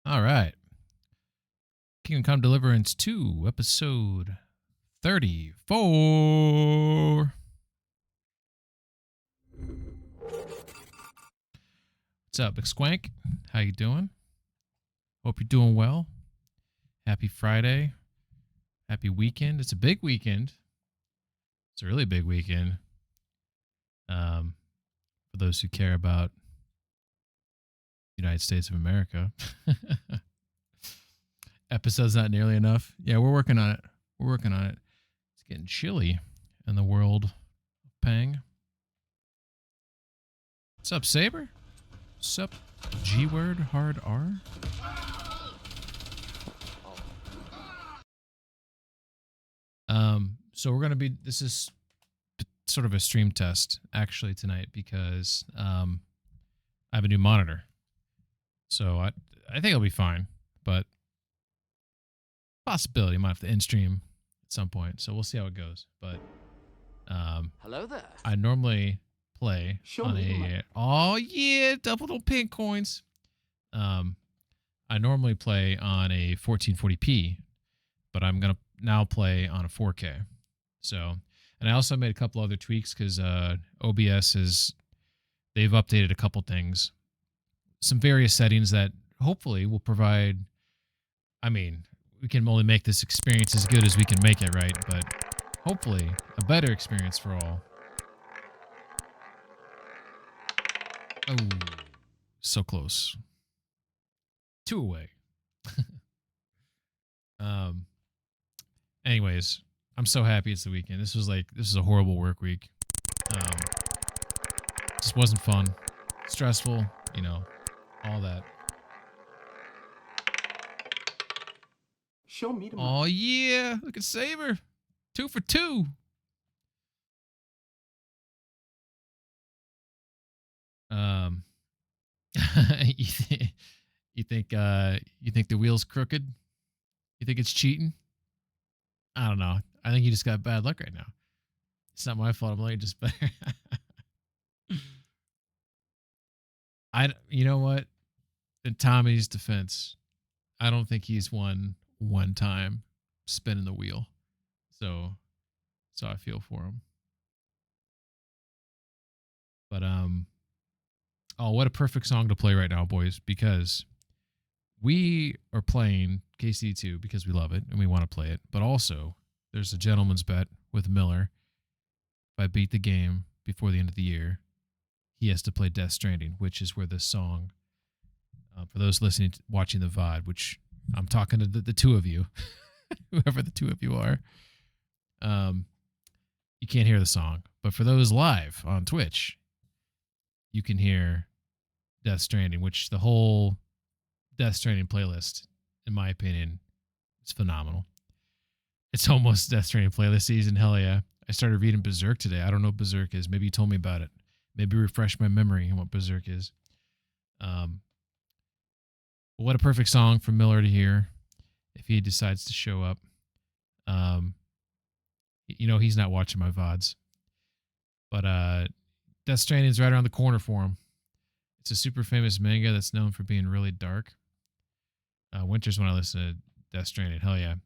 All right. Kingdom Come Deliverance 2, episode 34. What's up, McSquank? How you doing? Hope you're doing well. Happy Friday. Happy weekend. It's a big weekend. It's a really big weekend. For those who care about the United States of America. Episode's not nearly enough. Yeah, we're working on it. It's getting chilly in the world of Pang. What's up, Saber? What's up, G-Word Hard R? So we're gonna be. This is sort of a stream test actually tonight because I have a new monitor. So I think it'll be fine, but possibility I might have to end stream at some point. So we'll see how it goes. But hello there. I normally play on a double pink coins. I normally play on a 1440p, but I'm gonna now play on a 4K. So, and I also made a couple other tweaks because OBS they've updated a couple things, some various settings that hopefully will provide. I mean, we can only make this experience as good as we can make it, right? But hopefully, a better experience for all. Oh, so close. 2 away. Anyways, I'm so happy it's the weekend. This is a horrible work week. Just wasn't fun. Stressful, all that. Show me the Oh yeah, look at Saber. 2 for 2. You think the wheel's crooked? You think it's cheating? I don't know. I think you just got bad luck right now. It's not my fault. I'm letting just better. You know what? In Tommy's defense, I don't think he's won one time spinning the wheel. So I feel for him. But oh, what a perfect song to play right now, boys, because we are playing KC2 because we love it and we want to play it. But also, there's a gentleman's bet with Miller. If I beat the game before the end of the year, he has to play Death Stranding, which is where this song, for those listening, watching the VOD, which I'm talking to the two of you, whoever the two of you are, you can't hear the song. But for those live on Twitch, you can hear Death Stranding, which the whole Death Stranding playlist, in my opinion, is phenomenal. It's almost Death Stranding playlist season. Hell yeah. I started reading Berserk today. I don't know what Berserk is. Maybe you told me about it. Maybe refresh my memory on what Berserk is. What a perfect song for Miller to hear if he decides to show up. He's not watching my VODs. But Death Stranding is right around the corner for him. It's a super famous manga that's known for being really dark. Winter's when I listen to Death Stranding. Hell yeah.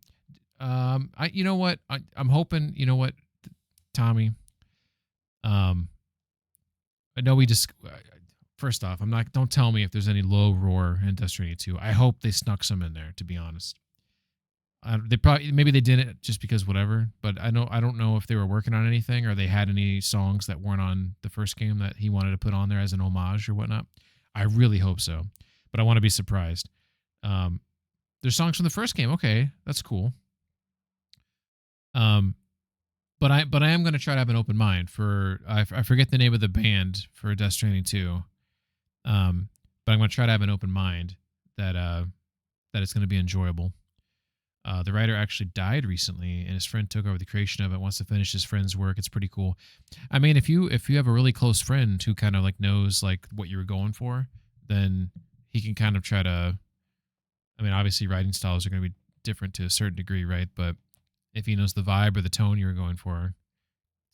You know what? I'm hoping, you know what, Tommy? I know we just... First off, don't tell me if there's any low roar in Death Stranding 2. I hope they snuck some in there, to be honest. Maybe they didn't just because whatever, but I don't know if they were working on anything or they had any songs that weren't on the first game that he wanted to put on there as an homage or whatnot. I really hope so, but I want to be surprised. There's songs from the first game. Okay, that's cool. But I am going to try to have an open mind for I forget the name of the band for Death Stranding 2. But I'm going to try to have an open mind that it's going to be enjoyable. The writer actually died recently, and his friend took over the creation of it. Wants to finish his friend's work. It's pretty cool. I mean, if you have a really close friend who kind of like knows like what you were going for, then he can kind of try to. I mean, obviously, writing styles are going to be different to a certain degree, right? But if he knows the vibe or the tone you were going for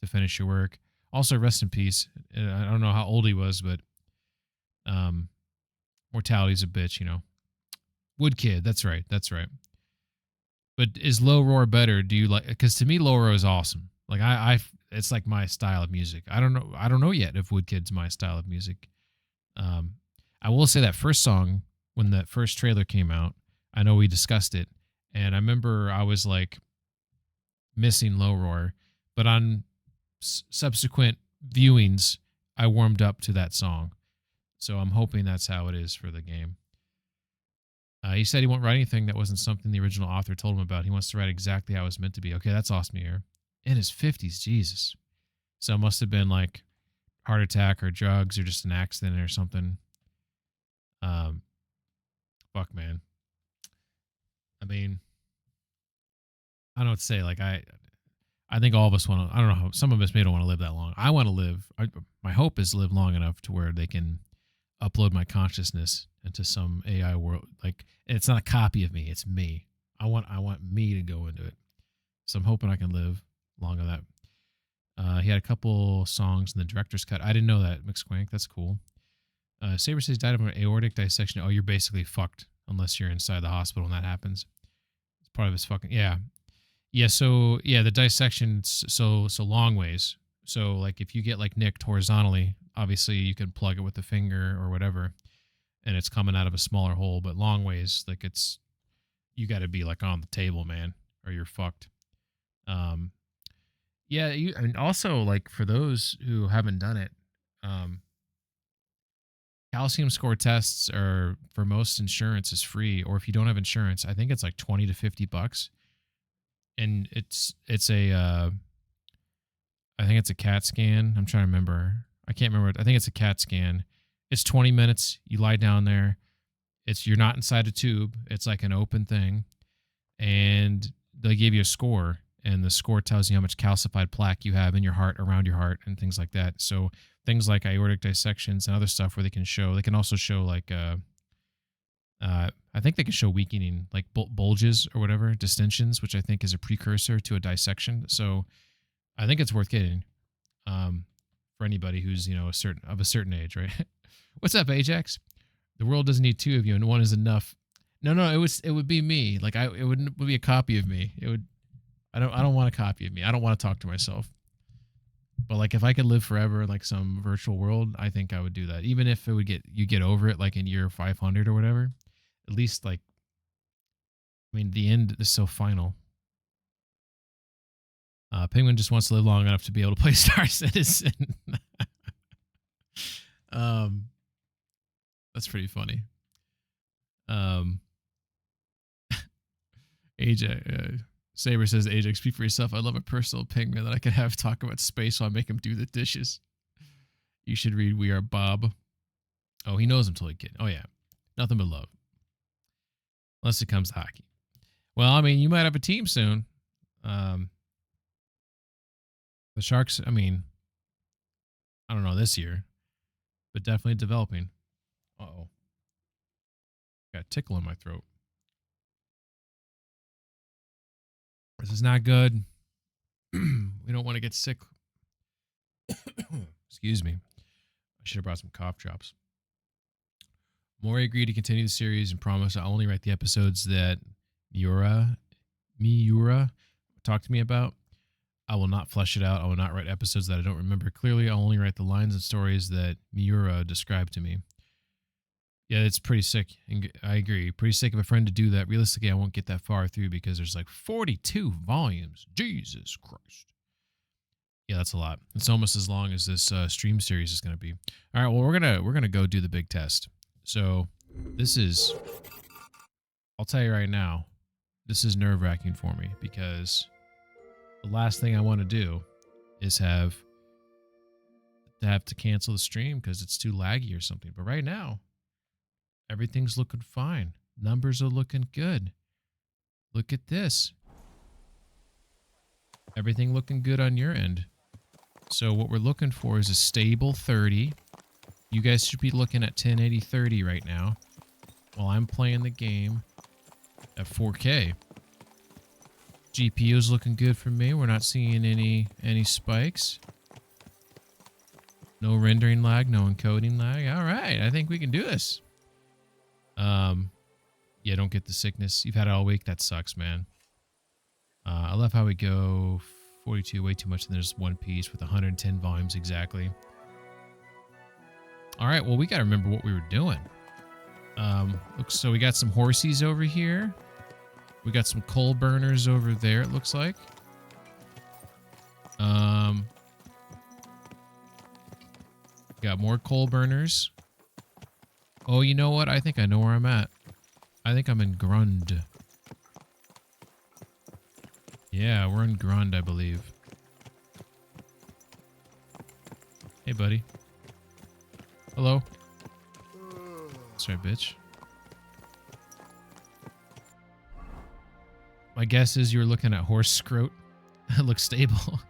to finish your work, also rest in peace. I don't know how old he was, but mortality's a bitch, you know. Wood Kid. That's right. That's right. But is low roar better? Do you like? Because to me, low roar is awesome. Like it's like my style of music. I don't know. I don't know yet if Wood Kid's my style of music. Um, I will say that first song when that first trailer came out, I know we discussed it, and I remember I was like missing low roar, but on subsequent viewings, I warmed up to that song. So I'm hoping that's how it is for the game. He said he won't write anything that wasn't something the original author told him about. He wants to write exactly how it was meant to be. Okay, that's awesome to hear. In his 50s, Jesus. So it must have been like heart attack or drugs or just an accident or something. Fuck, man. I mean, I don't know what to say. Like, I think all of us want to, I don't know how, some of us may don't want to live that long. I want to live, my hope is to live long enough to where they can upload my consciousness into some AI world. Like, it's not a copy of me, it's me. I want me to go into it. So I'm hoping I can live long on that. He had a couple songs in the director's cut. I didn't know that, McSquank. That's cool. Saber says he died of an aortic dissection. Oh, you're basically fucked unless you're inside the hospital and that happens. It's part of his fucking, yeah. Yeah, so, yeah, the dissection, so long ways. So, like, if you get, like, nicked horizontally, obviously you can plug it with a finger or whatever, and it's coming out of a smaller hole. But long ways, like, it's, you got to be, like, on the table, man, or you're fucked. Yeah, and also, like, for those who haven't done it, calcium score tests are, for most insurance, is free, or if you don't have insurance, I think it's like $20 to $50, and it's a I think it's a CAT scan. I'm trying to remember. I can't remember. I think it's a CAT scan. It's 20 minutes. You lie down there. You're not inside a tube. It's like an open thing, and they give you a score, and the score tells you how much calcified plaque you have in your heart, around your heart, and things like that. So things like aortic dissections and other stuff where they can also show like I think they can show weakening, like bulges or whatever, distensions, which I think is a precursor to a dissection. So I think it's worth getting for anybody who's, a certain age, right? What's up, Ajax? The world doesn't need two of you, and one is enough. No, it would be me. Like it wouldn't be a copy of me. It would. I don't want a copy of me. I don't want to talk to myself. But like if I could live forever in like some virtual world, I think I would do that. Even if you get over it like in year 500 or whatever. At least like, I mean, the end is so final. Penguin just wants to live long enough to be able to play Star Citizen. That's pretty funny. AJ, Saber says, AJ, speak for yourself. I love a personal penguin that I could have talk about space while I make him do the dishes. You should read We Are Bob. Oh, he knows him till he kid. Oh, yeah. Nothing but love. Unless it comes to hockey. Well, I mean, you might have a team soon. The Sharks, I mean, I don't know this year, but definitely developing. Uh-oh. Got a tickle in my throat. This is not good. We don't want to get sick. Excuse me. I should have brought some cough drops. Maury agreed to continue the series and promised I'll only write the episodes that Miura talked to me about. I will not flesh it out. I will not write episodes that I don't remember clearly. I'll only write the lines and stories that Miura described to me. Yeah, it's pretty sick. I agree. Pretty sick of a friend to do that. Realistically, I won't get that far through because there's like 42 volumes. Jesus Christ. Yeah, that's a lot. It's almost as long as this stream series is going to be. All right, well, we're gonna go do the big test. So this is, I'll tell you right now, this is nerve-wracking for me because the last thing I want to do is have to cancel the stream because it's too laggy or something. But right now, everything's looking fine. Numbers are looking good. Look at this. Everything looking good on your end. So what we're looking for is a stable 30. You guys should be looking at 1080 30 right now while I'm playing the game at 4K. GPU's looking good for me. We're not seeing any spikes. No rendering lag, no encoding lag. All right, I think we can do this. Yeah, don't get the sickness. You've had it all week. That sucks, man. I love how we go 42, way too much, and there's one piece with 110 volumes exactly. All right, well, we got to remember what we were doing. So we got some horsies over here. We got some coal burners over there, it looks like. Got more coal burners. Oh, you know what? I think I know where I'm at. I think I'm in Grund. Yeah, we're in Grund, I believe. Hey, buddy. Hello. That's right, bitch. My guess is you were looking at horse scrote. That looks stable.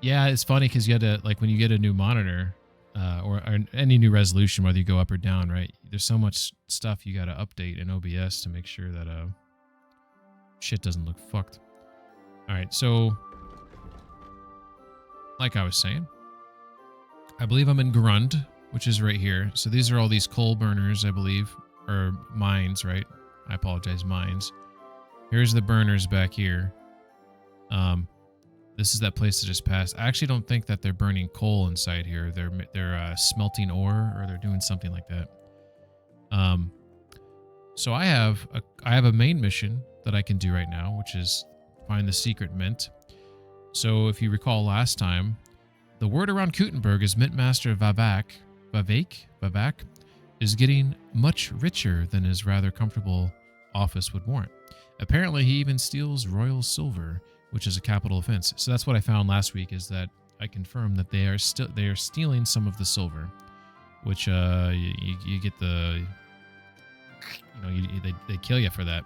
Yeah, it's funny because you had to, like, when you get a new monitor, or any new resolution, whether you go up or down, right? There's so much stuff you got to update in OBS to make sure that shit doesn't look fucked. All right, so like I was saying, I believe I'm in Grund, which is right here. So these are all these coal burners, I believe, or mines, right? I apologize, mines. Here's the burners back here. This is that place that just passed. I actually don't think that they're burning coal inside here. They're smelting ore, or they're doing something like that. So I have a main mission that I can do right now, which is find the secret mint. So if you recall last time, the word around Kuttenberg is Mintmaster Vavak is getting much richer than his rather comfortable office would warrant. Apparently, he even steals royal silver, which is a capital offense. So that's what I found last week, is that I confirmed that they are stealing some of the silver, which you get the, they kill you for that.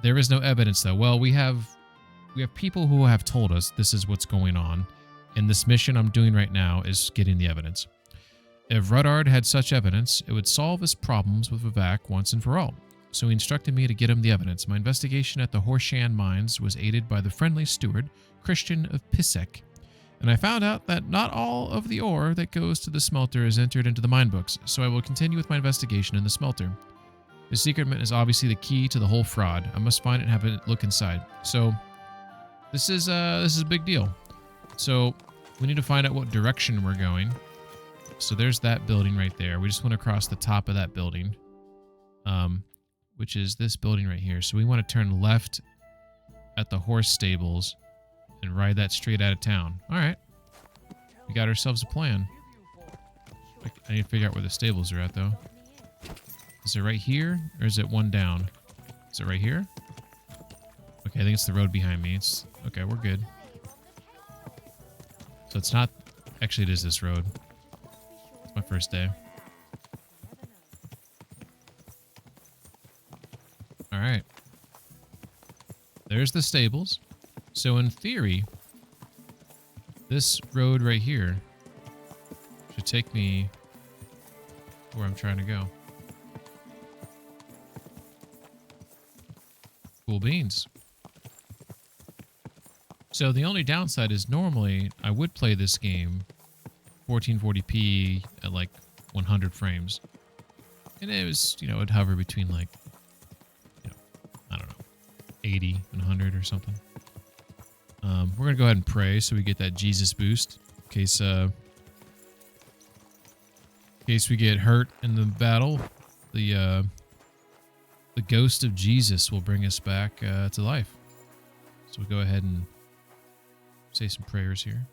There is no evidence though. Well, we have people who have told us this is what's going on, and this mission I'm doing right now is getting the evidence. If Ruddard had such evidence, it would solve his problems with Vivek once and for all. So he instructed me to get him the evidence. My investigation at the Horshan mines was aided by the friendly steward, Christian of Pisek, and I found out that not all of the ore that goes to the smelter is entered into the mine books, so I will continue with my investigation in the smelter. The secret mint is obviously the key to the whole fraud. I must find it and have a look inside. So this is a big deal. So we need to find out what direction we're going. So there's that building right there. We just went across the top of that building, which is this building right here. So we want to turn left at the horse stables and ride that straight out of town. All right. We got ourselves a plan. I need to figure out where the stables are at, though. Is it right here, or is it one down? Is it right here? Okay, I think it's the road behind me. Okay, we're good. So it's not... Actually, it is this road. It's my first day. All right. There's the stables. So in theory, this road right here should take me where I'm trying to go. Cool beans. So the only downside is normally I would play this game 1440p at like 100 frames. And it was, it'd hover between like, I don't know, 80 and 100 or something. We're going to go ahead and pray so we get that Jesus boost in case we get hurt in the battle. The ghost of Jesus will bring us back to life. So we'll go ahead and say some prayers here.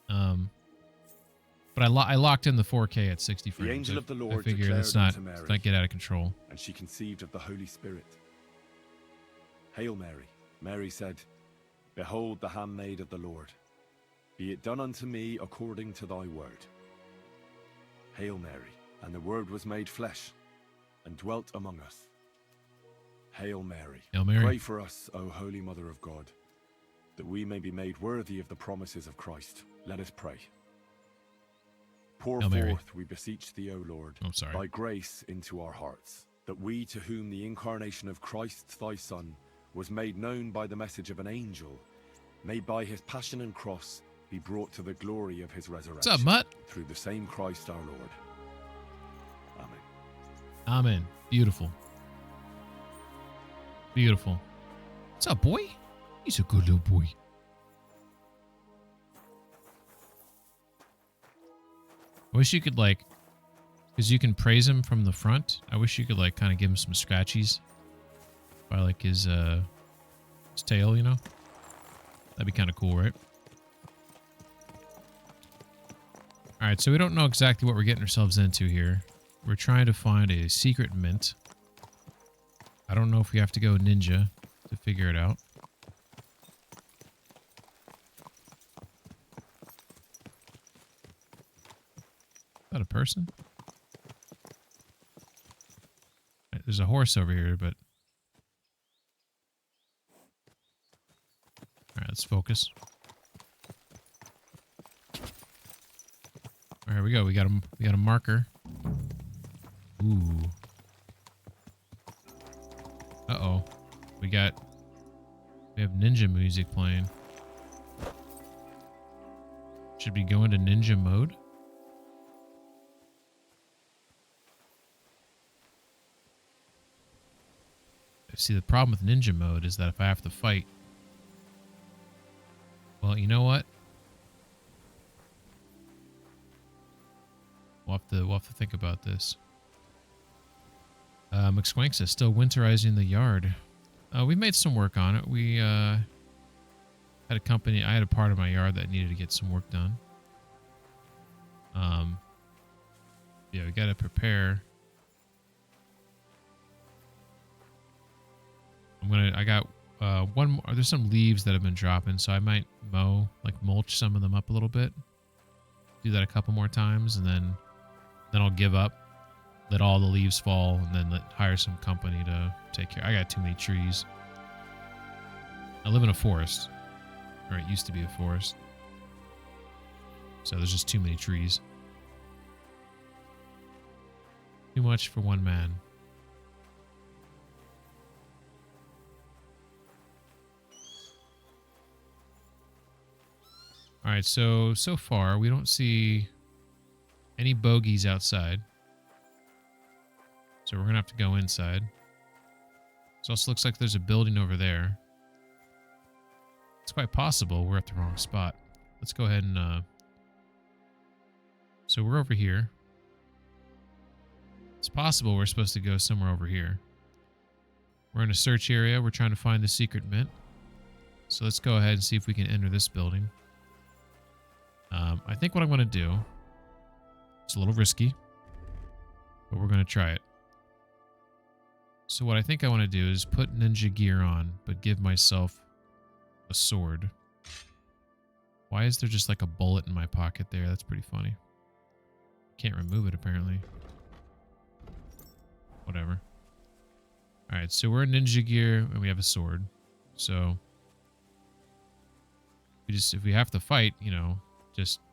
But I locked in the 4K at 60 frames. The angel of the Lord I figure let's not get out of control. And she conceived of the Holy Spirit. Hail Mary. Mary said, Behold the handmaid of the Lord. Be it done unto me according to thy word. Hail Mary. And the word was made flesh and dwelt among us. Hail Mary. Hail Mary. Pray for us, O Holy Mother of God, that we may be made worthy of the promises of Christ. Let us pray. Pour forth, we beseech thee, O Lord, thy grace into our hearts, that we, to whom the incarnation of Christ thy Son was made known by the message of an angel, may by his passion and cross be brought to the glory of his resurrection. What's up, Mutt? Through the same Christ our Lord. Amen. Amen. Beautiful. Beautiful. What's up, boy? He's a good little boy. I wish you could, like, because you can praise him from the front. I wish you could, like, kind of give him some scratchies by, like, his tail, you know? That'd be kind of cool, right? All right, so we don't know exactly what we're getting ourselves into here. We're trying to find a secret mint. I don't know if we have to go ninja to figure it out. Is that a person? There's a horse over here, but... Alright, let's focus. Alright, here we go. We got a marker. Ooh. Uh-oh. We have ninja music playing. Should we go into ninja mode? See, the problem with ninja mode is that if I have to fight... Well, you know what? We'll have to think about this. McSwank says, still winterizing the yard. We made some work on it. We had a company. I had a part of my yard that needed to get some work done. Yeah, we got to prepare. I got one more. There's some leaves that have been dropping, so I might mulch some of them up a little bit. Do that a couple more times, and then I'll give up. Let all the leaves fall, and then hire some company to take care. I got too many trees. I live in a forest. Or it used to be a forest. So there's just too many trees. Too much for one man. Alright, so far we don't see any bogeys outside. So we're going to have to go inside. It also looks like there's a building over there. It's quite possible we're at the wrong spot. Let's go ahead and... So we're over here. It's possible we're supposed to go somewhere over here. We're in a search area. We're trying to find the secret mint. So let's go ahead and see if we can enter this building. I think what I'm going to do... It's a little risky. But we're going to try it. So what I think I want to do is put ninja gear on, but give myself a sword. Why is there just like a bullet in my pocket there? That's pretty funny. Can't remove it apparently. Whatever. Alright, so we're in ninja gear and we have a sword. So if we have to fight, you know,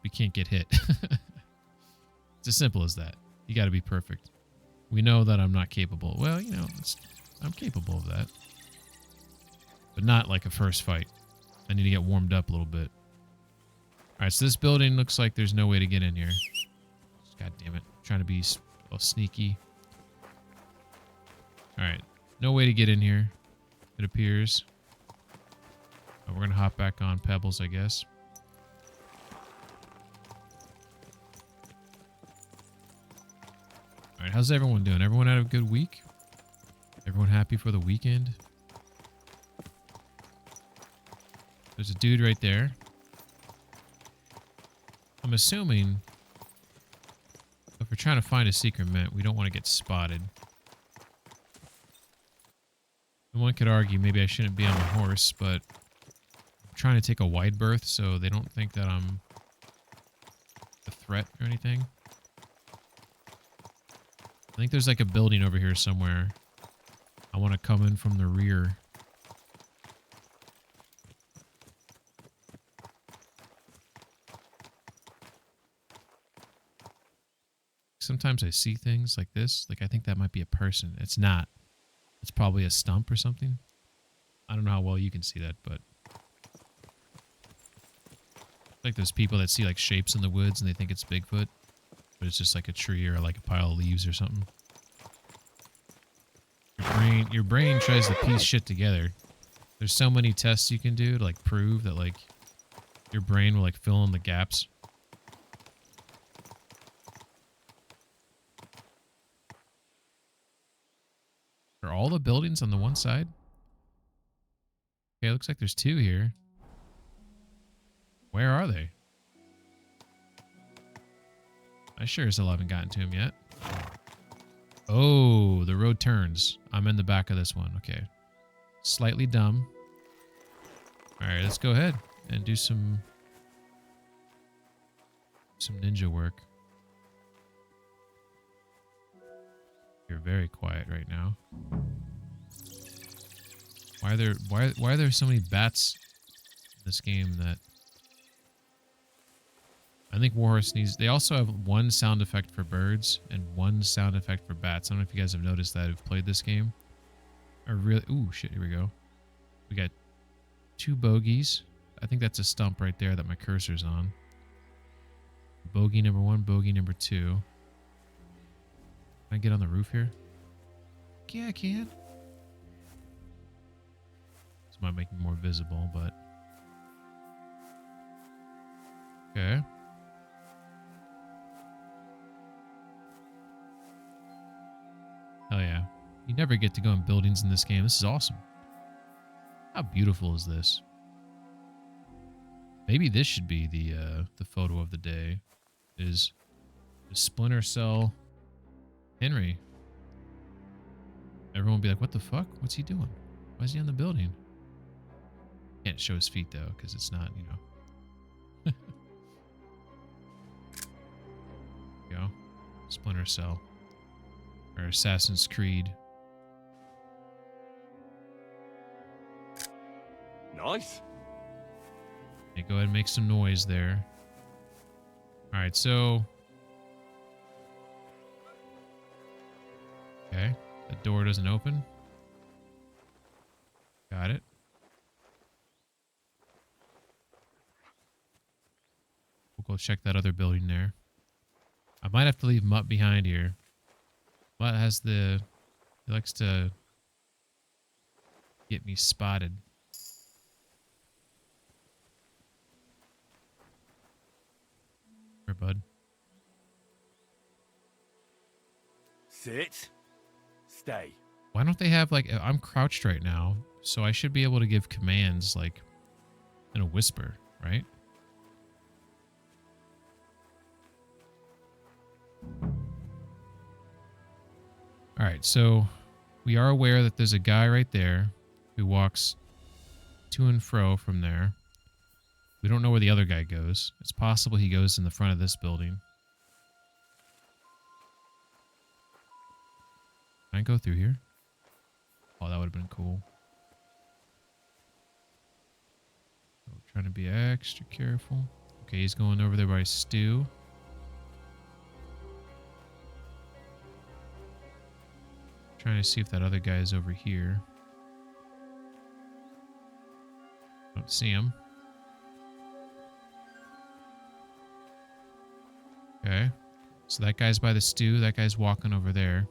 we can't get hit. It's as simple as that. You got to be perfect. We know that I'm not capable. Well, you know, I'm capable of that. But not like a first fight. I need to get warmed up a little bit. Alright, so this building looks like there's no way to get in here. God damn it. I'm trying to be all sneaky. Alright, no way to get in here, it appears. We're going to hop back on Pebbles, I guess. Alright, how's everyone doing? Everyone had a good week? Everyone happy for the weekend? There's a dude right there. I'm assuming if we're trying to find a secret mint, we don't want to get spotted. And one could argue maybe I shouldn't be on the horse, but I'm trying to take a wide berth so they don't think that I'm a threat or anything. I think there's like a building over here somewhere. I want to come in from the rear. Sometimes I see things like this. Like I think that might be a person. It's not. It's probably a stump or something. I don't know how well you can see that, but... like those people that see like shapes in the woods and they think it's Bigfoot. But it's just like a tree or like a pile of leaves or something. Your brain tries to piece shit together. There's so many tests you can do to like prove that like your brain will like fill in the gaps. Are all the buildings on the one side? Okay, it looks like there's two here. Where are they? I sure as hell haven't gotten to him yet. Oh, the road turns. I'm in the back of this one. Okay. Slightly dumb. Alright, let's go ahead and do some ninja work. You're very quiet right now. Why are there so many bats in this game that I think Warhorse needs... They also have one sound effect for birds and one sound effect for bats. I don't know if you guys have noticed that who've played this game. Or really... Ooh, shit, here we go. We got 2 bogeys. I think that's a stump right there that my cursor's on. Bogey number 1, bogey number 2. Can I get on the roof here? Yeah, I can. This might make me more visible, but... Okay. Hell yeah. You never get to go in buildings in this game. This is awesome. How beautiful is this? Maybe this should be the photo of the day. Is the Splinter Cell Henry. Everyone will be like, what the fuck? What's he doing? Why is he on the building? Can't show his feet though, because it's not, you know. There we go. Splinter Cell. Or Assassin's Creed. Nice. Okay, go ahead and make some noise there. Alright, so... Okay, the door doesn't open. Got it. We'll go check that other building there. I might have to leave Mutt behind here. Mutt has the... He likes to get me spotted. Here, bud. Sit. Stay. Why don't they have, like... I'm crouched right now, so I should be able to give commands, like, in a whisper, right? Alright, so we are aware that there's a guy right there who walks to and fro from there. We don't know where the other guy goes. It's possible he goes in the front of this building. Can I go through here? Oh, that would have been cool. So trying to be extra careful. Okay, he's going over there by Stu. Trying to see if that other guy is over here. Don't see him. Okay. So that guy's by the stew. That guy's walking over there.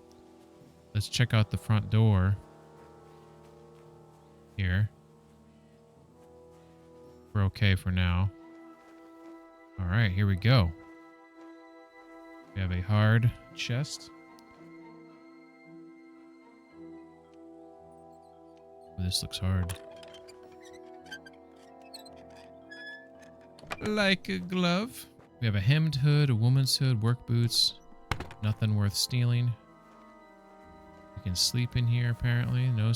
Let's check out the front door. Here. We're okay for now. Alright, here we go. We have a hard chest. Ooh, this looks hard. Like a glove. We have a hemmed hood, a woman's hood, work boots. Nothing worth stealing. We can sleep in here apparently. No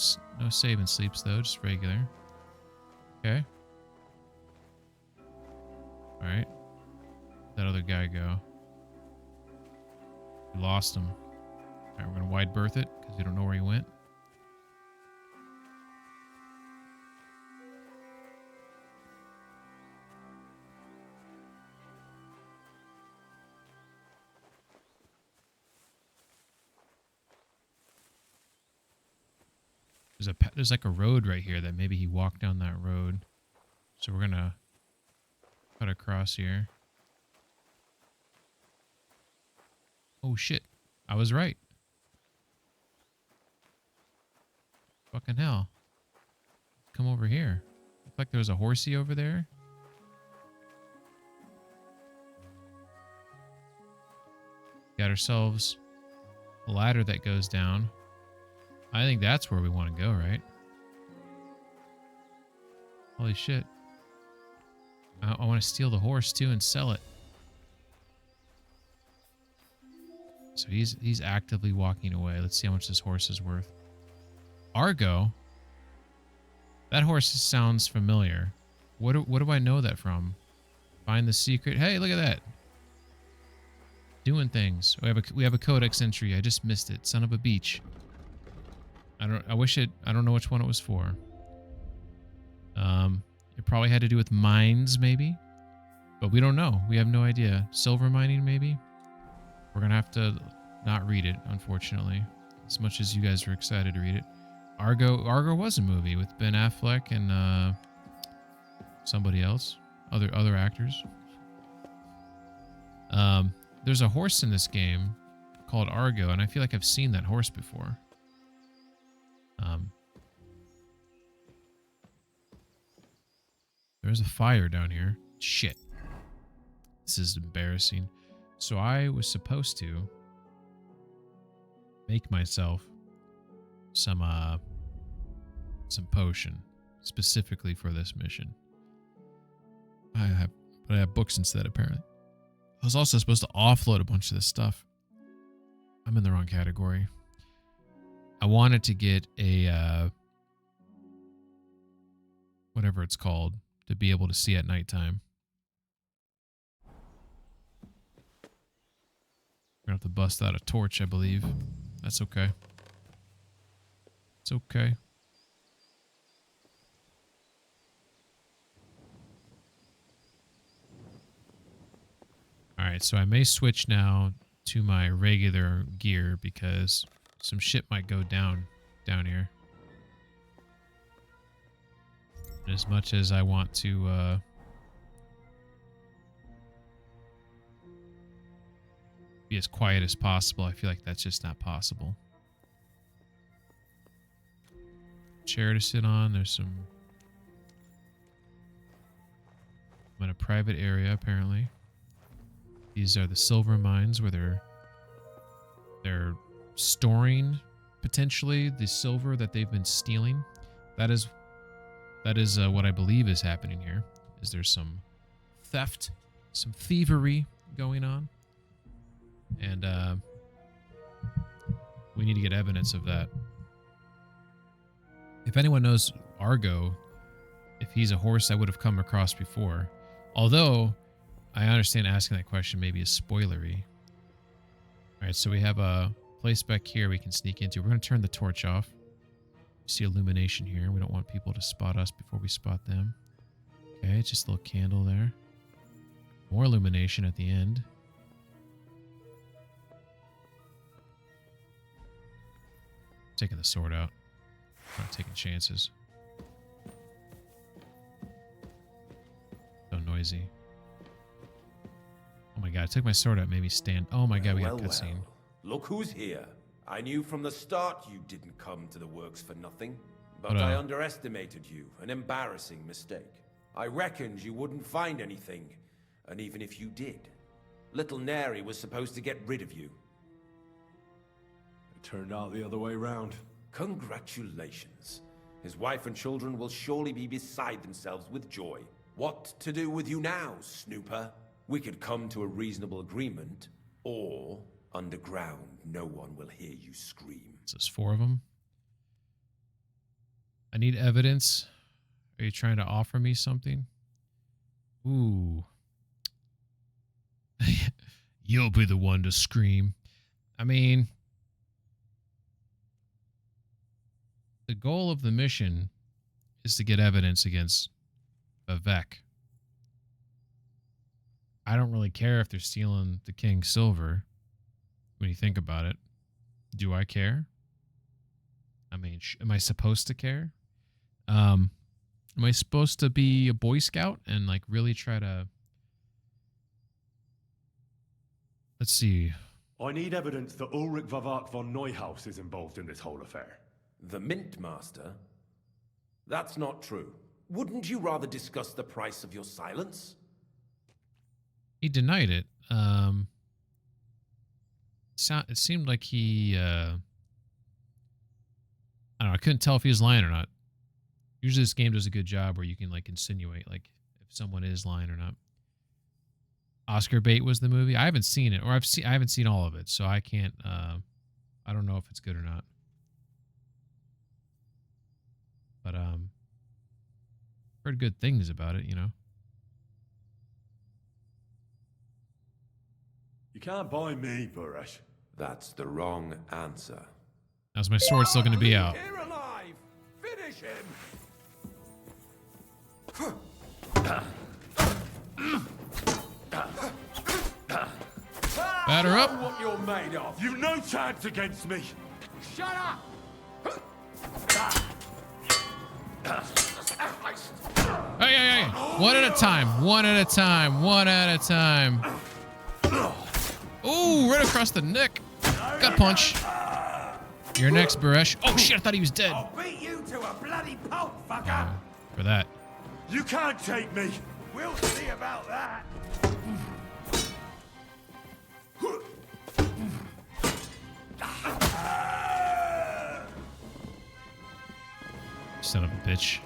saving sleeps though, just regular. Okay. Alright. Where'd that other guy go? We lost him. Alright, we're gonna wide berth it because we don't know where he went. There's like a road right here that maybe he walked down that road. So we're gonna cut across here. Oh shit. I was right. Fucking hell. Come over here. Looked like there was a horsey over there. Got ourselves a ladder that goes down. I think that's where we want to go, right? Holy shit. I want to steal the horse too and sell it. So he's actively walking away. Let's see how much this horse is worth. Argo? That horse sounds familiar. What do I know that from? Find the secret. Hey, look at that. Doing things. We have a codex entry. I just missed it. Son of a beach. I don't know which one it was for. It probably had to do with mines, maybe. But we don't know. We have no idea. Silver mining, maybe? We're going to have to not read it, unfortunately. As much as you guys are excited to read it. Argo was a movie with Ben Affleck and somebody else. Other actors. There's a horse in this game called Argo, and I feel like I've seen that horse before. There's a fire down here. Shit. This is embarrassing. So I was supposed to make myself some potion specifically for this mission. I have books instead, apparently. I was also supposed to offload a bunch of this stuff. I'm in the wrong category. I wanted to get a whatever it's called to be able to see at nighttime. We're gonna have to bust out a torch, I believe. That's okay. It's okay. Alright, so I may switch now to my regular gear because some shit might go down here. And as much as I want to be as quiet as possible, I feel like that's just not possible. Chair to sit on. There's some... I'm in a private area, apparently. These are the silver mines where they're storing, potentially, the silver that they've been stealing. That is what I believe is happening here. Is there's some theft, some thievery going on. And we need to get evidence of that. If anyone knows Argo, if he's a horse I would have come across before. Although, I understand asking that question maybe is spoilery. Alright, so we have a place back here we can sneak into. We're going to turn the torch off. You see illumination here. We don't want people to spot us before we spot them. Okay, just a little candle there. More illumination at the end. Taking the sword out. Not taking chances. So noisy. Oh my god, I took my sword out, maybe stand. Oh my god, we got a cutscene. Look who's here. I knew from the start you didn't come to the works for nothing. But I underestimated you. An embarrassing mistake. I reckoned you wouldn't find anything. And even if you did, little Neri was supposed to get rid of you. It turned out the other way round. Congratulations. His wife and children will surely be beside themselves with joy. What to do with you now, snooper? We could come to a reasonable agreement, or underground, no one will hear you scream. So there's 4 of them. I need evidence. Are you trying to offer me something? Ooh. You'll be the one to scream. I mean, the goal of the mission is to get evidence against Vivek. I don't really care if they're stealing the King's silver. When you think about it, do I care? I mean, am I supposed to care? Am I supposed to be a Boy Scout and like really try to... Let's see. I need evidence that Ulrich Vivek von Neuhaus is involved in this whole affair. The Mint Master? That's not true. Wouldn't you rather discuss the price of your silence? He denied it. It seemed like he, I don't know, I couldn't tell if he was lying or not. Usually this game does a good job where you can, like, insinuate, like, if someone is lying or not. Oscar Bait was the movie. I haven't seen it, or I haven't seen all of it, so I can't, I don't know if it's good or not. But, heard good things about it, you know. You can't buy me, Buresh. That's the wrong answer. How's my sword still going to be out? Here alive! Finish him! Batter up. What you're made of. You've no chance against me. Shut up! Hey. One at a time. One at a time. One at a time. Ooh, right across the neck. Gut punch. You're next, Buresh. Oh, shit, I thought he was dead. I'll beat you to a bloody pulp, fucker! For that. You can't take me. We'll see about that. Son of a bitch.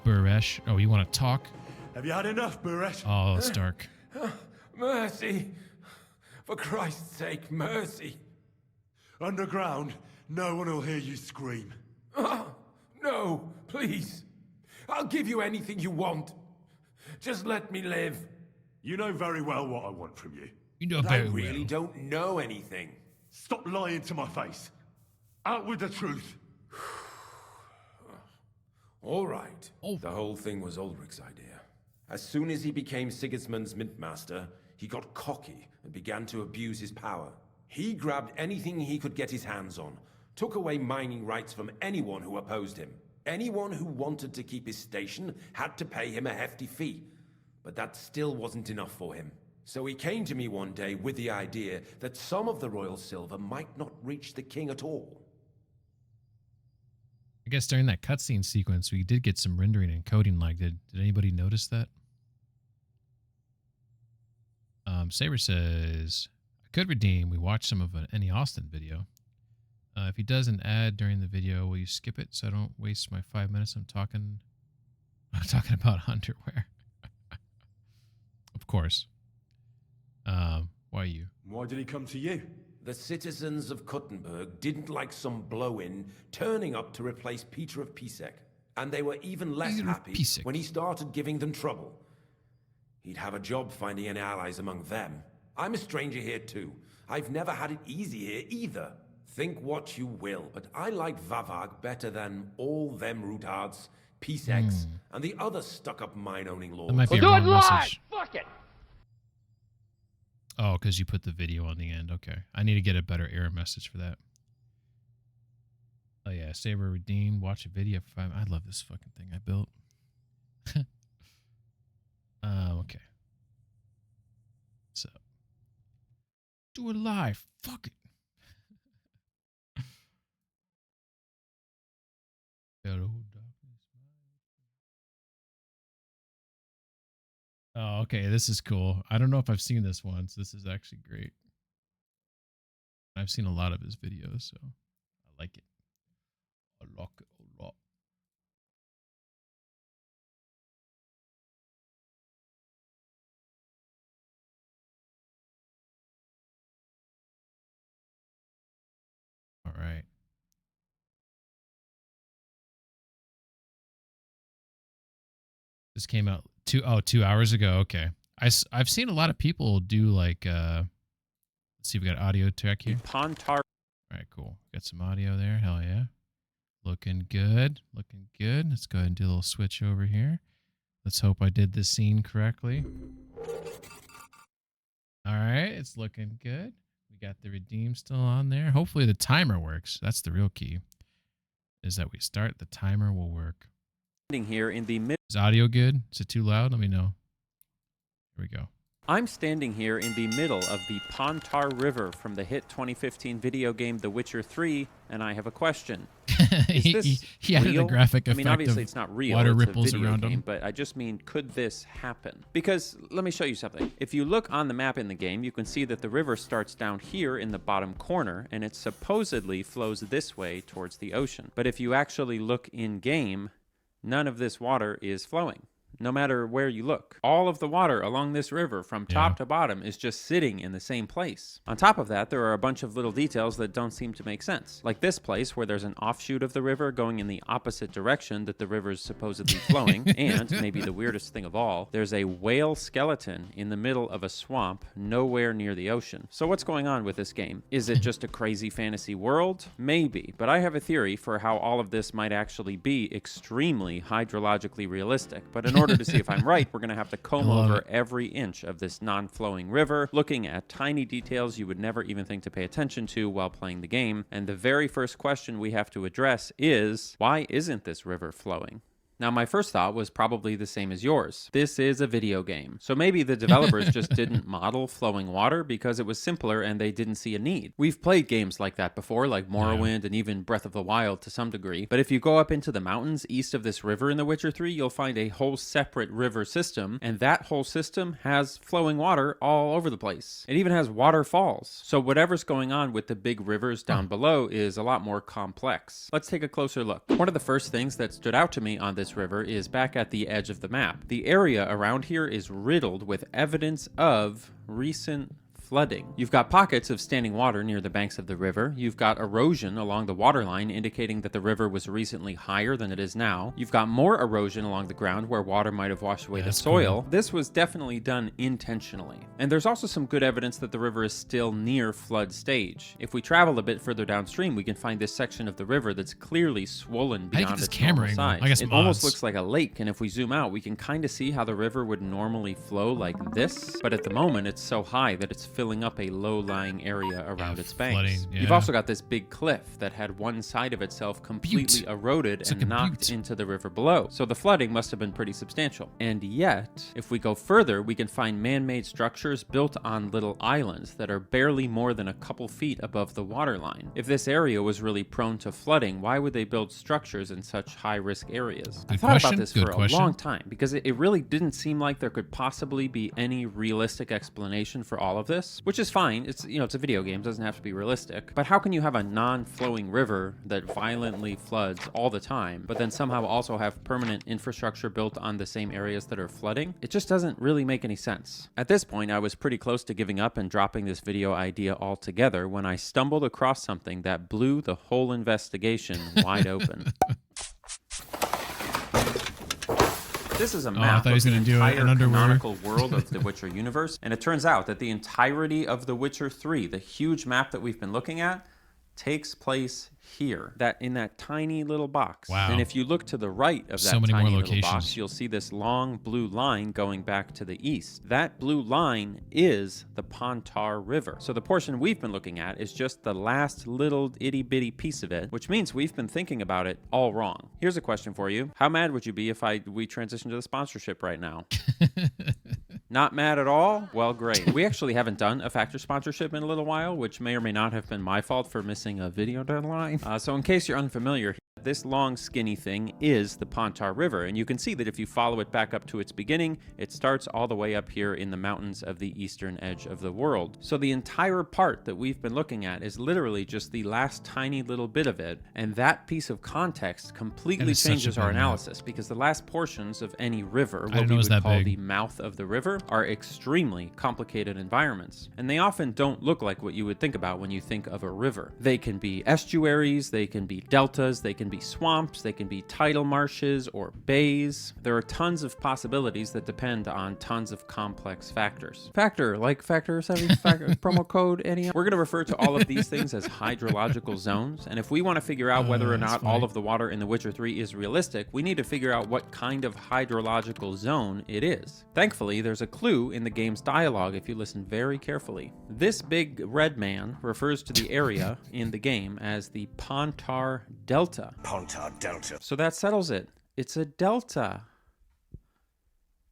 Buresh. Oh, you want to talk? Have you had enough, Buresh? Oh, it's dark. Mercy. For Christ's sake, mercy. Underground, no one will hear you scream. No, please. I'll give you anything you want. Just let me live. You know very well what I want from you. You know But I very really well. don't know anything. Stop lying to my face. Out with the truth. All right. Oh. The whole thing was Ulrich's idea. As soon as he became Sigismund's Mint Master, he got cocky and began to abuse his power. He grabbed anything he could get his hands on, took away mining rights from anyone who opposed him. Anyone who wanted to keep his station had to pay him a hefty fee. But that still wasn't enough for him. So he came to me one day with the idea that some of the royal silver might not reach the king at all. I guess during that cutscene sequence, we did get some rendering and coding lag. Did anybody notice that? Saber says, I could redeem. We watched some of an Annie Austin video. If he does an ad during the video, will you skip it so I don't waste my 5 minutes? I'm talking about underwear. Of course. Why you? Why did he come to you? The citizens of Kuttenberg didn't like some blow-in turning up to replace Peter of Pisek. And they were even less happy when he started giving them trouble. He'd have a job finding any allies among them. I'm a stranger here too. I've never had it easy here either. Think what you will, but I like Vavag better than all them Rutards, Piseks, and the other stuck-up mine-owning lords. That might be a wrong message. Fuck it! Oh, because you put the video on the end. Okay. I need to get a better error message for that. Oh, yeah. Saber redeemed. Watch a video for 5 minutes. I love this fucking thing I built. Okay. So. Do it live. Fuck it. Hello, darkness. Oh, okay. This is cool. I don't know if I've seen this once. This is actually great. I've seen a lot of his videos, so I like it. I like it a lot. All right. This came out 2 hours ago. Okay. I've seen a lot of people do like, let's see if we got audio track here. Pontar. All right, cool. Got some audio there. Hell yeah. Looking good. Looking good. Let's go ahead and do a little switch over here. Let's hope I did this scene correctly. All right. It's looking good. We got the redeem still on there. Hopefully the timer works. That's the real key. Is that we start, the timer will work. Here in the mid. Is audio good? Is it too loud? Let me know. Here we go. I'm standing here in the middle of the Pontar River from the hit 2015 video game The Witcher 3, and I have a question. Is this he added real? a graphic I effect mean, obviously of it's not real. water it's ripples a video around game, him. but I just mean, could this happen? Because let me show you something. If you look on the map in the game, you can see that the river starts down here in the bottom corner, and it supposedly flows this way towards the ocean. But if you actually look in game, none of this water is flowing. No matter where you look. All of the water along this river from top to bottom is just sitting in the same place. On top of that, there are a bunch of little details that don't seem to make sense. Like this place where there's an offshoot of the river going in the opposite direction that the river's supposedly flowing. And, maybe the weirdest thing of all, there's a whale skeleton in the middle of a swamp nowhere near the ocean. So what's going on with this game? Is it just a crazy fantasy world? Maybe. But I have a theory for how all of this might actually be extremely hydrologically realistic. But in order to see if I'm right, we're going to have to comb over every inch of this non-flowing river, looking at tiny details you would never even think to pay attention to while playing the game. And the very first question we have to address is, why isn't this river flowing? Now, my first thought was probably the same as yours. This is a video game. So maybe the developers just didn't model flowing water because it was simpler and they didn't see a need. We've played games like that before, like Morrowind and even Breath of the Wild to some degree. But if you go up into the mountains east of this river in The Witcher 3, you'll find a whole separate river system, and that whole system has flowing water all over the place. It even has waterfalls. So whatever's going on with the big rivers down below is a lot more complex. Let's take a closer look. One of the first things that stood out to me on this river is back at the edge of the map. The area around here is riddled with evidence of recent flooding. You've got pockets of standing water near the banks of the river. You've got erosion along the waterline indicating that the river was recently higher than it is now. You've got more erosion along the ground where water might have washed away the soil. Cool. This was definitely done intentionally. And there's also some good evidence that the river is still near flood stage. If we travel a bit further downstream, we can find this section of the river that's clearly swollen beyond its normal size. I guess it almost looks like a lake, and if we zoom out, we can kind of see how the river would normally flow like this, but at the moment it's so high that it's filling up a low-lying area around its banks. Flooding, You've also got this big cliff that had one side of itself completely eroded and knocked into the river below. So the flooding must have been pretty substantial. And yet, if we go further, we can find man-made structures built on little islands that are barely more than a couple feet above the waterline. If this area was really prone to flooding, why would they build structures in such high-risk areas? I thought about this for a long time because it really didn't seem like there could possibly be any realistic explanation for all of this, which is fine. It's, you know, it's a video game. It doesn't have to be realistic. But how can you have a non-flowing river that violently floods all the time, but then somehow also have permanent infrastructure built on the same areas that are flooding? It just doesn't really make any sense. At this point, I was pretty close to giving up and dropping this video idea altogether when I stumbled across something that blew the whole investigation wide open. This is a map of the entire canonical world of the Witcher universe, and it turns out that the entirety of The Witcher 3, the huge map that we've been looking at, takes place here, in that tiny little box. Wow. And if you look to the right of that tiny little box, you'll see this long blue line going back to the east. That blue line is the Pontar River. So the portion we've been looking at is just the last little itty bitty piece of it, which means we've been thinking about it all wrong. Here's a question for you. How mad would you be if we transition to the sponsorship right now? Not mad at all? Well, great. We actually haven't done a Factor sponsorship in a little while, which may or may not have been my fault for missing a video deadline. So in case you're unfamiliar, this long skinny thing is the Pontar River, and you can see that if you follow it back up to its beginning, it starts all the way up here in the mountains of the eastern edge of the world. So the entire part that we've been looking at is literally just the last tiny little bit of it, and that piece of context completely changes our analysis, because the last portions of any river, what we would call the mouth of the river, are extremely complicated environments, and they often don't look like what you would think about when you think of a river. They can be estuaries, they can be deltas, they can be swamps, they can be tidal marshes or bays. There are tons of possibilities that depend on tons of complex factors. Factor, like Factor 7 promo code any. We're going to refer to all of these things as hydrological zones, and if we want to figure out whether or not all of the water in The Witcher 3 is realistic, we need to figure out what kind of hydrological zone it is. Thankfully, there's a clue in the game's dialogue if you listen very carefully. This big red man refers to the area in the game as the Pontar Delta. Pontar Delta. So that settles it. It's a delta.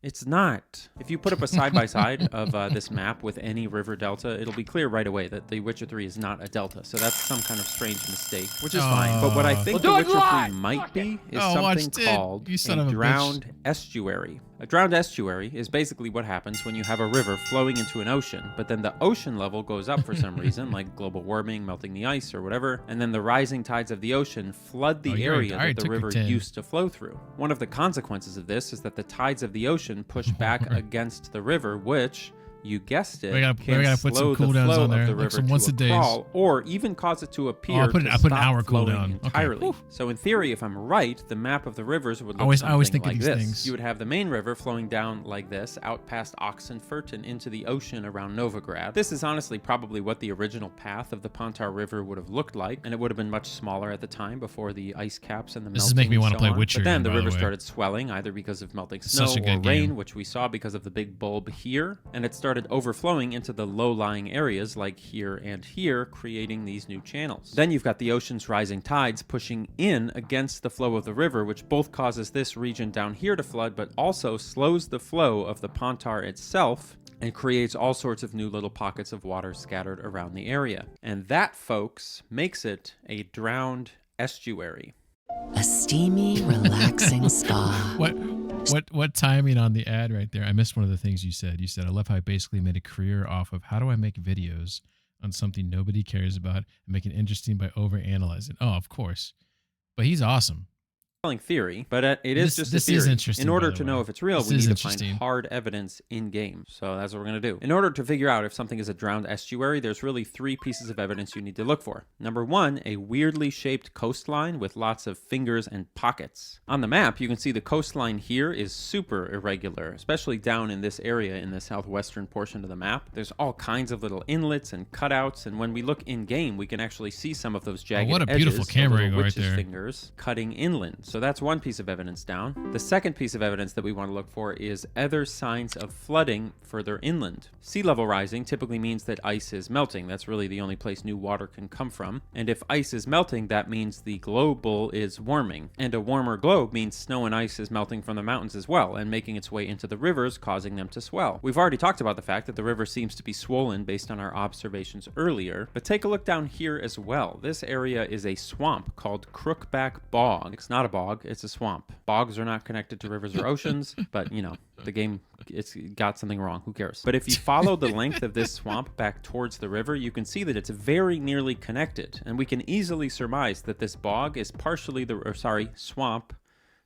It's not. If you put up a side-by-side of this map with any river delta, it'll be clear right away that The Witcher 3 is not a delta. So that's some kind of strange mistake, which is fine. But what I think The Witcher 3 might be is something called a drowned estuary. A drowned estuary is basically what happens when you have a river flowing into an ocean, but then the ocean level goes up for some reason, like global warming, melting the ice, or whatever, and then the rising tides of the ocean flood the area that the river used to flow through. One of the consequences of this is that the tides of the ocean push back against the river, which, you guessed it, can slow the flow of the river to a crawl, or even cause it to appear to stop flowing entirely. Okay. So in theory, if I'm right, the map of the rivers would look something like this. You would have the main river flowing down like this, out past Oxenfurt and into the ocean around Novigrad. This is honestly probably what the original path of the Pontar River would have looked like, and it would have been much smaller at the time before the ice caps and the melting. This is making me want to play Witcher. But then the river started swelling, either because of melting snow or rain, which we saw because of the big bulb here, and it started overflowing into the low-lying areas like here and here, creating these new channels. Then you've got the ocean's rising tides pushing in against the flow of the river, which both causes this region down here to flood, but also slows the flow of the Pontar itself and creates all sorts of new little pockets of water scattered around the area. And that, folks, makes it a drowned estuary. A steamy, relaxing spa. What timing on the ad right there? I missed one of the things you said. You said, I love how I basically made a career off of how do I make videos on something nobody cares about and make it interesting by overanalyzing. Oh, of course. But he's awesome. Theory, but it is just a theory. Is interesting, in order to know if it's real, we need to find hard evidence in game. So that's what we're going to do. In order to figure out if something is a drowned estuary, there's really 3 pieces of evidence you need to look for. Number 1, a weirdly shaped coastline with lots of fingers and pockets. On the map, you can see the coastline here is super irregular, especially down in this area in the southwestern portion of the map. There's all kinds of little inlets and cutouts, and when we look in game, we can actually see some of those jagged edges. What a beautiful camera angle right there. Fingers cutting inland. So that's one piece of evidence down. The second piece of evidence that we want to look for is other signs of flooding further inland. Sea level rising typically means that ice is melting. That's really the only place new water can come from. And if ice is melting, that means the global is warming. And a warmer globe means snow and ice is melting from the mountains as well and making its way into the rivers, causing them to swell. We've already talked about the fact that the river seems to be swollen based on our observations earlier, but take a look down here as well. This area is a swamp called Crookback Bog. It's not a bog, it's a swamp. Bogs are not connected to rivers or oceans, but you know, the game, it's got something wrong. Who cares? But if you follow the length of this swamp back towards the river, you can see that it's very nearly connected, and we can easily surmise that this bog is partially swamp.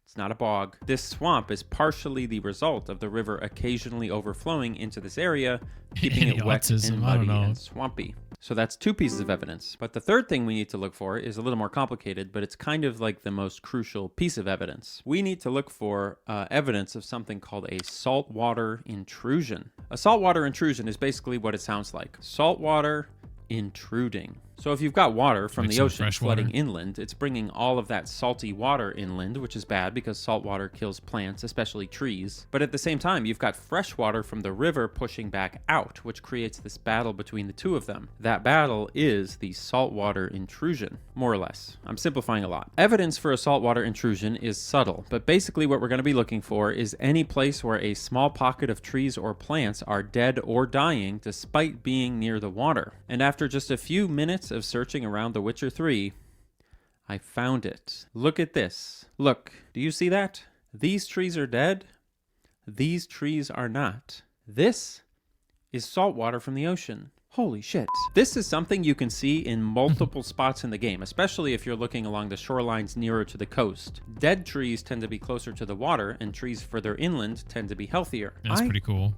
It's not a bog. This swamp is partially the result of the river occasionally overflowing into this area, keeping it wet and muddy and swampy. So that's 2 pieces of evidence. But the third thing we need to look for is a little more complicated, but it's kind of like the most crucial piece of evidence. We need to look for evidence of something called a saltwater intrusion. A saltwater intrusion is basically what it sounds like. Saltwater intruding. So if you've got water from the ocean flooding inland, it's bringing all of that salty water inland, which is bad because salt water kills plants, especially trees. But at the same time, you've got fresh water from the river pushing back out, which creates this battle between the two of them. That battle is the saltwater intrusion, more or less. I'm simplifying a lot. Evidence for a saltwater intrusion is subtle, but basically what we're going to be looking for is any place where a small pocket of trees or plants are dead or dying despite being near the water. And after just a few minutes of searching around The Witcher 3, I found it. Look at this. Look, do you see that? These trees are dead. These trees are not. This is salt water from the ocean. Holy shit. This is something you can see in multiple spots in the game, especially if you're looking along the shorelines nearer to the coast. Dead trees tend to be closer to the water, and trees further inland tend to be healthier. That's pretty cool.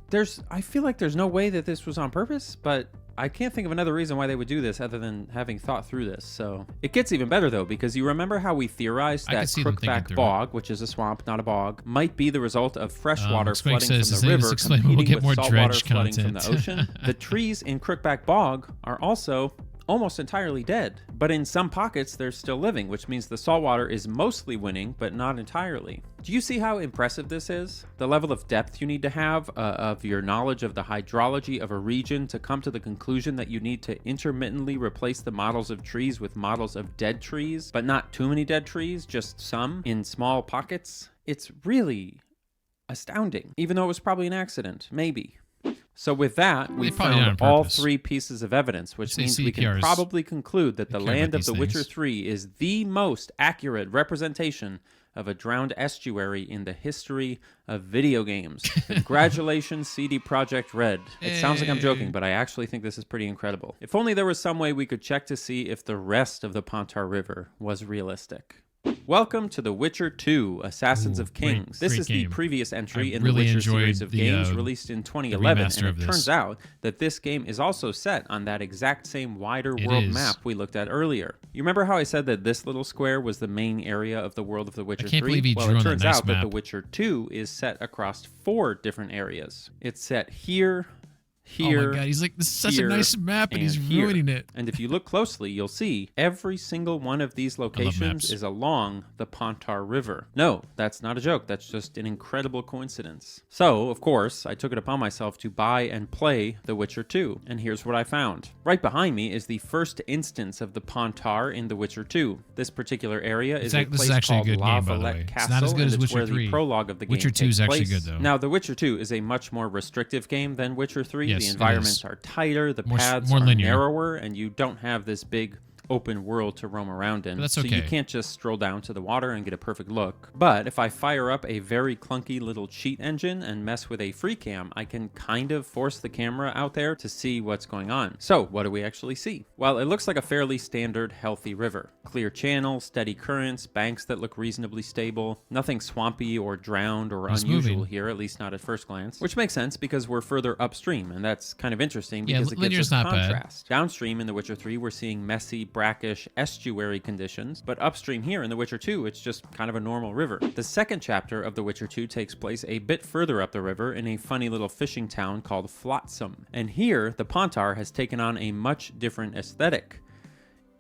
I feel like there's no way that this was on purpose, but I can't think of another reason why they would do this other than having thought through this. So it gets even better though, because you remember how we theorized that Crookback Bog, which is a swamp, not a bog, might be the result of fresh water flooding from the river competing with saltwater flooding from the ocean. The trees in Crookback Bog are also almost entirely dead, but in some pockets they're still living, which means the saltwater is mostly winning, but not entirely. Do you see how impressive this is? The level of depth you need to have of your knowledge of the hydrology of a region to come to the conclusion that you need to intermittently replace the models of trees with models of dead trees, but not too many dead trees, just some in small pockets. It's really astounding, even though it was probably an accident, maybe. So with that, we probably did it on found all purpose. 3 pieces of evidence, which means we can CPRs probably conclude that the care about land of these The Witcher things. 3 is the most accurate representation of a drowned estuary in the history of video games. Congratulations, CD Projekt Red. It sounds like I'm joking, but I actually think this is pretty incredible. If only there was some way we could check to see if the rest of the Pontar River was realistic. Welcome to The Witcher 2, Assassins of Kings. This is the previous entry in the Witcher series of games released in 2011, and it turns out that this game is also set on that exact same wider world map we looked at earlier. You remember how I said that this little square was the main area of the world of The Witcher 3? I can't believe he drew well, it on that turns nice out that map. The Witcher 2 is set across 4 different areas. It's set here, here, oh my god, he's like, this is such a nice map and he's here. ruining it. And if you look closely, you'll see every single one of these locations is along the Pontar River. No, that's not a joke. That's just an incredible coincidence. So, of course, I took it upon myself to buy and play The Witcher 2. And here's what I found. Right behind me is the first instance of the Pontar in The Witcher 2. This particular area is a place called La Valette Castle. It's not as good as Witcher where 3. the prologue of the game Witcher 2 is actually good, though. Now, The Witcher 2 is a much more restrictive game than Witcher 3. Yes, the environments are tighter, the paths are linear. narrower, and you don't have this big open world to roam around in. But that's So okay. you can't just stroll down to the water and get a perfect look. But if I fire up a very clunky little cheat engine and mess with a free cam, I can kind of force the camera out there to see what's going on. So what do we actually see? Well, it looks like a fairly standard healthy river. Clear channels, steady currents, banks that look reasonably stable, nothing swampy or drowned or unusual here, at least not at first glance. Which makes sense because we're further upstream, and that's kind of interesting because it gives us contrast. Downstream in The Witcher 3, we're seeing messy, brackish estuary conditions, but upstream here in The Witcher 2, it's just kind of a normal river. The second chapter of The Witcher 2 takes place a bit further up the river in a funny little fishing town called Flotsam. And here, the Pontar has taken on a much different aesthetic.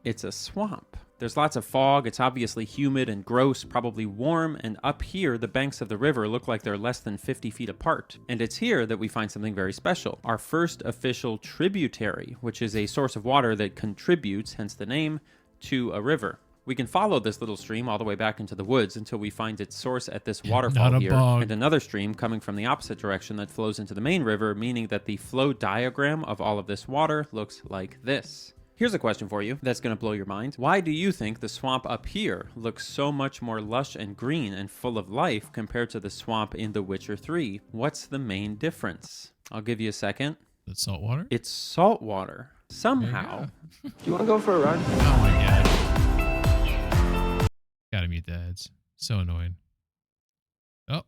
It's a swamp. There's lots of fog, it's obviously humid and gross, probably warm, and up here, the banks of the river look like they're less than 50 feet apart. And it's here that we find something very special. Our first official tributary, which is a source of water that contributes, hence the name, to a river. We can follow this little stream all the way back into the woods until we find its source at this waterfall here, and another stream coming from the opposite direction that flows into the main river, meaning that the flow diagram of all of this water looks like this. Here's a question for you that's going to blow your mind. Why do you think the swamp up here looks so much more lush and green and full of life compared to the swamp in The Witcher 3? What's the main difference? I'll give you a second. It's salt water? It's salt water. Somehow. Do you want to go for a run? Oh my god. Gotta mute the ads. So annoying. Oh.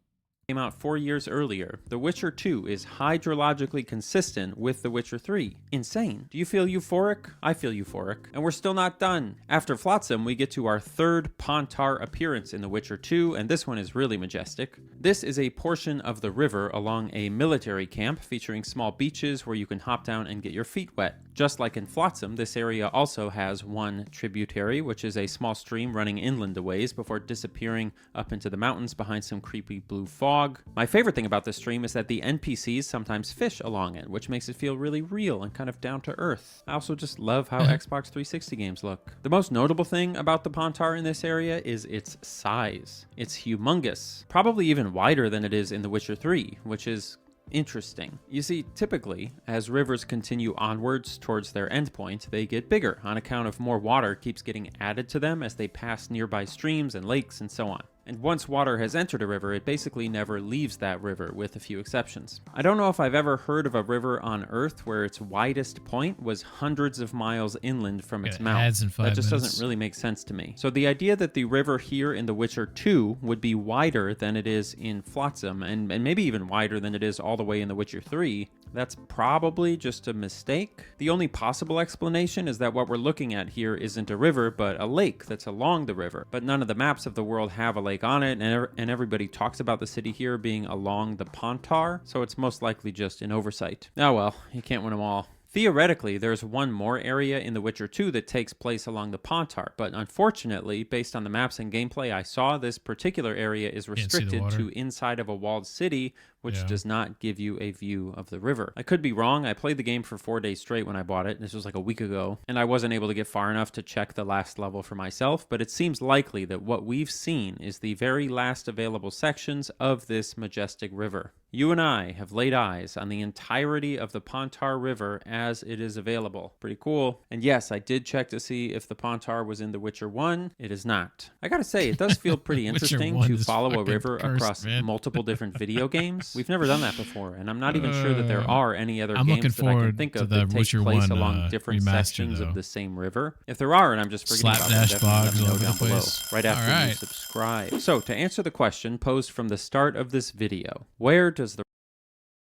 Came out 4 years earlier. The Witcher 2 is hydrologically consistent with The Witcher 3. Insane. Do you feel euphoric? I feel euphoric. And we're still not done. After Flotsam, we get to our third Pontar appearance in The Witcher 2, and this one is really majestic. This is a portion of the river along a military camp featuring small beaches where you can hop down and get your feet wet. Just like in Flotsam, this area also has one tributary, which is a small stream running inland a ways before disappearing up into the mountains behind some creepy blue fog. My favorite thing about this stream is that the NPCs sometimes fish along it, which makes it feel really real and kind of down to earth. I also just love how Xbox 360 games look. The most notable thing about the Pontar in this area is its size. It's humongous, probably even wider than it is in The Witcher 3, which is interesting. You see, typically, as rivers continue onwards towards their endpoint, they get bigger on account of more water keeps getting added to them as they pass nearby streams and lakes and so on. And once water has entered a river, it basically never leaves that river, with a few exceptions. I don't know if I've ever heard of a river on Earth where its widest point was hundreds of miles inland from its mouth. That just doesn't really make sense to me. So the idea that the river here in The Witcher 2 would be wider than it is in Flotsam, and maybe even wider than it is all the way in The Witcher 3, that's probably just a mistake. The only possible explanation is that what we're looking at here isn't a river, but a lake that's along the river. But none of the maps of the world have a lake on it, and everybody talks about the city here being along the Pontar, so it's most likely just an oversight. Oh well, you can't win them all. Theoretically, there's one more area in The Witcher 2 that takes place along the Pontar, but unfortunately, based on the maps and gameplay I saw, this particular area is restricted to inside of a walled city which does not give you a view of the river. I could be wrong. I played the game for 4 days straight when I bought it. This was like a week ago, and I wasn't able to get far enough to check the last level for myself, but it seems likely that what we've seen is the very last available sections of this majestic river. You and I have laid eyes on the entirety of the Pontar River as it is available. Pretty cool. And yes, I did check to see if the Pontar was in The Witcher 1. It is not. I gotta say, it does feel pretty interesting to follow a river across multiple different video games. We've never done that before, and I'm not even sure that there are any other games that I can think of that take place along different sections of the same river. If there are, and I'm just forgetting about them, definitely let me know down below right after you subscribe. So, to answer the question posed from the start of this video, where does the...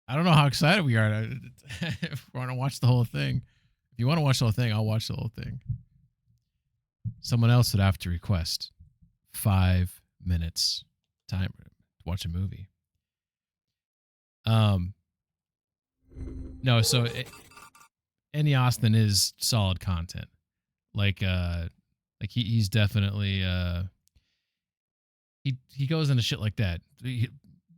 I don't know how excited we are if we want to watch the whole thing. If you want to watch the whole thing, I'll watch the whole thing. Someone else would have to request 5 minutes time to watch a movie. No, so Andy Austin is solid content. Like he's definitely he goes into shit like that.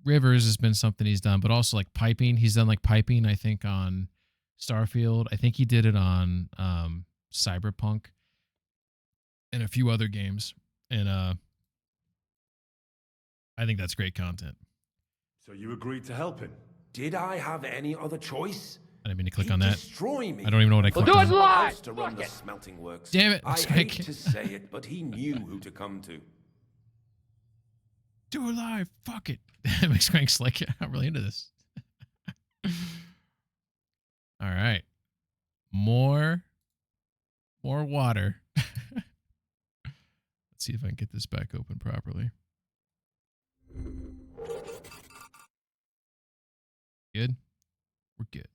Rivers has been something he's done, but also like piping. He's done like piping, I think, on Starfield. I think he did it on Cyberpunk and a few other games. And I think that's great content. So you agreed to help him? Did I have any other choice? I didn't mean to click on that. Destroy me. I don't even know what I clicked on. Do it live! To run the smelting works. Damn it. I hate to say it, but he knew who to come to. Do it live. Fuck it. It makes Crank's like, I'm really into this. All right. More water. Let's see if I can get this back open properly. Good? We're good.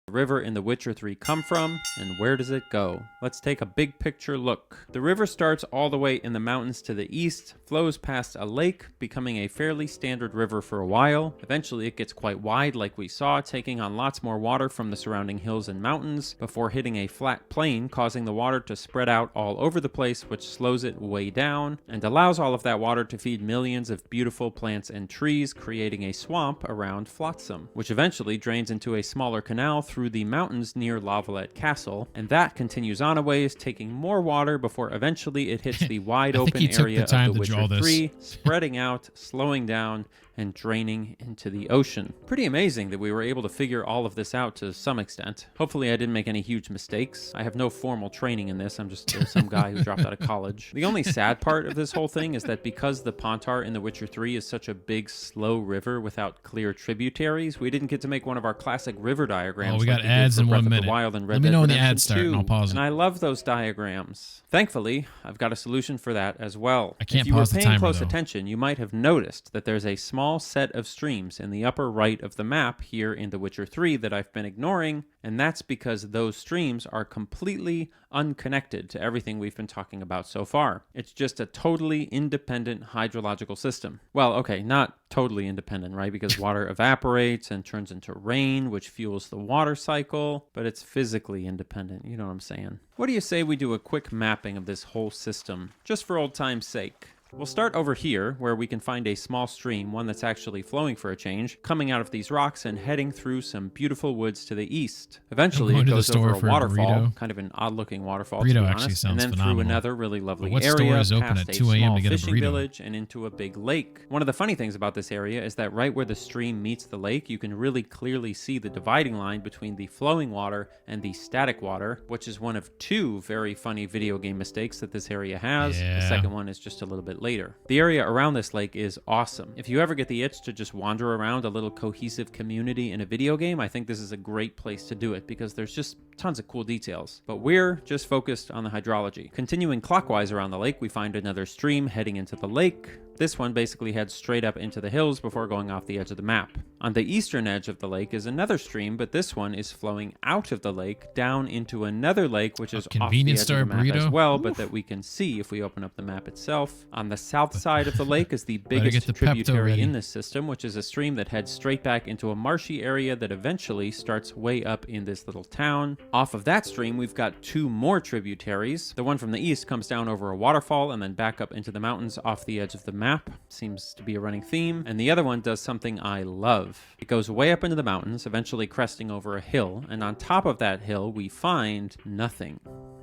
River in The Witcher 3 come from, and where does it go? Let's take a big picture look. The river starts all the way in the mountains to the east, flows past a lake, becoming a fairly standard river for a while. Eventually it gets quite wide like we saw, taking on lots more water from the surrounding hills and mountains, before hitting a flat plain, causing the water to spread out all over the place, which slows it way down, and allows all of that water to feed millions of beautiful plants and trees, creating a swamp around Flotsam, which eventually drains into a smaller canal through the mountains near Lavalette Castle, and that continues on a ways, taking more water before eventually it hits the wide open area of The Witcher 3, spreading out, slowing down, and draining into the ocean. Pretty amazing that we were able to figure all of this out to some extent. Hopefully I didn't make any huge mistakes. I have no formal training in this. I'm just some guy who dropped out of college. The only sad part of this whole thing is that because the Pontar in The Witcher 3 is such a big, slow river without clear tributaries, we didn't get to make one of our classic river diagrams. Oh, we got ads in 1 minute. Let me know when the ads start and I'll pause it. And I love those diagrams. Thankfully, I've got a solution for that as well. I can't if you pause were the paying timer, close though. attention, you might have noticed that there's a small set of streams in the upper right of the map here in The Witcher 3 that I've been ignoring, and that's because those streams are completely unconnected to everything we've been talking about so far. It's just a totally independent hydrological system. Well, okay, not totally independent, right? Because water evaporates and turns into rain, which fuels the water cycle, but it's physically independent. You know what I'm saying? What do you say we do a quick mapping of this whole system, just for old time's sake? We'll start over here, where we can find a small stream, one that's actually flowing for a change, coming out of these rocks and heading through some beautiful woods to the east. Eventually, it goes over a waterfall, kind of an odd-looking waterfall, to be honest, and then through another really lovely area, past a small fishing village, and into a big lake. One of the funny things about this area is that right where the stream meets the lake, you can really clearly see the dividing line between the flowing water and the static water, which is one of 2 very funny video game mistakes that this area has. Yeah. The second one is just a little bit later. The area around this lake is awesome. If you ever get the itch to just wander around a little cohesive community in a video game, I think this is a great place to do it because there's just tons of cool details. But we're just focused on the hydrology. Continuing clockwise around the lake, we find another stream heading into the lake. This one basically heads straight up into the hills before going off the edge of the map. On the eastern edge of the lake is another stream, but this one is flowing out of the lake down into another lake, which is off the edge of the map as well, but that we can see if we open up the map itself. On the south side of the lake is the biggest tributary in this system, which is a stream that heads straight back into a marshy area that eventually starts way up in this little town. Off of that stream, we've got 2 more tributaries. The one from the east comes down over a waterfall and then back up into the mountains off the edge of the map. map. Seems to be a running theme. And the other one does something I love. It goes way up into the mountains, eventually cresting over a hill, and on top of that hill we find nothing.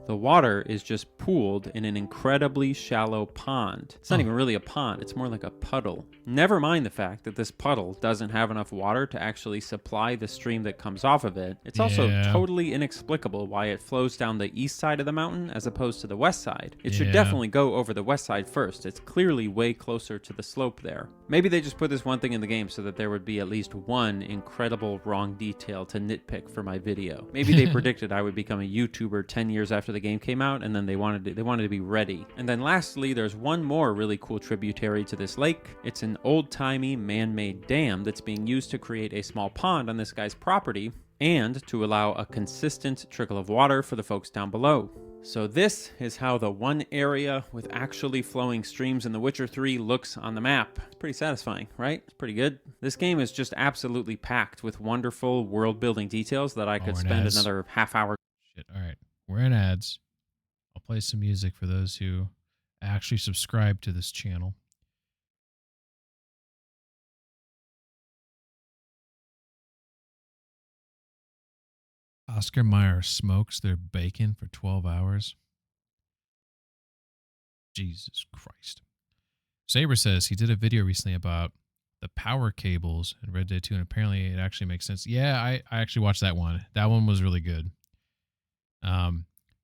The water is just pooled in an incredibly shallow pond. It's not even really a pond, it's more like a puddle. Never mind the fact that this puddle doesn't have enough water to actually supply the stream that comes off of it. It's also totally inexplicable why it flows down the east side of the mountain as opposed to the west side. It should definitely go over the west side first. It's clearly way closer to the slope there. Maybe they just put this one thing in the game so that there would be at least one incredible wrong detail to nitpick for my video. Maybe they predicted I would become a YouTuber 10 years after the game came out, and then they wanted to be ready. And then lastly, there's one more really cool tributary to this lake. It's an old-timey man-made dam that's being used to create a small pond on this guy's property and to allow a consistent trickle of water for the folks down below. So this is how the one area with actually flowing streams in The Witcher 3 looks on the map. It's pretty satisfying, right? It's pretty good. This game is just absolutely packed with wonderful world-building details that I could spend another half hour. Shit, all right. We're in ads. I'll play some music for those who actually subscribe to this channel. Oscar Mayer smokes their bacon for 12 hours. Jesus Christ. Saber says he did a video recently about the power cables in Red Dead 2, and apparently it actually makes sense. Yeah, I actually watched that one. That one was really good.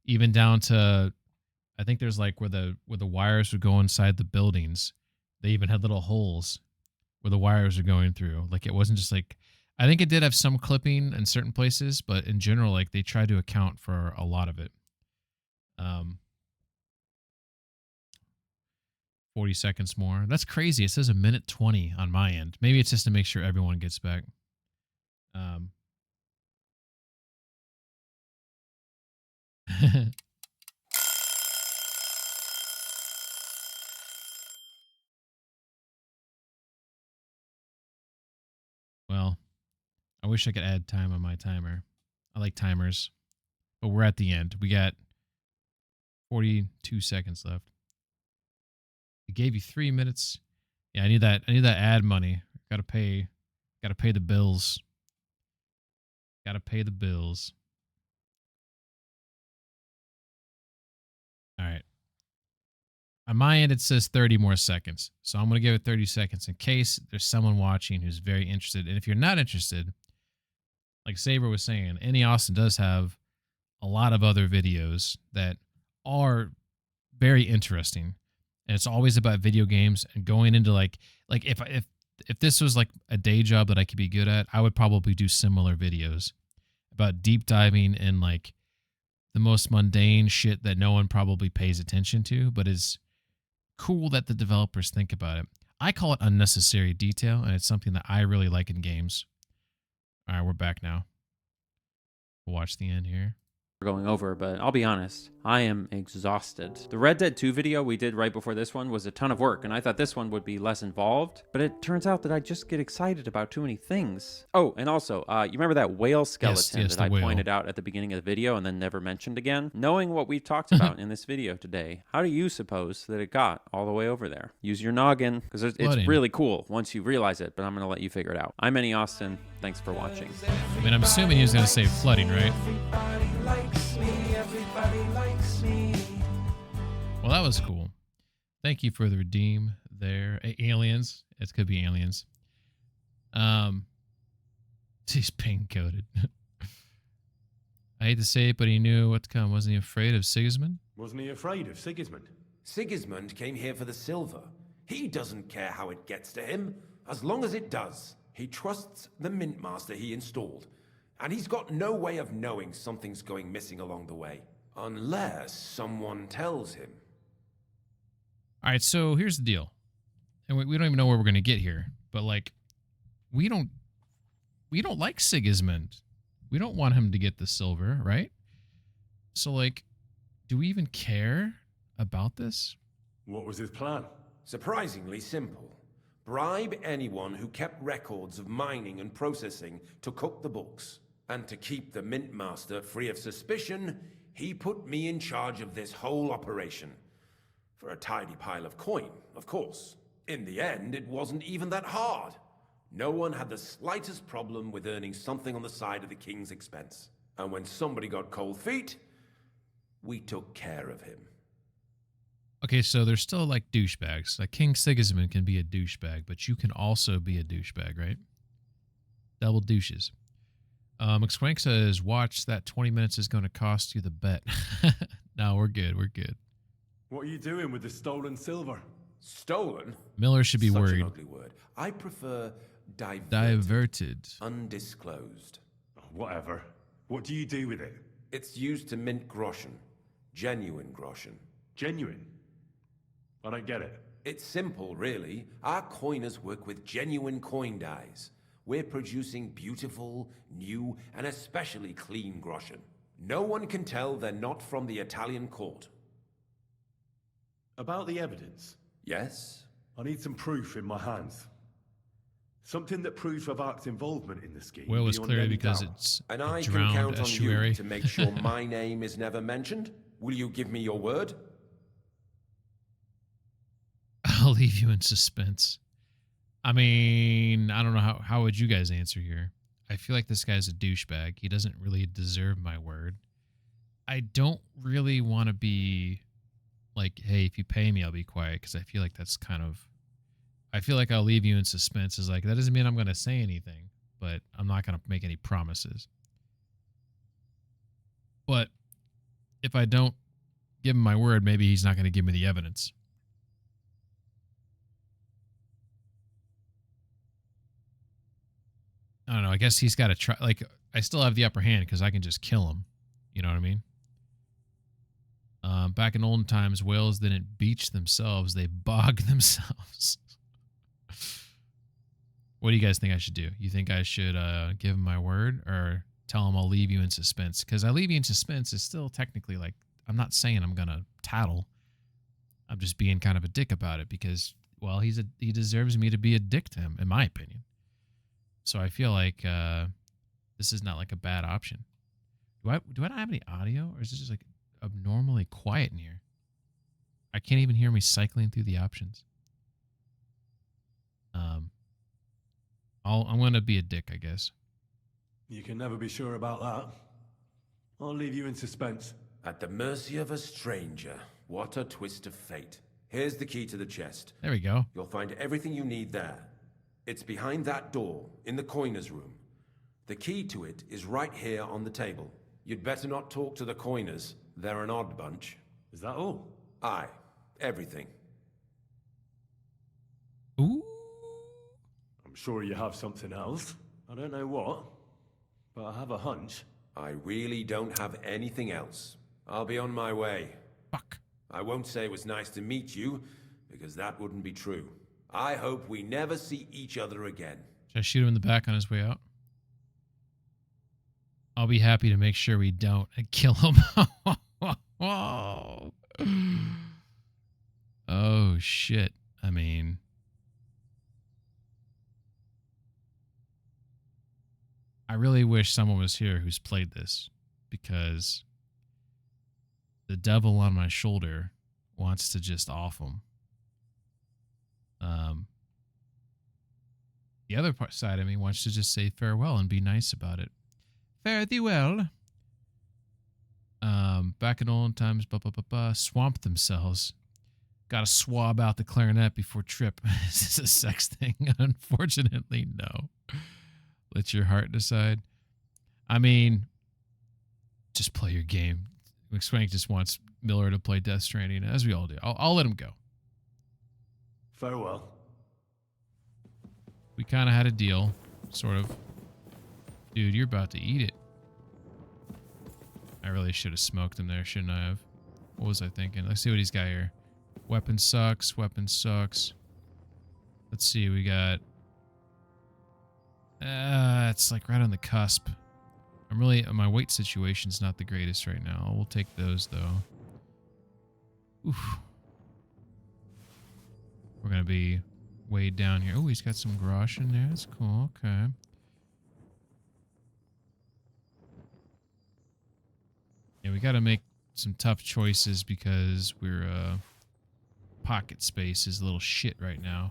Even down to, I think there's like where the wires would go inside the buildings. They even had little holes where the wires are going through. Like it wasn't just like, I think it did have some clipping in certain places, but in general, like they tried to account for a lot of it. 40 seconds more. That's crazy. It says 1:20 on my end. Maybe it's just to make sure everyone gets back. Well, I wish I could add time on my timer. I like timers, but we're at the end. We got 42 seconds left. I gave you 3 minutes. Yeah, I need that ad money. Gotta pay the bills. Gotta pay the bills. All right. On my end, it says 30 more seconds. So I'm going to give it 30 seconds in case there's someone watching who's very interested. And if you're not interested, like Saber was saying, Annie Austin does have a lot of other videos that are very interesting. And it's always about video games and going into like if this was like a day job that I could be good at, I would probably do similar videos about deep diving in like the most mundane shit that no one probably pays attention to, but is cool that the developers think about it. I call it unnecessary detail, and it's something that I really like in games. All right, we're back now. We'll watch the end here. Going over, but I'll be honest, I am exhausted. The Red Dead 2 video we did right before this one was a ton of work, and I thought this one would be less involved, but it turns out that I just get excited about too many things. Oh, and also, you remember that whale skeleton that I pointed out at the beginning of the video and then never mentioned again? Knowing what we've talked about in this video today, how do you suppose that it got all the way over there? Use your noggin, because it's really cool once you realize it, but I'm going to let you figure it out. I'm Annie Austin. Thanks for watching. I mean, I'm assuming he was going to say flooding, right? Well, that was cool. Thank you for the redeem there. Aliens. It could be aliens. He's pink-coated. I hate to say it, but he knew what to come. Wasn't he afraid of Sigismund? Wasn't he afraid of Sigismund? Sigismund came here for the silver. He doesn't care how it gets to him, as long as it does. He trusts the Mint Master he installed, and he's got no way of knowing something's going missing along the way. Unless someone tells him. All right, so here's the deal. And we don't even know where we're going to get here. But, like, we don't like Sigismund. We don't want him to get the silver, right? So, like, do we even care about this? What was his plan? Surprisingly simple. Bribe anyone who kept records of mining and processing to cook the books. And to keep the Mint Master free of suspicion, he put me in charge of this whole operation. For a tidy pile of coin, of course. In the end, it wasn't even that hard. No one had the slightest problem with earning something on the side of the king's expense. And when somebody got cold feet, we took care of him. Okay, so there's still like douchebags. Like King Sigismund can be a douchebag, but you can also be a douchebag, right? Double douches. McSwank says, watch, that 20 minutes is going to cost you the bet. No, we're good. We're good. What are you doing with the stolen silver? Stolen? Miller should be Such worried. an ugly word. I prefer diverted. Undisclosed. Oh, whatever. What do you do with it? It's used to mint groschen. Genuine groschen. Genuine? I don't get it. It's simple, really. Our coiners work with genuine coin dies. We're producing beautiful, new, and especially clean groschen. No one can tell they're not from the Italian court. About the evidence? Yes? I need some proof in my hands. Something that proves Ravak's involvement in the scheme. Well, it's beyond clearly any because doubt. it's And a I can drowned count on estuary. you to make sure my name is never mentioned? Will you give me your word? I'll leave you in suspense. I mean, I don't know how would you guys answer here? I feel like this guy's a douchebag. He doesn't really deserve my word. I don't really want to be like, hey, if you pay me, I'll be quiet, because I feel like that's kind of, I feel like I'll leave you in suspense. Is like, that doesn't mean I'm going to say anything, but I'm not going to make any promises. But if I don't give him my word, maybe he's not going to give me the evidence. I don't know. I guess he's got to try. Like, I still have the upper hand because I can just kill him. You know what I mean? Back in olden times, whales didn't beach themselves. They bogged themselves. What do you guys think I should do? You think I should give him my word or tell him I'll leave you in suspense? Because I leave you in suspense is still technically like, I'm not saying I'm going to tattle. I'm just being kind of a dick about it because, well, he deserves me to be a dick to him, in my opinion. So I feel like this is not like a bad option. Do I not have any audio, or is this just like abnormally quiet in here? I can't even hear me cycling through the options. I'm going to be a dick, I guess. You can never be sure about that. I'll leave you in suspense. At the mercy of a stranger. What a twist of fate. Here's the key to the chest. There we go. You'll find everything you need there. It's behind that door, in the coiner's room. The key to it is right here on the table. You'd better not talk to the coiners. They're an odd bunch. Is that all? Aye. Everything. Ooh. I'm sure you have something else. I don't know what, but I have a hunch. I really don't have anything else. I'll be on my way. Fuck. I won't say it was nice to meet you, because that wouldn't be true. I hope we never see each other again. Should I shoot him in the back on his way out? I'll be happy to make sure we don't and kill him. Oh, shit. I mean, I really wish someone was here who's played this, because the devil on my shoulder wants to just off him. The other side of me wants to just say farewell and be nice about it. Fare thee well. Back in olden times, swamped themselves. Got to swab out the clarinet before trip. Is this a sex thing? Unfortunately, no. Let your heart decide. I mean, just play your game. McSwank just wants Miller to play Death Stranding, as we all do. I'll let him go. Farewell. We kind of had a deal, sort of. Dude, you're about to eat it. I really should have smoked him there, shouldn't I have? What was I thinking? Let's see what he's got here. Weapon sucks. Weapon sucks. Let's see. We got... it's like right on the cusp. My weight situation's not the greatest right now. We'll take those, though. Oof. We're going to be way down here. Oh, he's got some grosh in there. That's cool. Okay. Yeah, we got to make some tough choices because we're pocket space is a little shit right now.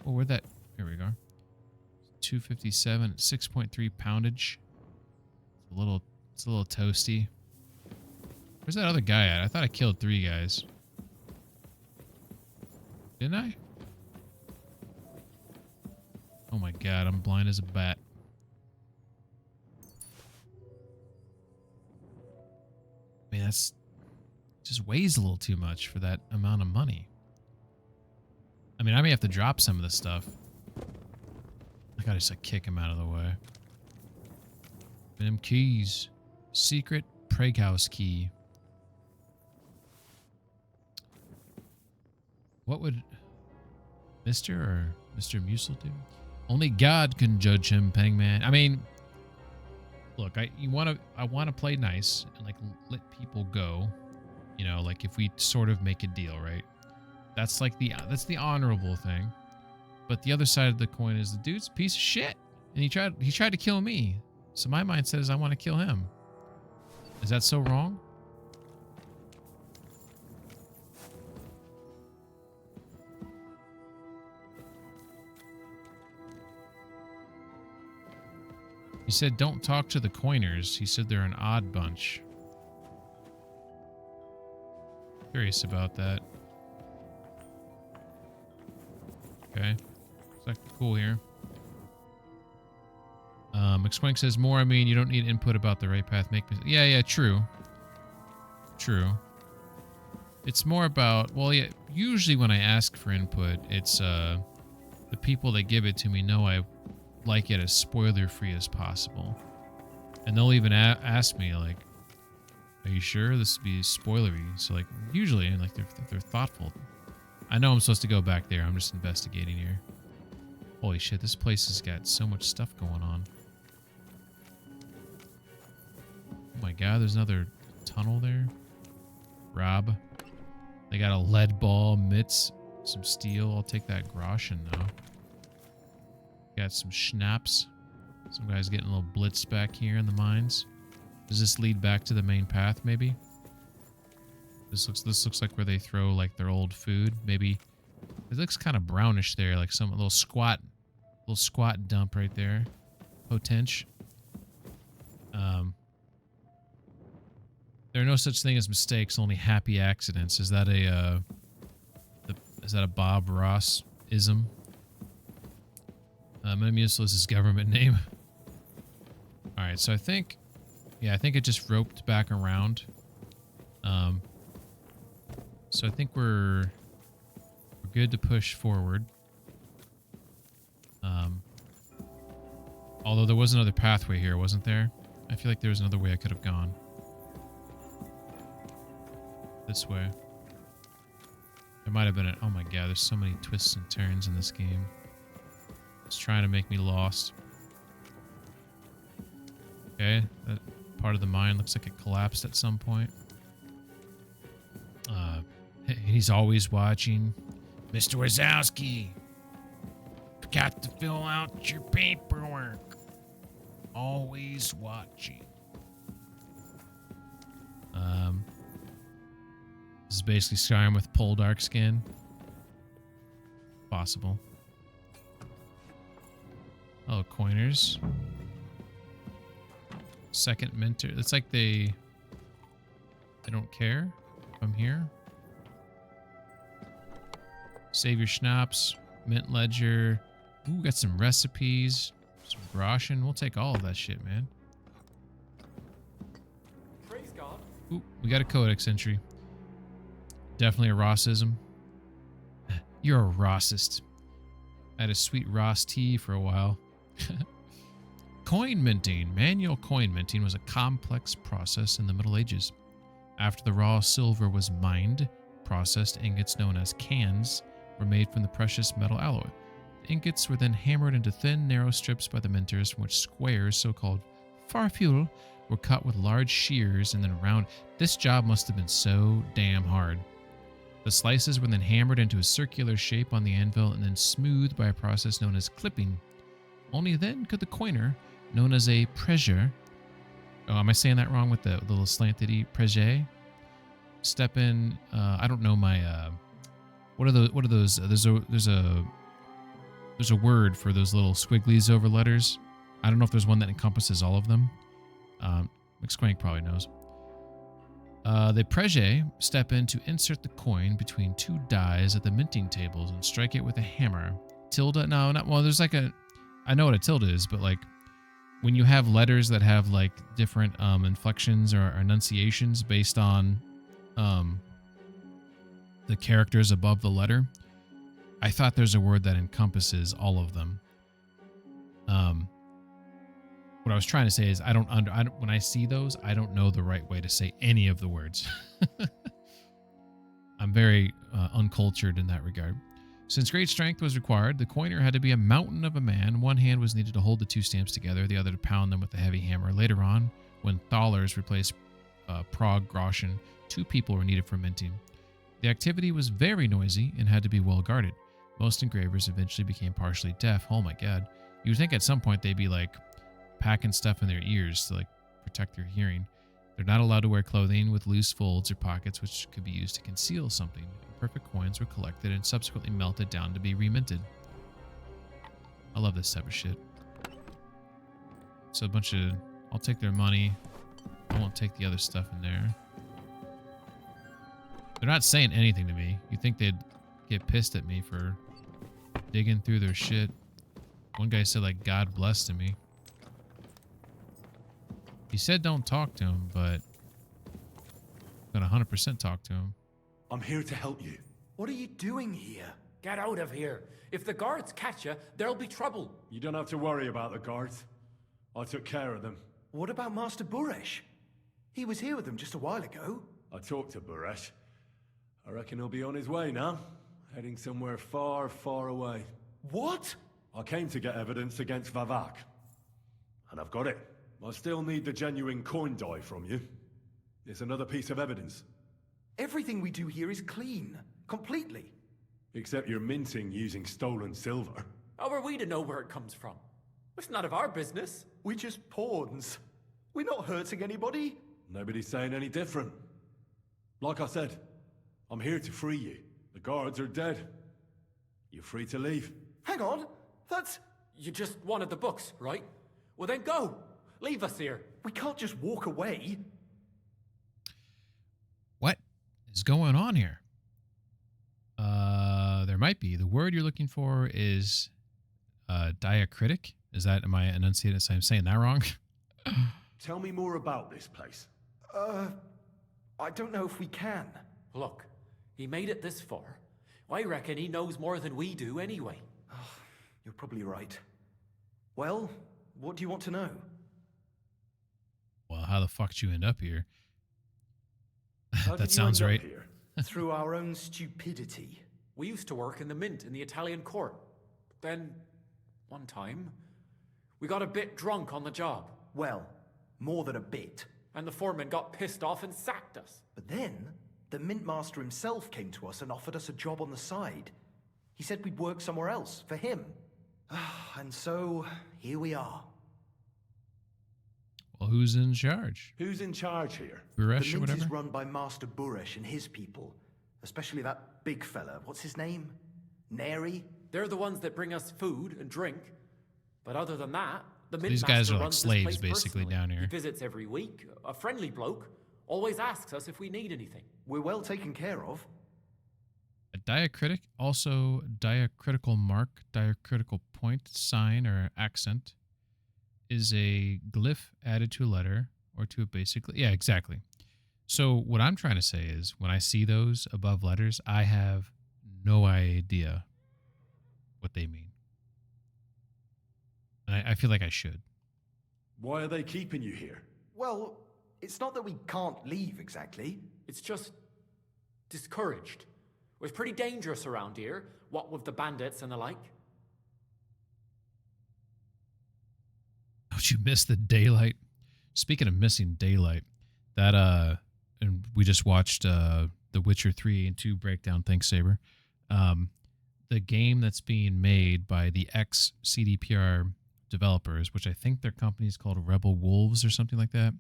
Oh, where'd that? Here we go. 257, 6.3 poundage. It's a little toasty. Where's that other guy at? I thought I killed 3 guys. Didn't I? Oh my god, I'm blind as a bat. I mean, that's just weighs a little too much for that amount of money. I mean, I may have to drop some of this stuff. I gotta just like kick him out of the way. Them keys. Secret Prague House key. What would Mr. or Mr. Musil do? Only God can judge him, Pangman. I mean, look, I want to play nice and like let people go. You know, like if we sort of make a deal, right? That's like that's the honorable thing. But the other side of the coin is the dude's a piece of shit, and he tried to kill me. So my mindset is I want to kill him. Is that so wrong? He said don't talk to the coiners. He said they're an odd bunch. Curious about that. Okay. Looks like cool here. McSwank says more. I mean, you don't need input about the right path. Yeah, true. True. It's more about, well, yeah, usually when I ask for input, it's the people that give it to me know I like it as spoiler-free as possible. And they'll even ask me, like, are you sure this would be spoilery? So, like, usually, and like, they're thoughtful. I know I'm supposed to go back there. I'm just investigating here. Holy shit, this place has got so much stuff going on. Oh my god, there's another tunnel there. Rob. They got a lead ball, mitts, some steel. I'll take that groschen, though. Got some schnapps. Some guys getting a little blitz back here in the mines. Does this lead back to the main path, maybe? This looks like where they throw like their old food. Maybe it looks kind of brownish there, like some little squat dump right there. Potench. There are no such thing as mistakes, only happy accidents. Is that a Bob Ross ism? Memusil is his government name. All right, so I think it just roped back around. So I think we're good to push forward. Although there was another pathway here, wasn't there? I feel like there was another way I could have gone. This way. There might have been oh my god, there's so many twists and turns in this game. It's trying to make me lost. Okay, that part of the mine looks like it collapsed at some point. He's always watching. Mr. Wazowski, forgot to fill out your paperwork. Always watching. This is basically Skyrim with Poldark skin. Possible. Oh, coiners. Second minter. It's like they don't care if I'm here. Save your schnapps. Mint ledger. Ooh, got some recipes. Some groschen. We'll take all of that shit, man. Praise God. Ooh, we got a codex entry. Definitely a Rossism. You're a Rossist. I had a sweet Ross tea for a while. Coin minting. Manual coin minting was a complex process in the Middle Ages. After the raw silver was mined, processed ingots known as cans were made from the precious metal alloy. The ingots were then hammered into thin, narrow strips by the minters, from which squares, so-called farfule, were cut with large shears and then round. This job must have been so damn hard. The slices were then hammered into a circular shape on the anvil and then smoothed by a process known as clipping. Only then could the coiner, known as a pressure, oh, am I saying that wrong with the little slanted E? Pressure? Step in, I don't know my, What are those? There's a word for those little squigglies over letters. I don't know if there's one that encompasses all of them. McSquank probably knows. The prege step in to insert the coin between two dies at the minting tables and strike it with a hammer. Tilde? No, not well. There's like a. I know what a tilde is, but like when you have letters that have like different inflections or enunciations based on the characters above the letter, I thought there's a word that encompasses all of them. What I was trying to say is I don't when I see those, I don't know the right way to say any of the words. I'm very uncultured in that regard. Since great strength was required, the coiner had to be a mountain of a man. One hand was needed to hold the two stamps together, the other to pound them with a heavy hammer. Later on, when thalers replaced Prague groschen, 2 people were needed for minting. The activity was very noisy and had to be well guarded. Most engravers eventually became partially deaf. Oh my god. You would think at some point they'd be like packing stuff in their ears to like protect their hearing. They're not allowed to wear clothing with loose folds or pockets which could be used to conceal something. Imperfect coins were collected and subsequently melted down to be reminted. I love this type of shit. So a bunch of... I'll take their money. I won't take the other stuff in there. They're not saying anything to me. You'd think they'd get pissed at me for digging through their shit. One guy said like God bless to me. He said don't talk to him, but I'm gonna 100% talk to him. I'm here to help you. What are you doing here? Get out of here. If the guards catch you, there'll be trouble. You don't have to worry about the guards. I took care of them. What about Master Buresh? He was here with them just a while ago. I talked to Buresh. I reckon he'll be on his way now, heading somewhere far, far away. What? I came to get evidence against Vavak. And I've got it. I still need the genuine coin die from you. It's another piece of evidence. Everything we do here is clean. Completely. Except you're minting using stolen silver. How are we to know where it comes from? It's none of our business. We're just pawns. We're not hurting anybody. Nobody's saying any different. Like I said, I'm here to free you. The guards are dead. You're free to leave. Hang on. That's... You just wanted the books, right? Well then go. Leave us here. We can't just walk away. What is going on here? There might be. The word you're looking for is diacritic. Is that, am I enunciating? I'm saying that wrong? Tell me more about this place. I don't know if we can. Look, he made it this far. I reckon he knows more than we do anyway. You're probably right. Well, what do you want to know? Well, how the fuck did you end up here? How That did you sounds end right. up here? Through our own stupidity. We used to work in the mint in the Italian court. Then, one time, we got a bit drunk on the job. Well, more than a bit. And the foreman got pissed off and sacked us. But then, the mint master himself came to us and offered us a job on the side. He said we'd work somewhere else, for him. And so, here we are. Well, who's in charge? Who's in charge here? Buresh The or mint whatever? is run by Master Buresh and his people. Especially that big fella. What's his name? Neri? They're the ones that bring us food and drink. But other than that, the mint These guys master are like runs this slaves place basically personally. down here. He visits every week. A friendly bloke. Always asks us if we need anything. We're well taken care of. A diacritic, also diacritical mark, diacritical point, sign, or accent, is a glyph added to a letter or to a basically... Yeah, exactly. So what I'm trying to say is when I see those above letters, I have no idea what they mean. And I feel like I should. Why are they keeping you here? Well, it's not that we can't leave exactly. It's just discouraged. It was pretty dangerous around here, what with the bandits and the like. Don't you miss the daylight? Speaking of missing daylight, that and we just watched The Witcher 3 and 2 breakdown, thanks Saber. The game that's being made by the ex-CDPR developers, which I think their company is called Rebel Wolves or something like that.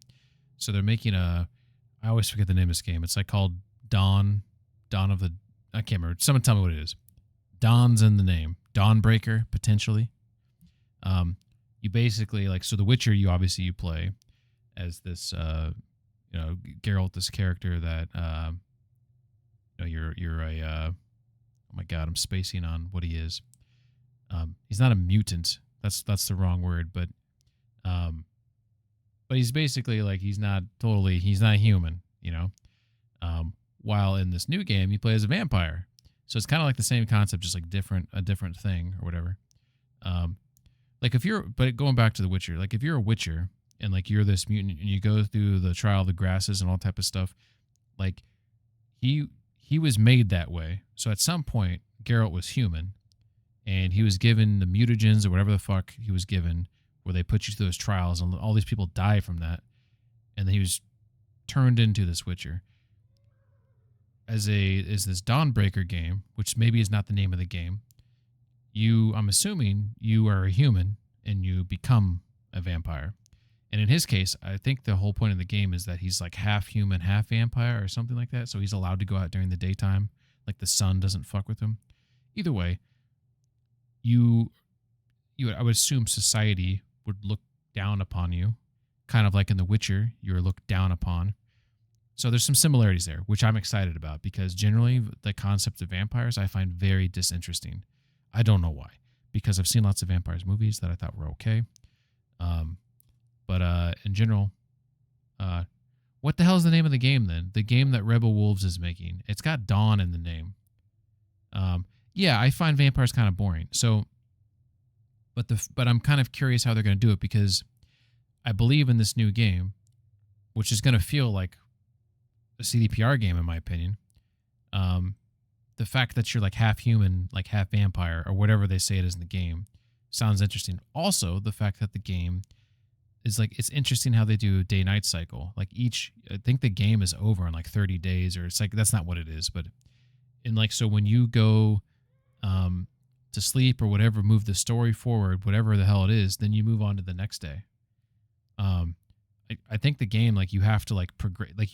So they're making I always forget the name of this game. It's like called Dawn of the I can't remember. Someone tell me what it is. Dawn's in the name. Dawnbreaker, potentially. You basically, like, so The Witcher, you play as this, Geralt, this character that, you're a, oh my God, I'm spacing on what he is. He's not a mutant. That's the wrong word, but he's basically like, he's not human, while in this new game, you play as a vampire. So it's kind of like the same concept, just like a different thing or whatever. But going back to The Witcher, like if you're a Witcher and like you're this mutant and you go through the trial of the grasses and all type of stuff, like he was made that way. So at some point, Geralt was human and he was given the mutagens or whatever the fuck he was given, where they put you through those trials and all these people die from that. And then he was turned into this Witcher. As this Dawnbreaker game, which maybe is not the name of the game, I'm assuming you are a human and you become a vampire. And in his case, I think the whole point of the game is that he's like half human, half vampire or something like that. So he's allowed to go out during the daytime. Like the sun doesn't fuck with him. Either way, I would assume society would look down upon you. Kind of like in The Witcher, you're looked down upon. So there's some similarities there, which I'm excited about, because generally the concept of vampires I find very disinteresting. I don't know why, because I've seen lots of vampires movies that I thought were okay. But in general, what the hell is the name of the game then? The game that Rebel Wolves is making. It's got Dawn in the name. Yeah, I find vampires kind of boring. So, but I'm kind of curious how they're going to do it, because I believe in this new game, which is going to feel like a CDPR game, in my opinion. The fact that you're like half human, like half vampire, or whatever they say it is in the game, sounds interesting. Also, the fact that the game is like, it's interesting how they do a day-night cycle. Like I think the game is over in like 30 days, or it's like, that's not what it is, but in like, so when you go to sleep or whatever, move the story forward, whatever the hell it is, then you move on to the next day. I think the game, like, you have to like progress, like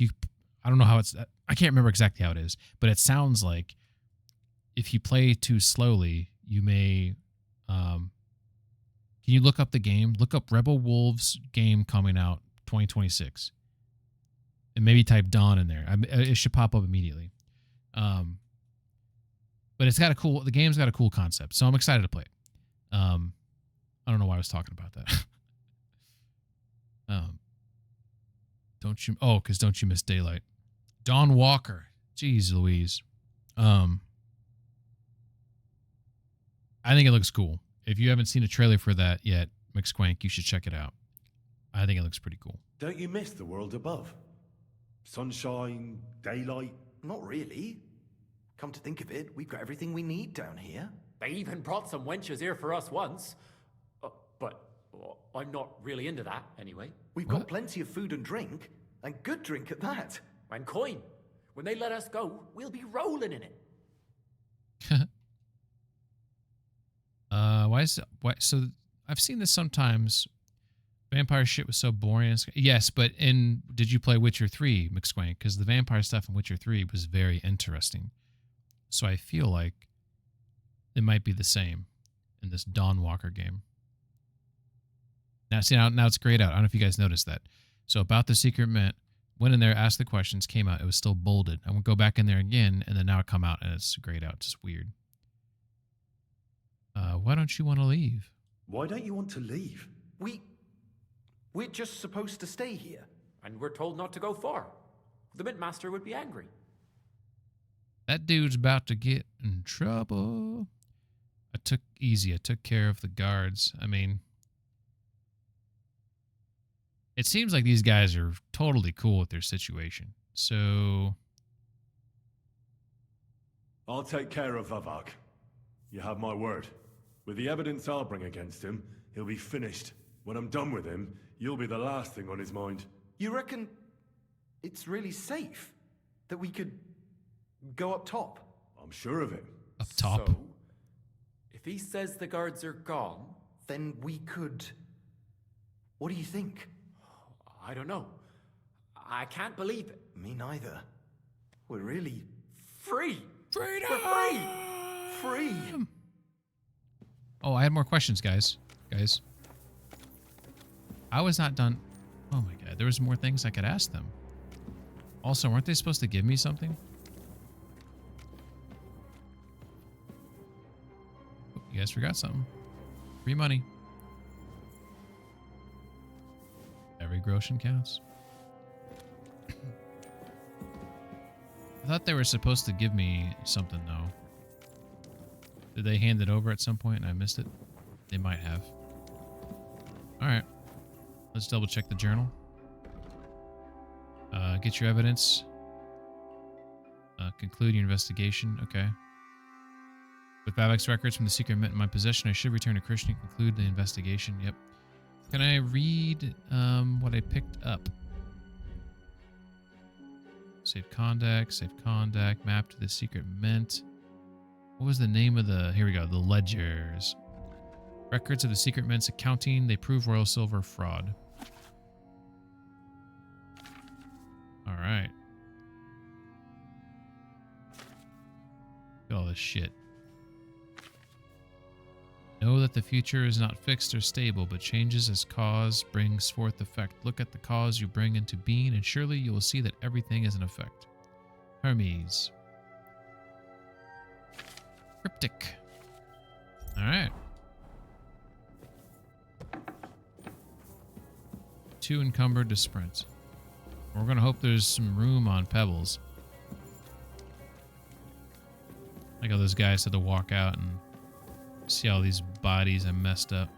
I don't know how I can't remember exactly how it is, but it sounds like if you play too slowly, you may, can you look up the game? Look up Rebel Wolves game coming out 2026 and maybe type Dawn in there. It should pop up immediately. But the game's got a cool concept, so I'm excited to play it. I don't know why I was talking about that. Because Don't You Miss Daylight. Dawn Walker. Jeez Louise. I think it looks cool. If you haven't seen a trailer for that yet, McSquank, you should check it out. I think it looks pretty cool. Don't you miss the world above? Sunshine, daylight? Not really. Come to think of it, we've got everything we need down here. They even brought some wenches here for us once. But I'm not really into that, anyway. We've got plenty of food and drink, and good drink at that. And coin. When they let us go, we'll be rolling in it. So I've seen this sometimes. Vampire shit was so boring. Yes, but did you play Witcher 3, McSquank? Because the vampire stuff in Witcher 3 was very interesting. So I feel like it might be the same in this Dawn Walker game. Now it's grayed out. I don't know if you guys noticed that. So about the secret mint, went in there, asked the questions, came out. It was still bolded. I would go back in there again, and then now it come out, and it's grayed out. It's just weird. Why don't you want to leave? Why don't you want to leave? We're just supposed to stay here. And we're told not to go far. The Mint Master would be angry. That dude's about to get in trouble. I took care of the guards. I mean, it seems like these guys are totally cool with their situation. So I'll take care of Vavak. You have my word. With the evidence I'll bring against him, he'll be finished. When I'm done with him, you'll be the last thing on his mind. You reckon it's really safe that we could go up top? I'm sure of it. Up top? So, if he says the guards are gone, then we could... What do you think? I don't know. I can't believe it. Me neither. We're really... Free! Freedom! We're free! Free! Oh, I had more questions, guys. I was not done. Oh my god, there was more things I could ask them. Also, weren't they supposed to give me something? Oh, you guys forgot something. Free money. Every groschen counts. I thought they were supposed to give me something, though. Did they hand it over at some point and I missed it? They might have. Alright. Let's double check the journal. Get your evidence. Conclude your investigation. Okay. With Babak's records from the secret mint in my possession, I should return to Krishna and conclude the investigation. Yep. Can I read what I picked up? Save contact, map to the secret mint. What was the name of the... Here we go. The ledgers. Records of the secret mint's accounting. They prove royal silver fraud. All right. Look at all this shit. Know that the future is not fixed or stable, but changes as cause brings forth effect. Look at the cause you bring into being, and surely you will see that everything is an effect. Hermes. Cryptic. All right. 2 encumbered to sprint. We're going to hope there's some room on pebbles. Like how those guys had to walk out and see all these bodies I messed up.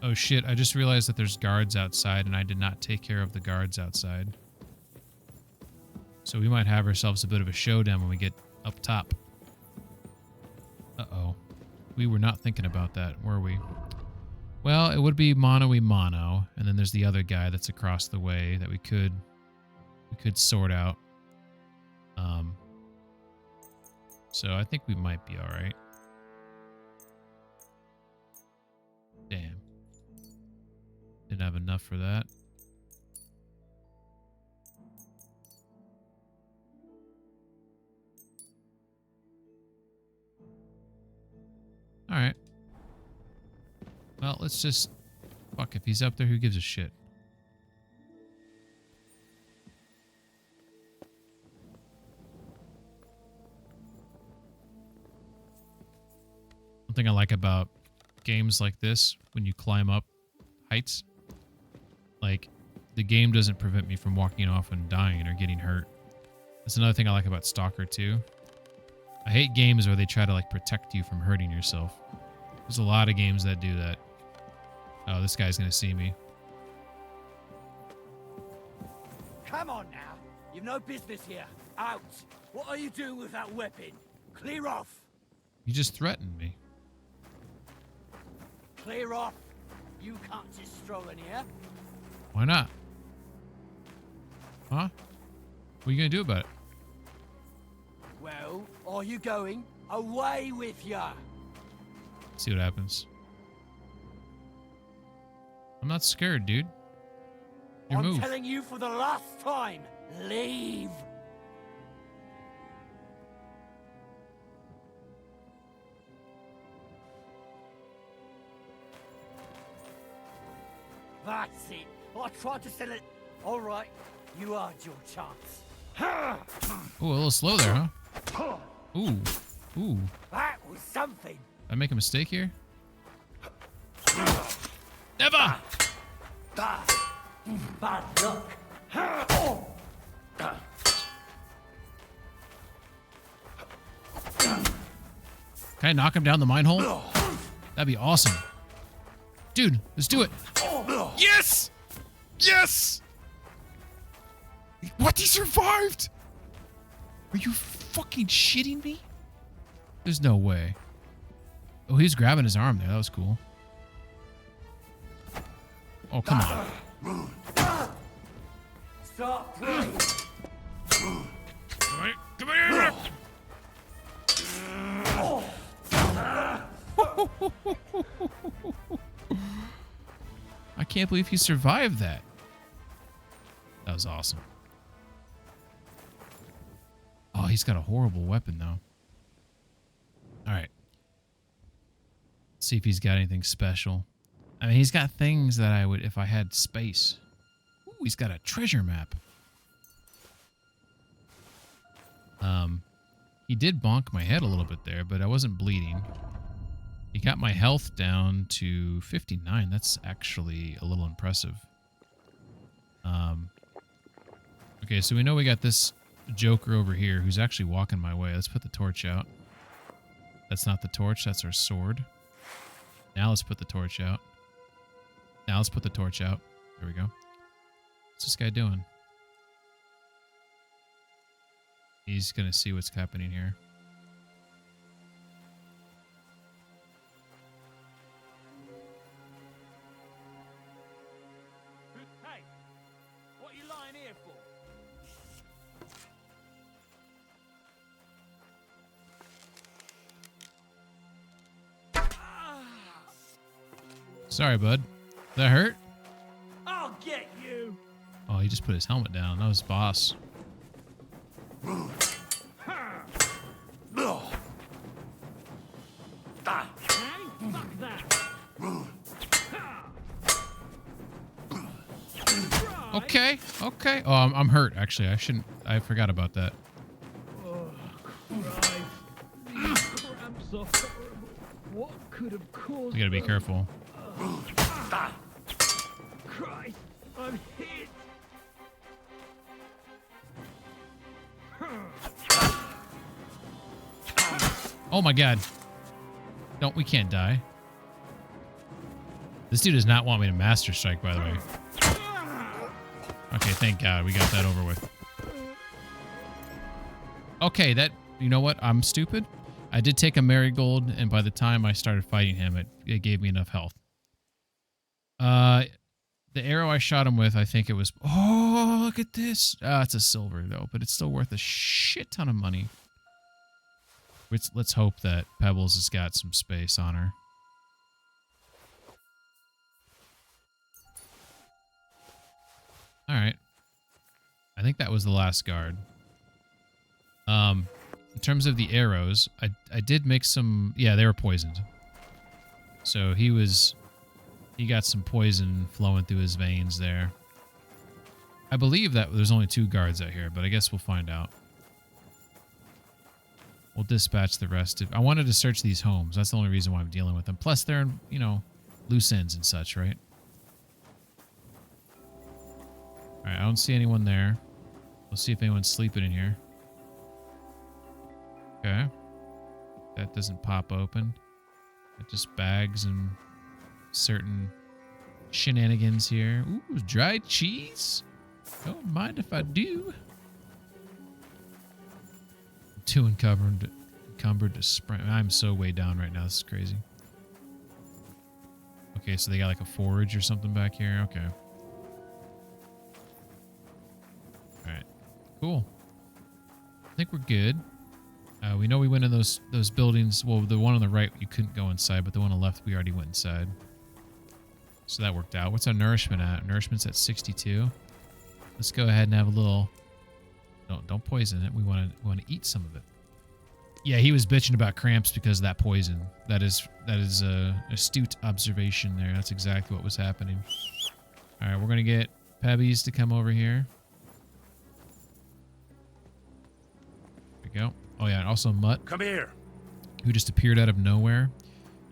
Oh shit, I just realized that there's guards outside and I did not take care of the guards outside. So we might have ourselves a bit of a showdown when we get up top. Uh-oh. We were not thinking about that, were we? Well, it would be mono-y-mono, and then there's the other guy that's across the way that we could sort out. So I think we might be all right. Damn. Didn't have enough for that. All right. Well, let's just... Fuck, if he's up there, who gives a shit? One thing I like about games like this, when you climb up heights, like, the game doesn't prevent me from walking off and dying or getting hurt. That's another thing I like about Stalker 2. I hate games where they try to, like, protect you from hurting yourself. There's a lot of games that do that. Oh, this guy's gonna see me. Come on now. You've no business here. Out. What are you doing with that weapon? Clear off. You just threatened me. Clear off. You can't just stroll in here. Why not? Huh? What are you gonna do about it? Well, are you going? Away with ya. See what happens. I'm not scared, dude. Your move. I'm telling you for the last time. Leave. That's it. I tried to sell it. All right. You had your chance. Ooh, a little slow there, huh? Ooh. Ooh. That was something. Did I make a mistake here? Never! Bad luck. Can I knock him down the mine hole? That'd be awesome. Dude, let's do it. Yes! Yes! What? He survived? Are you fucking shitting me? There's no way. Oh, he was grabbing his arm there. That was cool. Oh, come on. Stop playing. Come here! I can't believe he survived that. That was awesome. he's got a horrible weapon, though. All right. Let's see if he's got anything special. I mean, he's got things that I would if I had space. Ooh, he's got a treasure map. He did bonk my head a little bit there, but I wasn't bleeding. He got my health down to 59. That's actually a little impressive. Okay, so we know we got this Joker over here who's actually walking my way. Let's put the torch out. That's not the torch, that's our sword. Now let's put the torch out. Now let's put the torch out. There we go. What's this guy doing? He's gonna see what's happening here. Hey, what are you lying here for? Sorry, bud. That hurt? I'll get you. Oh, he just put his helmet down. That was boss. Okay, okay. Oh, I'm hurt, actually. I forgot about that. Oh, Christ. These cramps are horrible. What could have caused You gotta be careful. Christ, I'm hit. Oh my god. We can't die. This dude does not want me to Master Strike, by the way. Okay, thank God we got that over with. Okay, you know what? I'm stupid. I did take a Marigold, and by the time I started fighting him, it gave me enough health. The arrow I shot him with, I think it was... Oh, look at this. It's a silver, though, but it's still worth a shit ton of money. Let's hope that Pebbles has got some space on her. All right. I think that was the last guard. In terms of the arrows, I did make some... Yeah, they were poisoned. So he got some poison flowing through his veins there. I believe that there's only 2 guards out here, but I guess we'll find out. We'll dispatch the rest of... I wanted to search these homes. That's the only reason why I'm dealing with them. Plus, they're, you know, loose ends and such, right? Alright, I don't see anyone there. We'll see if anyone's sleeping in here. Okay. That doesn't pop open. It just bags and certain shenanigans here. Ooh, dried cheese. Don't mind if I do. I'm too encumbered to sprint. I'm so way down right now. This is crazy. Okay, so they got like a forage or something back here. Okay. Alright. Cool. I think we're good. We know we went in those buildings. Well, the one on the right, you couldn't go inside, but the one on the left, we already went inside. So that worked out. What's our nourishment at? Nourishment's at 62. Let's go ahead and have a little... Don't poison it. We want to eat some of it. Yeah, he was bitching about cramps because of that poison. That is a astute observation there. That's exactly what was happening. All right, we're gonna get Pebbies to come over here. There we go. Oh yeah, and also Mutt. Come here. Who just appeared out of nowhere,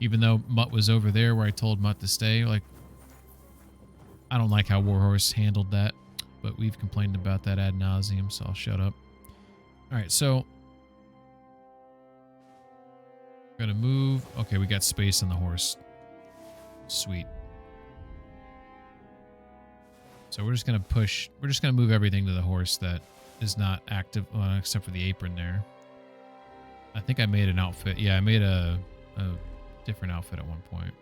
even though Mutt was over there where I told Mutt to stay. Like, I don't like how Warhorse handled that, but we've complained about that ad nauseum, so I'll shut up. All right, so we're gonna move. Okay, we got space on the horse. Sweet. So we're just gonna push. We're just gonna move everything to the horse that is not active, except for the apron there. I think I made an outfit. Yeah, I made a different outfit at one point.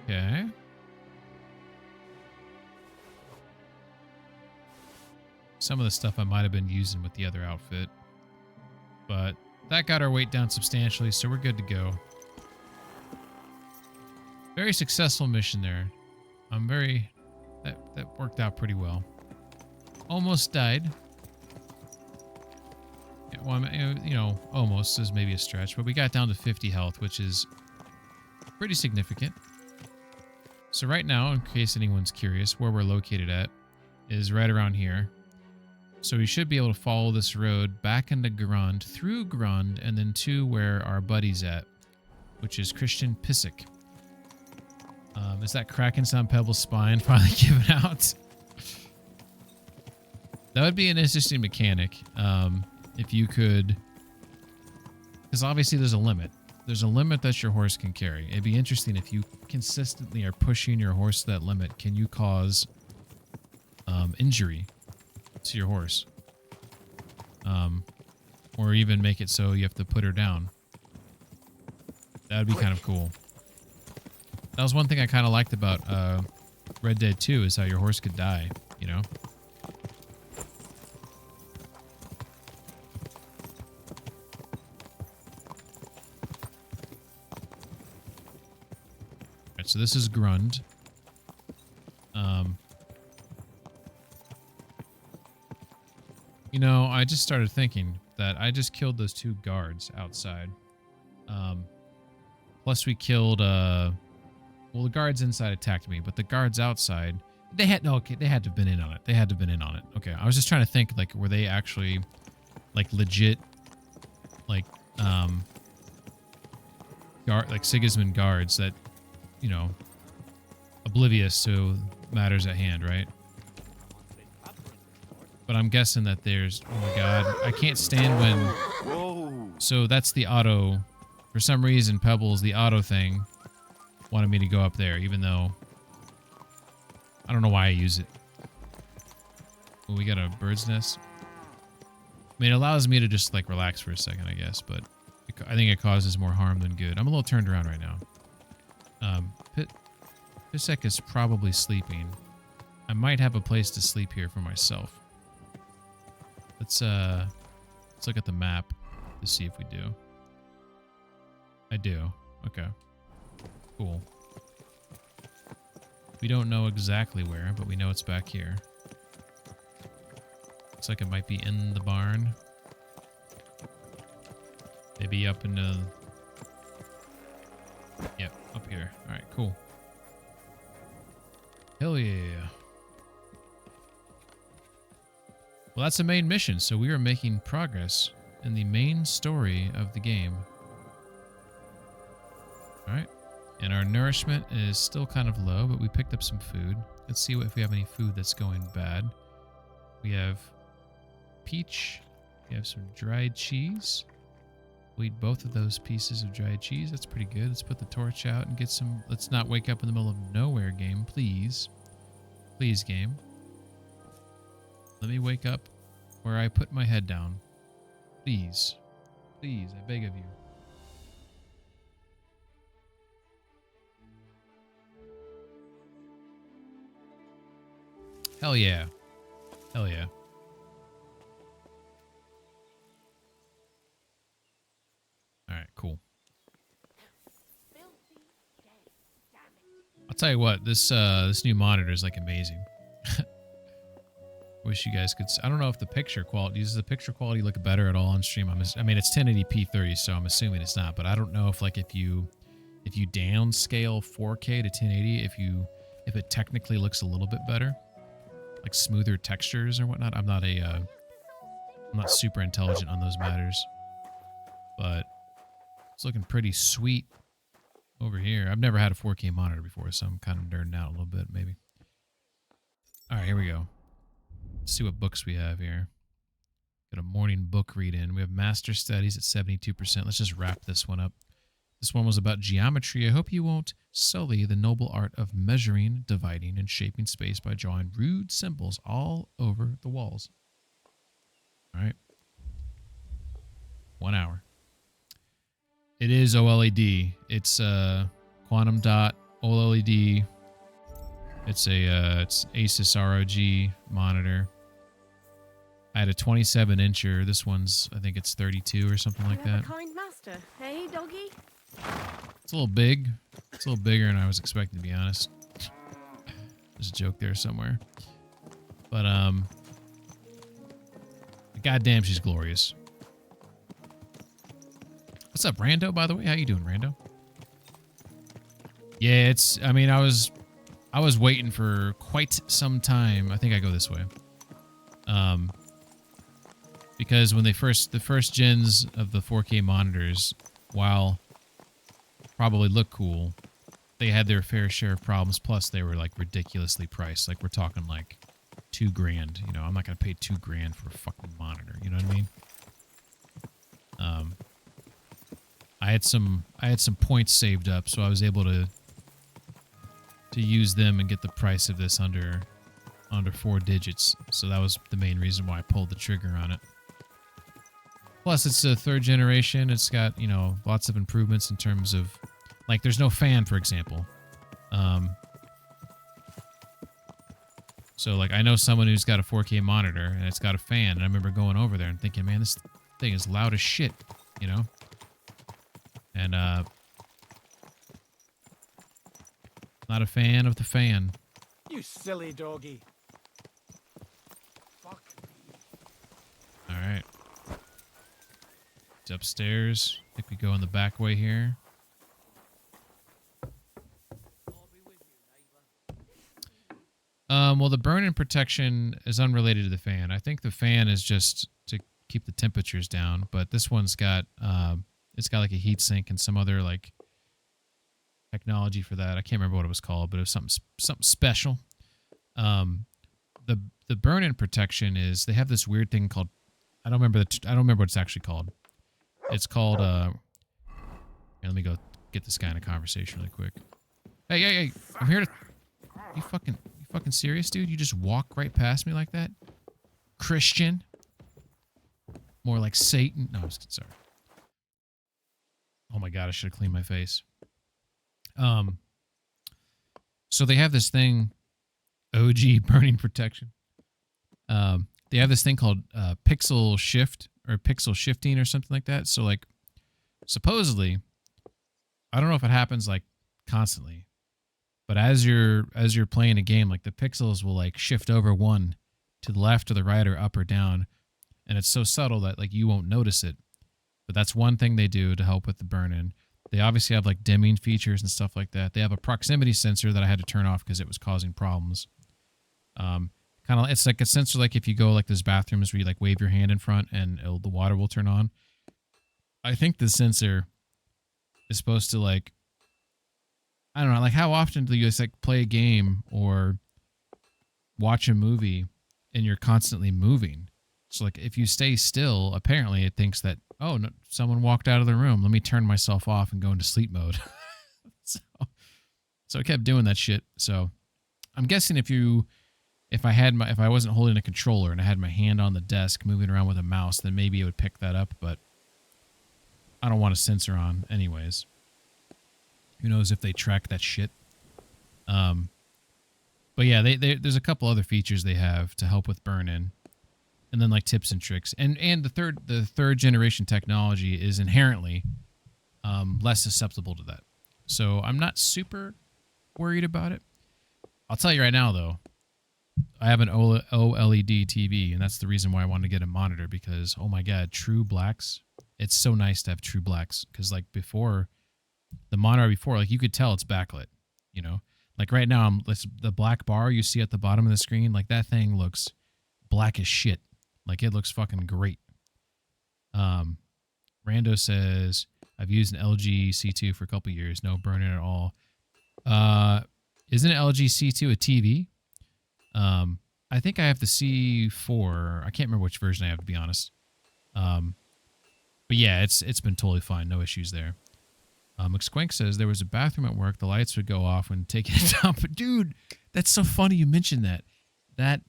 Okay. Some of the stuff I might have been using with the other outfit. But that got our weight down substantially, so we're good to go. Very successful mission there. I'm very that worked out pretty well. Almost died. Yeah, well, you know, almost is maybe a stretch, but we got down to 50 health, which is pretty significant. So right now, in case anyone's curious, where we're located at is right around here. So we should be able to follow this road back into Grund, through Grund, and then to where our buddy's at, which is Christian Pissick. Is that Kraken's on Pebble's spine finally given out? That would be an interesting mechanic. If you could... Because obviously there's a limit. There's a limit that your horse can carry. It'd be interesting if you consistently are pushing your horse to that limit. Can you cause injury to your horse? Or even make it so you have to put her down. That would be kind of cool. That was one thing I kind of liked about Red Dead 2 is how your horse could die, you know? Alright, so this is Grund. You know, I just started thinking that I just killed those 2 guards outside. Plus we killed, well, the guards inside attacked me, but the guards outside, they had to have been in on it. They had to have been in on it. Okay, I was just trying to think, like, were they actually, like, legit, like, Sigismund guards that, you know, oblivious to matters at hand, right? But I'm guessing that there's... Oh my god. I can't stand when... Whoa. So that's the auto... For some reason, Pebbles, the auto thing, wanted me to go up there, even though... I don't know why I use it. Well, we got a bird's nest. I mean, it allows me to just, like, relax for a second, I guess, but I think it causes more harm than good. I'm a little turned around right now. Pisek is probably sleeping. I might have a place to sleep here for myself. Let's look at the map to see if we do. I do. Okay. Cool. We don't know exactly where, but we know it's back here. Looks like it might be in the barn. Maybe up in the... Yep, up here. Alright, cool. Hell yeah. Well, that's the main mission, so we are making progress in the main story of the game. Alright. And our nourishment is still kind of low, but we picked up some food. Let's see if we have any food that's going bad. We have peach. We have some dried cheese. We'll eat both of those pieces of dried cheese. That's pretty good. Let's put the torch out and get some... Let's not wake up in the middle of nowhere, game, please. Please, game. Let me wake up where I put my head down. Please. Please, I beg of you. Hell yeah. Hell yeah. Alright, cool. I'll tell you what, this new monitor is like amazing. Wish you guys could... I don't know if the picture quality... Does the picture quality look better at all on stream? I mean, it's 1080p 30, so I'm assuming it's not. But I don't know if, like, if you downscale 4K to 1080, if it technically looks a little bit better, like smoother textures or whatnot. I'm not super intelligent on those matters, but it's looking pretty sweet over here. I've never had a 4K monitor before, so I'm kind of nerding out a little bit, maybe. All right, here we go. Let's see what books we have here. Got a morning book read in. We have Master Studies at 72%. Let's just wrap this one up. This one was about geometry. I hope you won't sully the noble art of measuring, dividing, and shaping space by drawing rude symbols all over the walls. All right. 1 hour. It is OLED. It's quantum dot OLED. It's it's Asus ROG monitor. I had a 27-incher. This one's, I think it's 32 or something like that. Kind master, hey, doggy? It's a little big. It's a little bigger than I was expecting, to be honest. There's a joke there somewhere. But goddamn, she's glorious. What's up, Rando? By the way, how you doing, Rando? Yeah, it's. I mean, I was waiting for quite some time. I think I go this way. Because when the first gens of the 4K monitors, while probably look cool, they had their fair share of problems. Plus, they were like ridiculously priced. Like we're talking like $2,000. You know, I'm not gonna pay $2,000 for a fucking monitor. You know what I mean? I had some points saved up, so I was able to use them and get the price of this under 4 digits. So that was the main reason why I pulled the trigger on it. Plus, it's a 3rd generation. It's got, you know, lots of improvements in terms of, like, there's no fan, for example. So, like, I know someone who's got a 4K monitor, and it's got a fan, and I remember going over there and thinking, man, this thing is loud as shit, you know? And, not a fan of the fan. You silly doggy. Fuck. All right. It's upstairs. I think we go in the back way here. Well, the burn-in protection is unrelated to the fan. I think the fan is just to keep the temperatures down, but this one's got it's got like a heat sink and some other like technology for that. I can't remember what it was called, but it was something special. The burn-in protection is they have this weird thing called I don't remember what it's actually called. It's called here, let me go get this guy in a conversation really quick. Hey, I'm here to you fucking serious, dude? You just walk right past me like that? Christian? More like Satan? No, I'm just, sorry. Oh my god, I should have cleaned my face. So they have this thing, OG burning protection. They have this thing called pixel shift or pixel shifting or something like that. So like, supposedly, I don't know if it happens like constantly, but as you're playing a game, like the pixels will like shift over one to the left or the right or up or down, and it's so subtle that like you won't notice it. But that's one thing they do to help with the burn-in. They obviously have like dimming features and stuff like that. They have a proximity sensor that I had to turn off because it was causing problems. Kind of, it's like a sensor like if you go like those bathrooms where you like wave your hand in front and the water will turn on. I think the sensor is supposed to like, I don't know, like how often do you just like play a game or watch a movie and you're constantly moving? So like if you stay still, apparently it thinks that, oh, no, someone walked out of the room. Let me turn myself off and go into sleep mode. So I kept doing that shit. So I'm guessing if I wasn't holding a controller and I had my hand on the desk moving around with a mouse, then maybe it would pick that up, but I don't want a sensor on anyways. Who knows if they track that shit. But yeah, there's a couple other features they have to help with burn-in. And then like tips and tricks. And the third generation technology is inherently less susceptible to that. So I'm not super worried about it. I'll tell you right now though, I have an OLED TV, and that's the reason why I wanted to get a monitor, because oh my god, true blacks. It's so nice to have true blacks, because like before, the monitor before, like you could tell it's backlit, you know? Like right now, the black bar you see at the bottom of the screen, like that thing looks black as shit. Like it looks fucking great. Rando says, I've used an LG C2 for a couple years. No burn-in at all. Isn't an LG C2 a TV? I think I have the C4. I can't remember which version I have, to be honest. But yeah, it's been totally fine. No issues there. McSquank says there was a bathroom at work. The lights would go off when taking a dump. But dude, that's so funny you mentioned that. That...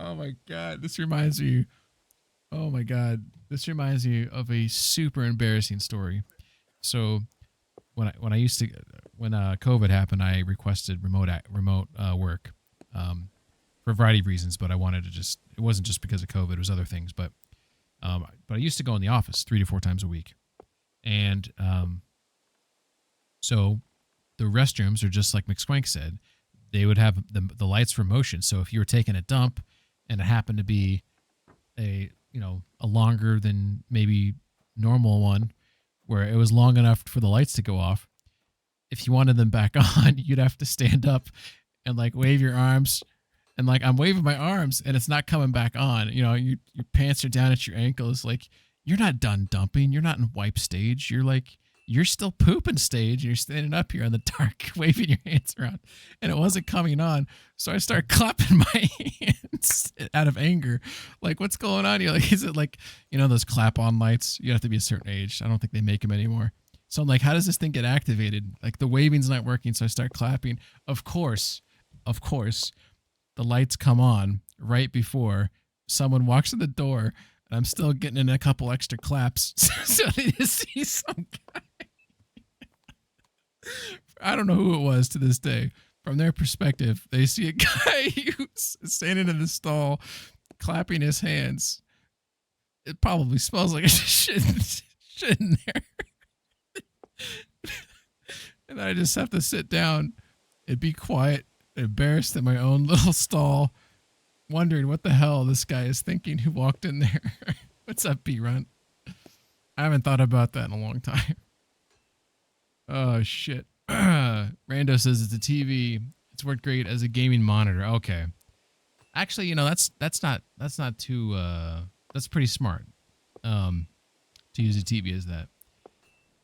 Oh my god, this reminds me. Oh my god, this reminds me of a super embarrassing story. So, when COVID happened, I requested remote work for a variety of reasons. But I wanted to it wasn't just because of COVID; it was other things. But I used to go in the office 3 to 4 times a week, and So the restrooms are just like McSwank said. They would have the lights for motion. So if you were taking a dump and it happened to be a longer than maybe normal one where it was long enough for the lights to go off, if you wanted them back on, you'd have to stand up and like wave your arms. And like I'm waving my arms and it's not coming back on. You know, your pants are down at your ankles. Like you're not done dumping. You're not in wipe stage. You're still pooping stage. And you're standing up here in the dark, waving your hands around, and it wasn't coming on. So I start clapping my hands out of anger. Like, what's going on? You're like, is it like, those clap on lights? You have to be a certain age. I don't think they make them anymore. So I'm like, how does this thing get activated? Like the waving's not working. So I start clapping. Of course, the lights come on right before someone walks in the door, and I'm still getting in a couple extra claps. So they just see some guy. I don't know who it was to this day. From their perspective, they see a guy who's standing in the stall, clapping his hands. It probably smells like shit in there. And I just have to sit down and be quiet, embarrassed in my own little stall, wondering what the hell this guy is thinking who walked in there. What's up, B-Run? I haven't thought about that in a long time. Oh, shit. Rando says it's a TV. It's worked great as a gaming monitor. Okay. Actually, that's not too, that's pretty smart, to use a TV as that.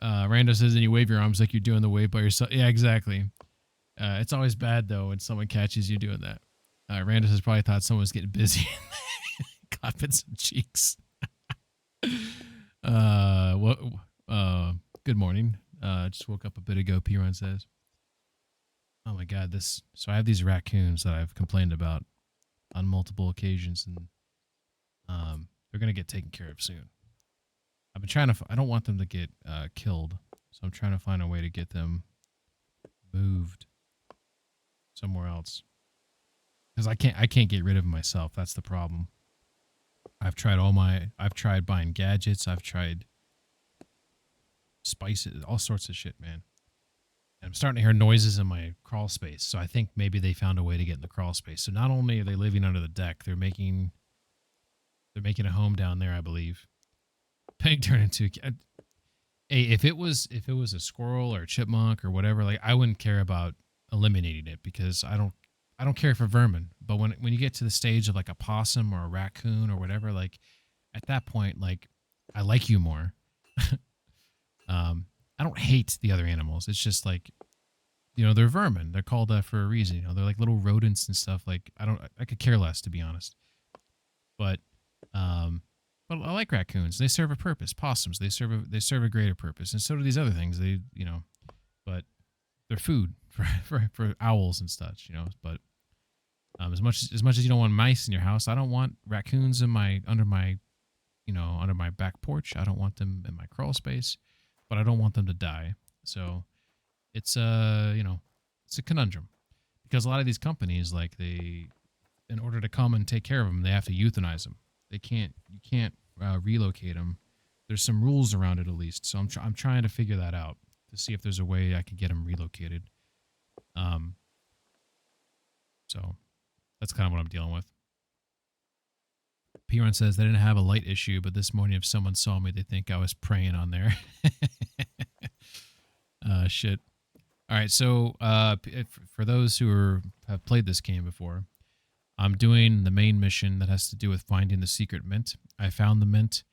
Rando says, and you wave your arms like you're doing the wave by yourself. Yeah, exactly. It's always bad, though, when someone catches you doing that. Rando says probably thought someone was getting busy. Clapping some cheeks. Good morning. Just woke up a bit ago, P-Run says. Oh my God, so I have these raccoons that I've complained about on multiple occasions, and they're going to get taken care of soon. I've been trying to, I don't want them to get killed, so I'm trying to find a way to get them moved somewhere else. Because I can't get rid of them myself. That's the problem. I've tried buying gadgets. I've tried spices, all sorts of shit, man. And I'm starting to hear noises in my crawl space. So I think maybe they found a way to get in the crawl space. So not only are they living under the deck, they're making a home down there, I believe. Peg turned into hey, if it was a squirrel or a chipmunk or whatever, like I wouldn't care about eliminating it because I don't care for vermin. But when you get to the stage of like a possum or a raccoon or whatever, like at that point, like I like you more. I don't hate the other animals. It's just like, they're vermin. They're called that for a reason. They're like little rodents and stuff. Like I could care less, to be honest. But I like raccoons. They serve a purpose. Possums, they serve a greater purpose, and so do these other things. But they're food for owls and such. But as much as you don't want mice in your house, I don't want raccoons under my back porch. I don't want them in my crawl space, but I don't want them to die. So it's it's a conundrum because a lot of these companies, like in order to come and take care of them, they have to euthanize them. You can't relocate them. There's some rules around it at least. So I'm trying to figure that out to see if there's a way I can get them relocated. So that's kind of what I'm dealing with. P-Run says they didn't have a light issue, but this morning if someone saw me, they think I was praying on there. Shit. All right, so for those who have played this game before, I'm doing the main mission that has to do with finding the secret mint. I found the mint,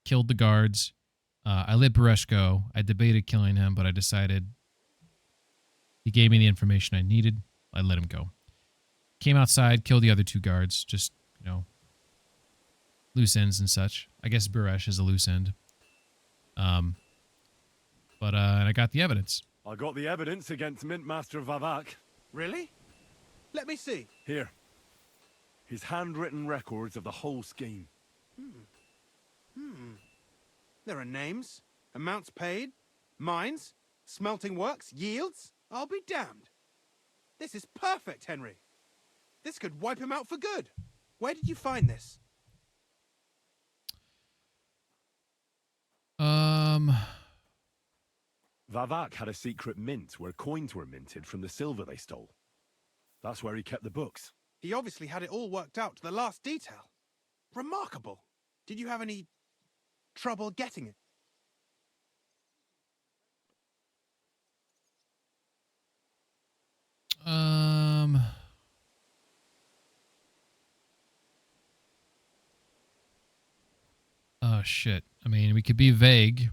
killed the guards. I let Baresh go. I debated killing him, but I decided he gave me the information I needed. I let him go. Came outside, killed the other two guards, just, loose ends and such. I guess Baresh is a loose end. But I got the evidence. I got the evidence against Mint Master Vavak. Really? Let me see. Here. His handwritten records of the whole scheme. There are names, amounts paid, mines, smelting works, yields. I'll be damned. This is perfect, Henry. This could wipe him out for good. Where did you find this? Vavak had a secret mint where coins were minted from the silver they stole. That's where he kept the books. He obviously had it all worked out to the last detail. Remarkable. Did you have any trouble getting it? Oh, shit. I mean, we could be vague,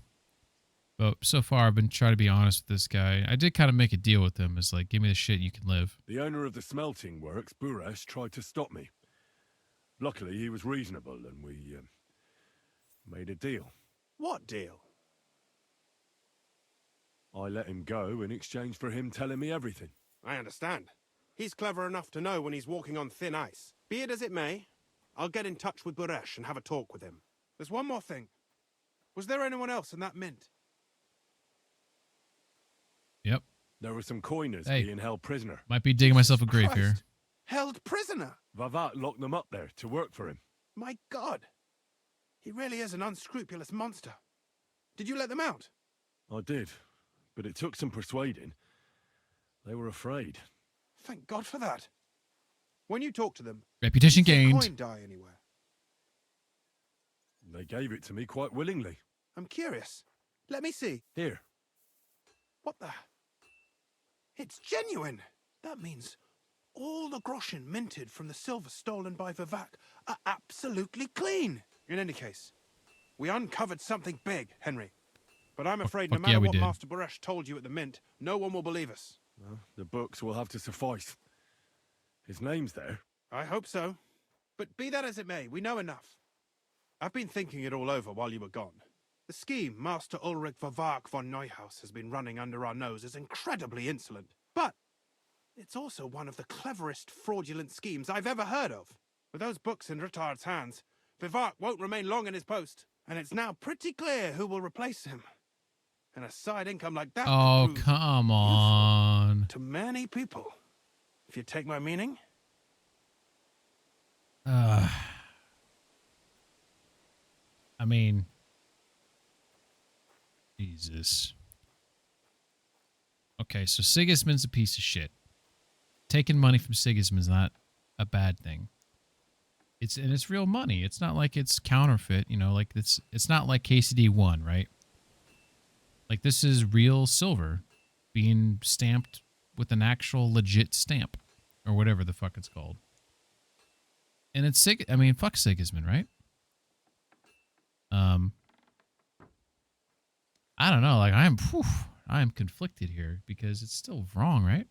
but so far I've been trying to be honest with this guy. I did kind of make a deal with him. It's like, give me the shit, you can live. The owner of the smelting works, Buresh, tried to stop me. Luckily, he was reasonable, and we made a deal. What deal? I let him go in exchange for him telling me everything. I understand. He's clever enough to know when he's walking on thin ice. Be it as it may, I'll get in touch with Buresh and have a talk with him. There's one more thing. Was there anyone else in that mint? Yep. There were some coiners being held prisoner. Might be digging myself a grave here. Held prisoner? Vavat locked them up there to work for him. My God. He really is an unscrupulous monster. Did you let them out? I did, but it took some persuading. They were afraid. Thank God for that. When you talk to them, reputation did the gained. coin die anywhere? They gave it to me quite willingly. I'm curious. Let me see. Here. What the? It's genuine. That means all the groschen minted from the silver stolen by Vivek are absolutely clean. In any case, we uncovered something big, Henry. But I'm afraid no matter what Master Buresh told you at the mint, no one will believe us. Well, the books will have to suffice. His name's there. I hope so. But be that as it may, we know enough. I've been thinking it all over while you were gone. The scheme Master Ulrich Vavak von Neuhaus has been running under our nose is incredibly insolent. But it's also one of the cleverest fraudulent schemes I've ever heard of. With those books in Rittard's hands, Vivak won't remain long in his post, and it's now pretty clear who will replace him. And a side income like that Oh, come on. to many people, if you take my meaning. I mean, Jesus. Okay, so Sigismund's a piece of shit. Taking money from Sigismund's not a bad thing. It's real money. It's not like it's counterfeit, you know, like it's not like KCD1, right? Like this is real silver being stamped with an actual legit stamp or whatever the fuck it's called. And it's fuck Sigismund, right? I don't know, like I am conflicted here because it's still wrong, right?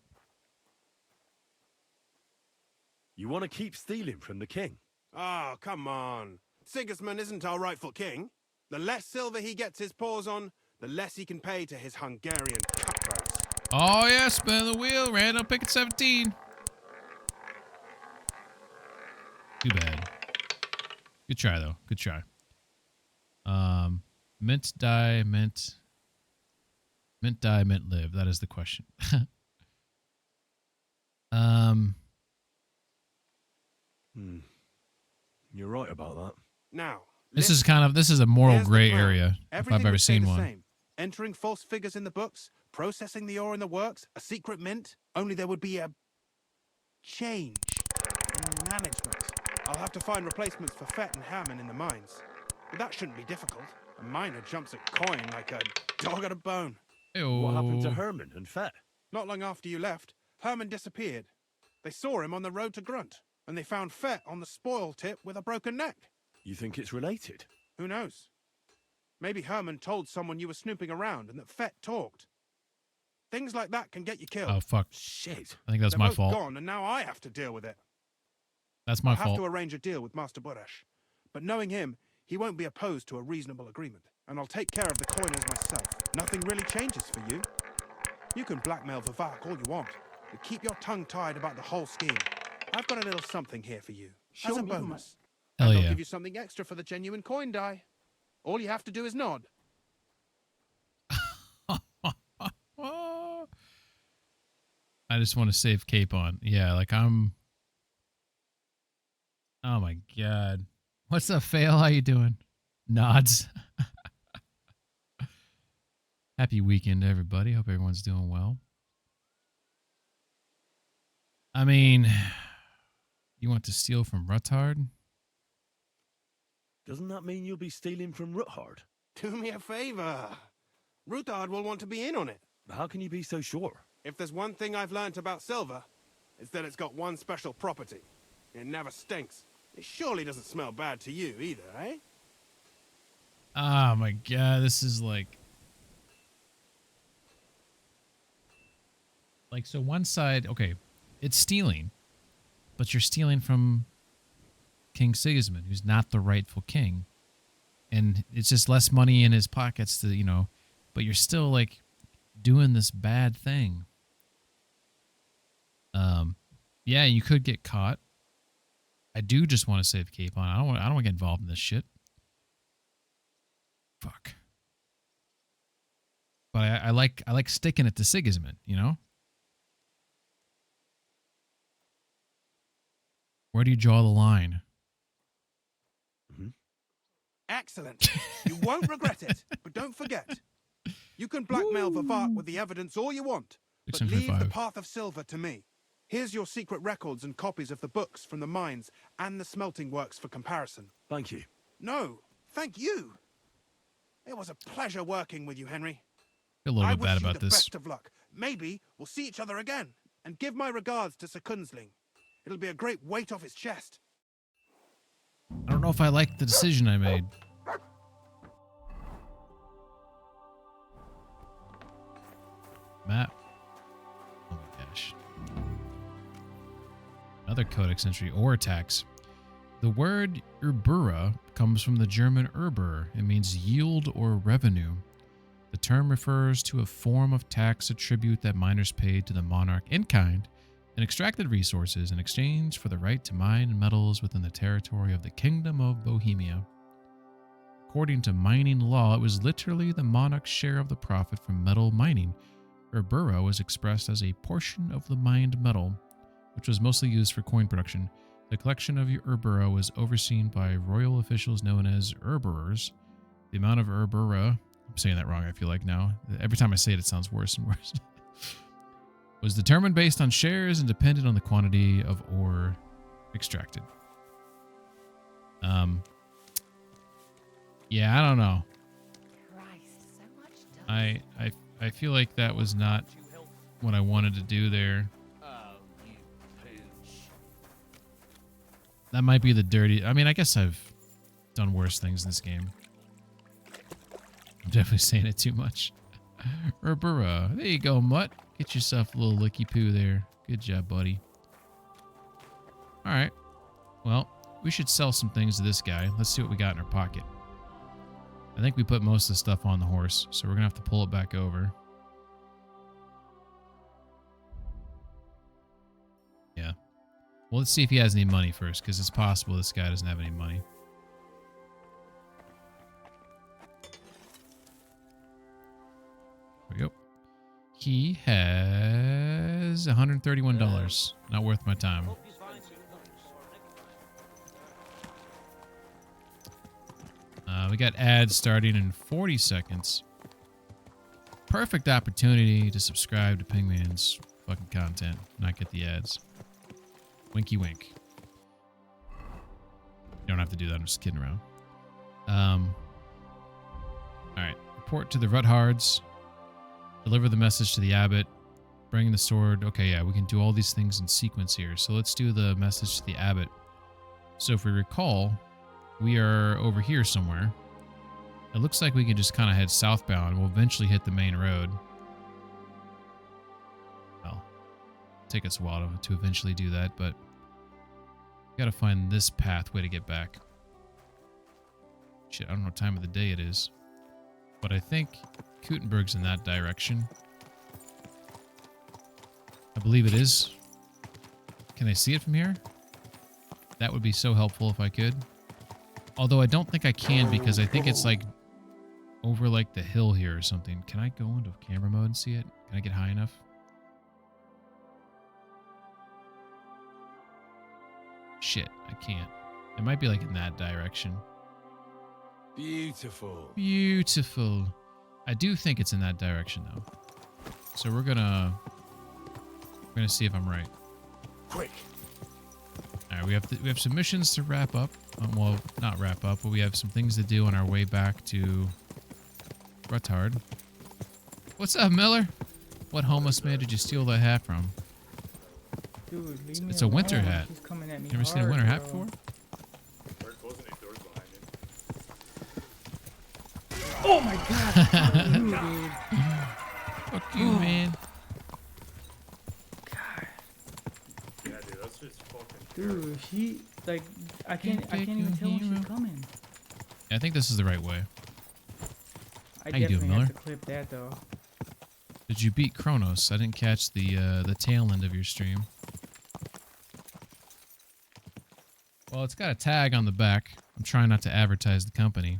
You want to keep stealing from the king? Oh, come on. Sigismund isn't our rightful king. The less silver he gets his paws on, the less he can pay to his Hungarian cutthroats. Oh, yeah, spin the wheel. Random pick at 17. Too bad. Good try, though. Good try. Mint die, mint die, mint live. That is the question. You're right about that. Now, this is a moral gray area if I've ever seen one. Same. Entering false figures in the books, processing the ore in the works, a secret mint, only there would be a change in management. I'll have to find replacements for Fett and Hammond in the mines. But that shouldn't be difficult. A miner jumps at coin like a dog at a bone. Ew. What happened to Herman and Fett? Not long after you left, Herman disappeared. They saw him on the road to Grunt, and they found Fett on the spoil tip with a broken neck. You think it's related? Who knows? Maybe Herman told someone you were snooping around and that Fett talked. Things like that can get you killed. Oh, fuck. Shit. I think that's They're my both fault. gone, and now I have to deal with it. That's my I'll fault. have to arrange a deal with Master Buresh. But knowing him, he won't be opposed to a reasonable agreement. And I'll take care of the coiners myself. Nothing really changes for you. You can blackmail Vivek all you want, but keep your tongue tied about the whole scheme. I've got a little something here for you, as a bonus. Hell and I'll yeah. give you something extra for the genuine coin die. All you have to do is nod. I just want to save Cape on. Yeah, like I'm... Oh my god. What's up, Fail? How you doing? Nods. Happy weekend, everybody. Hope everyone's doing well. I mean, you want to steal from Ruthard? Doesn't that mean you'll be stealing from Ruthard? Do me a favor. Ruthard will want to be in on it. How can you be so sure? If there's one thing I've learnt about silver, it's that it's got one special property. It never stinks. It surely doesn't smell bad to you either, eh? Oh my god, this is like so one side, okay, it's stealing, but you're stealing from King Sigismund, who's not the rightful king. And it's just less money in his pockets to, you know, but you're still like doing this bad thing. Yeah, you could get caught. I do just want to save Capon. I don't want to get involved in this shit. Fuck. But I like sticking it to Sigismund, you know? Where do you draw the line? Excellent. You won't regret it, but don't forget. You can blackmail Vivart with the evidence all you want, but leave the path of silver to me. Here's your secret records and copies of the books from the mines and the smelting works for comparison. Thank you. No, thank you. It was a pleasure working with you, Henry. I feel a little bit bad about this. I wish you the best of luck. Maybe we'll see each other again. And give my regards to Sir Kunzling. It'll be a great weight off his chest. I don't know if I like the decision I made. Map. Oh my gosh. Another codex entry or tax. The word Urbura comes from the German Urbur. It means yield or revenue. The term refers to a form of tax or tribute that miners paid to the monarch in kind and extracted resources in exchange for the right to mine metals within the territory of the Kingdom of Bohemia. According to mining law, it was literally the monarch's share of the profit from metal mining. Urbura was expressed as a portion of the mined metal, which was mostly used for coin production. The collection of Urbura was overseen by royal officials known as Urburers. The amount of Urbura, I'm saying that wrong, I feel like now. Every time I say it, it sounds worse and worse. Was determined based on shares and depended on the quantity of ore extracted. Yeah, I don't know. I feel like that was not what I wanted to do there. That might be the dirty... I mean, I guess I've done worse things in this game. I'm definitely saying it too much. Urbura. There you go, Mutt. Get yourself a little licky-poo there. Good job, buddy. Alright. Well, we should sell some things to this guy. Let's see what we got in our pocket. I think we put most of the stuff on the horse, so we're going to have to pull it back over. Yeah. Well, let's see if he has any money first, because it's possible this guy doesn't have any money. There we go. He has $131. Not worth my time. We got ads starting in 40 seconds. Perfect opportunity to subscribe to Pingman's fucking content, not get the ads. Winky wink. You don't have to do that, I'm just kidding around. Alright. Report to the Ruthards. Deliver the message to the abbot. Bring the sword. Okay, yeah, we can do all these things in sequence here. So let's do the message to the abbot. So if we recall, we are over here somewhere. It looks like we can just kind of head southbound. We'll eventually hit the main road. Well, take us a while to eventually do that, but we gotta find this pathway to get back. Shit, I don't know what time of the day it is. But I think Kuttenberg's in that direction. I believe it is. Can I see it from here? That would be so helpful if I could. Although I don't think I can because I think it's like over like the hill here or something. Can I go into camera mode and see it? Can I get high enough? Shit, I can't. It might be like in that direction. Beautiful. Beautiful. I do think it's in that direction though. So we're gonna see if I'm right. Quick. All right, we have some missions to wrap up. Well, not wrap up, but we have some things to do on our way back to Ruthard. What's up, Miller? What homeless man did you steal that hat from? Dude, it's a winter hat. He's coming at me You ever seen a winter hat before? Oh my god! Fuck you, dude. Fuck you, man. God. Yeah, dude, that's just fucking. Dude, she like I can't even tell when she's coming. Yeah, I think this is the right way. I How you doing, definitely Miller? have to clip that though. Did you beat Kronos? I didn't catch the tail end of your stream. Well, it's got a tag on the back. I'm trying not to advertise the company,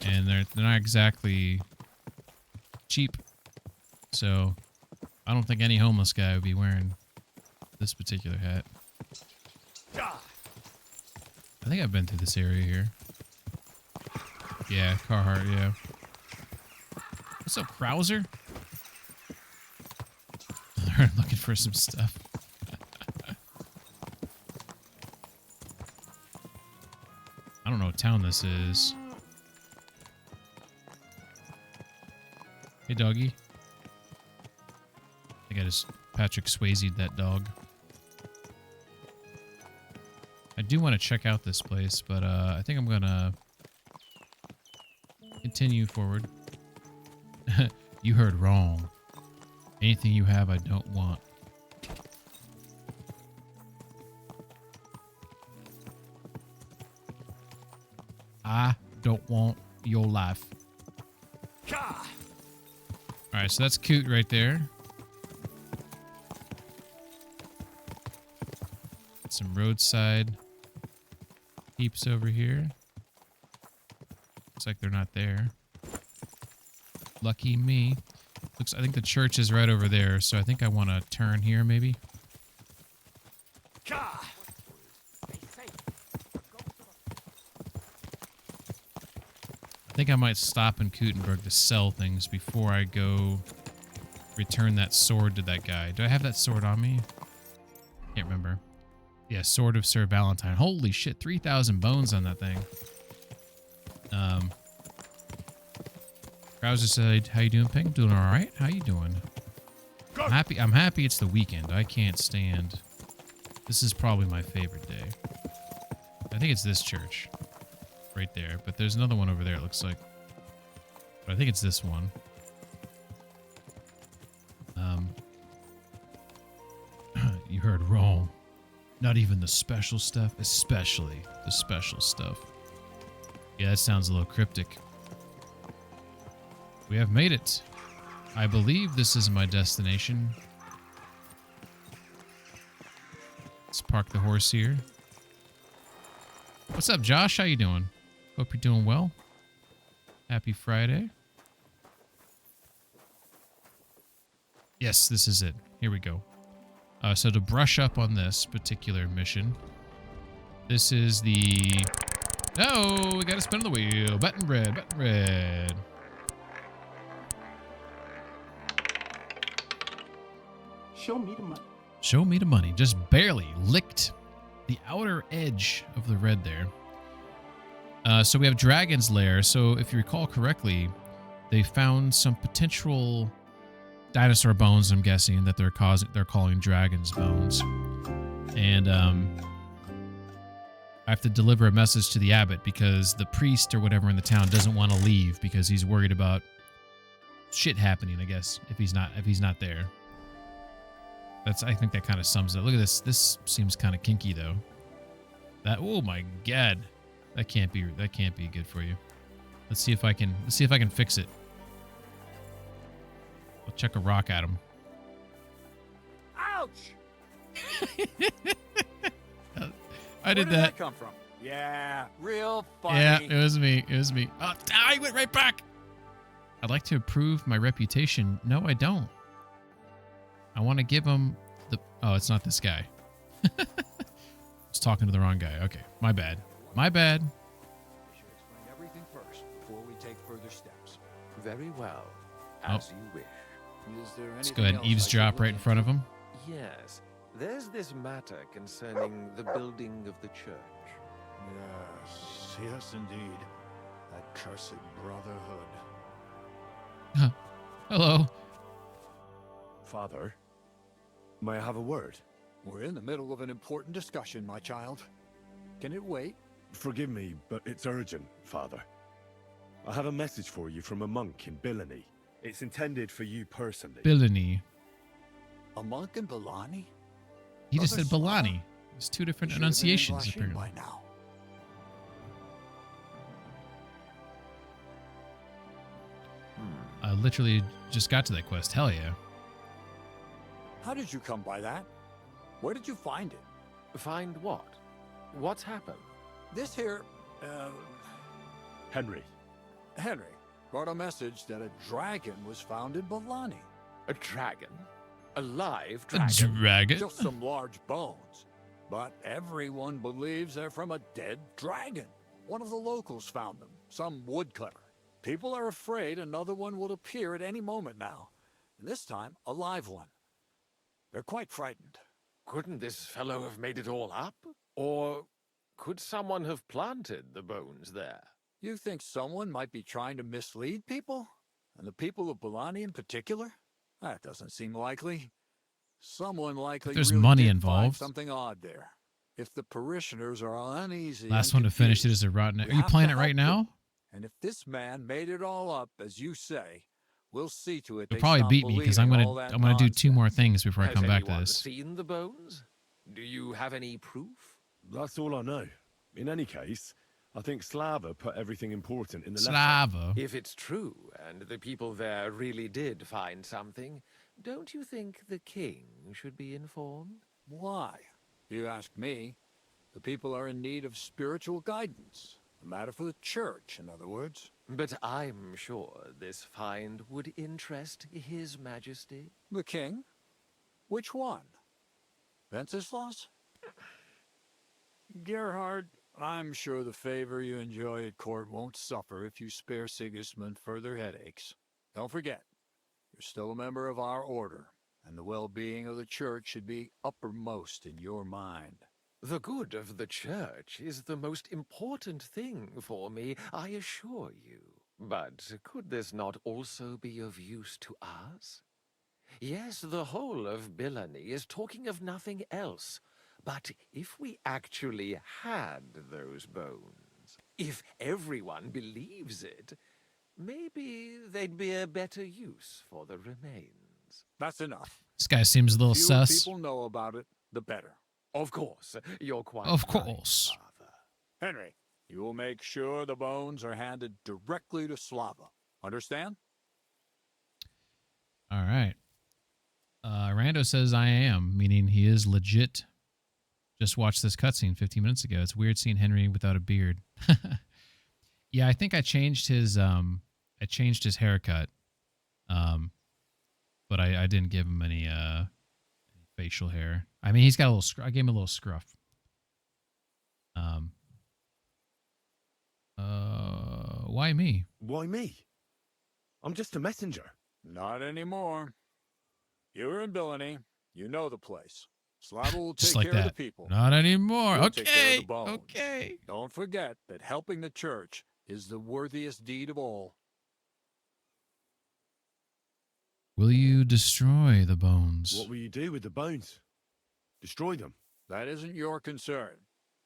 and they're not exactly cheap. So I don't think any homeless guy would be wearing this particular hat. I think I've been through this area here. Yeah, Carhartt, yeah. What's up, Krauser? They're looking for some stuff. I don't know what town this is. Hey, doggy. I think I just Patrick Swayze'd that dog. I do want to check out this place, but I think I'm gonna continue forward. You heard wrong. Anything you have, I don't want. I don't want your life. Alright, so that's cute right there. Some roadside heaps over here. Looks like they're not there. Lucky me. I think the church is right over there, so I think I want to turn here, maybe. I think I might stop in Kuttenberg to sell things before I go return that sword to that guy. Do I have that sword on me? Can't remember. Yeah, Sword of Sir Valentine. Holy shit, 3,000 bones on that thing. Krauser said, how you doing, Ping? Doing all right? How you doing? I'm happy it's the weekend. I can't stand. This is probably my favorite day. I think it's this church. Right there. But there's another one over there, it looks like. But I think it's this one. You heard wrong. Not even the special stuff. Especially the special stuff. Yeah, that sounds a little cryptic. We have made it. I believe this is my destination. Let's park the horse here. What's up, Josh? How you doing? Hope you're doing well. Happy Friday. Yes, this is it. Here we go. So to brush up on this particular mission, this is the... Oh, we got to spin the wheel. Button red, button red. Show me the money. Show me the money. Just barely licked the outer edge of the red there. So we have Dragon's Lair. So if you recall correctly, they found some potential dinosaur bones, I'm guessing, that they're calling Dragon's Bones. And I have to deliver a message to the abbot because the priest or whatever in the town doesn't want to leave because he's worried about shit happening, I guess, if he's not there. I think that kind of sums it up. Look at this. This seems kind of kinky though. Oh my god. That can't be good for you. Let's see if I can fix it. I'll chuck a rock at him. Ouch! I did Where did that. Come from? Yeah, real funny. Yeah, it was me. It was me. Oh, I went right back. I'd like to improve my reputation. No, I don't. I want to give him the... Oh, it's not this guy. I was talking to the wrong guy. Okay, my bad. My bad. We should explain everything first before we take further steps. Very well. As you wish. Let's go ahead and eavesdrop right in front of him. Yes. There's this matter concerning the building of the church. Yes, yes indeed. That cursed brotherhood. Hello. Father, may I have a word? We're in the middle of an important discussion, my child. Can it wait? Forgive me, but it's urgent, Father. I have a message for you from a monk in Billany. It's intended for you personally. Billany. A monk in Billany? He just said Billany. There's two different enunciations, apparently. By now. I literally just got to that quest. Hell yeah. How did you come by that? Where did you find it? Find what? What's happened? This here, Henry brought a message that a dragon was found in Billany. A dragon? A live dragon? A dragon? Just some large bones. But everyone believes they're from a dead dragon. One of the locals found them, some woodcutter. People are afraid another one will appear at any moment now. And this time, a live one. They're quite frightened. Couldn't this fellow have made it all up? Or could someone have planted the bones there? You think someone might be trying to mislead people? And the people of Billany in particular? That doesn't seem likely. Someone likely there's really money did involved. Find something odd there. If the parishioners are uneasy, Last one to finish it is a rotten. Are you playing it right now? And if this man made it all up, as you say, we'll see to it. You'll probably beat me because I'm gonna do 2 more things before I come back to this. Has anyone seen the bones? Do you have any proof? That's all I know. In any case, I think Slava put everything important in the Slava. If it's true, and the people there really did find something, don't you think the king should be informed? Why? If you ask me, the people are in need of spiritual guidance. A matter for the church, in other words. But I'm sure this find would interest His Majesty. The king? Which one? Wenceslas? Gerhard, I'm sure the favor you enjoy at court won't suffer if you spare Sigismund further headaches. Don't forget, you're still a member of our order, and the well-being of the church should be uppermost in your mind. The good of the church is the most important thing for me, I assure you. But could this not also be of use to us? Yes, the whole of Billany is talking of nothing else. But if we actually had those bones, if everyone believes it, maybe they'd be a better use for the remains. That's enough. This guy seems a little sus. The fewer people know about it, the better. Of course, you're quite Of right, course. Father. Henry, you will make sure the bones are handed directly to Slava. Understand? All right. Rando says I am, meaning he is legit. Just watched this cutscene 15 minutes ago. It's weird seeing Henry without a beard. Yeah, I think I changed his haircut. But I didn't give him any facial hair. I mean, he's got a little I gave him a little scruff. Why me? Why me? I'm just a messenger. Not anymore. You're in Billany. You know the place. Slava will Just take like care that. of the people. Not anymore. You'll take care of Okay. the bones. Okay. Don't forget that helping the church is the worthiest deed of all. Will you destroy the bones? What will you do with the bones? Destroy them? That isn't your concern.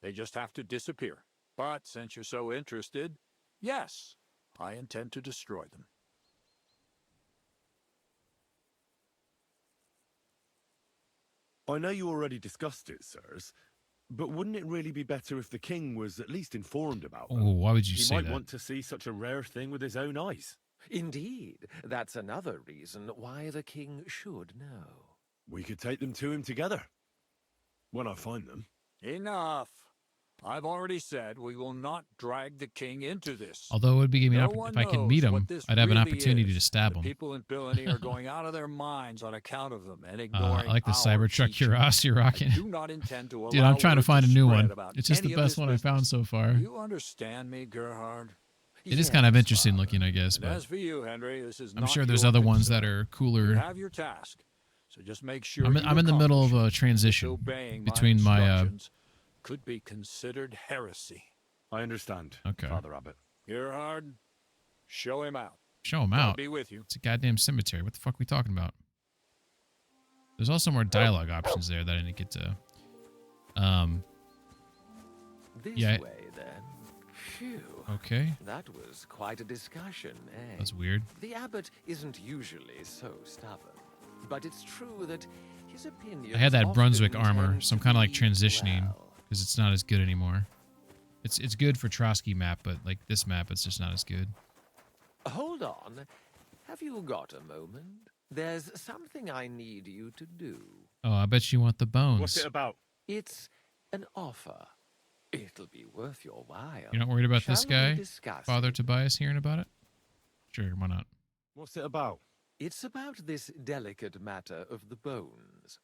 They just have to disappear. But since you're so interested, yes, I intend to destroy them. I know you already discussed it, sirs, but wouldn't it really be better if the king was at least informed about them? Oh, why would you say that? He that? might want to see such a rare thing with his own eyes. Indeed, that's another reason why the king should know. We could take them to him together. When I find them. Enough. I've already said we will not drag the king into this. Although it would be giving No up one if I could knows meet him, what this I'd have an really opportunity is. to stab The him. people in Billany are going out of their minds on account of them and ignoring I like the our Cybertruck teaching. Curiosity Rocket. I do not intend to Dude, allow I'm trying to word find a new spread one. about It's just the any of best this one I found business. so far. You understand me, Gerhard? It is kind of interesting looking, I guess. And But as for you, Henry, this is I'm not sure there's your other ones concern. that are You cooler. have your task, so just make sure I'm in the middle of a transition disobeying between my instructions could be considered heresy. I understand, Okay. Father Abbot. Gerhard, show him out. Show him I'll out. be with you. It's a goddamn cemetery. What the fuck are we talking about? There's also more dialogue options there that I didn't get to. This Yeah. way, then. Phew. Okay. That was quite a discussion, eh? That's weird. The abbot isn't usually so stubborn, but it's true that his opinion. I had that Brunswick armor, so I'm kind of like transitioning because it's not as good anymore. It's good for Trotsky map, but like this map, it's just not as good. Hold on. Have you got a moment? There's something I need you to do. Oh, I bet you want the bones. What's it about? It's an offer. It'll be worth your while. You're not worried about this Shall we guy, discuss Father it? Tobias, hearing about it? Sure, why not? What's it about? It's about this delicate matter of the bones.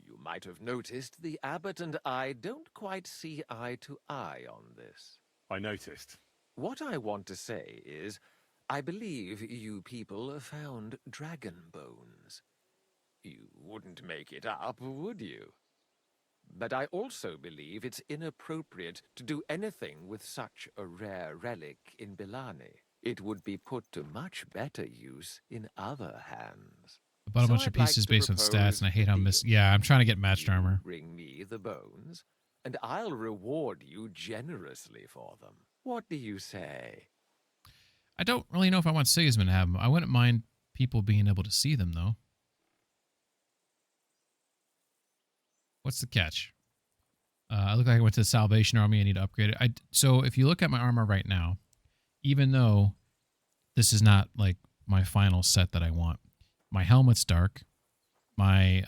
You might have noticed the abbot and I don't quite see eye to eye on this. I noticed. What I want to say is, I believe you people found dragon bones. You wouldn't make it up, would you? But I also believe it's inappropriate to do anything with such a rare relic in Bilani. It would be put to much better use in other hands. I bought a bunch of pieces based on stats, and I hate how Yeah, I'm trying to get matched armor. Bring me the bones, and I'll reward you generously for them. What do you say? I don't really know if I want Sigismund to have them. I wouldn't mind people being able to see them, though. What's the catch? I look like I went to the Salvation Army. I need to upgrade it. So if you look at my armor right now, even though this is not like my final set that I want, my helmet's dark. My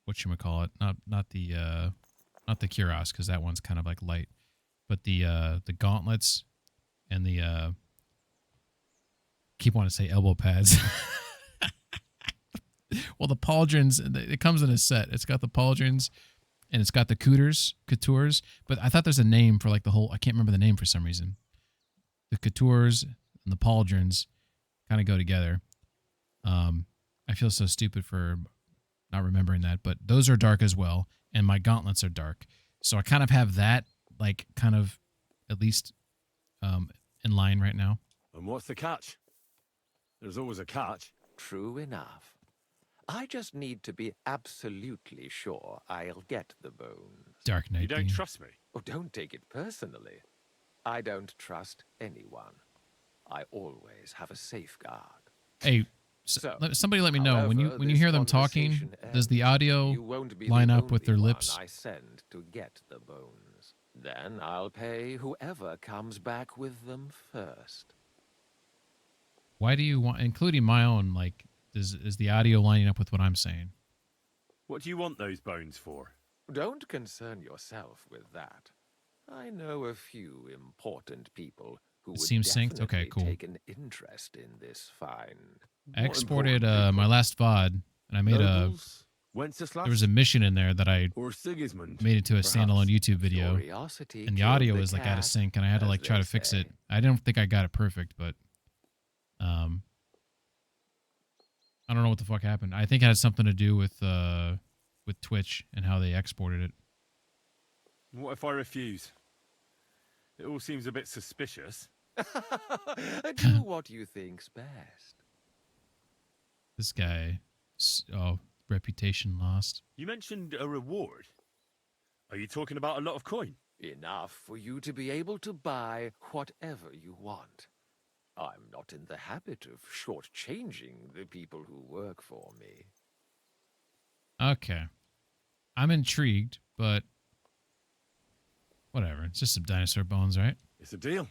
whatchamacallit, not the cuirass, because that one's kind of like light, but the gauntlets and the keep wanting to say elbow pads. Well, the pauldrons, it comes in a set. It's got the pauldrons and it's got the coutures, but I thought there's a name for like the whole, I can't remember the name for some reason. The coutures and the pauldrons kind of go together. I feel so stupid for not remembering that, but those are dark as well, and my gauntlets are dark. So I kind of have that, like, kind of at least in line right now. And what's the catch? There's always a catch. True enough. I just need to be absolutely sure I'll get the bones. Dark Knight. You don't trust me? Oh, don't take it personally. I don't trust anyone. I always have a safeguard. Hey, somebody let me know when you hear them talking. Does the audio line up with their lips? I send to get the bones. Then I'll pay whoever comes back with them first. Why do you want, including my own, like, is the audio lining up with what I'm saying? What do you want those bones for? Don't concern yourself with that. I know a few important people who would synced? Okay, cool. take an interest in this find. I exported my last VOD, and I made there was a mission in there that I made into a standalone YouTube video, and the audio is like out of sync, and I had to like try to fix it. I don't think I got it perfect, but I don't know what the fuck happened. I think it had something to do with Twitch and how they exported it. What if I refuse? It all seems a bit suspicious. Do what you think's best. This guy, reputation lost. You mentioned a reward. Are you talking about a lot of coin? Enough for you to be able to buy whatever you want. I'm not in the habit of shortchanging the people who work for me. Okay. I'm intrigued, but whatever. It's just some dinosaur bones, right? It's a deal.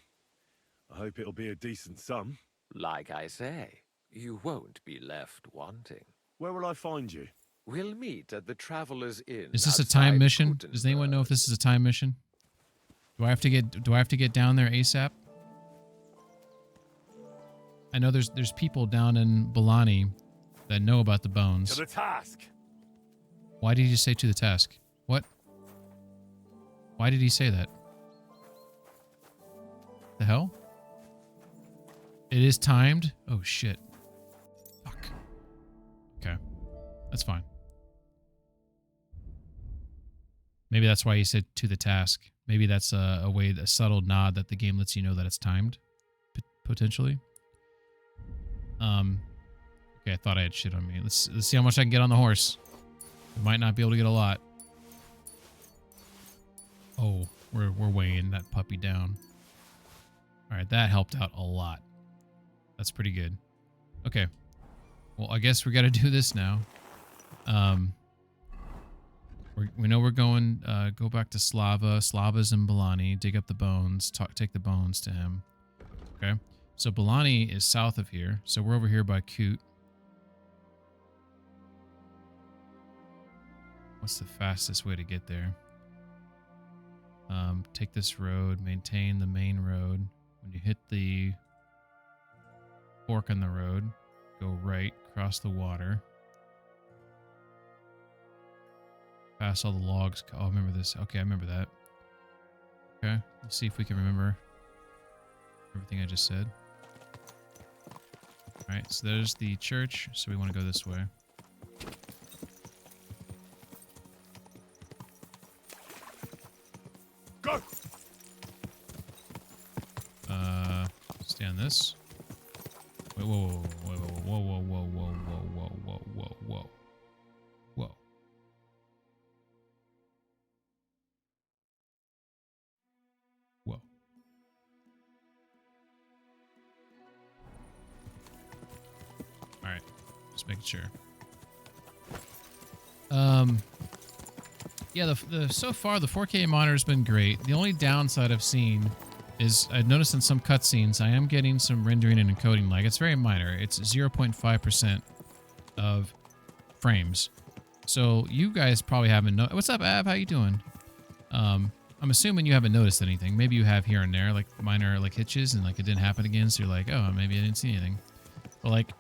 I hope it'll be a decent sum. Like I say, you won't be left wanting. Where will I find you? We'll meet at the Traveler's Inn. Is this a time mission? Does anyone know if this is a time mission? Do I have to get down there ASAP? I know there's people down in Bilani that know about the bones. To the task. Why did you say to the task? What? Why did he say that? The hell? It is timed? Oh, shit. Fuck. Okay. That's fine. Maybe that's why you said to the task. Maybe that's a way, a subtle nod that the game lets you know that it's timed, potentially. Okay, I thought I had shit on me. Let's see how much I can get on the horse. I might not be able to get a lot. Oh, we're weighing that puppy down. All right, that helped out a lot. That's pretty good. Okay. Well, I guess we got to do this now. We know we're going, go back to Slava. Slava's in Balani. Dig up the bones. Take the bones to him. Okay. So Balani is south of here. So we're over here by Kut. What's the fastest way to get there? Take this road. Maintain the main road. When you hit the fork in the road, go right, cross the water. Pass all the logs. Oh, I remember this. Okay, I remember that. Okay, let's see if we can remember everything I just said. Alright, so there's the church, so we want to go this way. Go! Stay on this. Wait, whoa, whoa, whoa, whoa, whoa, whoa, whoa, whoa, whoa, whoa, whoa. Whoa. Whoa. Alright. Just making sure. Yeah, so far the 4K monitor's been great. The only downside I've seen is I've noticed in some cutscenes I am getting some rendering and encoding lag. It's very minor. It's 0.5% of frames. So you guys probably haven't noticed. What's up, Av? How you doing? I'm assuming you haven't noticed anything. Maybe you have here and there, like minor like hitches, and like it didn't happen again. So you're like, oh, maybe I didn't see anything. But like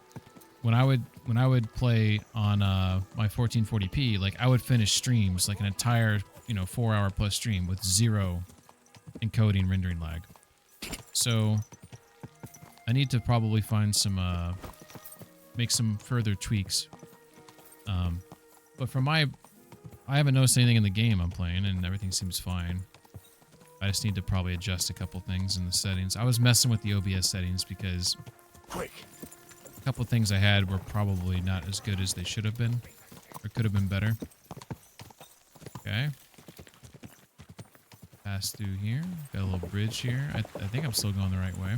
when I would play on my 1440p, like I would finish streams like an entire 4-hour plus stream with zero encoding rendering lag. So I need to probably find some make some further tweaks. But for I haven't noticed anything in the game I'm playing, and everything seems fine. I just need to probably adjust a couple things in the settings. I was messing with the OBS settings because a couple things I had were probably not as good as they should have been, or could have been better. Okay. Pass through here. Got a little bridge here. I think I'm still going the right way.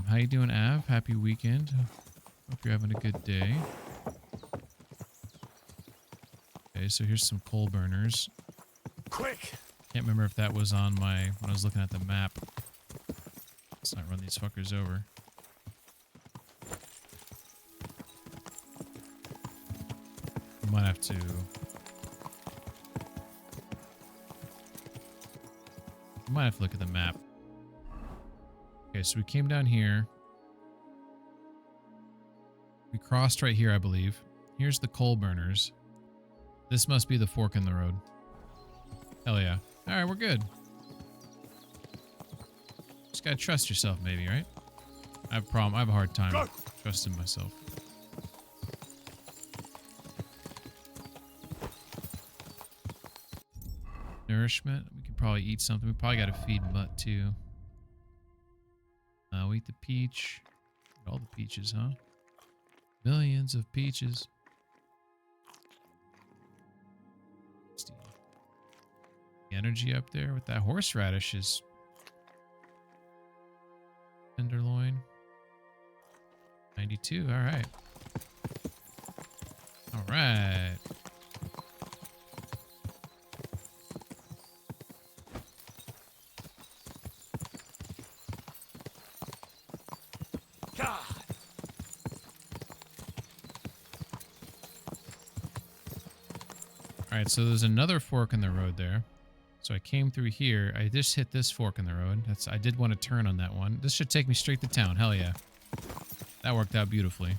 How you doing, Av? Happy weekend. Hope you're having a good day. Okay, so here's some coal burners. Quick! Can't remember if that was on when I was looking at the map. Let's not run these fuckers over. I might have to... look at the map. Okay, so we came down here. We crossed right here, I believe. Here's the coal burners. This must be the fork in the road. Hell yeah. Alright, we're good. Just gotta trust yourself, maybe, right? I have a problem. I have a hard time trusting myself. Nourishment. We could probably eat something. We probably gotta feed Mutt, too. We eat the peach. All the peaches, huh? Millions of peaches. Energy up there with that horseradish is tenderloin. 92. All right. All right. God. All right, so there's another fork in the road there. So I came through here. I just hit this fork in the road. I did want to turn on that one. This should take me straight to town. Hell yeah. That worked out beautifully.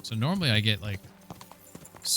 So normally I get like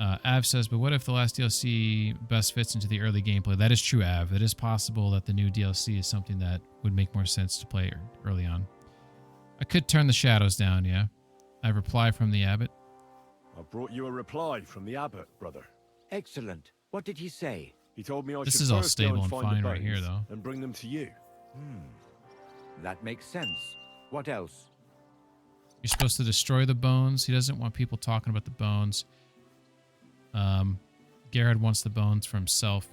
Av says, but what if the last DLC best fits into the early gameplay? That is true, Av. It is possible that the new DLC is something that would make more sense to play early on. I could turn the shadows down, yeah. I have a reply from the abbot. I brought you a reply from the abbot, brother. Excellent. What did he say? He told me I This should is all first stable go and and find fine the right here, bones though. and bring them to you. That makes sense. What else? You're supposed to destroy the bones. He doesn't want people talking about the bones. Garrett wants the bones for himself.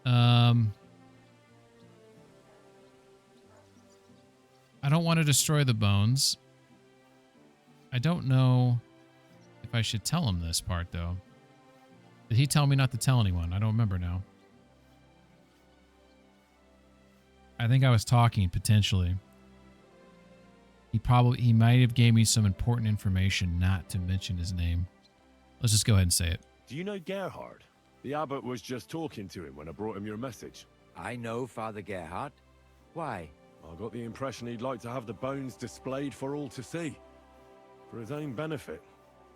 I don't want to destroy the bones. I don't know if I should tell him this part, though. Did he tell me not to tell anyone? I don't remember now. I think I was talking, potentially. He might have gave me some important information not to mention his name. Let's just go ahead and say it. Do you know Gerhard? The abbot was just talking to him when I brought him your message. I know Father Gerhard. Why? I got the impression he'd like to have the bones displayed for all to see. For his own benefit.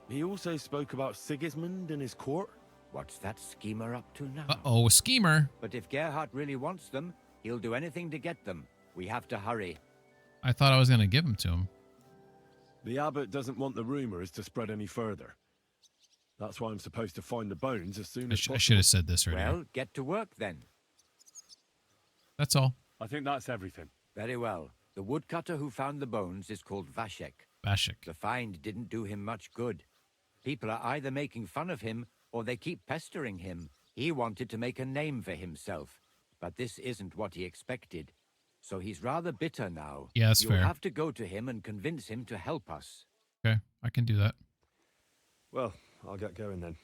He also spoke about Sigismund and his court. What's that schemer up to now? Uh-oh, a schemer. But if Gerhard really wants them, he'll do anything to get them. We have to hurry. I thought I was going to give them to him. The abbot doesn't want the rumors to spread any further. That's why I'm supposed to find the bones as soon as possible. I should have said this earlier. Well, get to work then. That's all. I think that's everything. Very well. The woodcutter who found the bones is called Vashek. Vashek. The find didn't do him much good. People are either making fun of him or they keep pestering him. He wanted to make a name for himself, but this isn't what he expected. So he's rather bitter now. Yeah, that's fair. You'll have to go to him and convince him to help us. Okay, I can do that. Well, I'll get going then.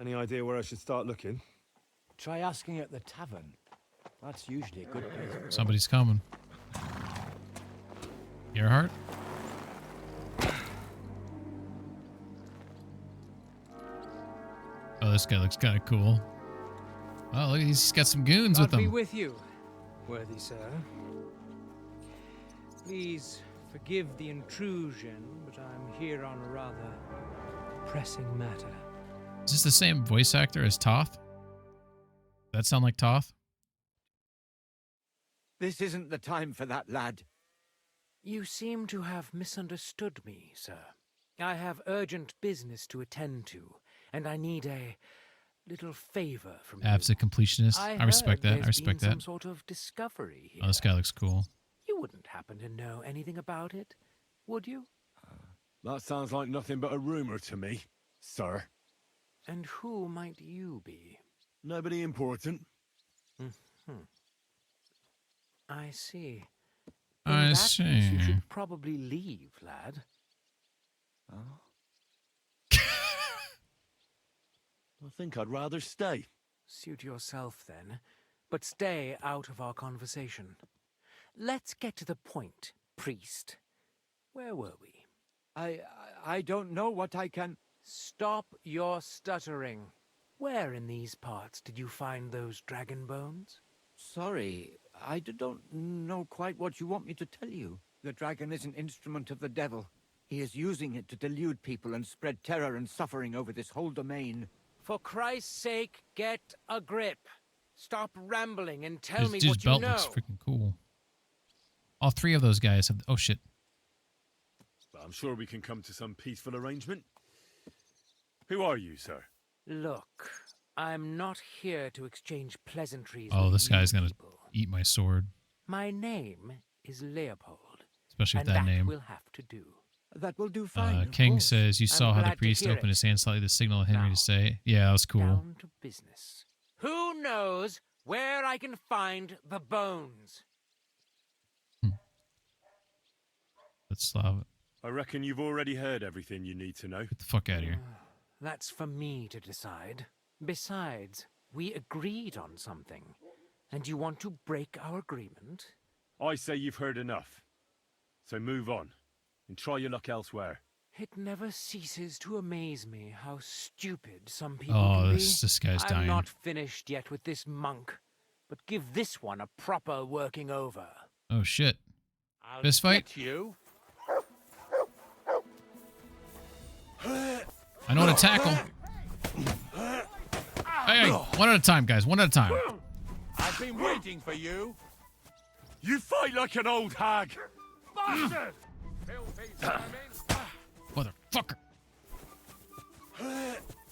Any idea where I should start looking? Try asking at the tavern. That's usually a good place. Somebody's coming. Gerhard? Oh, this guy looks kind of cool. Oh, look, he's got some goons with God be him. with you, worthy sir. Please forgive the intrusion, but I'm here on a rather pressing matter. Is this the same voice actor as Toth? That sound like Toth? This isn't the time for that, lad. You seem to have misunderstood me, sir. I have urgent business to attend to, and I need a little favor from you. Abs a completionist. I respect that. I respect that. Some sort of discovery here. Oh, this guy looks cool. You wouldn't happen to know anything about it, would you? That sounds like nothing but a rumor to me, sir. And who might you be? Nobody important. I see. I Case, see. you should probably leave, lad. I think I'd rather stay. Suit yourself, then. But stay out of our conversation. Let's get to the point, priest. Where were we? I don't know what I can... Stop your stuttering. Where in these parts did you find those dragon bones? Sorry, I don't know quite what you want me to tell you. The dragon is an instrument of the devil. He is using it to delude people and spread terror and suffering over this whole domain. For Christ's sake, get a grip. Stop rambling and tell me His what you belt know. looks freaking cool. All three of those guys have... Oh, shit. But I'm sure we can come to some peaceful arrangement. Who are you, sir? Look, I'm not here to exchange pleasantries Oh, with this guy's you gonna people. eat my sword. My name is Leopold. Especially with and that that name. will have to do. That will do fine. of King course. says, you saw how the glad to priest hear opened it. his hand slightly to signal Henry Now, to say. Yeah, that was cool. Down to business. Who knows where I can find the bones? Let's Slav it. I reckon you've already heard everything you need to know. Get the fuck out of here. That's for me to decide. Besides, we agreed on something. And you want to break our agreement? I say you've heard enough. So move on, and try your luck elsewhere. It never ceases to amaze me how stupid some people Oh, can be. this guy's I'm dying. not finished yet with this monk, but give this one a proper working over. Oh, shit. I'll Fist fight? get you. I know how to tackle. Hey, one at a time, guys. One at a time. I've been waiting for you. You fight like an old hag. Bastard! Motherfucker.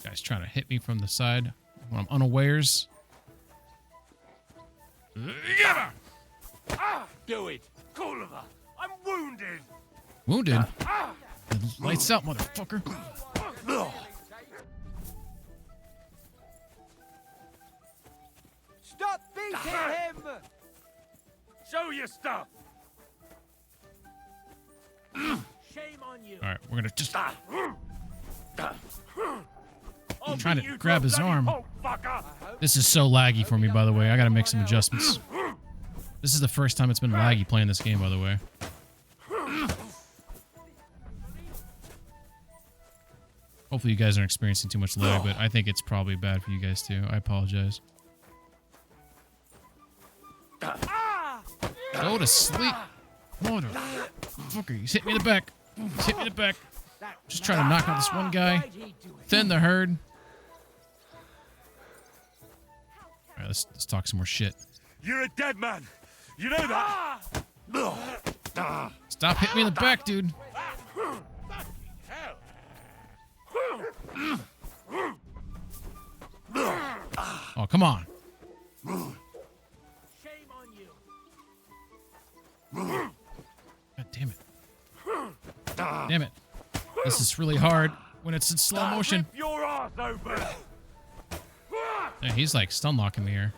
Guy's trying to hit me from the side when I'm unawares. Do it. Gulliver, I'm wounded. Wounded? Lights out, motherfucker. Stop beating him! Show your stuff. Shame on you. All right, we're gonna just. I'm trying to grab his arm. This is so laggy for me, by the way. I gotta make some adjustments. This is the first time it's been laggy playing this game, by the way. Hopefully you guys aren't experiencing too much lag, but I think it's probably bad for you guys too. I apologize. Go to sleep. Motherfucker, he's hit me in the back. He's hit me in the back. Just trying to knock out this one guy. Thin the herd. Alright, let's talk some more shit. You're a dead man. You know that. Stop hitting me in the back, dude. Oh, come on. Shame on you. God damn it. Damn it. This is really hard when it's in slow motion. Your ass open. Yeah, he's like stun locking me here.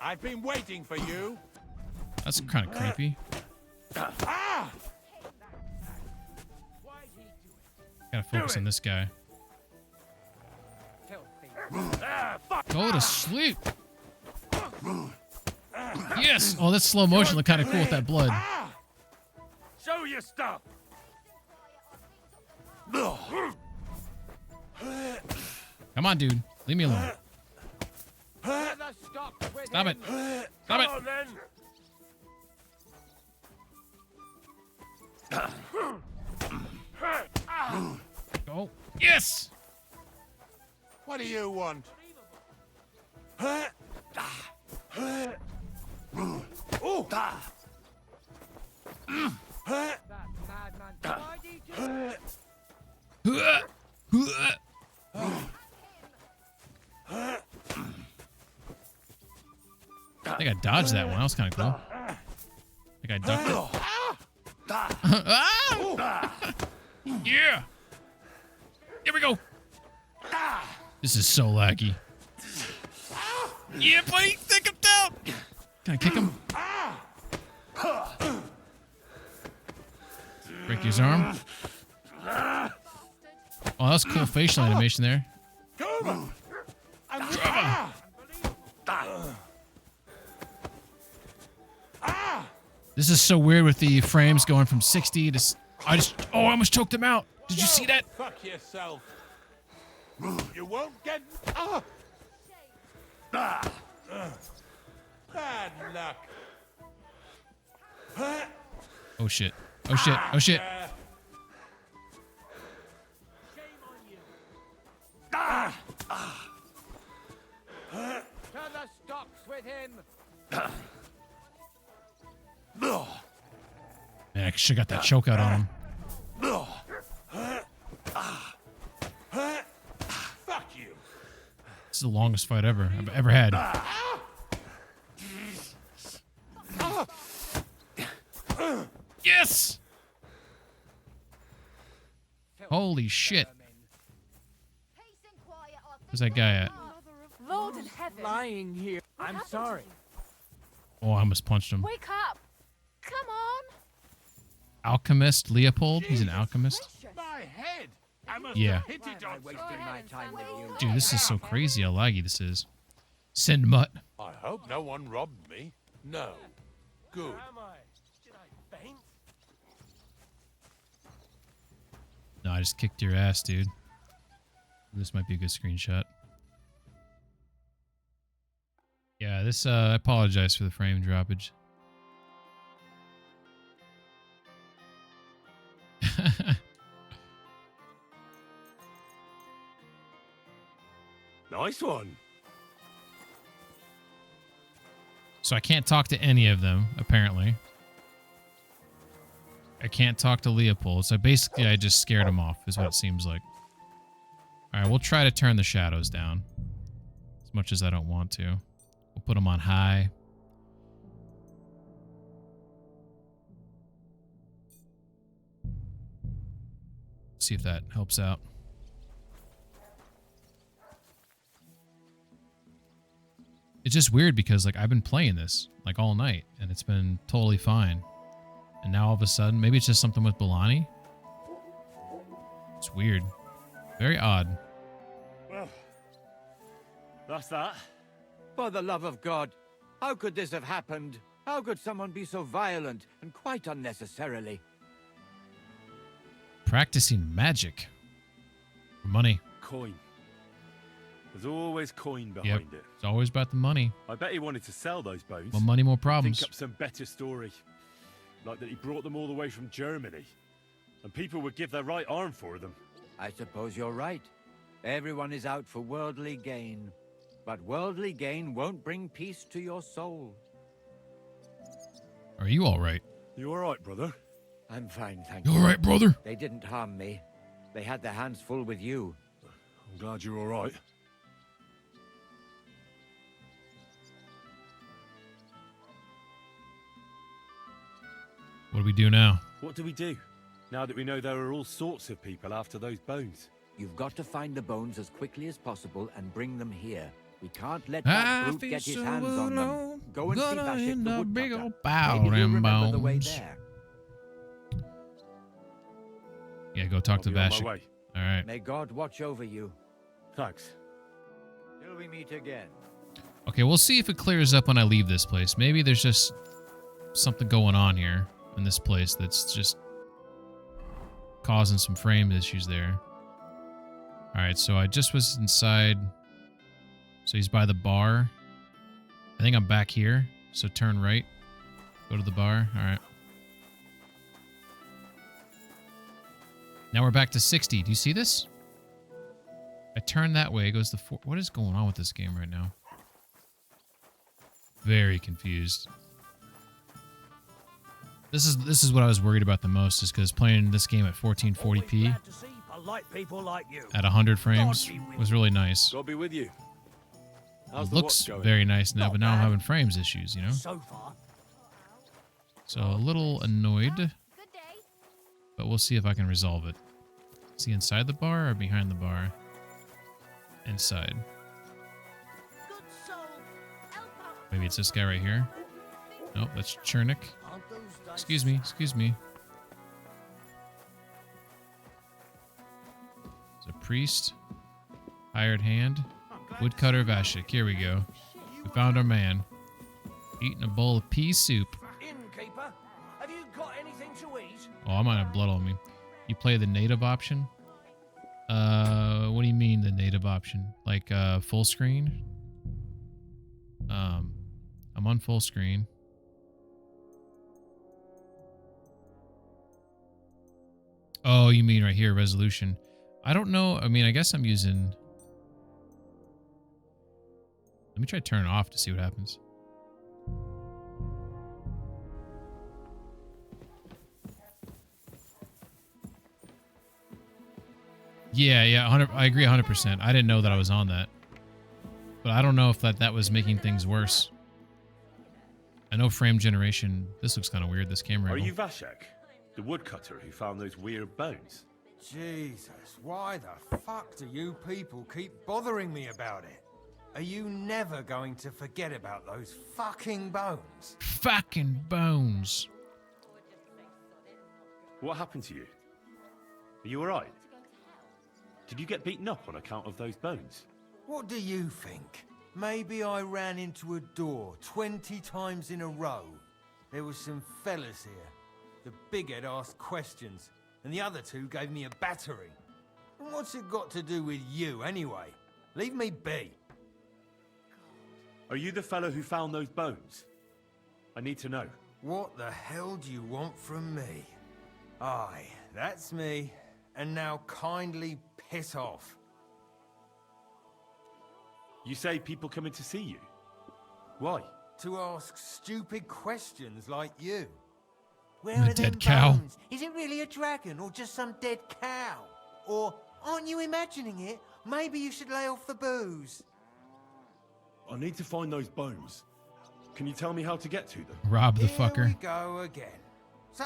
I've been waiting for you. That's kind of creepy. Gotta focus on this guy. Go to sleep. Yes. Oh, that's slow motion. Look kind of cool with that blood. Show your stuff. Come on, dude. Leave me alone. Stop it. Stop it. Go. Yes. What do you want? I think I dodged that one. That was kind of cool. I think I ducked it. Yeah. Here we go. This is so laggy. Yeah, buddy. Take him down. Can I kick him? Break his arm. Oh, that's cool facial animation there. This is so weird with the frames going from 60 to... I almost choked him out. Did you see that? Fuck yourself. You won't get... Bad luck. Oh, shit. Oh, shit. Oh, shit. To the stocks with him. Man, I should have got that choke out on him. Fuck you. This is the longest fight I've ever had. Yes! Holy shit. Where's that guy at? Lord in heaven. Lying here. I'm sorry. Oh, I almost punched him. Wake up. Come on. Alchemist Leopold? He's an alchemist? My head. I must Yeah. have hit it on Wasting my time with you. Dude, this is so crazy how laggy this is. Send mutt. I hope no one robbed me. No. Good. Where am I? Did I faint? No, I just kicked your ass, dude. This might be a good screenshot. Yeah, this, I apologize for the frame droppage. Nice one. So I can't talk to any of them, apparently. I can't talk to Leopold, so basically I just scared him off, is what it seems like. Alright, we'll try to turn the shadows down. As much as I don't want to. We'll put them on high. See if that helps out. It's just weird because, like, I've been playing this, like, all night, and it's been totally fine. And now all of a sudden, maybe it's just something with Bellani? It's weird. Very odd. Well, that's that. For the love of God, how could this have happened? How could someone be so violent and quite unnecessarily? Practicing magic. For money. Coin. There's always coin behind it. It's always about the money. I bet he wanted to sell those bones. More money, more problems. Think up some better story. Like that he brought them all the way from Germany. And people would give their right arm for them. I suppose you're right. Everyone is out for worldly gain. But worldly gain won't bring peace to your soul. Are you all right? You all right, brother? I'm fine, thank you. You all right, brother? They didn't harm me. They had their hands full with you. I'm glad you're all right. What do we do now? What do we do, now that we know there are all sorts of people after those bones? You've got to find the bones as quickly as possible and bring them here. We can't let that brute get his hands on them. Go and see Vashik the woodcutter. Maybe he'll remember the way there. Yeah, go talk to Vashik. All right. May God watch over you. Thanks. Till we meet again. Okay, we'll see if it clears up when I leave this place. Maybe there's just something going on here in this place that's just causing some frame issues there. All right, so I just was inside. So he's by the bar. I think I'm back here. So turn right. Go to the bar. All right. Now we're back to 60. Do you see this? I turn that way. It goes to 4. What is going on with this game right now? Very confused. This is what I was worried about the most, is because playing this game at 1440p at 100 frames was really nice. God be with you. It looks very nice now, but now I'm having frames issues, you know? So a little annoyed, but we'll see if I can resolve it. Is he inside the bar or behind the bar? Inside. Maybe it's this guy right here. Nope, that's Chernik. Excuse me, excuse me. There's a priest. Hired hand. Woodcutter Vashik. Here we go. We found our man. Eating a bowl of pea soup. Innkeeper, have you got anything to eat? Oh, I might have blood on me. You play the native option? What do you mean the native option? Like full screen? I'm on full screen. Oh, you mean right here, resolution. I don't know. I mean, I guess I'm using... Let me try to turn it off to see what happens. Yeah, 100. I agree 100%. I didn't know that I was on that. But I don't know if that was making things worse. I know frame generation... This looks kind of weird, this camera. Are you Vashik? The woodcutter who found those weird bones? Jesus, why the fuck do you people keep bothering me about it? Are you never going to forget about those fucking bones? Fucking bones. What happened to you? Are you alright? Did you get beaten up on account of those bones? What do you think? Maybe I ran into a door 20 times in a row. There was some fellas here. The bighead asked questions, and the other two gave me a battering. And what's it got to do with you, anyway? Leave me be. Are you the fellow who found those bones? I need to know. What the hell do you want from me? Aye, that's me. And now kindly piss off. You say people coming to see you? Why? To ask stupid questions like you. Where And a are them dead cow. bones? Is it really a dragon or just some dead cow? Or aren't you imagining it? Maybe you should lay off the booze. I need to find those bones. Can you tell me how to get to them? Rob the Here fucker. we go again. So,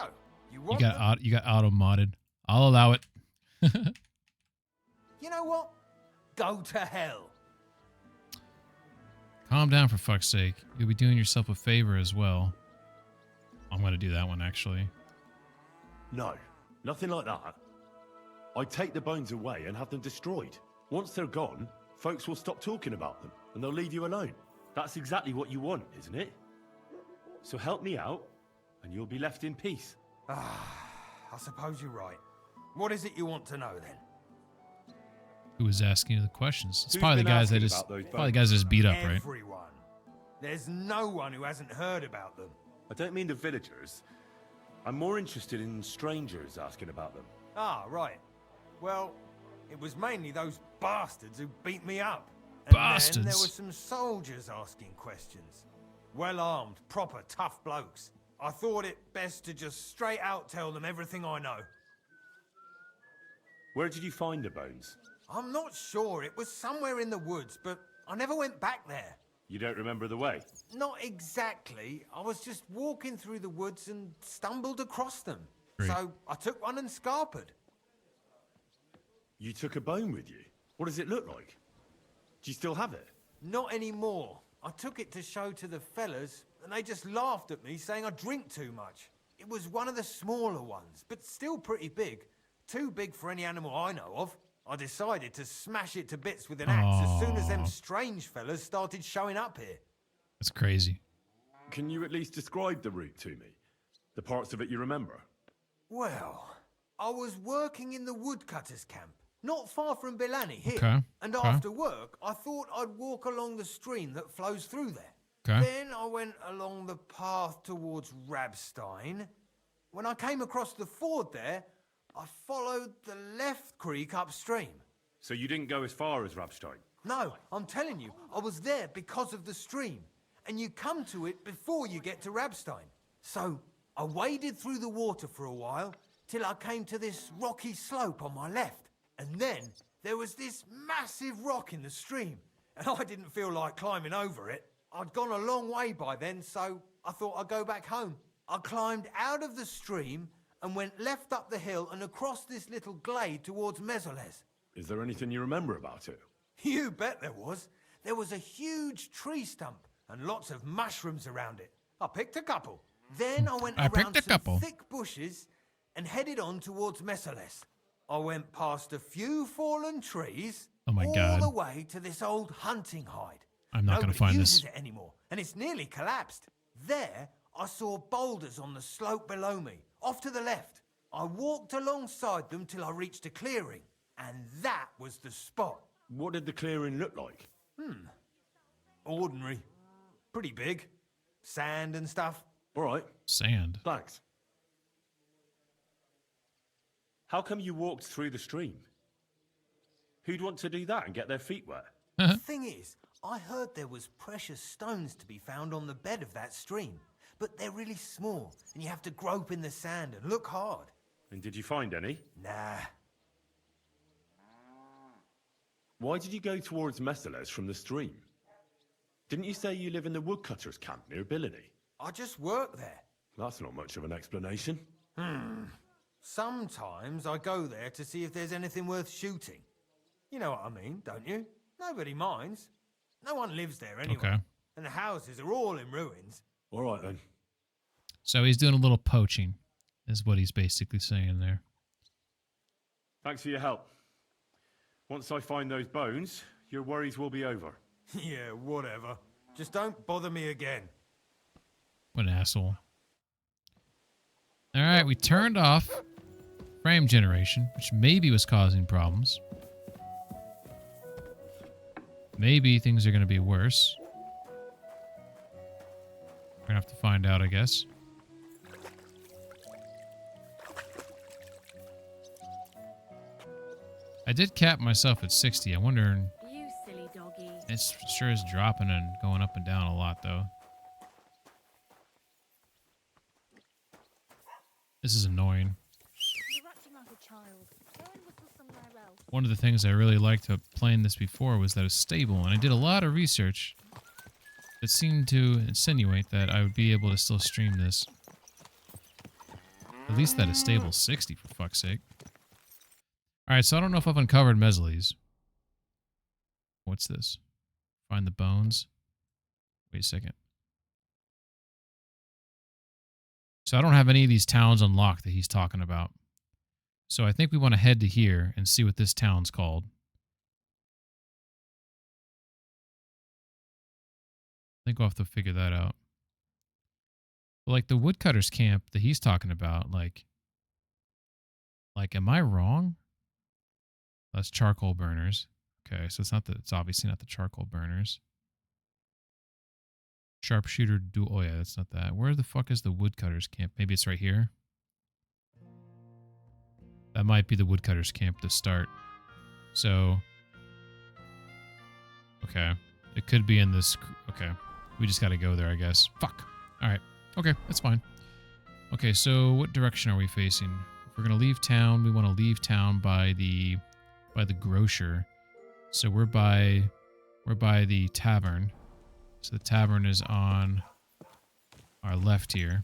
you You want got you got auto modded. I'll allow it. You know what? Go to hell. Calm down, for fuck's sake. You'll be doing yourself a favor as well. I'm gonna do that one actually. No, nothing like that. I take the bones away and have them destroyed. Once they're gone, folks will stop talking about them and they'll leave you alone. That's exactly what you want, isn't it? So help me out and you'll be left in peace. I suppose you're right. What is it you want to know then? Who was asking you the questions? It's Who's probably the been guys that asking just about those probably the guys that just beat up, right? Everyone. There's no one who hasn't heard about them. I don't mean the villagers. I'm more interested in strangers asking about them. Ah, right. Well, it was mainly those bastards who beat me up. And then there Bastards. were some soldiers asking questions. Well-armed, proper tough blokes. I thought it best to just straight out tell them everything I know. Where did you find the bones? I'm not sure. It was somewhere in the woods, but I never went back there. You don't remember the way? Not exactly. I was just walking through the woods and stumbled across them. Great. So I took one and scarpered. You took a bone with you? What does it look like? Do you still have it? Not anymore. I took it to show to the fellas, and they just laughed at me, saying I drink too much. It was one of the smaller ones, but still pretty big. Too big for any animal I know of. I decided to smash it to bits with an axe as soon as them strange fellas started showing up here. That's crazy. Can you at least describe the route to me? The parts of it you remember? Well, I was working in the woodcutters' camp, not far from Bilani here. Okay, And okay. after work, I thought I'd walk along the stream that flows through there. Okay. Then I went along the path towards Rabstein. When I came across the ford there, I followed the left creek upstream. So you didn't go as far as Rabstein? No, I'm telling you, I was there because of the stream. And you come to it before you get to Rabstein. So I waded through the water for a while till I came to this rocky slope on my left. And then there was this massive rock in the stream. And I didn't feel like climbing over it. I'd gone a long way by then, so I thought I'd go back home. I climbed out of the stream and went left up the hill and across this little glade towards Mesoles. Is there anything you remember about it? You bet there was. There was a huge tree stump and lots of mushrooms around it. I picked a couple. Then I went around some thick bushes and headed on towards Mesoles. I went past a few fallen trees all the way to this old hunting hide. I'm not going to find uses this. it anymore, and it's nearly collapsed. There, I saw boulders on the slope below me, off to the left. I walked alongside them till I reached a clearing, and that was the spot. What did the clearing look like? Ordinary. Pretty big. Sand and stuff. All right. Sand. Thanks. How come you walked through the stream? Who'd want to do that and get their feet wet? The thing is, I heard there was precious stones to be found on the bed of that stream, but they're really small, and you have to grope in the sand and look hard. And did you find any? Nah. Why did you go towards Mesoles from the stream? Didn't you say you live in the woodcutters' camp near Bilani? I just work there. That's not much of an explanation. Sometimes I go there to see if there's anything worth shooting. You know what I mean, don't you? Nobody minds. No one lives there anyway. Okay. And the houses are all in ruins. All right, then. So he's doing a little poaching, is what he's basically saying there. Thanks for your help. Once I find those bones, your worries will be over. Yeah, whatever. Just don't bother me again. What an asshole. All right, we turned off frame generation, which maybe was causing problems. Maybe things are going to be worse. We're going to have to find out, I guess. I did cap myself at 60. I'm wondering... You silly doggy. It sure is dropping and going up and down a lot, though. This is annoying. You're acting like a child. Go and whistle somewhere else. One of the things I really liked about playing this before was that it was stable, and I did a lot of research that seemed to insinuate that I would be able to still stream this. At least at a stable 60, for fuck's sake. Alright, so I don't know if I've uncovered Mesli's. What's this? Find the bones. Wait a second. So I don't have any of these towns unlocked that he's talking about. So I think we want to head to here and see what this town's called. I think we'll have to figure that out. But like the woodcutter's camp that he's talking about, like am I wrong? That's charcoal burners. Okay, so it's obviously not the charcoal burners. Sharpshooter oh yeah, that's not that. Where the fuck is the woodcutter's camp? Maybe it's right here. That might be the woodcutter's camp to start. So, okay. It could be in this. Okay. We just got to go there, I guess. Fuck. All right. Okay, that's fine. Okay, so what direction are we facing? If we're going to leave town, we want to leave town by the grocer. So we're by the tavern. So the tavern is on our left here.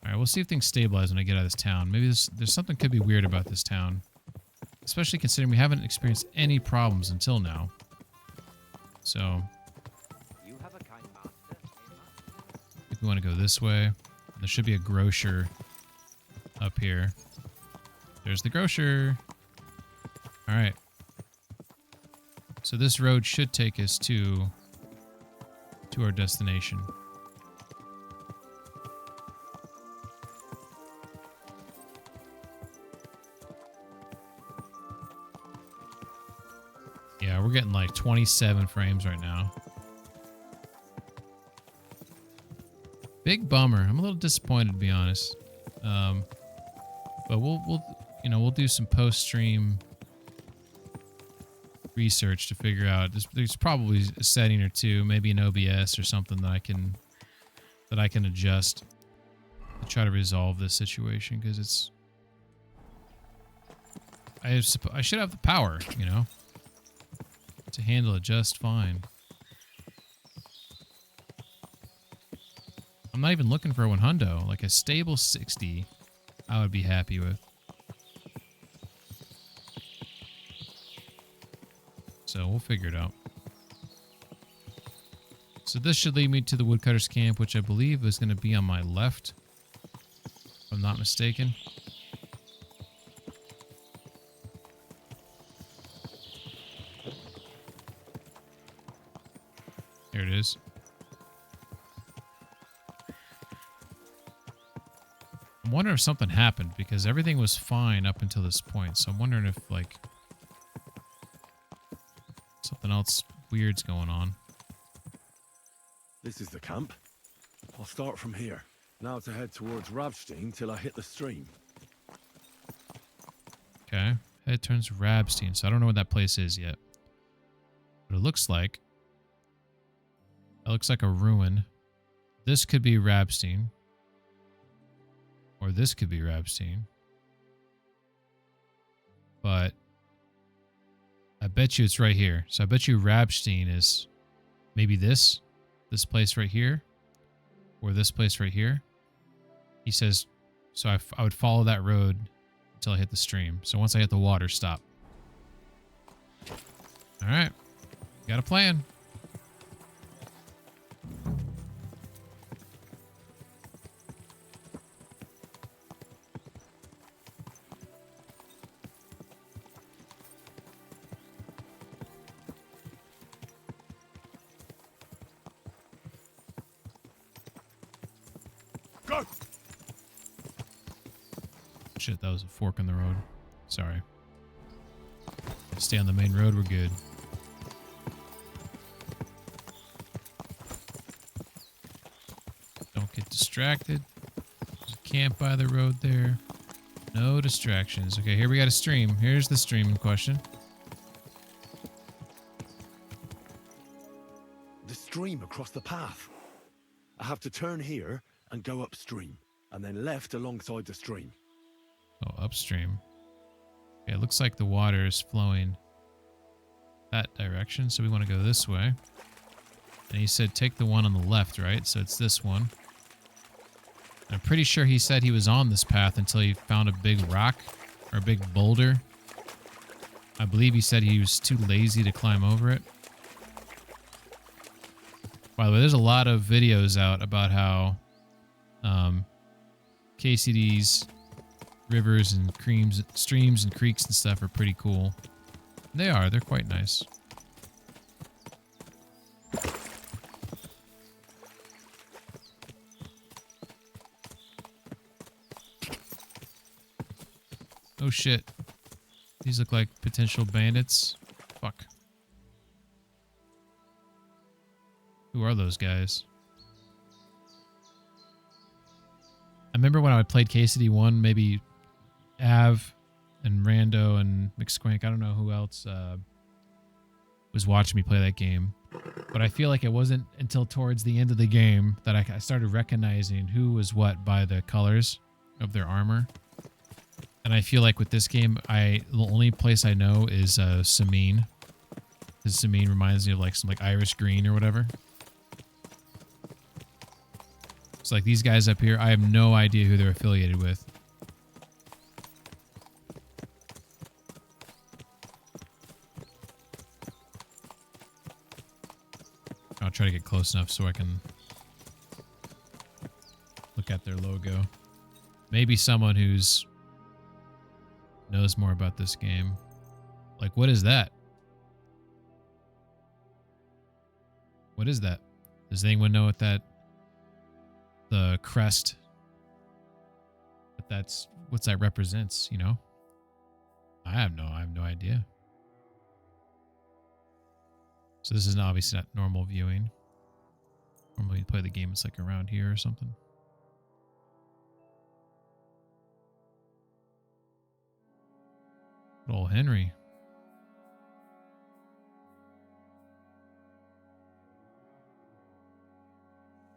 Alright, we'll see if things stabilize when I get out of this town. Maybe there's something could be weird about this town. Especially considering we haven't experienced any problems until now. So I think we want to go this way. There should be a grocer up here. There's the grocer. Alright. So this road should take us to our destination. Yeah, we're getting like 27 frames right now. Big bummer. I'm a little disappointed, to be honest. But we'll do some post-stream research to figure out. There's probably a setting or two, maybe an OBS or something that I can adjust to try to resolve this situation, because I should have the power, to handle it just fine. I'm not even looking for a 100. Like a stable 60, I would be happy with. So we'll figure it out. So this should lead me to the woodcutter's camp, which I believe is going to be on my left, if I'm not mistaken. There it is. I'm wondering if something happened, because everything was fine up until this point. So I'm wondering if, like, something else weird's going on. This is the camp. I'll start from here. Now to head towards Rabstein till I hit the stream. Okay. Head turns Rabstein. So I don't know what that place is yet. But it looks like... That looks like a ruin. This could be Rabstein. Or this could be Rabstein. But... I bet you it's right here. So I bet you Rabstein is maybe this place right here, or this place right here. He says, so I would follow that road until I hit the stream. So once I hit the water, stop. All right, got a plan. Go! Shit, that was a fork in the road. Sorry. Stay on the main road, we're good. Don't get distracted. There's a camp by the road there. No distractions. Okay, here we got a stream. Here's the stream in question. stream across the path. I have to turn here and go upstream, and then left alongside the stream. Oh, upstream. Okay, it looks like the water is flowing that direction, so we want to go this way. And he said take the one on the left, right? So it's this one. I'm pretty sure he said he was on this path until he found a big rock or a big boulder. I believe he said he was too lazy to climb over it. By the way, there's a lot of videos out about how KCD's rivers and streams and creeks and stuff are pretty cool. They are. They're quite nice. Oh shit. These look like potential bandits. Fuck. Who are those guys? I remember when I played KCD 1, maybe Av and Rando and McSquank. I don't know who else was watching me play that game. But I feel like it wasn't until towards the end of the game that I started recognizing who was what by the colors of their armor. And I feel like with this game, the only place I know is Samine. Because Samine reminds me of like some like Irish green or whatever. So like these guys up here, I have no idea who they're affiliated with. I'll try to get close enough so I can look at their logo. Maybe someone who's knows more about this game. Like, what is that? What is that? Does anyone know what the crest, what's that represents, you know? I have no idea. So this is obviously not normal viewing. Normally you play the game, it's like around here or something. Good old Henry.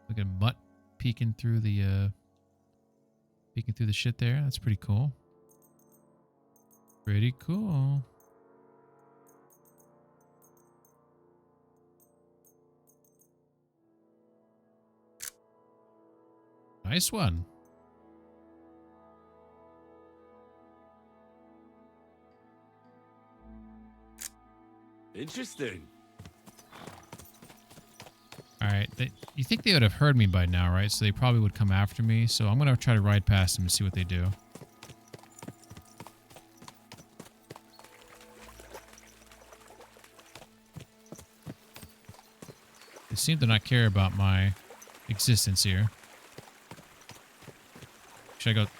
Look at Mutt peeking through the shit there. That's pretty cool. Pretty cool. Nice one. Interesting. All right. You think they would have heard me by now, right? So they probably would come after me. So I'm going to try to ride past them and see what they do. They seem to not care about my existence here. Should I go?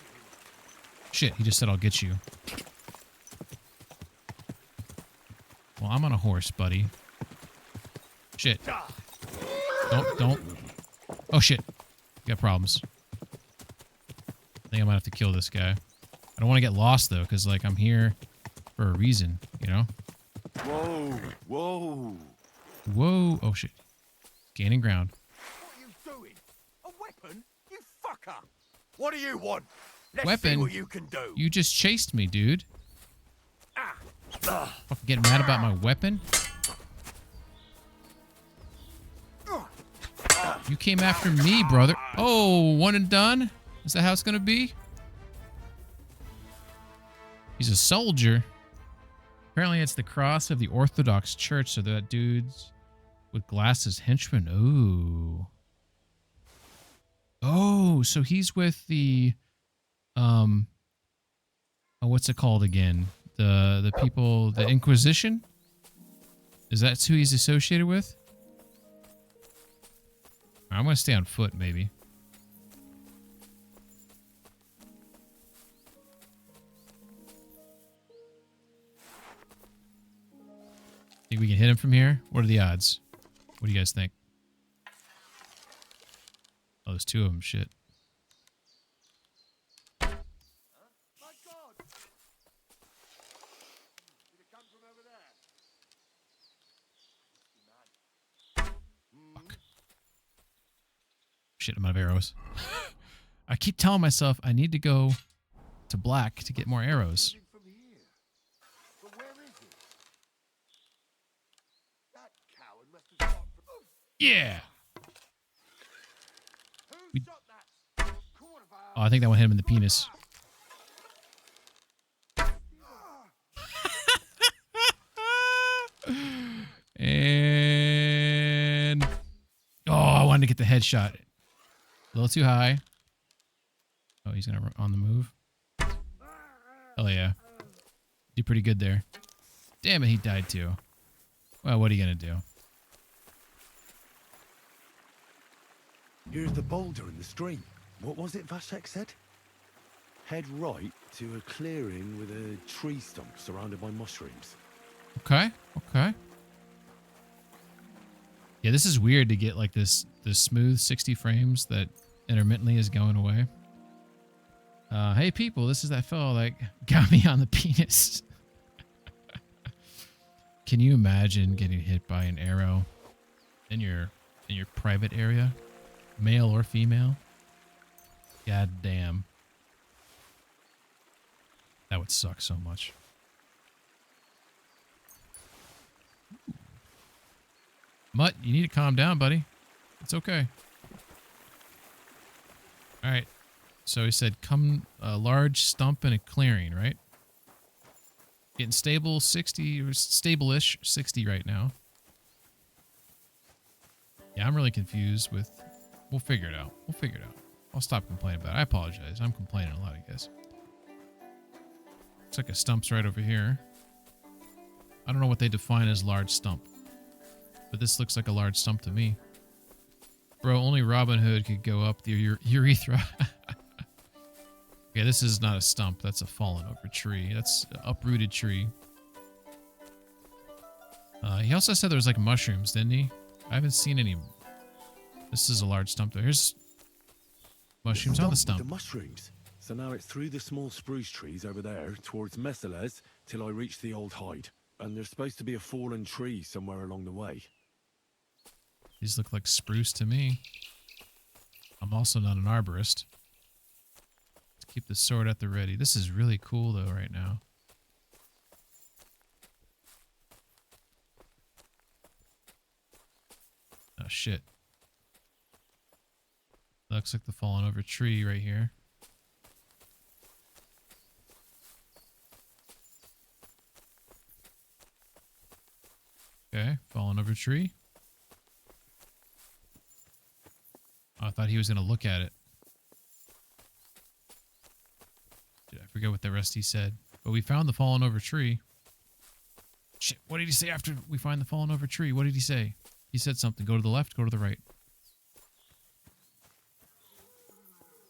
Shit, he just said I'll get you. Well, I'm on a horse, buddy. Shit. Don't. Oh, shit. Got problems. I think I might have to kill this guy. I don't want to get lost, though, because, like, I'm here for a reason, you know? Whoa, whoa. Whoa. Oh, shit. Gaining ground. What are you doing? A weapon? You fucker! What do you want? Let's Weapon? see what you can do. You just chased me, dude. Fucking getting mad about my weapon? You came after me, brother. Oh, one and done? Is that how it's gonna be? He's a soldier. Apparently it's the cross of the Orthodox Church, so that dude's with glasses henchman. Ooh. Oh, so he's with the oh, what's it called again? The people, the Inquisition? Is that who he's associated with? I'm gonna stay on foot, maybe. Think we can hit him from here? What are the odds? What do you guys think? Oh, there's two of them. Shit. Fuck. Shit, I'm out of arrows. I keep telling myself I need to go to black to get more arrows. Yeah. Oh, I think that one hit him in the penis. And oh, I wanted to get the headshot. A little too high. Oh, he's gonna on the move. Oh yeah, did pretty good there. Damn it, he died too. Well, what are you gonna do? Here's the boulder in the stream. What was it Vashek said? Head right to a clearing with a tree stump surrounded by mushrooms. Okay, okay. Yeah, this is weird to get like this smooth 60 frames that intermittently is going away. Hey people, this is that fellow that got me on the penis. Can you imagine getting hit by an arrow in your private area, male or female? God damn. That would suck so much. Mutt, you need to calm down, buddy. It's okay. All right. So he said, come a large stump in a clearing, right? Getting stable 60 or stable-ish 60 right now. Yeah, I'm really confused with. We'll figure it out. We'll figure it out. I'll stop complaining about it. I apologize. I'm complaining a lot, I guess. Looks like a stump's right over here. I don't know what they define as large stump, but this looks like a large stump to me. Bro, only Robin Hood could go up the urethra. Okay, this is not a stump. That's a fallen over tree. That's an uprooted tree. He also said there was like mushrooms, didn't he? I haven't seen any. This is a large stump though. Here's mushrooms on the stump. The mushrooms. So now it's through the small spruce trees over there towards Messeles till I reach the old hide. And there's supposed to be a fallen tree somewhere along the way. These look like spruce to me. I'm also not an arborist. Let's keep the sword at the ready. This is really cool though right now. Oh shit. Looks like the fallen over tree right here. Okay, fallen over tree. Oh, I thought he was going to look at it. Dude, I forget what the rest he said. But we found the fallen over tree. Shit, what did he say after we find the fallen over tree? What did he say? He said something. Go to the left, go to the right.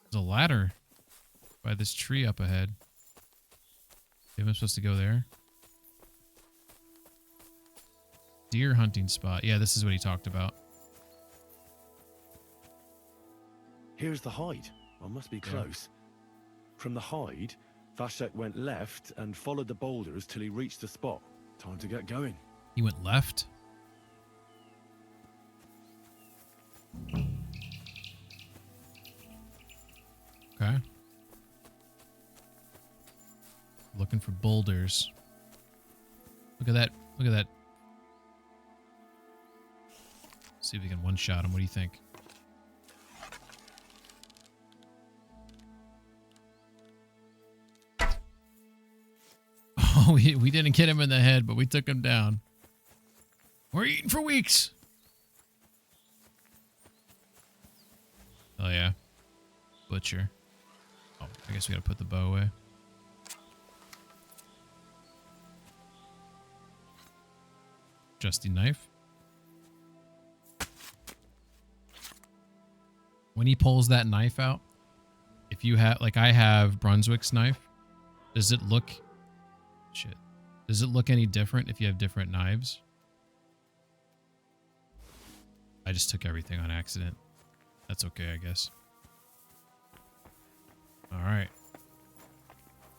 There's a ladder by this tree up ahead. Maybe I'm supposed to go there. Deer hunting spot. Yeah, this is what he talked about. Here's the hide. I must be close. From the hide, Vashek went left and followed the boulders till he reached the spot. Time to get going. He went left? Okay. Looking for boulders. Look at that. Look at that. See if we can one-shot him. What do you think? Oh, we didn't get him in the head, but we took him down. We're eating for weeks. Oh, yeah. Butcher. Oh, I guess we gotta put the bow away. Trusty knife. When he pulls that knife out, if you have, like I have Brunswick's knife, does it look, shit, does it look any different if you have different knives? I just took everything on accident. That's okay, I guess. All right.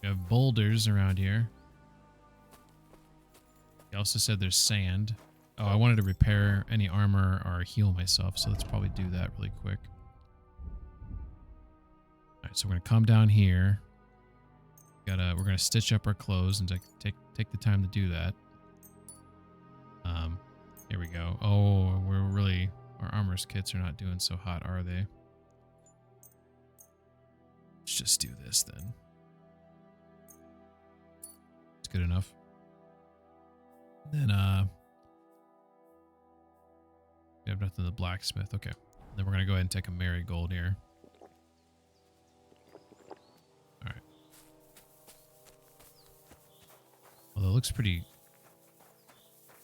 We have boulders around here. He also said there's sand. Oh, I wanted to repair any armor or heal myself, so let's probably do that really quick. So we're gonna come down here. We're gonna stitch up our clothes and take the time to do that. Here we go. Oh, our armor's kits are not doing so hot, are they? Let's just do this then. It's good enough. Then we have nothing to the blacksmith. Okay. Then we're gonna go ahead and take a marigold here. Alright. Although it looks pretty...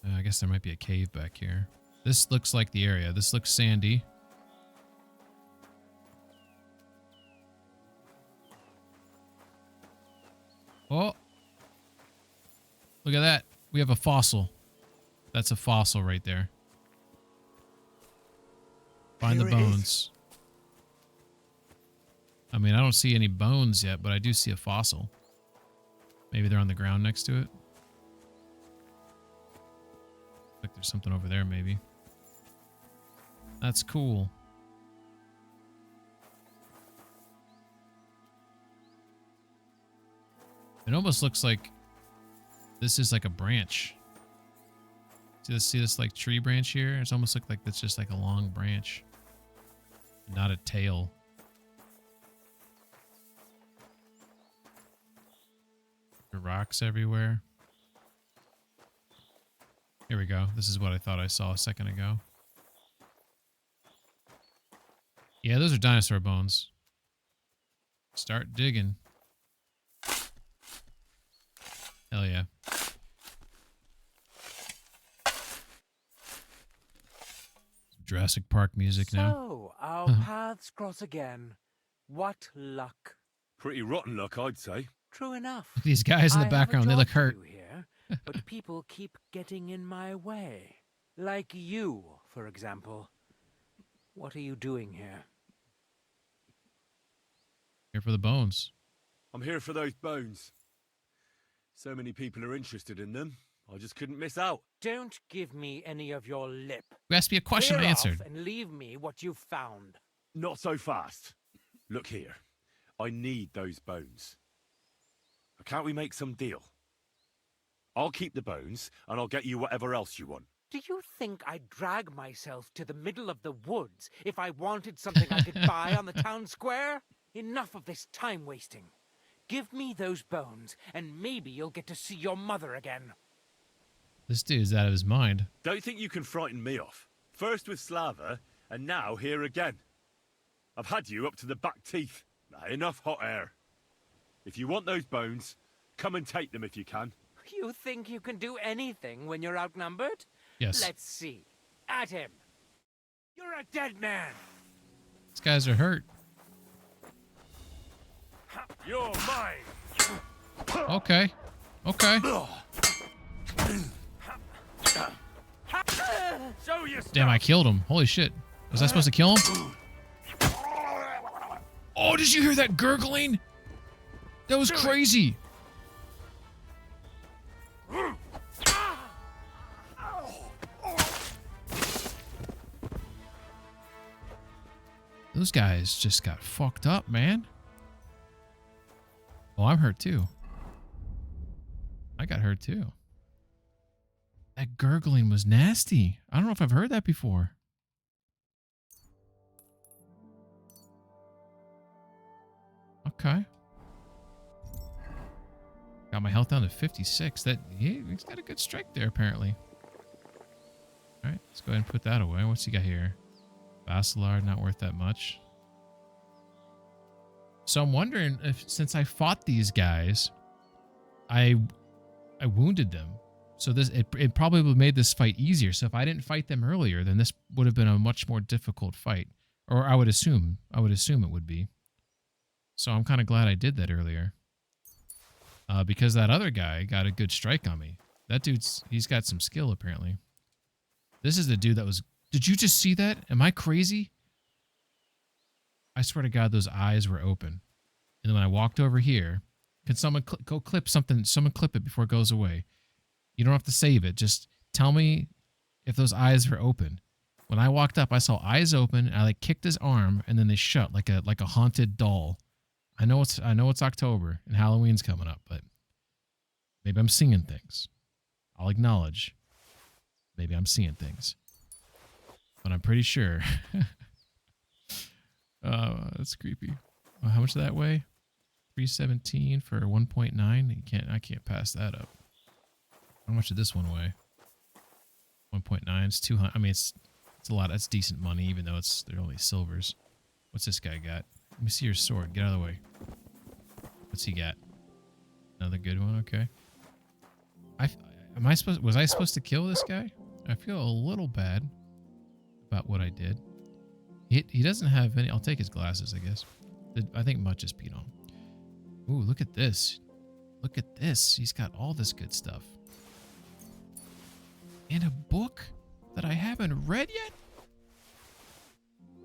I guess there might be a cave back here. This looks like the area. This looks sandy. Oh! Look at that. We have a fossil. That's a fossil right there. Find the bones. I mean, I don't see any bones yet, but I do see a fossil. Maybe they're on the ground next to it. Like there's something over there, maybe. That's cool. It almost looks like this is like a branch. See this like tree branch here? It's almost like that's just like a long branch, not a tail. There are rocks everywhere. Here we go. This is what I thought I saw a second ago. Yeah, those are dinosaur bones. Start digging. Hell yeah. Jurassic Park music now. So, our paths cross again. What luck. Pretty rotten luck, I'd say. True enough. Look at these guys in the background, they look hurt. Here, but people keep getting in my way. Like you, for example. What are you doing here? Here for the bones. I'm here for those bones. So many people are interested in them. I just couldn't miss out. Don't give me any of your lip. You asked me a question, I answered. And leave me what you've found. Not so fast. Look here. I need those bones. Can't we make some deal? I'll keep the bones, and I'll get you whatever else you want. Do you think I'd drag myself to the middle of the woods if I wanted something I could buy on the town square? Enough of this time wasting. Give me those bones, and maybe you'll get to see your mother again. This dude's out of his mind. Don't think you can frighten me off. First with Slava, and now here again. I've had you up to the back teeth. Enough hot air. If you want those bones, come and take them if you can. You think you can do anything when you're outnumbered? Yes. Let's see. At him. You're a dead man. These guys are hurt. You're mine. Okay. Okay. Damn, I killed him. Holy shit. Was I supposed to kill him? Oh, did you hear that gurgling? That was crazy. Those guys just got fucked up, man. Oh, I'm hurt too. I got hurt too. That gurgling was nasty. I don't know if I've heard that before. Okay. Got my health down to 56. He's got a good strike there, apparently. All right, let's go ahead and put that away. What's he got here? Basilar, not worth that much. So I'm wondering if, since I fought these guys, I wounded them. So it probably would have made this fight easier. So if I didn't fight them earlier, then this would have been a much more difficult fight. Or I would assume it would be. So I'm kind of glad I did that earlier. Because that other guy got a good strike on me. That he's got some skill apparently. This is the dude that was... Did you just see that? Am I crazy? I swear to God, those eyes were open. And then when I walked over here, can someone go clip something? Someone clip it before it goes away. You don't have to save it. Just tell me if those eyes were open. When I walked up, I saw eyes open, and I kicked his arm, and then they shut like a haunted doll. I know it's October and Halloween's coming up, but maybe I'm seeing things. I'll acknowledge. Maybe I'm seeing things. But I'm pretty sure. That's creepy. How much did that weigh? 317 for 1.9. I can't pass that up. How much did this one weigh? 1.9. It's 200. I mean, it's a lot. That's decent money, even though they're only silvers. What's this guy got? Let me see your sword. Get out of the way. What's he got? Another good one. Okay. Was I supposed to kill this guy? I feel a little bad about what I did. He doesn't have any. I'll take his glasses, I guess. I think Mutt just peed on him. Ooh, look at this. Look at this. He's got all this good stuff. And a book that I haven't read yet?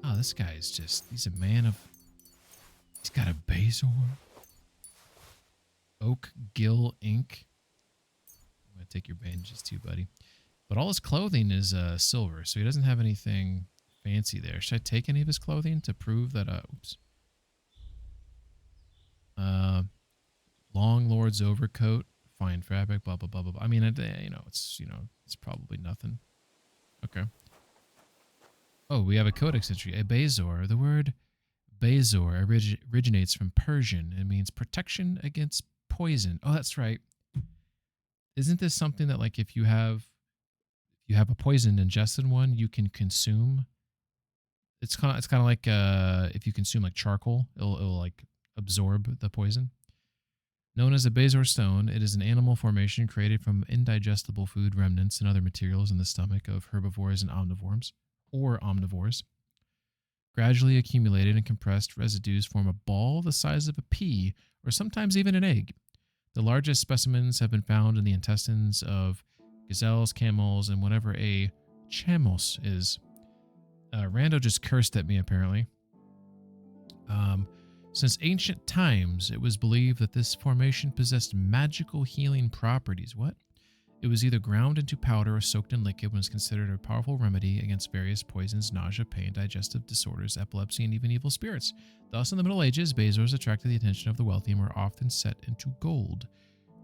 Oh, this guy is he's a man of... He's got a Bazor. Oak Gill Ink. I'm going to take your bandages too, buddy. But all his clothing is silver, so he doesn't have anything fancy there. Should I take any of his clothing to prove that... oops. Long Lord's overcoat, fine fabric, blah, blah, blah, blah, blah. I mean, it's probably nothing. Okay. Oh, we have a codex entry. A Bazor. The word Bazor originates from Persian. It means protection against poison. Oh, that's right. Isn't this something that, like, if you have a poison ingested one, you can consume? It's kind of like if you consume like charcoal, it'll like absorb the poison. Known as a Bazor stone, it is an animal formation created from indigestible food remnants and other materials in the stomach of herbivores and omnivores. Gradually accumulated and compressed residues form a ball the size of a pea, or sometimes even an egg. The largest specimens have been found in the intestines of gazelles, camels, and whatever a chamos is. Rando just cursed at me, apparently. Since ancient times, it was believed that this formation possessed magical healing properties. What? It was either ground into powder or soaked in liquid and was considered a powerful remedy against various poisons, nausea, pain, digestive disorders, epilepsy, and even evil spirits. Thus, in the Middle Ages, Bazors attracted the attention of the wealthy and were often set into gold,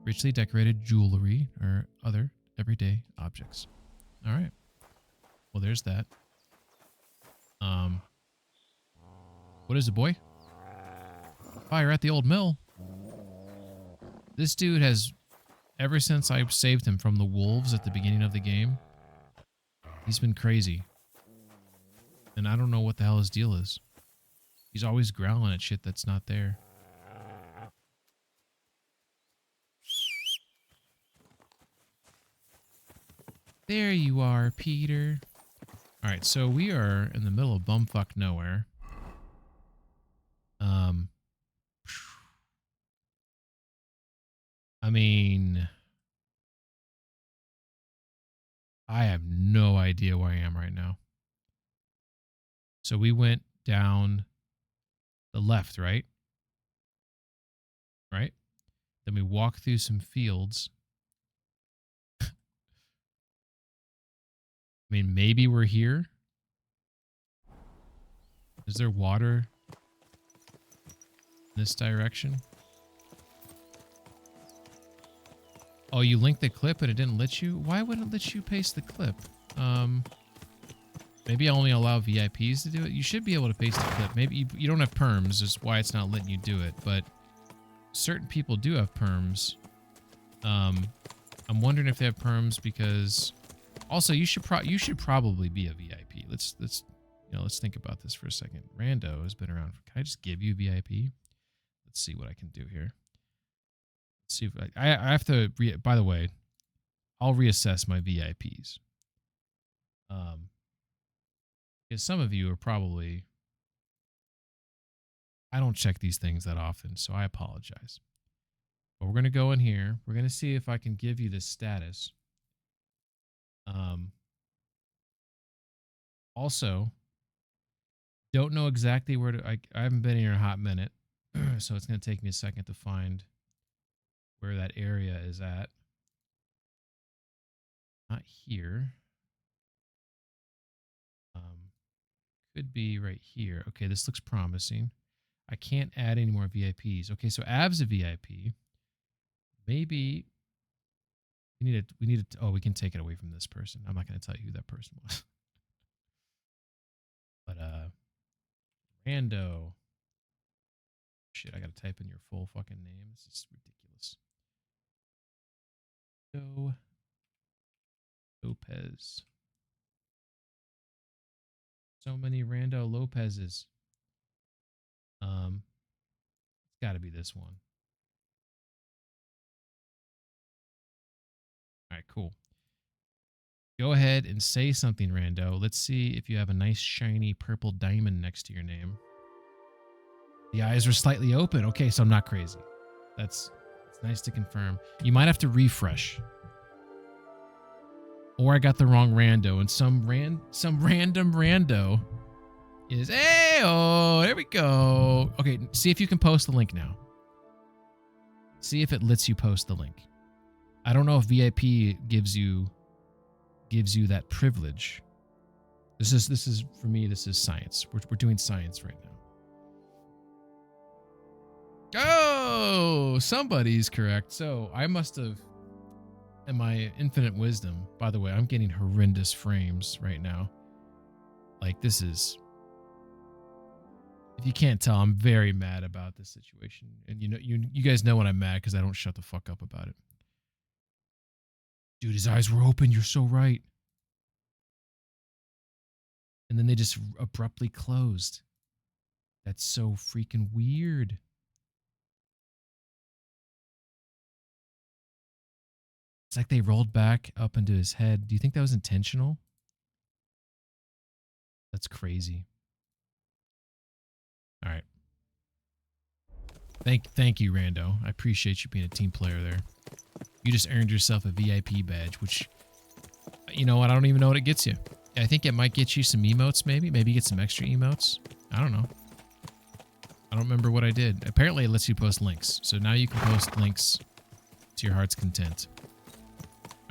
richly decorated jewelry, or other everyday objects. All right. Well, there's that. What is it, boy? Fire at the old mill. This dude has, ever since I saved him from the wolves at the beginning of the game, he's been crazy. And I don't know what the hell his deal is. He's always growling at shit that's not there. There you are, Peter. Alright, so we are in the middle of bumfuck nowhere. I mean, I have no idea where I am right now. So we went down the left, right? Right? Then we walked through some fields. I mean, maybe we're here. Is there water in this direction? Oh, you linked the clip and it didn't let you? Why wouldn't it let you paste the clip? Maybe I only allow VIPs to do it. You should be able to paste the clip. Maybe you don't have perms, is why it's not letting you do it. But certain people do have perms. I'm wondering if they have perms because also you should probably be a VIP. Let's think about this for a second. Rando has been around. Can I just give you VIP? Let's see what I can do here. Let's see if I have to. By the way, I'll reassess my VIPs. Because some of you are probably. I don't check these things that often, so I apologize. But we're gonna go in here. We're gonna see if I can give you this status. Also, don't know exactly where to. I haven't been here a hot minute, so it's gonna take me a second to find where that area is at. Not here. Could be right here. Okay, this looks promising. I can't add any more VIPs. Okay, so Av's a VIP. Maybe we need to, oh, we can take it away from this person. I'm not going to tell you who that person was. But Rando. Shit, I got to type in your full fucking name. This is ridiculous. Lopez. So many Rando Lopez's. It's got to be this one. All right, cool. Go ahead and say something, Rando. Let's see if you have a nice shiny purple diamond next to your name. The eyes were slightly open. Okay, so I'm not crazy. It's nice to confirm. You might have to refresh. Or I got the wrong Rando, and some random Rando is, hey, oh, there we go. Okay, see if you can post the link now. See if it lets you post the link. I don't know if VIP gives you that privilege. This is for me, this is science. We're doing science right now. Oh, somebody's correct. So I must have, in my infinite wisdom, by the way, I'm getting horrendous frames right now. Like, this is, if you can't tell, I'm very mad about this situation. And you guys know when I'm mad because I don't shut the fuck up about it. Dude, his eyes were open. You're so right. And then they just abruptly closed. That's so freaking weird. It's like they rolled back up into his head. Do you think that was intentional? That's crazy. All right. Thank you, Rando. I appreciate you being a team player there. You just earned yourself a VIP badge, which, you know what? I don't even know what it gets you. I think it might get you some emotes, maybe. Maybe get some extra emotes. I don't know. I don't remember what I did. Apparently, it lets you post links. So now you can post links to your heart's content.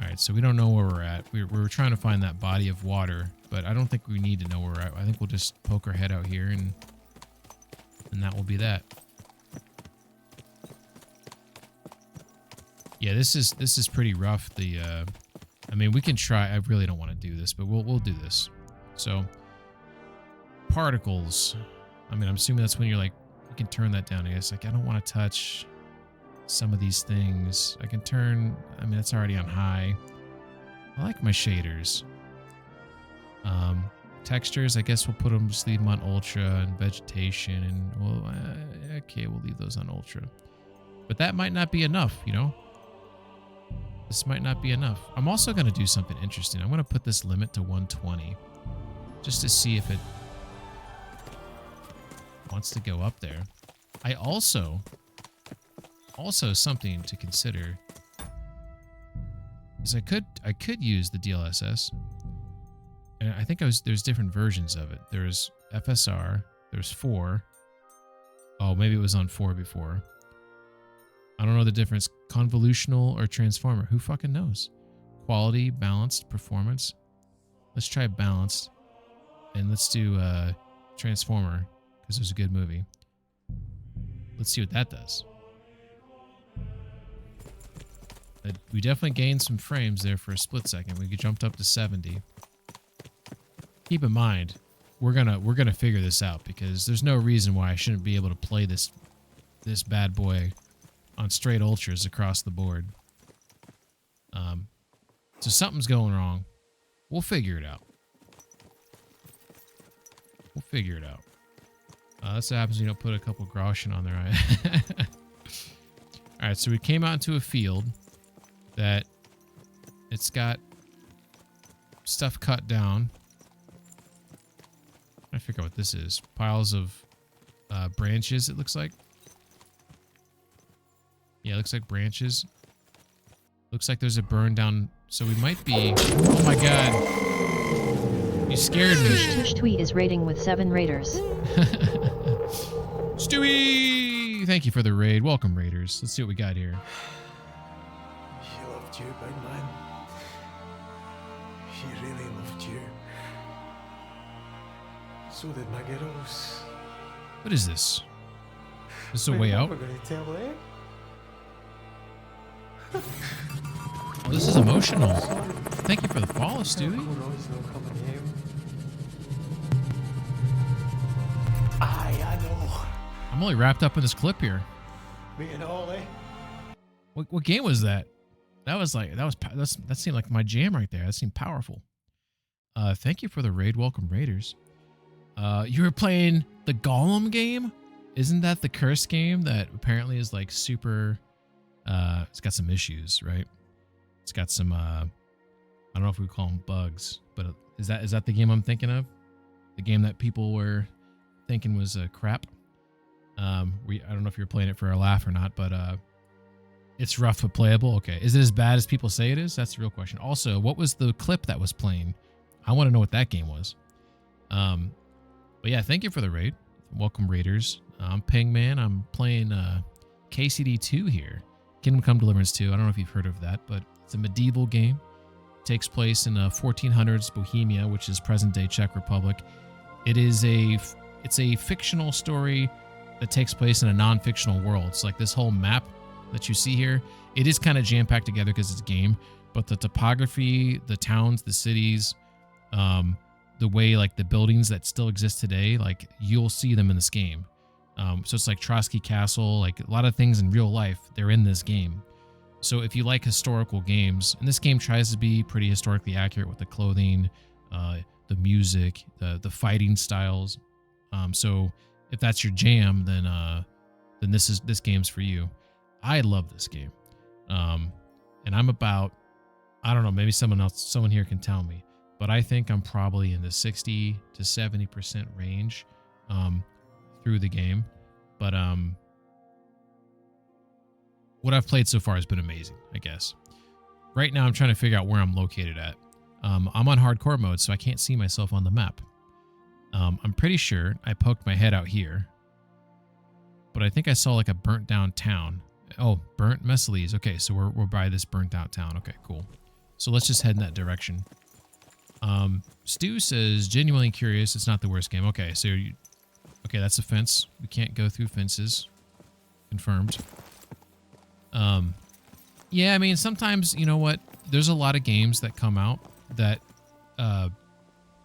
All right, so we don't know where we're at. We're trying to find that body of water, but I don't think we need to know where we're at. I think we'll just poke our head out here, and that will be that. Yeah, this is pretty rough. I mean, we can try. I really don't want to do this, but we'll do this. So, particles. I mean, I'm assuming that's when you're like, you can turn that down. I guess like I don't want to touch some of these things. I can turn. I mean, it's already on high. I like my shaders. Textures. I guess we'll put them. Just leave them on ultra, and vegetation, and okay, we'll leave those on ultra. But that might not be enough, you know. This might not be enough. I'm also going to do something interesting. I'm going to put this limit to 120 just to see if it wants to go up there. I also something to consider is I could use the DLSS. And I think there's different versions of it. There's FSR, there's 4. Oh, maybe it was on 4 before. I don't know the difference. Convolutional or transformer. Who fucking knows? Quality, balanced, performance. Let's try balanced. And let's do transformer, because it was a good movie. Let's see what that does. We definitely gained some frames there for a split second. We jumped up to 70. Keep in mind, we're gonna figure this out, because there's no reason why I shouldn't be able to play this bad boy on straight ultras across the board. So something's going wrong. We'll figure it out. That's what happens when you don't put a couple groschen on there. Right? All right, so we came out into a field that it's got stuff cut down. I figure out what this is. Piles of branches, it looks like. Yeah, it looks like branches. Looks like there's a burn down, so we might be... Oh my god. You scared me. Tush Tweet is raiding with 7 raiders. Stewie! Thank you for the raid. Welcome, raiders. Let's see what we got here. She loved you, big man. She really loved you. So did my girls. What is this? This is a way out. Oh, this is emotional. Thank you for the follow, Stewie. I know. I'm only wrapped up in this clip here. Me and Ollie. What game was that? That seemed like my jam right there. That seemed powerful. Thank you for the raid. Welcome, Raiders. You were playing the Golem game? Isn't that the curse game that apparently is like super, it's got some issues, right? It's got some, I don't know if we call them bugs, but is that the game I'm thinking of? The game that people were thinking was crap? I don't know if you're playing it for a laugh or not, but it's rough but playable. Okay. Is it as bad as people say it is? That's the real question. Also, what was the clip that was playing? I want to know what that game was. But yeah, thank you for the raid. Welcome, Raiders. I'm Pingman. I'm playing KCD 2 here. Kingdom Come Deliverance 2. I don't know if you've heard of that, but it's a medieval game. It takes place in 1400s Bohemia, which is present-day Czech Republic. It's a fictional story that takes place in a non-fictional world. It's like this whole map that you see here. It is kind of jam-packed together because it's a game, but the topography, the towns, the cities, the way like the buildings that still exist today, like you'll see them in this game. So it's like Trotsky Castle, like a lot of things in real life, they're in this game. So if you like historical games, and this game tries to be pretty historically accurate with the clothing, the music, the fighting styles. So if that's your jam, then this game's for you. I love this game. And I'm about, I don't know, maybe someone here can tell me, but I think I'm probably in the 60 to 70% range through the game. But what I've played so far has been amazing, I guess. Right now I'm trying to figure out where I'm located at. I'm on hardcore mode, so I can't see myself on the map. I'm pretty sure I poked my head out here, but I think I saw like a burnt down town. Oh, burnt Messalese. Okay, so we're by this burnt out town. Okay, cool. So let's just head in that direction. Stu says, genuinely curious. It's not the worst game. Okay, so okay, that's a fence. We can't go through fences. Confirmed. Yeah, I mean, sometimes, you know what? There's a lot of games that come out that,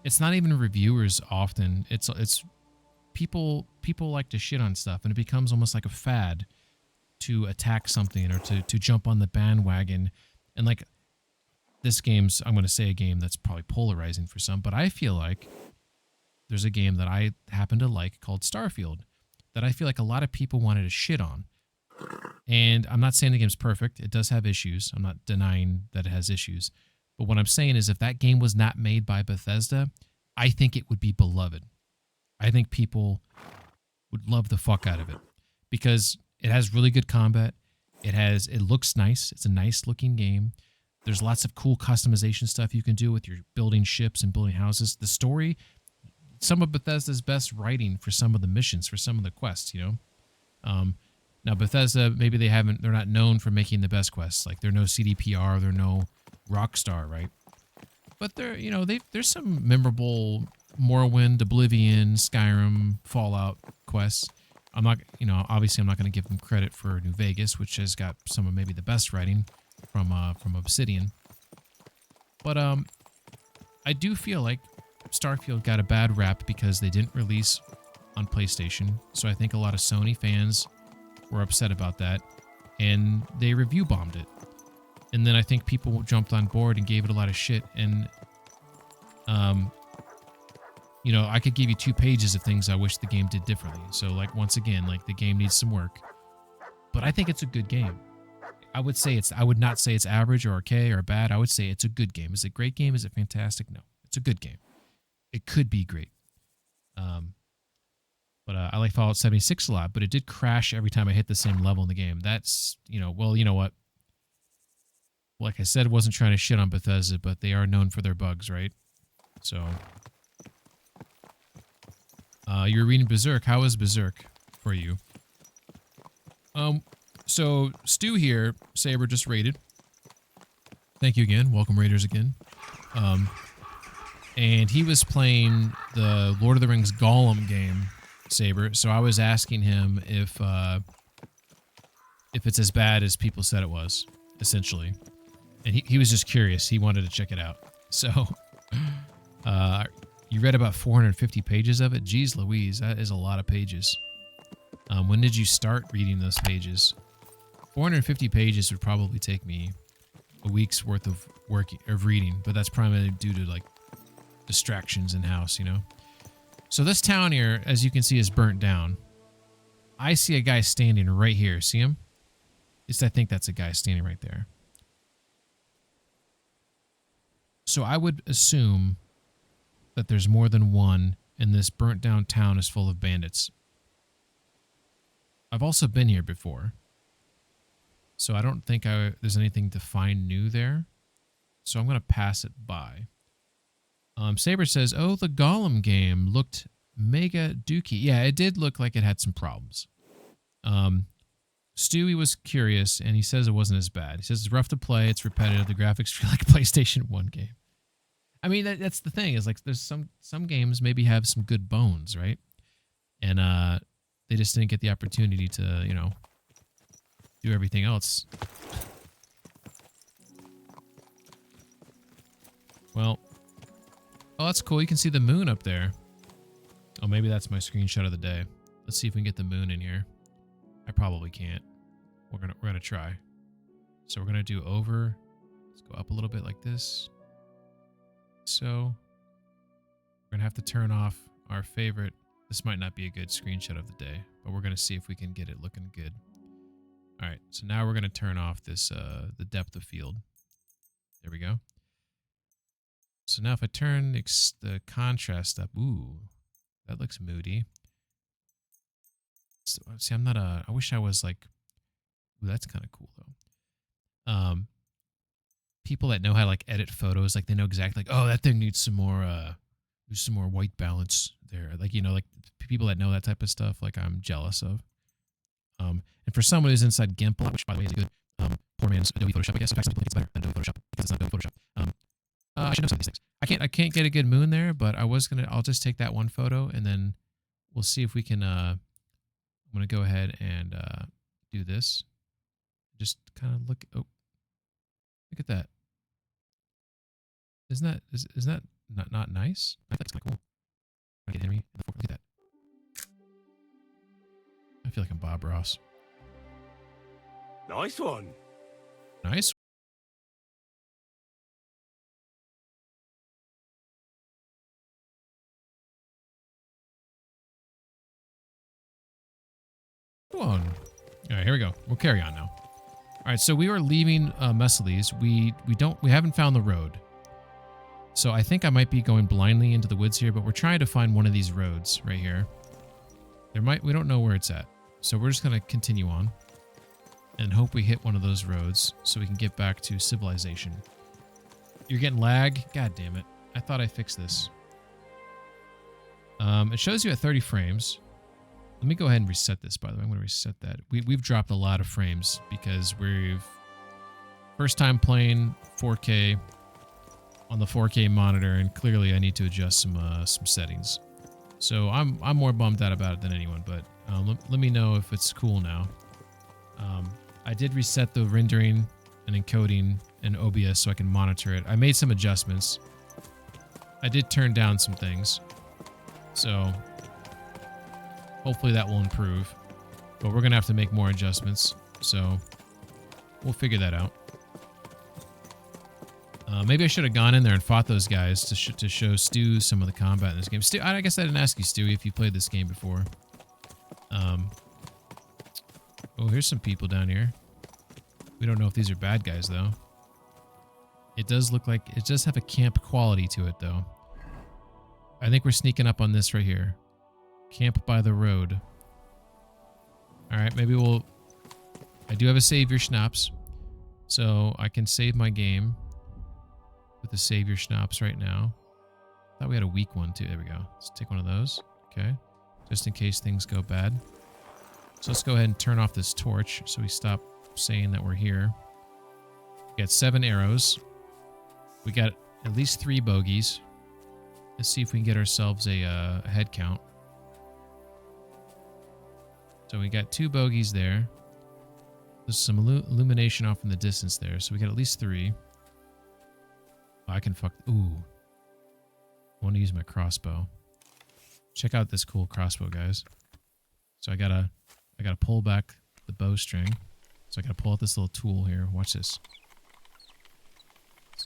it's not even reviewers often. It's people like to shit on stuff, and it becomes almost like a fad to attack something or to jump on the bandwagon. And like this game's, I'm going to say a game that's probably polarizing for some, but I feel like there's a game that I happen to like called Starfield that I feel like a lot of people wanted to shit on. And I'm not saying the game's perfect. It does have issues. I'm not denying that it has issues. But what I'm saying is if that game was not made by Bethesda, I think it would be beloved. I think people would love the fuck out of it because it has really good combat. It looks nice. It's a nice looking game. There's lots of cool customization stuff you can do with your building ships and building houses. The story, some of Bethesda's best writing for some of the missions, for some of the quests, you know. Now Bethesda, maybe they're not known for making the best quests. Like they're no CDPR, they're no Rockstar, right? But there's some memorable Morrowind, Oblivion, Skyrim, Fallout quests. I'm not, obviously I'm not going to give them credit for New Vegas, which has got some of maybe the best writing from Obsidian. But I do feel like Starfield got a bad rap because they didn't release on PlayStation. So I think a lot of Sony fans were upset about that, and they review bombed it. And then I think people jumped on board and gave it a lot of shit. And, I could give you 2 pages of things I wish the game did differently. So, like, once again, like, the game needs some work. But I think it's a good game. I would not say it's average or okay or bad. I would say it's a good game. Is it a great game? Is it fantastic? No. It's a good game. It could be great. But I like Fallout 76 a lot, but it did crash every time I hit the same level in the game. That's, well, you know what? Like I said, I wasn't trying to shit on Bethesda, but they are known for their bugs, right? So, you're reading Berserk. How is Berserk for you? So Stu here, Saber just raided. Thank you again. Welcome, Raiders again. And he was playing the Lord of the Rings Gollum game Saber. So I was asking him if it's as bad as people said it was, essentially. And he was just curious. He wanted to check it out. So, you read about 450 pages of it? Jeez Louise, that is a lot of pages. When did you start reading those pages? 450 pages would probably take me a week's worth of reading, but that's primarily due to like distractions in house, you know? So this town here, as you can see, is burnt down. I see a guy standing right here. See him? At least I think that's a guy standing right there. So I would assume that there's more than one, and this burnt down town is full of bandits. I've also been here before, so I don't think there's anything to find new there. So I'm going to pass it by. Saber says, oh, the Golem game looked mega dookie. Yeah, it did look like it had some problems. Stewie was curious, and he says it wasn't as bad. He says it's rough to play, it's repetitive, the graphics feel like a PlayStation 1 game. I mean, that's the thing, is like there's some games maybe have some good bones, right? And they just didn't get the opportunity to, you know, do everything else. Well, oh, that's cool. You can see the moon up there. Oh, maybe that's my screenshot of the day. Let's see if we can get the moon in here. I probably can't. We're gonna try. So we're gonna do over. Let's go up a little bit like this. So we're gonna have to turn off our favorite. This might not be a good screenshot of the day, but we're gonna see if we can get it looking good. All right. So now we're gonna turn off this the depth of field. There we go. So now if I turn the contrast up, ooh, that looks moody. So, see, I'm not I wish I was like, ooh, that's kind of cool though. People that know how to like edit photos, like they know exactly like, oh, that thing needs some more white balance there. Like, you know, like people that know that type of stuff, like I'm jealous of. And for someone who's inside GIMP, which by the way is a good poor man's Adobe Photoshop, I guess. In fact, some people think it's better than Adobe Photoshop because it's not Adobe Photoshop. I should know some of these things. I can't get a good moon there, but I'll just take that one photo and then we'll see if we can. I'm gonna go ahead and do this. Just kind of look. Oh, look at that. Isn't that not nice? I think it's kind of cool. I get Henry in the fork. Look at that. I feel like I'm Bob Ross. Nice one. Nice. One. All right, here we go. We'll carry on now. All right, so we were leaving Messalies. We haven't found the road. So I think I might be going blindly into the woods here, but we're trying to find one of these roads right here. We don't know where it's at. So we're just going to continue on and hope we hit one of those roads so we can get back to civilization. You're getting lag? God damn it. I thought I fixed this. It shows you at 30 frames. Let me go ahead and reset this, by the way. I'm going to reset that. We've dropped a lot of frames because we've first time playing 4K on the 4K monitor, and clearly I need to adjust some settings. So I'm more bummed out about it than anyone, but let me know if it's cool now. I did reset the rendering and encoding in OBS so I can monitor it. I made some adjustments. I did turn down some things. So hopefully that will improve. But we're going to have to make more adjustments. So we'll figure that out. Maybe I should have gone in there and fought those guys to show Stu some of the combat in this game. Stu, I guess I didn't ask you, Stewie, if you played this game before. Oh, here's some people down here. We don't know if these are bad guys, though. It does look like it does have a camp quality to it, though. I think we're sneaking up on this right here. Camp by the road. All right, maybe we'll... I do have a savior schnapps, so I can save my game with the savior schnapps right now. Thought we had a weak one, too. There we go. Let's take one of those. Okay. Just in case things go bad. So let's go ahead and turn off this torch so we stop saying that we're here. We got 7 arrows. We got at least 3 bogeys. Let's see if we can get ourselves a head count. So we got 2 bogeys there. There's some illumination off in the distance there. So we got at least 3. Oh, I can fuck... Ooh. I want to use my crossbow. Check out this cool crossbow, guys. So I gotta pull back the bowstring. So I gotta pull out this little tool here. Watch this.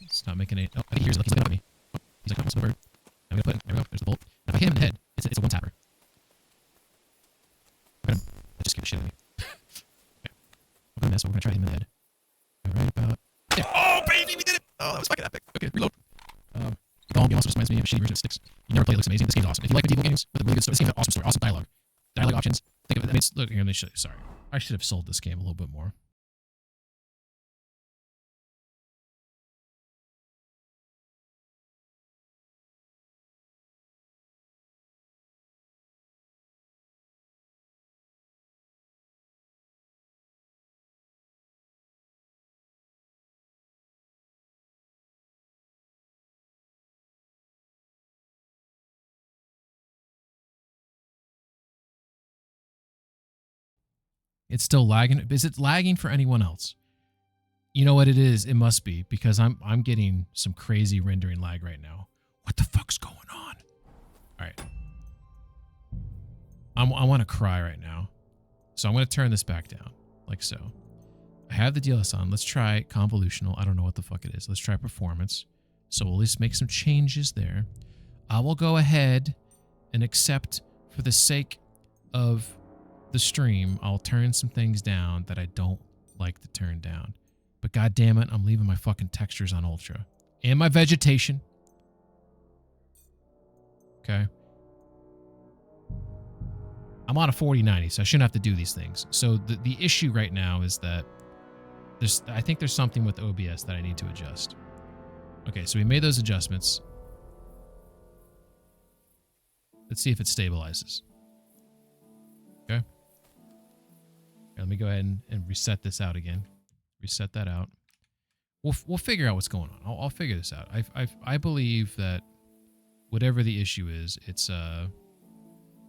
It's not making any... Oh, I think he's looking at me. He's like, oh, it's a bird. I'm gonna put it... There we go. There's the bolt. If I hit him in the head, it's a one-tapper. Just give a shit at me. Okay. We're gonna miss, but we're gonna try to hit him in the head. Alright, about... Yeah. Oh, baby, we did it! Oh, that was fucking epic. Okay, reload. Golem game also just reminds me of a shitty version of Sticks. You never played, it looks amazing. This game's awesome. If you like medieval games with a really good story, this game's an awesome story, awesome dialogue. Dialogue options. Think of it. I mean, look, here, let me show you. Sorry. I should have sold this game a little bit more. It's still lagging. Is it lagging for anyone else? You know what it is? It must be, because I'm getting some crazy rendering lag right now. What the fuck's going on? All right. I want to cry right now. So I'm going to turn this back down, like so. I have the DLS on. Let's try convolutional. I don't know what the fuck it is. Let's try performance. So we'll at least make some changes there. I will go ahead and accept, for the sake of the stream, I'll turn some things down that I don't like to turn down. But god damn it, I'm leaving my fucking textures on ultra. And my vegetation. Okay. I'm on a 4090, so I shouldn't have to do these things. So the issue right now is that I think there's something with OBS that I need to adjust. Okay, so we made those adjustments. Let's see if it stabilizes. Okay. Let me go ahead and reset this out again. Reset that out. We'll figure out what's going on. I'll figure this out. I believe that whatever the issue is, it's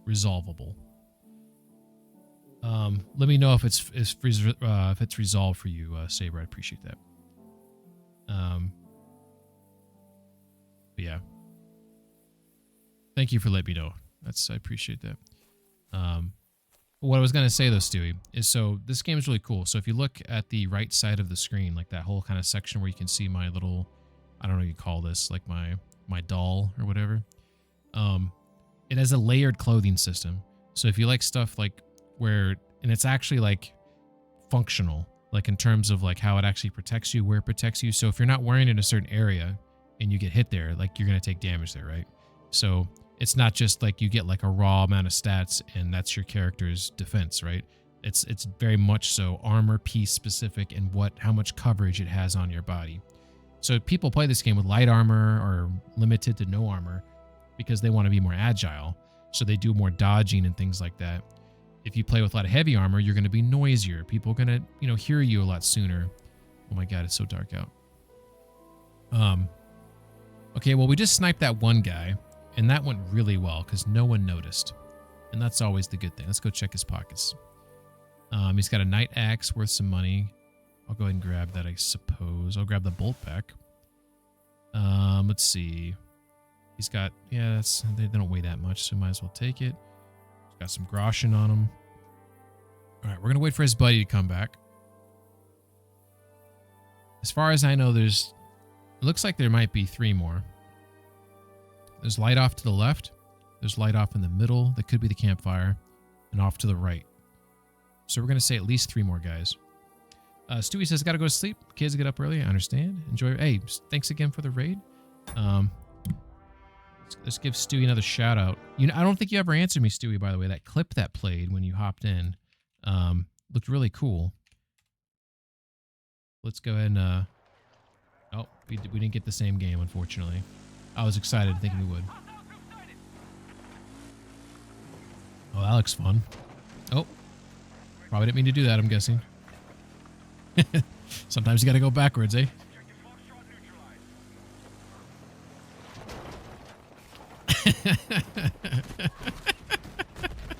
resolvable. Let me know if it's resolved for you, Saber. I appreciate that. But yeah. Thank you for letting me know. I appreciate that. What I was going to say, though, Stewie, is so this game is really cool. So if you look at the right side of the screen, like that whole kind of section where you can see my little, I don't know what you call this, like my doll or whatever. It has a layered clothing system. So if you like stuff like where, and it's actually like functional, like in terms of like how it actually protects you, where it protects you. So if you're not wearing it in a certain area and you get hit there, like you're going to take damage there, right? So it's not just like you get like a raw amount of stats and that's your character's defense, right? It's very much so armor piece specific and how much coverage it has on your body. So people play this game with light armor or limited to no armor because they want to be more agile. So they do more dodging and things like that. If you play with a lot of heavy armor, you're going to be noisier. People are going to, hear you a lot sooner. Oh my God, it's so dark out. Okay, well, we just sniped that one guy. And that went really well because no one noticed. And that's always the good thing. Let's go check his pockets. He's got a night axe worth some money. I'll go ahead and grab that, I suppose. I'll grab the bolt back. Let's see. He's got, yeah, they don't weigh that much, so might as well take it. He's got some groschen on him. All right, we're going to wait for his buddy to come back. As far as I know, it looks like there might be 3 more. There's light off to the left. There's light off in the middle. That could be the campfire. And off to the right. So we're going to say at least 3 more guys. Stewie says, got to go to sleep. Kids get up early. I understand. Enjoy. Hey, thanks again for the raid. Let's give Stewie another shout out. I don't think you ever answered me, Stewie, by the way. That clip that played when you hopped in looked really cool. Let's go ahead and... Oh, we didn't get the same game, unfortunately. I was excited thinking we would. Oh, that looks fun. Oh. Probably didn't mean to do that, I'm guessing. Sometimes you gotta go backwards, eh?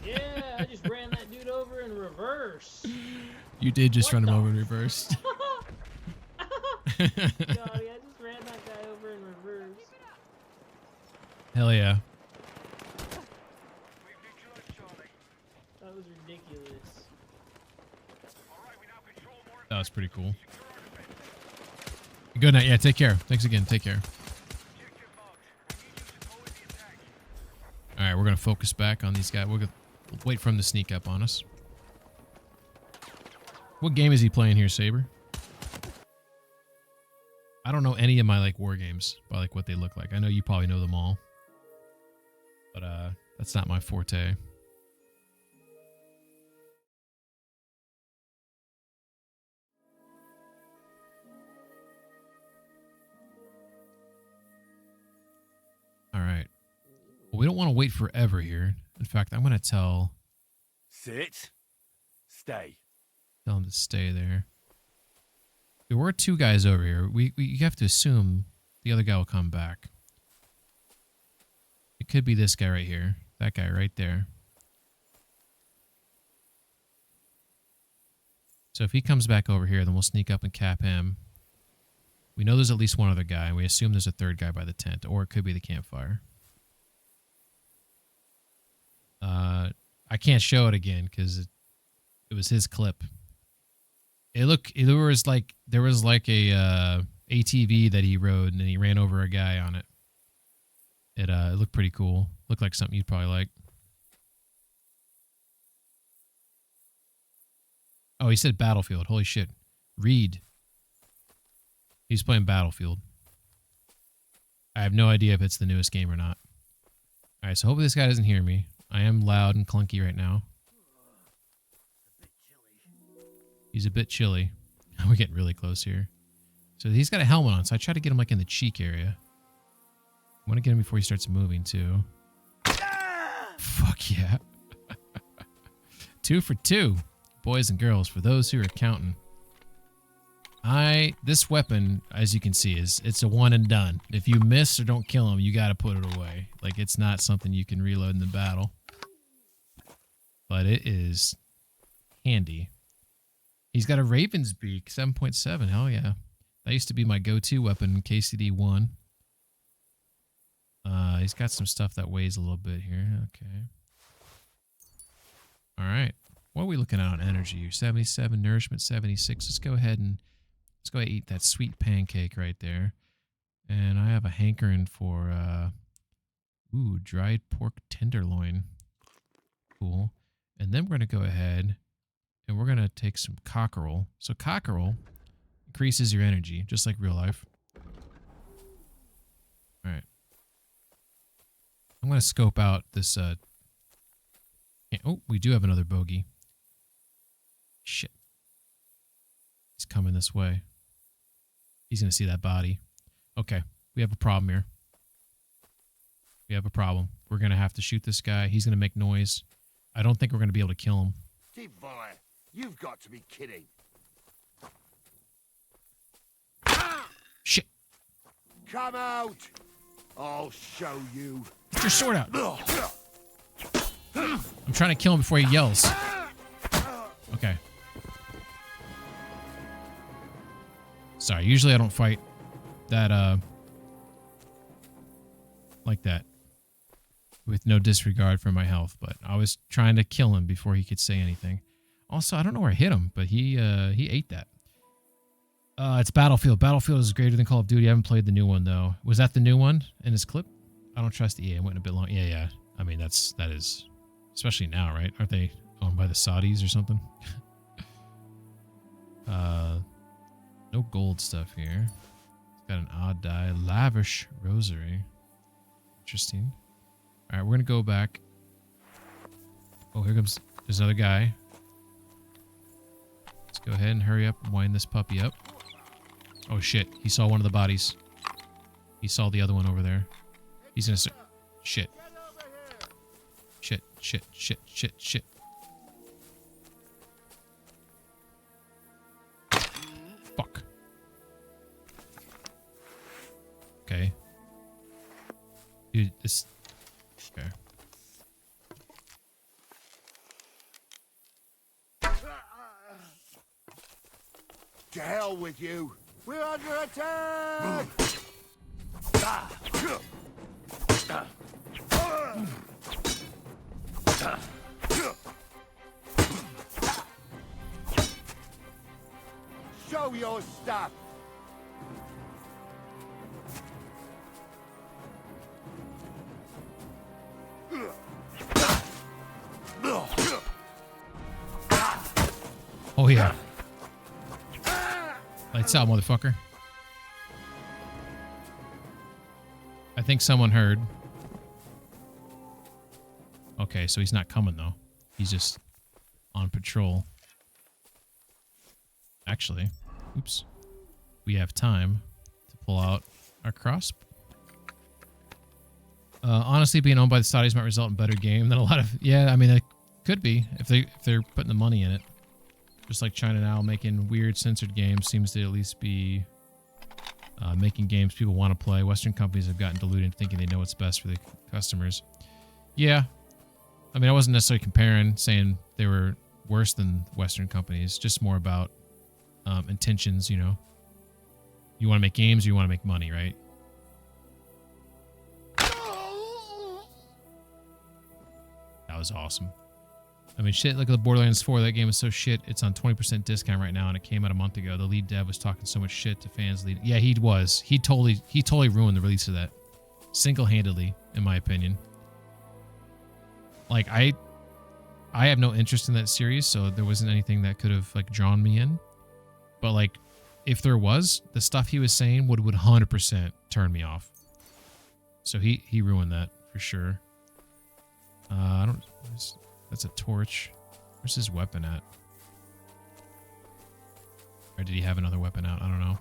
Yeah, I just ran that dude over in reverse. You did just run him over in reverse. God, I just ran that guy over in reverse. Hell yeah. That was ridiculous. That was pretty cool. Good night. Yeah, take care. Thanks again. Take care. All right, we're going to focus back on these guys. We're going to wait for him to sneak up on us. What game is he playing here, Saber? I don't know any of my like war games by like what they look like. I know you probably know them all. But that's not my forte. All right. Well, we don't want to wait forever here. In fact, I'm going to tell... Sit. Stay. Tell him to stay there. There were two guys over here. You have to assume the other guy will come back. It could be this guy right here. That guy right there. So if he comes back over here, then we'll sneak up and cap him. We know there's at least one other guy, and we assume there's a third guy by the tent, or it could be the campfire. I can't show it again because it was his clip. There was like a ATV that he rode, and then he ran over a guy on it. It looked pretty cool. Looked like something you'd probably like. Oh, he said Battlefield. Holy shit. Reed. He's playing Battlefield. I have no idea if it's the newest game or not. Alright, so hopefully this guy doesn't hear me. I am loud and clunky right now. He's a bit chilly. We're getting really close here. So he's got a helmet on, so I try to get him like in the cheek area. I want to get him before he starts moving too. Fuck yeah. 2 for 2. Boys and girls, for those who are counting. This weapon, as you can see, it's a one and done. If you miss or don't kill him, you got to put it away. Like, it's not something you can reload in the battle. But it is handy. He's got a Raven's Beak, 7.7. Hell yeah. That used to be my go-to weapon in KCD 1. He's got some stuff that weighs a little bit here. Okay. All right. What are we looking at on energy here? 77, nourishment 76. Let's go ahead and eat that sweet pancake right there. And I have a hankering for dried pork tenderloin. Cool. And then we're going to go ahead and we're going to take some cockerel. So cockerel increases your energy, just like real life. All right. I'm going to scope out this... oh, we do have another bogey. Shit. He's coming this way. He's going to see that body. Okay, we have a problem here. We have a problem. We're going to have to shoot this guy. He's going to make noise. I don't think we're going to be able to kill him. Divine, you've got to be kidding. Shit. Come out. I'll show you. Get your sword out. I'm trying to kill him before he yells. Okay. Sorry, usually I don't fight that, like that. With no disregard for my health, but I was trying to kill him before he could say anything. Also, I don't know where I hit him, but he ate that. It's Battlefield. Battlefield is greater than Call of Duty. I haven't played the new one, though. Was that the new one in his clip? I don't trust EA. It went a bit long. Yeah. I mean, that is... Especially now, right? Aren't they owned by the Saudis or something? No gold stuff here. It's got an odd die. Lavish rosary. Interesting. All right, we're going to go back. Oh, here comes... There's another guy. Let's go ahead and hurry up and wind this puppy up. Oh, shit. He saw one of the bodies. He saw the other one over there. He's going to... Shit. Shit. Fuck. Okay. Dude, this... Okay. To hell with you. We're under attack! Show your stuff! Oh yeah. Lights out, motherfucker. I think someone heard. Okay, so he's not coming though. He's just on patrol. Actually, oops. We have time to pull out our crossbow. Honestly, being owned by the Saudis might result in better game than a lot of... Yeah, I mean, it could be if they're putting the money in it. Just like China now making weird censored games seems to at least be making games people want to play. Western companies have gotten deluded into thinking they know what's best for the customers. Yeah. I mean, I wasn't necessarily comparing, saying they were worse than Western companies. Just more about intentions, you know. You want to make games or you want to make money, right? That was awesome. I mean, shit, look at the Borderlands 4. That game is so shit. It's on 20% discount right now, and it came out a month ago. The lead dev was talking so much shit to fans. Yeah, he was. He totally ruined the release of that. Single-handedly, in my opinion. Like, I have no interest in that series, so there wasn't anything that could have, like, drawn me in. But, like, if there was, the stuff he was saying would 100% turn me off. So he ruined that, for sure. I don't... That's a torch. Where's his weapon at? Or did he have another weapon out? I don't know.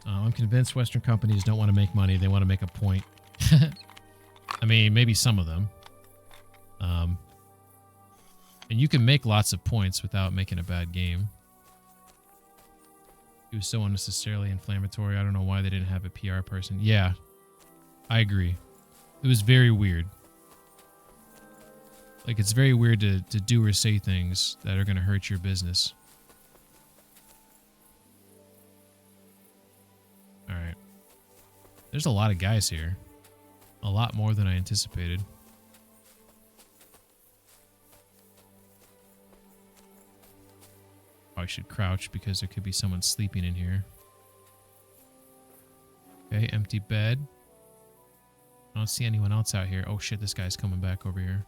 I'm convinced Western companies don't want to make money. They want to make a point. I mean, maybe some of them. And you can make lots of points without making a bad game. It was so unnecessarily inflammatory. I don't know why they didn't have a PR person. Yeah, I agree. It was very weird. Like, it's very weird to do or say things that are going to hurt your business. Alright. There's a lot of guys here. A lot more than I anticipated. I should crouch because there could be someone sleeping in here. Okay, empty bed. I don't see anyone else out here. Oh shit, this guy's coming back over here.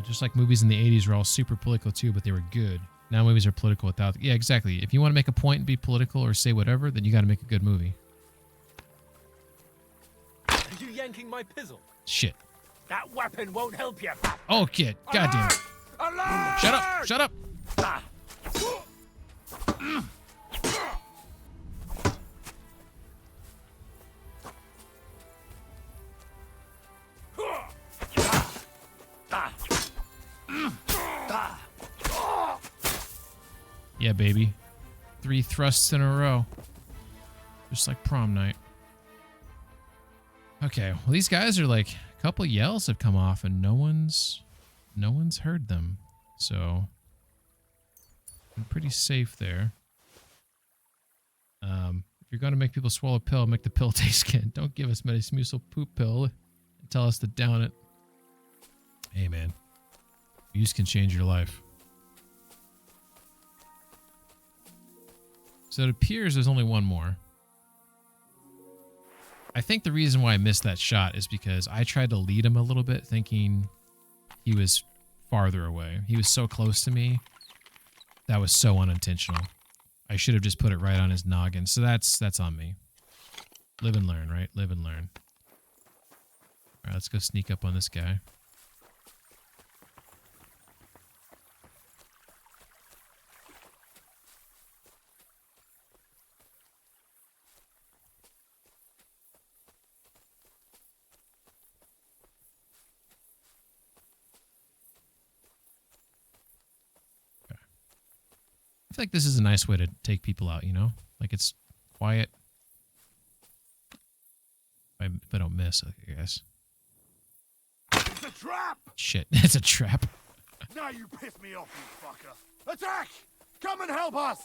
Just like movies in the 80s were all super political too, but they were good. Now movies are political without... Yeah, exactly. If you want to make a point and be political or say whatever, then you got to make a good movie. Are you yanking my pizzle? Shit. That weapon won't help you. Oh, kid. Goddamn. Shut up. Shut up. Yeah, baby. 3 thrusts in a row. Just like prom night. Okay, well, these guys are like, a couple yells have come off and no one's heard them. So I'm pretty safe there. If you're going to make people swallow a pill, make the pill taste good. Don't give us Metamucil poop pill and tell us to down it. Hey, man. Use can change your life. So it appears there's only one more. I think the reason why I missed that shot is because I tried to lead him a little bit thinking he was farther away. He was so close to me. That was so unintentional. I should have just put it right on his noggin. So that's on me. Live and learn, right? Live and learn. All right, let's go sneak up on this guy. I feel like this is a nice way to take people out, you know? Like, it's quiet. If I don't miss, I guess. a trap! Shit, it's a trap. Now you piss me off, you fucker. Attack! Come and help us!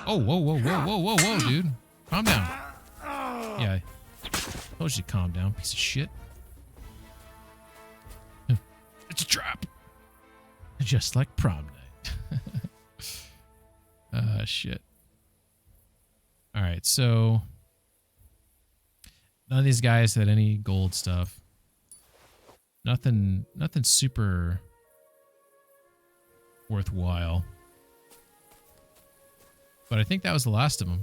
Oh, whoa, whoa, whoa, whoa, whoa, whoa, dude. Calm down. Yeah. Told you to calm down, piece of shit. It's a trap. Just like prom night. Shit. Alright, so none of these guys had any gold stuff. Nothing super worthwhile. But I think that was the last of them.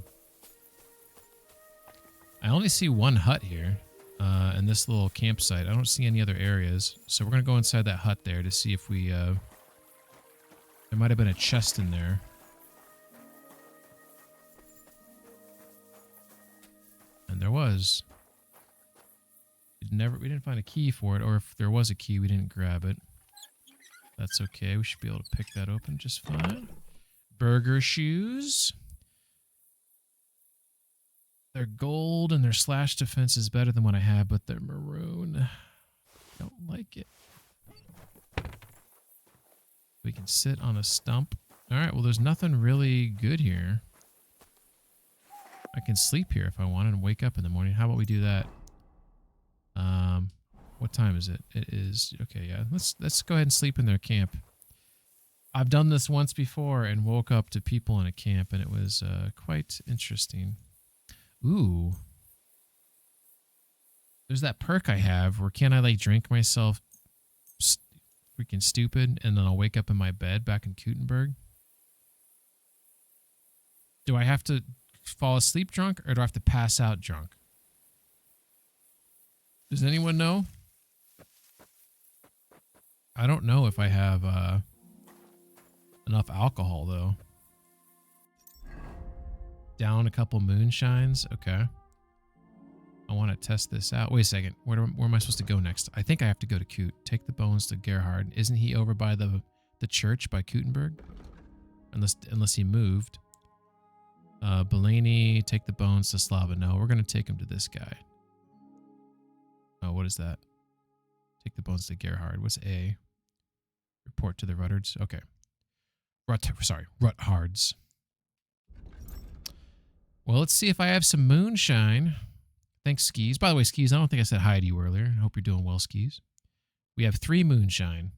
I only see one hut here in this little campsite. I don't see any other areas. So we're going to go inside that hut there to see if we... there might have been a chest in there. And there was. We didn't find a key for it, or if there was a key, we didn't grab it. That's okay. We should be able to pick that open just fine. Burger shoes. They're gold and their slash defense is better than what I have, but they're maroon. Don't like it. We can sit on a stump. All right, well, there's nothing really good here. I can sleep here if I wanted and wake up in the morning. How about we do that? What time is it? It is okay. Yeah, let's go ahead and sleep in their camp. I've done this once before and woke up to people in a camp, and it was quite interesting. Ooh, there's that perk I have where can't I like drink myself freaking stupid, and then I'll wake up in my bed back in Kutenberg. Do I have to fall asleep drunk, or do I have to pass out drunk? Does anyone know? I don't know if I have enough alcohol, though. Down a couple moonshines. Okay. I want to test this out. Wait a second. Where am I supposed to go next? I think I have to go to Coot. Take the bones to Gerhard. Isn't he over by the church by Kutenberg? Unless he moved. Bellini, take the bones to Slava. No, we're going to take him to this guy. Oh, what is that? Take the bones to Gerhard. What's A? Report to the Ruttards. Okay. Ruthards. Well, let's see if I have some moonshine. Thanks, Skis. By the way, Skis, I don't think I said hi to you earlier. I hope you're doing well, Skis. We have 3 moonshine.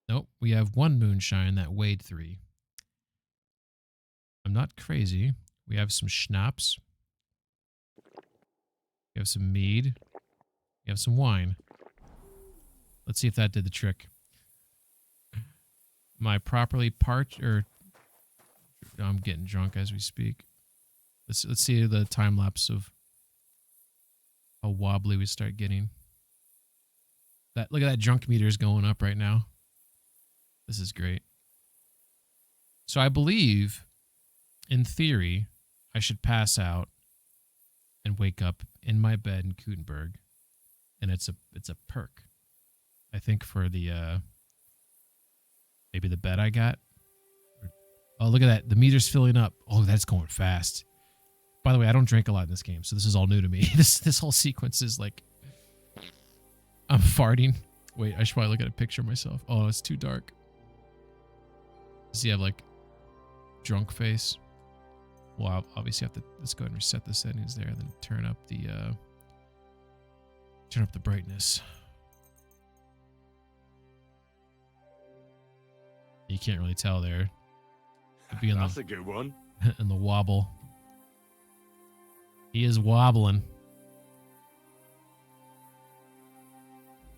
Nope, we have 1 moonshine that weighed 3. I'm not crazy. We have some schnapps. We have some mead. We have some wine. Let's see if that did the trick. Am I properly parched, or I'm getting drunk as we speak? Let's see the time lapse of how wobbly we start getting. Look at that drunk meter is going up right now. This is great. So I believe, in theory, I should pass out and wake up in my bed in Kutenberg, and it's a perk. I think for the maybe the bed I got. Oh, look at that. The meter's filling up. Oh, that's going fast. By the way, I don't drink a lot in this game, so this is all new to me. This whole sequence is like I'm farting. Wait, I should probably look at a picture of myself. Oh, it's too dark. Does he have like drunk face? Well, I'll obviously have to, let's go ahead and reset the settings there, then turn up the brightness. You can't really tell there. That's a good one. In the wobble. He is wobbling.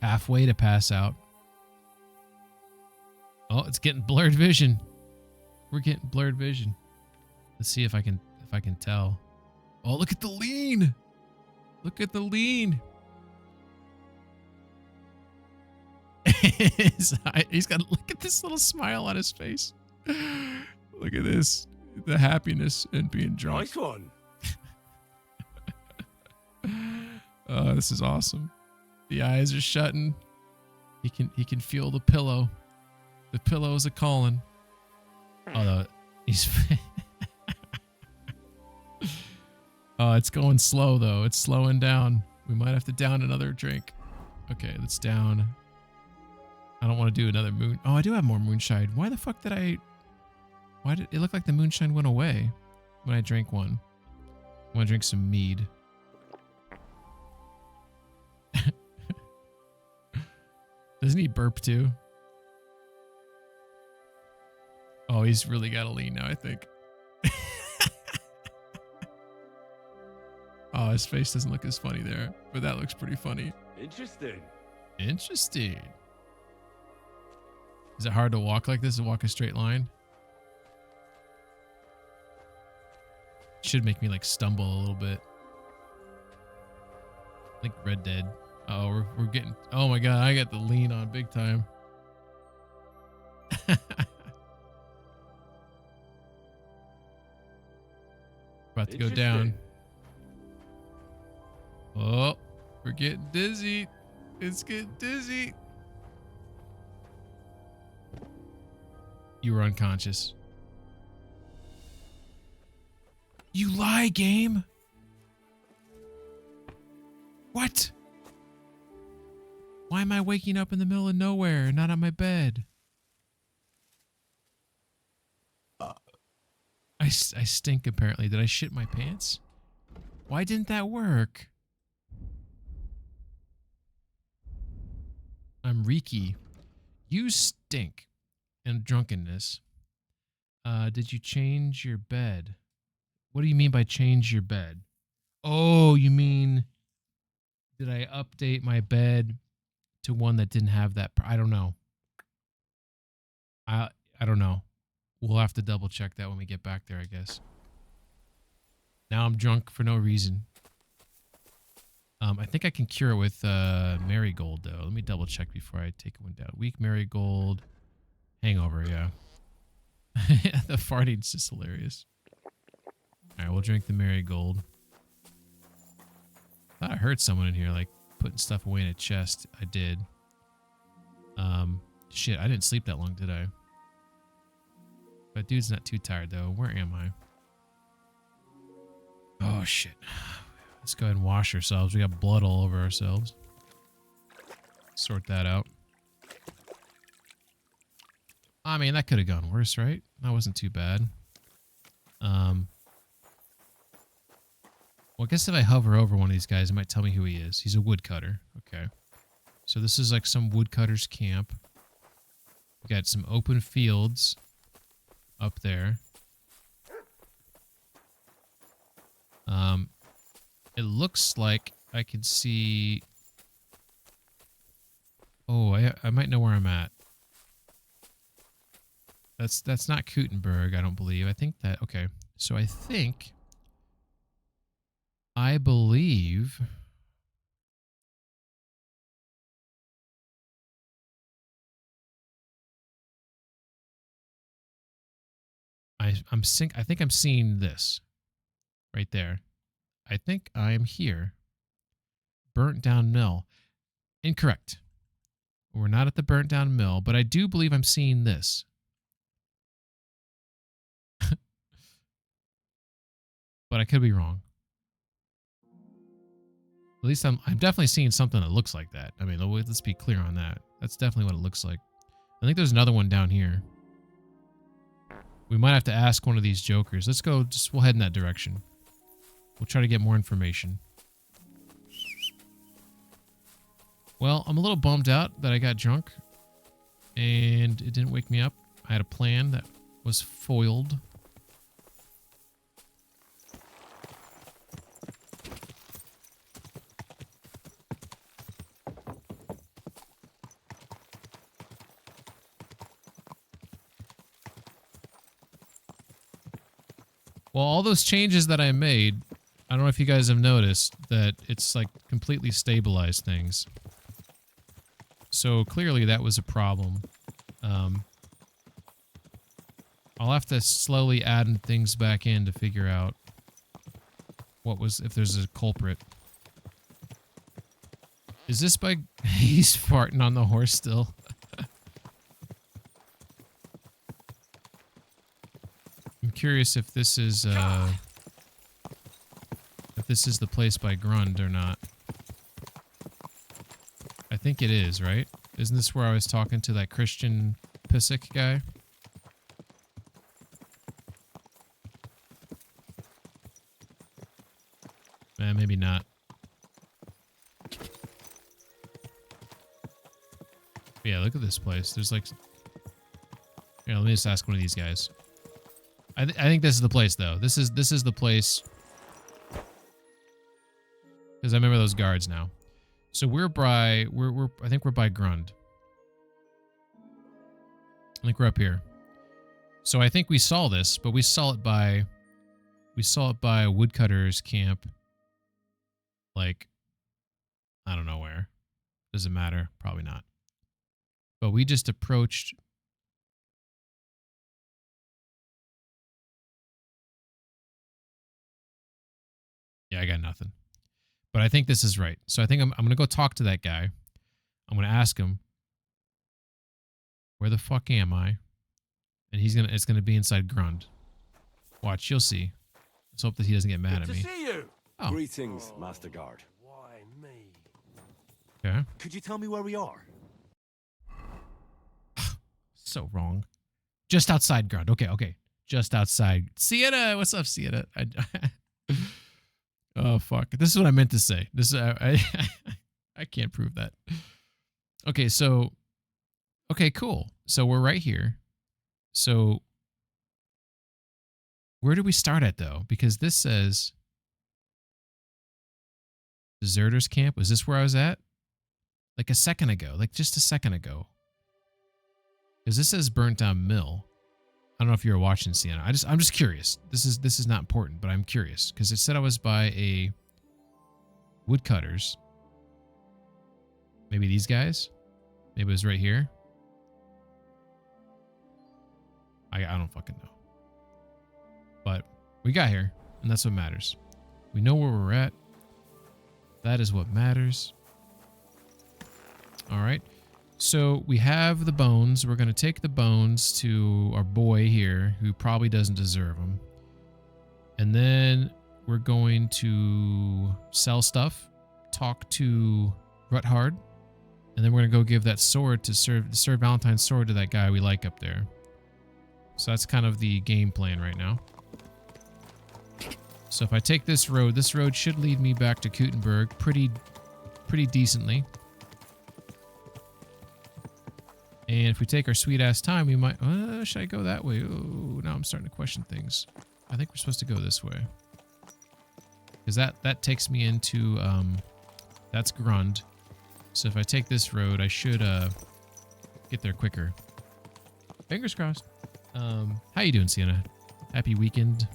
Halfway to pass out. Oh, it's getting blurred vision. We're getting blurred vision. Let's see if I can tell. Oh, look at the lean. Look at the lean. He's got, look at this little smile on his face. Look at this. The happiness in being drunk. Nice one. This is awesome. The eyes are shutting. He can feel the pillow. The pillow is a calling. Although he's Oh, it's going slow though. It's slowing down. We might have to down another drink. Okay, let's down. I don't want to do another moon. Oh, I do have more moonshine. Why the fuck did I... Why did it look like the moonshine went away when I drank one? I want to drink some mead. Doesn't he burp too? Oh, he's really got to lean now, I think. Oh, his face doesn't look as funny there, but that looks pretty funny. Interesting. Interesting. Is it hard to walk like this and walk a straight line? Should make me like stumble a little bit. Like Red Dead. Oh, we're getting... Oh my god, I got the lean on big time. About to go down. Oh, we're getting dizzy. It's getting dizzy. You were unconscious. You lie, game. What? Why am I waking up in the middle of nowhere and not on my bed? I stink apparently. Did I shit my pants? Why didn't that work? I'm reeky. You stink. And drunkenness. Did you change your bed? What do you mean by change your bed? Oh, you mean... Did I update my bed to one that didn't have that? I don't know. I don't know. We'll have to double check that when we get back there, I guess. Now I'm drunk for no reason. I think I can cure it with marigold, though. Let me double check before I take one down. Weak marigold. Hangover, yeah. The farting's just hilarious. Alright, we'll drink the marigold. Thought I heard someone in here, like, putting stuff away in a chest. I did. Shit, I didn't sleep that long, did I? But dude's not too tired, though. Where am I? Oh, shit. Let's go ahead and wash ourselves. We got blood all over ourselves. Sort that out. I mean, that could have gone worse, right? That wasn't too bad. Well, I guess if I hover over one of these guys, it might tell me who he is. He's a woodcutter. Okay. So this is like some woodcutter's camp. We got some open fields up there. It looks like I can see... Oh, I might know where I'm at. That's not Kuttenberg, I don't believe. I think that... Okay. So I believe... I think I'm seeing this right there. I think I am here. Burnt down mill. Incorrect. We're not at the burnt down mill, but I do believe I'm seeing this. But I could be wrong. At least I'm definitely seeing something that looks like that. I mean, let's be clear on that. That's definitely what it looks like. I think there's another one down here. We might have to ask one of these jokers. Let's go. We'll head in that direction. We'll try to get more information. Well, I'm a little bummed out that I got drunk. And it didn't wake me up. I had a plan that was foiled. Well, all those changes that I made, I don't know if you guys have noticed that it's like completely stabilized things. So clearly that was a problem. I'll have to slowly add things back in to figure out if there's a culprit. Is this by... He's farting on the horse still. I'm curious if this is, if this is the place by Grund or not. I think it is, right? Isn't this where I was talking to that Christian Pissick guy? Maybe not. Yeah, look at this place. There's like... Here, let me just ask one of these guys. I think this is the place, though. This is the place. Because I remember those guards now. So we're by... I think we're by Grund. I think we're up here. So I think we saw this, but we saw it by... We saw it by a woodcutter's camp. Like... I don't know where. Does it matter? Probably not. But we just approached... Yeah, I got nothing. But I think this is right. So I think I'm going to go talk to that guy. I'm going to ask him, where the fuck am I? And it's going to be inside Grund. Watch, you'll see. Let's hope that he doesn't get mad at me. Good to see you. Oh. Greetings, Master Guard. Why me? Okay. Could you tell me where we are? So wrong. Just outside Grund. Okay. Just outside. Sienna, what's up, Sienna? Oh fuck! This is what I meant to say. This is I can't prove that. Okay, so cool. So we're right here. So where do we start at though? Because this says deserters camp. Was this where I was at? Like a second ago. Like just a second ago. Because this says burnt down mill. I don't know if you were watching Sienna. I'm just curious. This is not important, but I'm curious because it said I was by a woodcutters. Maybe these guys. Maybe it was right here. I don't fucking know. But we got here, and that's what matters. We know where we're at. That is what matters. All right. So we have the bones. We're going to take the bones to our boy here, who probably doesn't deserve them. And then we're going to sell stuff, talk to Ruthard, and then we're going to go give that sword to Sir Valentine's sword to that guy we like up there. So that's kind of the game plan right now. So if I take this road should lead me back to Kuttenberg pretty decently. And if we take our sweet-ass time, we might... should I go that way? Oh, now I'm starting to question things. I think we're supposed to go this way. Because that takes me into... that's Grund. So if I take this road, I should get there quicker. Fingers crossed. How you doing, Sienna? Happy weekend.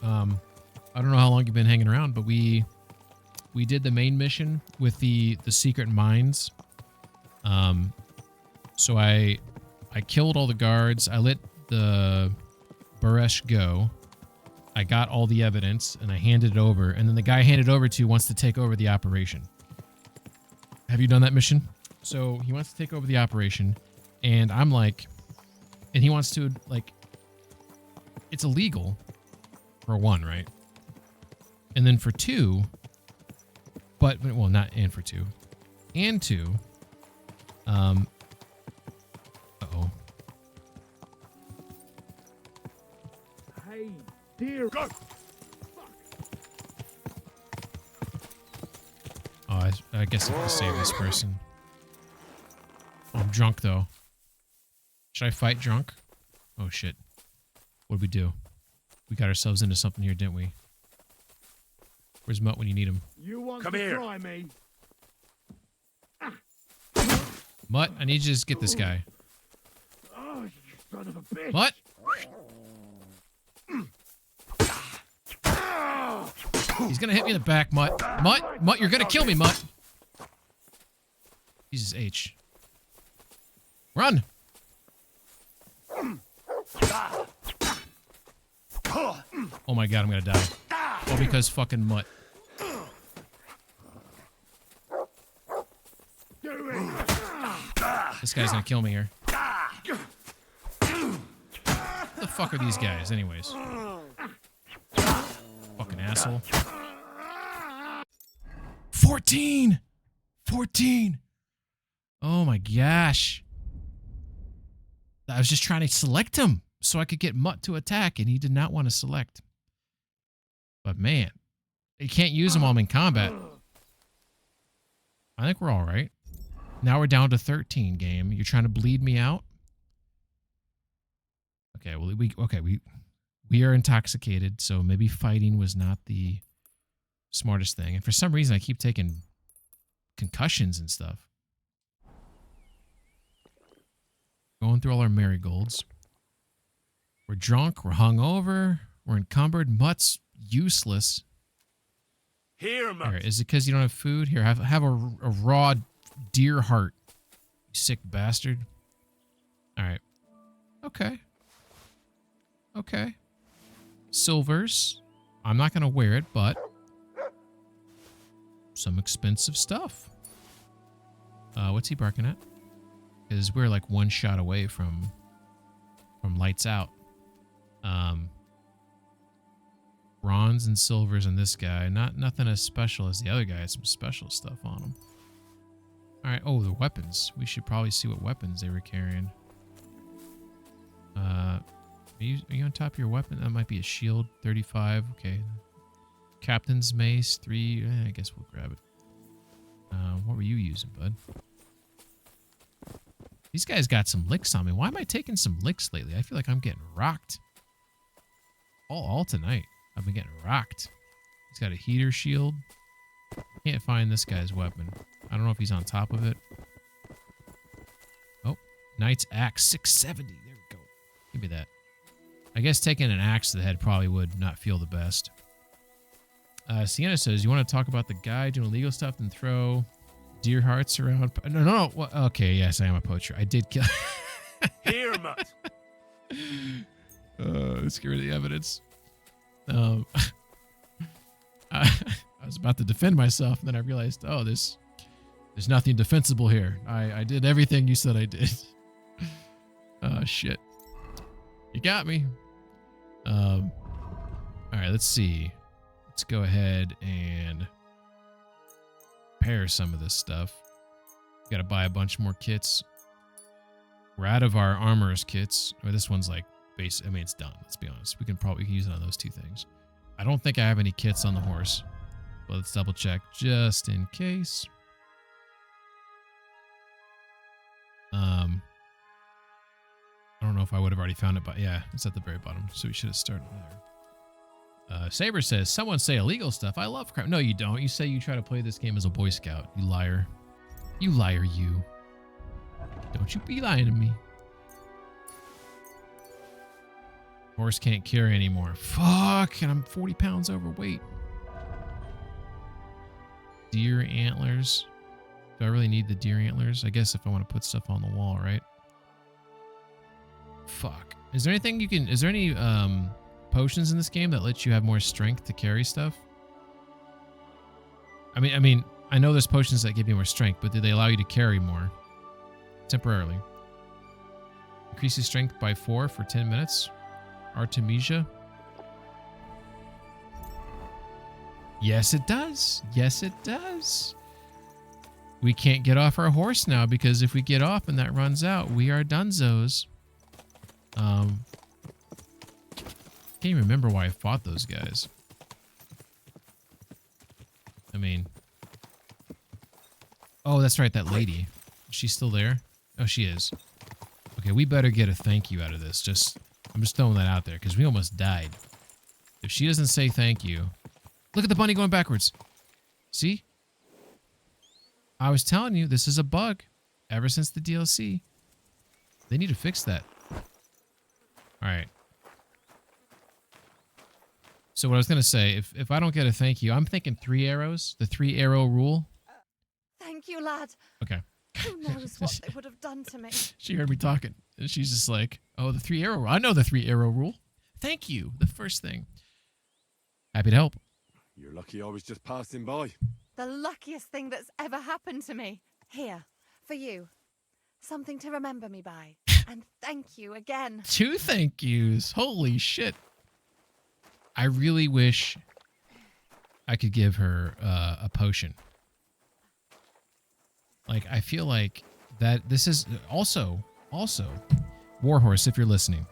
I don't know how long you've been hanging around, but we did the main mission with the secret mines. So I killed all the guards. I let the Baresh go. I got all the evidence and I handed it over. And then the guy I handed it over to wants to take over the operation. Have you done that mission? So he wants to take over the operation and I'm like, and he wants to like, it's illegal for one, right? And then for two, but, well, not and for two, and two, uh-oh. Hey, dear. Go. Oh, I guess I can save this person. Oh, I'm drunk, though. Should I fight drunk? Oh, shit. What'd we do? We got ourselves into something here, didn't we? Where's Mutt when you need him? You want Come to here. try me? Mutt, I need you to just get this guy. Oh, you son of a bitch. Mutt! He's gonna hit me in the back, Mutt. Mutt, you're gonna kill me, Mutt. Jesus H. Run! Oh my god, I'm gonna die. All because fucking Mutt. This guy's gonna kill me here. What the fuck are these guys, anyways? Fucking asshole. 14! 14! Oh my gosh. I was just trying to select him so I could get Mutt to attack, and he did not want to select. But man, you can't use them while I'm in combat. I think we're all right. Now we're down to 13, game. You're trying to bleed me out? Okay, well, we are intoxicated, so maybe fighting was not the smartest thing. And for some reason, I keep taking concussions and stuff. Going through all our marigolds. We're drunk. We're hungover. We're encumbered. Mutt's useless. Here, Mutt. Here, is it because you don't have food? Here, have a raw deer heart. You sick bastard. All right. Okay. Okay. Silvers. I'm not going to wear it, but some expensive stuff. What's he barking at? Because we're like one shot away from lights out. Bronze and silvers in this guy. Nothing as special as the other guy. Had some special stuff on him. All right. Oh, the weapons. We should probably see what weapons they were carrying. Are you on top of your weapon? That might be a shield. 35. Okay. Captain's mace. 3. I guess we'll grab it. What were you using, bud? These guys got some licks on me. Why am I taking some licks lately? I feel like I'm getting rocked. All tonight. I've been getting rocked. He's got a heater shield. Can't find this guy's weapon. I don't know if he's on top of it. Oh, Knight's Axe 670. There we go. Give me that. I guess taking an axe to the head probably would not feel the best. Sienna says, you want to talk about the guy doing illegal stuff and throw deer hearts around? No. Well, okay, yes, I am a poacher. I did kill... Here, Mutt. Let's get rid of the evidence. I was about to defend myself, and then I realized, oh, there's nothing defensible here. I did everything you said I did. Oh, shit. You got me. All right, let's see. Let's go ahead and pair some of this stuff. Got to buy a bunch more kits. We're out of our armorer's kits. Or this one's like base. I mean, it's done. Let's be honest. We can use it on those two things. I don't think I have any kits on the horse. But let's double check just in case. I don't know if I would have already found it, but yeah, it's at the very bottom. So we should have started there. Saber says, someone say illegal stuff. I love crap. No, you don't. You say you try to play this game as a Boy Scout. You liar. You liar, you. Don't you be lying to me. Horse can't carry anymore. Fuck, and I'm 40 pounds overweight. Deer antlers. Do I really need the deer antlers? I guess if I want to put stuff on the wall, right? Fuck. Is there anything you can... Is there any potions in this game that let you have more strength to carry stuff? I mean, I know there's potions that give you more strength, but do they allow you to carry more? Temporarily. Increases strength by 4 for 10 minutes. Artemisia. Yes, it does. Yes, it does. We can't get off our horse now because if we get off and that runs out, we are dunzos. Can't even remember why I fought those guys. I mean... Oh, that's right, that lady. Is she still there? Oh, she is. Okay, we better get a thank you out of this. I'm just throwing that out there because we almost died. If she doesn't say thank you... Look at the bunny going backwards. See? I was telling you, this is a bug. Ever since the DLC. They need to fix that. Alright. So what I was going to say, if I don't get a thank you, I'm thinking 3 arrows. The 3 arrow rule. Thank you, lad. Okay. Who knows what they would have done to me? She heard me talking. And she's just like, oh, the 3 arrow rule. I know the 3 arrow rule. Thank you. The first thing. Happy to help. You're lucky I was just passing by. The luckiest thing that's ever happened to me. Here, for you. Something to remember me by. And thank you again. 2 thank yous. Holy shit. I really wish I could give her a potion. Like, I feel like that this is also, Warhorse, if you're listening.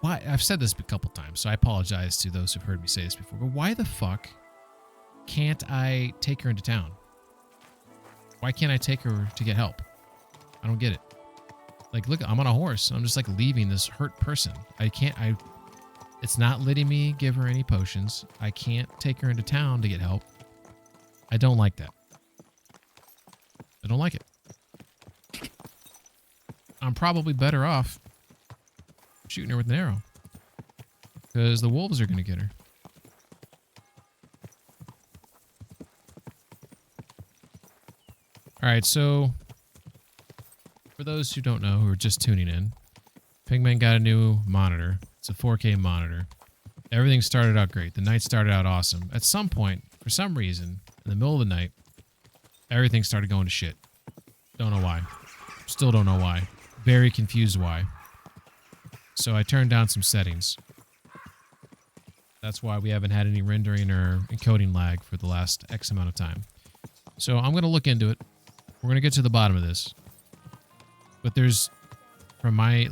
Why? I've said this a couple times, so I apologize to those who've heard me say this before, but why the fuck can't I take her into town? Why can't I take her to get help? I don't get it. Like, look, I'm on a horse. I'm just like leaving this hurt person. It's not letting me give her any potions. I can't take her into town to get help. I don't like that. I don't like it. I'm probably better off shooting her with an arrow. Because the wolves are going to get her. Alright, so for those who don't know, who are just tuning in, Pigman got a new monitor. It's a 4K monitor. Everything started out great. The night started out awesome. At some point, for some reason, in the middle of the night, everything started going to shit. Don't know why. Still don't know why. Very confused why. So I turned down some settings. That's why we haven't had any rendering or encoding lag for the last X amount of time. So I'm going to look into it. We're going to get to the bottom of this. But there's, from my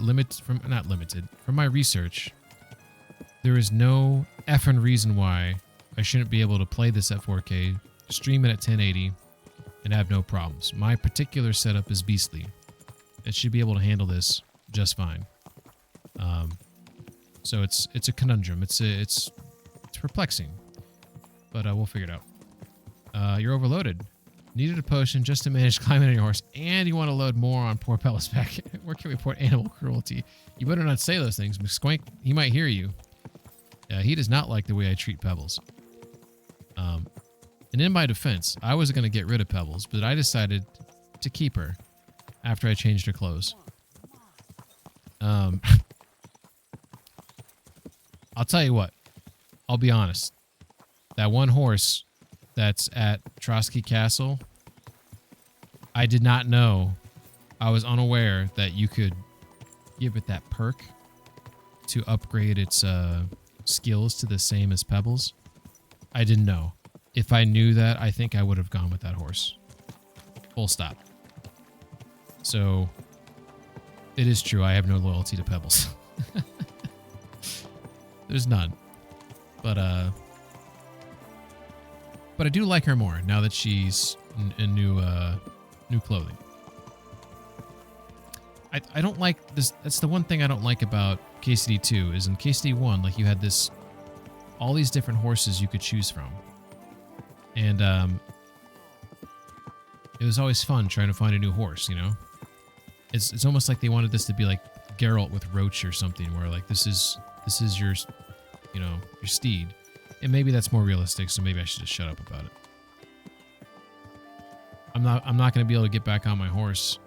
research, there is no effing reason why I shouldn't be able to play this at 4K, stream it at 1080, and have no problems. My particular setup is beastly. It should be able to handle this just fine. So it's a conundrum. It's perplexing, but we'll figure it out. You're overloaded. Needed a potion just to manage climbing on your horse, and you want to load more on poor Pebbles back. Where can we report animal cruelty? You better not say those things, McSquank. He might hear you. He does not like the way I treat Pebbles. And in my defense, I was going to get rid of Pebbles, but I decided to keep her after I changed her clothes. I'll tell you what. I'll be honest. That one horse that's at Trotsky Castle, I did not know. I was unaware that you could give it that perk to upgrade its skills to the same as Pebbles. I didn't know. If I knew that, I think I would have gone with that horse. Full stop. So, it is true. I have no loyalty to Pebbles. There's none. But I do like her more now that she's in new clothing. I don't like this. That's the one thing I don't like about KCD 2 is in KCD 1, like you had all these different horses you could choose from. And it was always fun trying to find a new horse, you know? It's almost like they wanted this to be like Geralt with Roach or something, where like this is your, you know, your steed. And maybe that's more realistic, so maybe I should just shut up about it. I'm not going to be able to get back on my horse.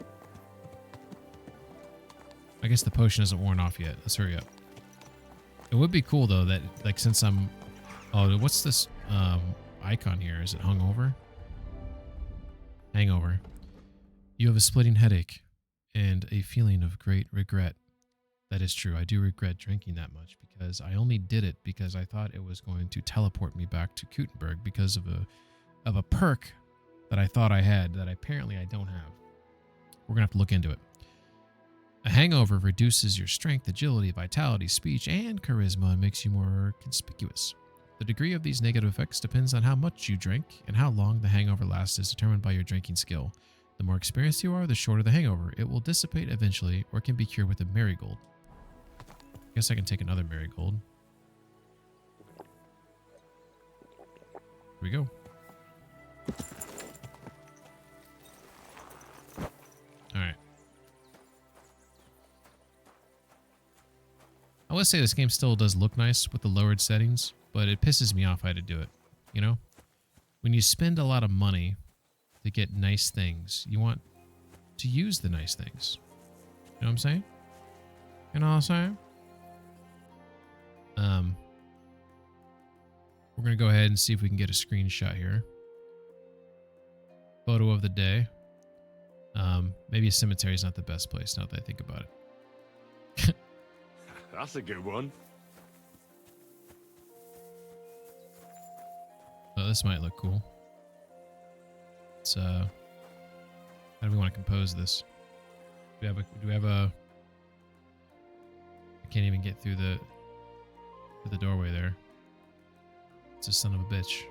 I guess the potion isn't worn off yet. Let's hurry up. It would be cool though that like since I'm what's this icon here? Is it hungover? Hangover. You have a splitting headache and a feeling of great regret. That is true. I do regret drinking that much because I only did it because I thought it was going to teleport me back to Kutenberg because of a perk that I thought I had that apparently I don't have. We're going to have to look into it. A hangover reduces your strength, agility, vitality, speech, and charisma and makes you more conspicuous. The degree of these negative effects depends on how much you drink, and how long the hangover lasts is determined by your drinking skill. The more experienced you are, the shorter the hangover. It will dissipate eventually or can be cured with a marigold. I guess I can take another marigold. Here we go. Alright. I would say this game still does look nice with the lowered settings, but it pisses me off I had to do it, you know? When you spend a lot of money to get nice things, you want to use the nice things. You know what I'm saying? You know what I'm saying? We're going to go ahead and see if we can get a screenshot here. Photo of the day. Maybe a cemetery is not the best place now that I think about it. That's a good one. this might look cool. It's how do we want to compose this? Do we have a I can't even get through the doorway there. It's a son of a bitch.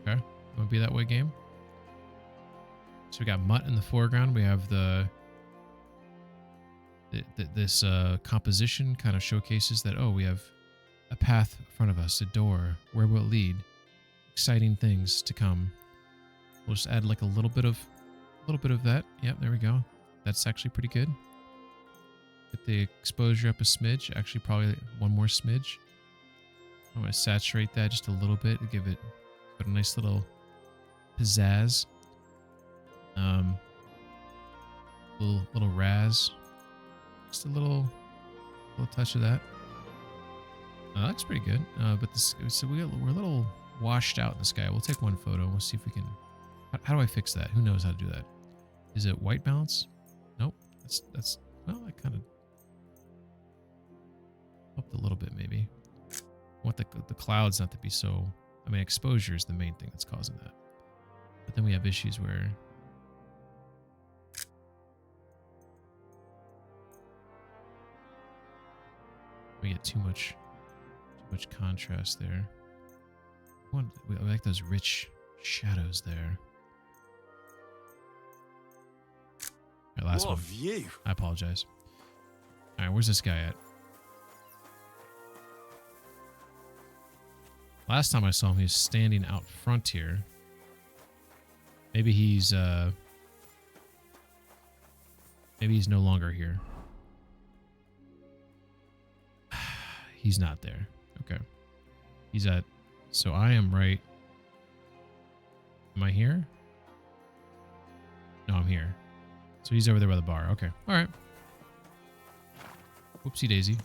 Okay, wanna be that way, game? So we got Mutt in the foreground. We have this composition kind of showcases that, oh, we have a path in front of us, a door. Where will it lead? Exciting things to come. We'll just add like a little bit of that. Yep, there we go. That's actually pretty good. Get the exposure up a smidge. Actually, probably one more smidge. I'm going to saturate that just a little bit to give it a nice little pizzazz. Little raz. Just a little touch of that. That's pretty good. But this, so we're a little washed out in the sky. We'll take one photo. We'll see if we can. How do I fix that? Who knows how to do that? Is it white balance? Nope. That's well, I kind of upped a little bit maybe. I want the clouds not to be so. I mean, exposure is the main thing that's causing that. But then we have issues where. We get too much contrast there. I like those rich shadows there. All right, last one. View. I apologize. All right, where's this guy at? Last time I saw him, he was standing out front here. Maybe he's no longer here. He's not there. Okay. He's at... So I am right... Am I here? No, I'm here. So he's over there by the bar. Okay. All right. Whoopsie daisy.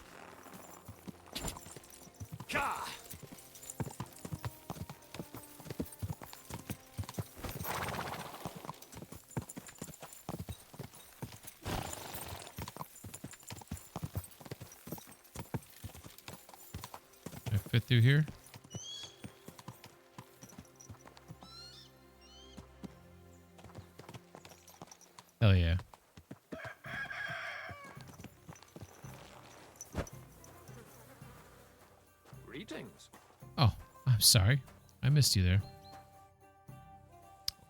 Fit through here. Hell yeah. Greetings. Oh, I'm sorry. I missed you there.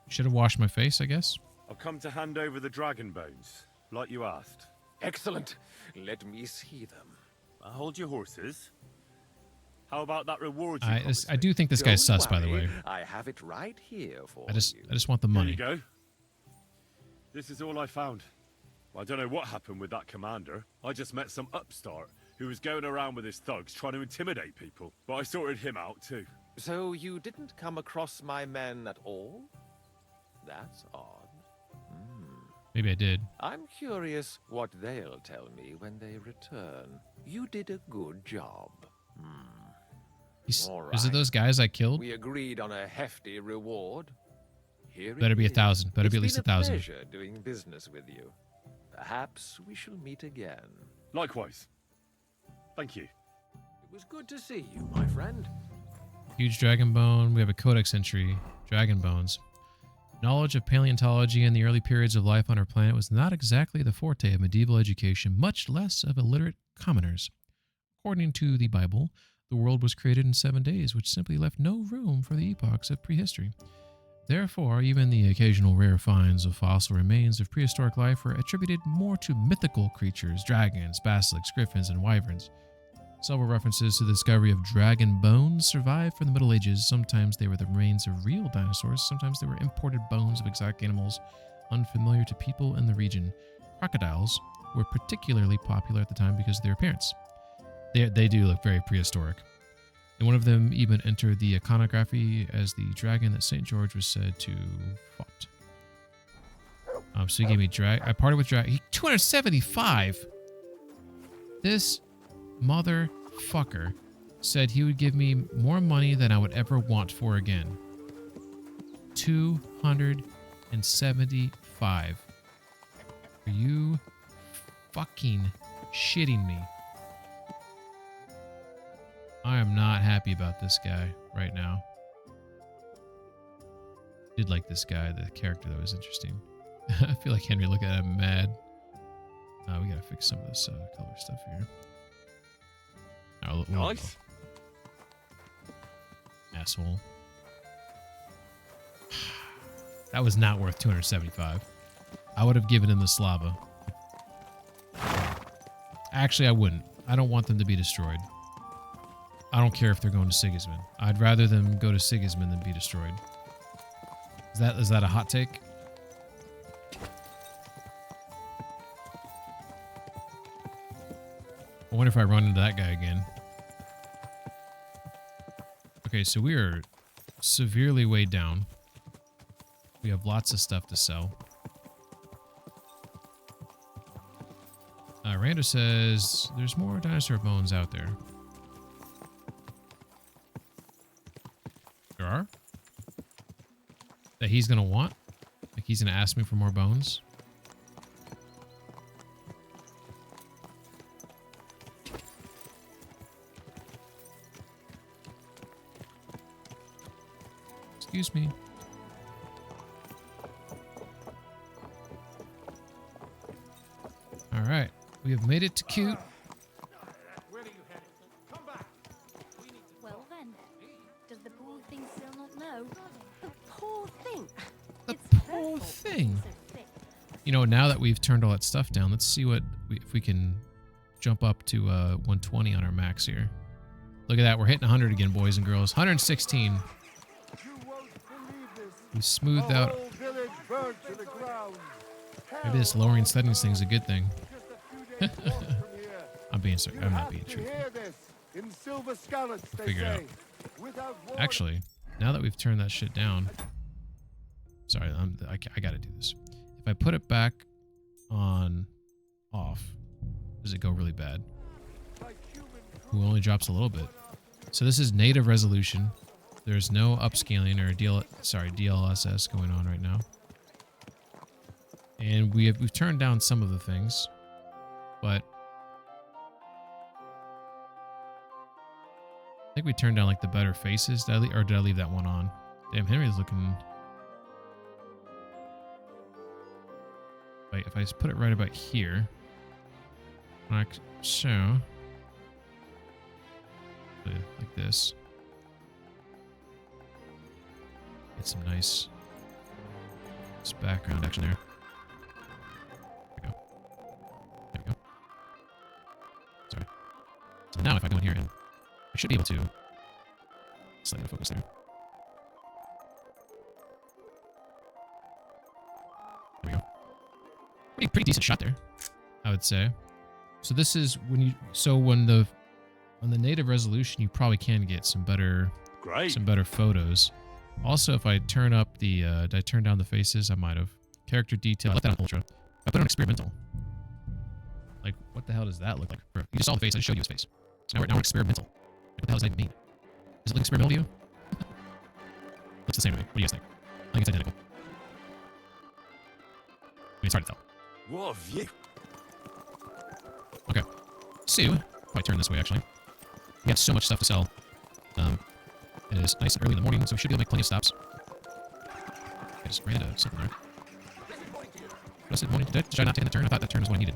Should have washed my face, I guess. I've come to hand over the dragon bones, like you asked. Excellent. Let me see them. Hold your horses. How about that reward? I do think this guy's sus, by the way. I have it right here for I just want the money. There you go. This is all I found. I don't know what happened with that commander. I just met some upstart who was going around with his thugs trying to intimidate people. But I sorted him out too. So you didn't come across my men at all? That's odd. Maybe I did. I'm curious what they'll tell me when they return. You did a good job. All right. Is it those guys I killed? We agreed on a hefty reward. Here better be 1,000. Better be at least 1,000. It's been a pleasure doing business with you. Perhaps we shall meet again. Likewise. Thank you. It was good to see you, my friend. Huge dragon bone. We have a codex entry. Dragon bones. Knowledge of paleontology in the early periods of life on our planet was not exactly the forte of medieval education, much less of illiterate commoners. According to the Bible, the world was created in 7 days, which simply left no room for the epochs of prehistory. Therefore, even the occasional rare finds of fossil remains of prehistoric life were attributed more to mythical creatures, dragons, basilisks, griffins, and wyverns. Several references to the discovery of dragon bones survived from the Middle Ages. Sometimes they were the remains of real dinosaurs, sometimes they were imported bones of exotic animals unfamiliar to people in the region. Crocodiles were particularly popular at the time because of their appearance. They do look very prehistoric. And one of them even entered the iconography as the dragon that St. George was said to fought. So he gave me I parted with 275. This motherfucker said he would give me more money than I would ever want for again. 275. Are you fucking shitting me? I am not happy about this guy right now. Did like this guy, the character that was interesting. I feel like Henry, look at him mad. We gotta fix some of this color stuff here. Nice. Asshole. That was not worth 275. I would have given him the Slava. Actually, I wouldn't. I don't want them to be destroyed. I don't care if they're going to Sigismund. I'd rather them go to Sigismund than be destroyed. Is that a hot take? I wonder if I run into that guy again. Okay, so we are severely weighed down. We have lots of stuff to sell. Rando says there's more dinosaur bones out there. There are? That he's gonna want? Like he's gonna ask me for more bones? Excuse me. All right, we have made it to Cute. Where are you headed? Come back. Well then, does the poor thing still not know? The poor thing. It's Poor thing. You know, now that we've turned all that stuff down, let's see if we can jump up to 120 on our max here. Look at that, we're hitting 100 again, boys and girls. 116. We smoothed out. Maybe this lowering settings thing is a good thing. I'm being sorry. I'm not being truthful. We'll figure it out. Actually, now that we've turned that shit down, sorry, I gotta do this. If I put it back on off, does it go really bad? Ooh, only drops a little bit. So this is native resolution. There's no upscaling or DLSS going on right now. And we've turned down some of the things, but I think we turned down like the better faces. Did I leave that one on? Damn, Henry's looking. Wait, if I just put it right about here, like so, like this. Get some nice background action there. There we go. There we go. Sorry. So now if I go in here, and I should be able to slightly focus there. There we go. Pretty decent shot there, I would say. So this is when on the native resolution, you probably can get some better photos. Also, if I turn up the, did I turn down the faces? I might have. Character detail, I left that on ultra. I put it on experimental. Like, what the hell does that look like? You just saw the face, I just showed you his face. So now we're experimental. What the hell does that mean? Does it look experimental to you? Looks the same to me. What do you guys think? I think it's identical. I mean, it's hard to tell. What a view. Okay. So, if I turn this way, actually. We have so much stuff to sell. It is nice and early in the morning, so we should be able to make plenty of stops. I just ran into something there. What else did morning? Did I not take the turn? I thought that turn was what I needed.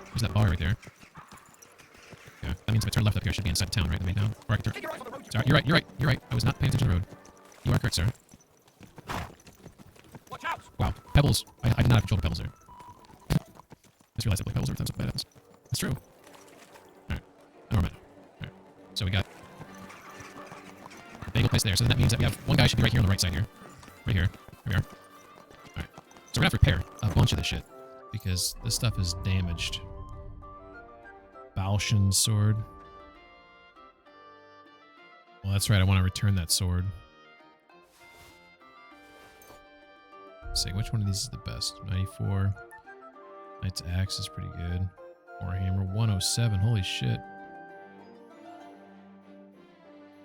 There's that bar right there. Yeah, that means if I turn left up here, I should be inside town, right? The main town. Or I can turn. Sorry, you're right. I was not paying attention to the road. You are correct, sir. Watch out! Wow, pebbles. I did not have control of pebbles there. I just realized I play pebbles every time something bad happens. That's true. Alright, I remember now. Alright, so we got bagel place there, so that means that we have one guy should be right here on the right side here. Right here. Here we are. Alright. So we're gonna have to repair a bunch of this shit. Because this stuff is damaged. Balshan sword. Well, that's right, I want to return that sword. Let's see, which one of these is the best? 94. Knight's Axe is pretty good. Warhammer 107, holy shit.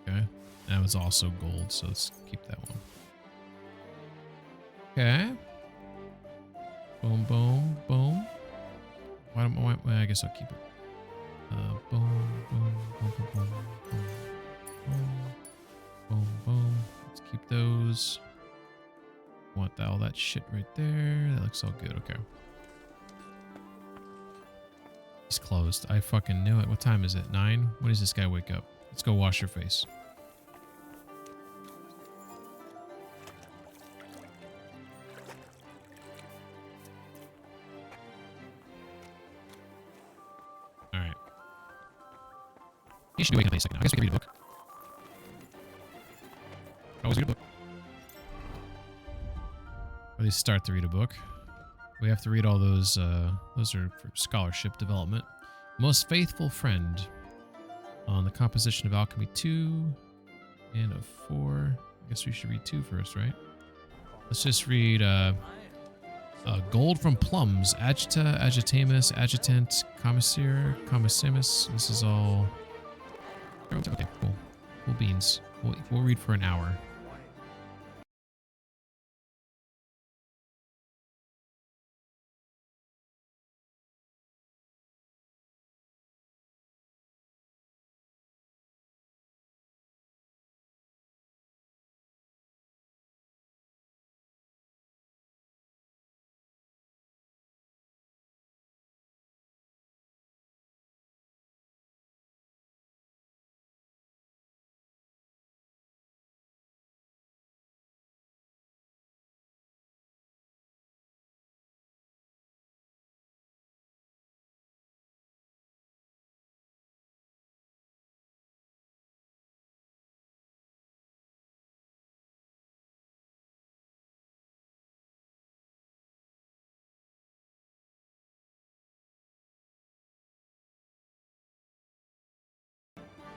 Okay. That was also gold, so let's keep that one. Okay. Boom, boom, boom. Why, I guess I'll keep it. Boom, boom, boom, boom, boom, boom, boom, boom. Let's keep those. Want all that shit right there. That looks all good. Okay. He's closed. I fucking knew it. What time is it? 9? When does this guy wake up? Let's go wash your face. Alright. He should be waking up any second now. I guess we can read a book. Always read a book. Or at least start to read a book. We have to read all those. Those are for scholarship development. Most Faithful Friend. On the composition of alchemy 2 and of 4. I guess we should read 2 first, right? Let's just read Gold from Plums. Agita, Agitamus, Agitant, Commissar, Commissimus. This is all... Okay, cool. Cool beans. We'll read for an hour.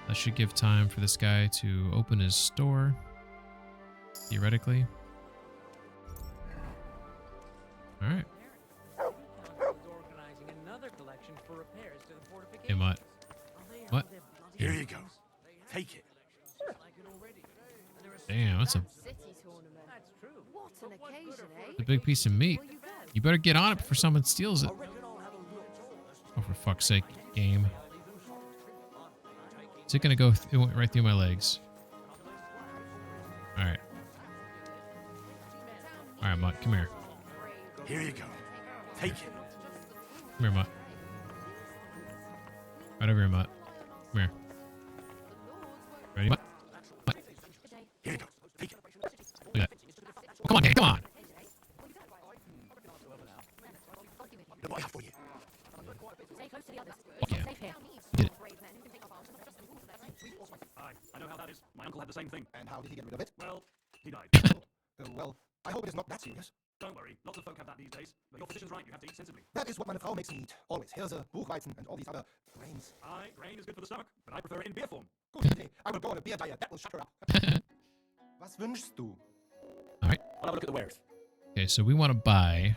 That should give time for this guy to open his store, theoretically. Alright. Hey, Mutt. What? Here you go. Take it. Damn, that's a What an occasion, eh? a big piece of meat. You better get on it before someone steals it. Oh, for fuck's sake, game. Is it gonna go it went right through my legs? Alright. Alright, Mutt, come here. Here you go. Take it. Come here, Mutt. Right over here, Mutt. Come here. Ready, Mutt? Mutt. Here you go. Take it. Look at that. Oh, come on, Dad, come on! Look what I have for you. Fuck yeah. Did it. I know how that is. My uncle had the same thing. And how did he get rid of it? Well, he died. Well, I hope it is not that serious. Don't worry. Lots of folk have that these days. But your physician's right. You have to eat sensibly. That is what meine Frau makes me eat. Always. Hirse, Buchweizen, and all these other grains. Aye, grain is good for the stomach, but I prefer it in beer form. Good idea. I will go on a beer diet. That will shut her up. Was wünschst du? Alright. I'll have a look at the wares. Okay, so we want to buy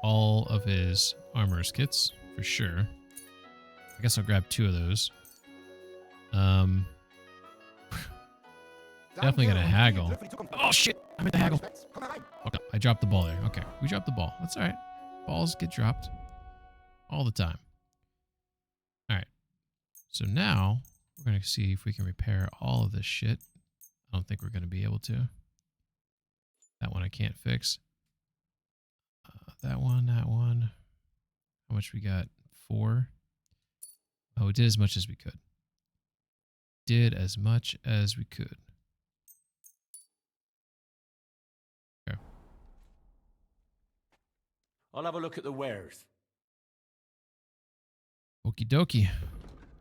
all of his armorer's kits, for sure. I guess I'll grab 2 of those. Definitely gonna haggle. Oh shit! I meant to haggle. Okay, I dropped the ball there. Okay, we dropped the ball. That's alright. Balls get dropped. All the time. Alright. So now, we're gonna see if we can repair all of this shit. I don't think we're gonna be able to. That one I can't fix. That one. How much we got? 4. Oh, we did as much as we could. Did as much as we could. Okay. I'll have a look at the wares. Okie dokie.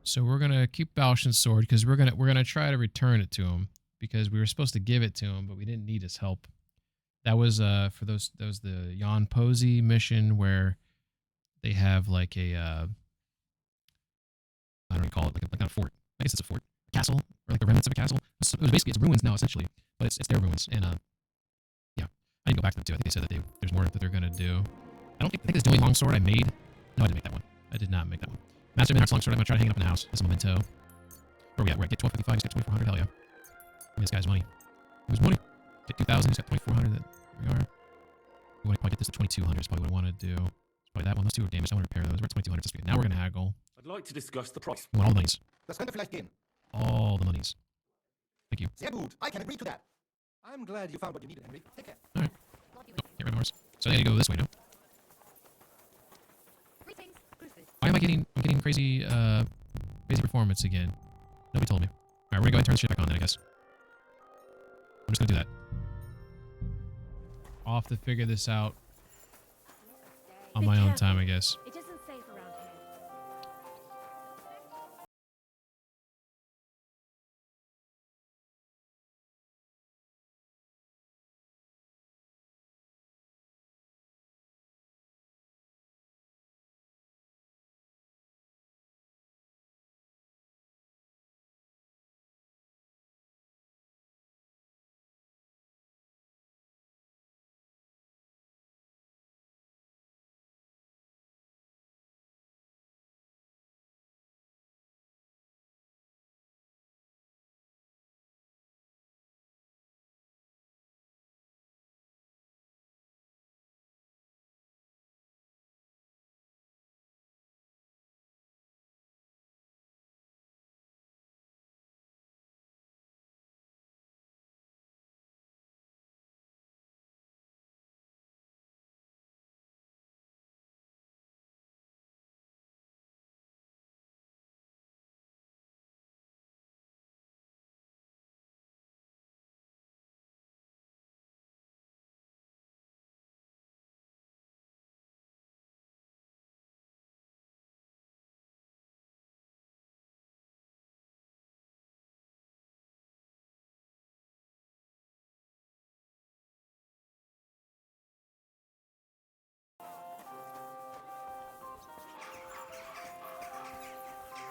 So we're gonna keep Balshan's sword because we're gonna try to return it to him because we were supposed to give it to him, but we didn't need his help. That was for those. That was the Jan Posey mission where they have like a I don't know what you call it, like a fort. I guess it's a fort, castle, or like the remnants of a castle. It was basically, it's ruins now essentially, but it's their ruins. And yeah, I didn't go back to them too. I think they said that there's more that they're gonna do. I think this is the only longsword I made. No, I didn't make that one. I did not make that one. Master Minark's longsword. I'm gonna try to hang it up in the house as a memento. Where we at? We're at get 1255. He's got 2400. Hell yeah! Give me this guy's money. Who's money? Get 2000. He's got 2400. That we are. We want to probably get this to 2200. Is probably what I want to do. It's probably that one. Those 2 are damaged. I want to repair those. We're at 2200. Now we're gonna haggle. I'd like to discuss the price. I want all the monies. Das könnte vielleicht gehen. All the monies. Thank you. Sehr gut. I can agree to that. I'm glad you found what you needed, Henry. Take care. All right. Oh, get rid of horse. So I need to go this way now. Why am I getting? I'm getting crazy, crazy performance again. Nobody told me. All right, we're gonna go ahead and turn this shit back on then, I guess. I'm just gonna do that. I'll have to figure this out on my own time, I guess. It isn't safe around here.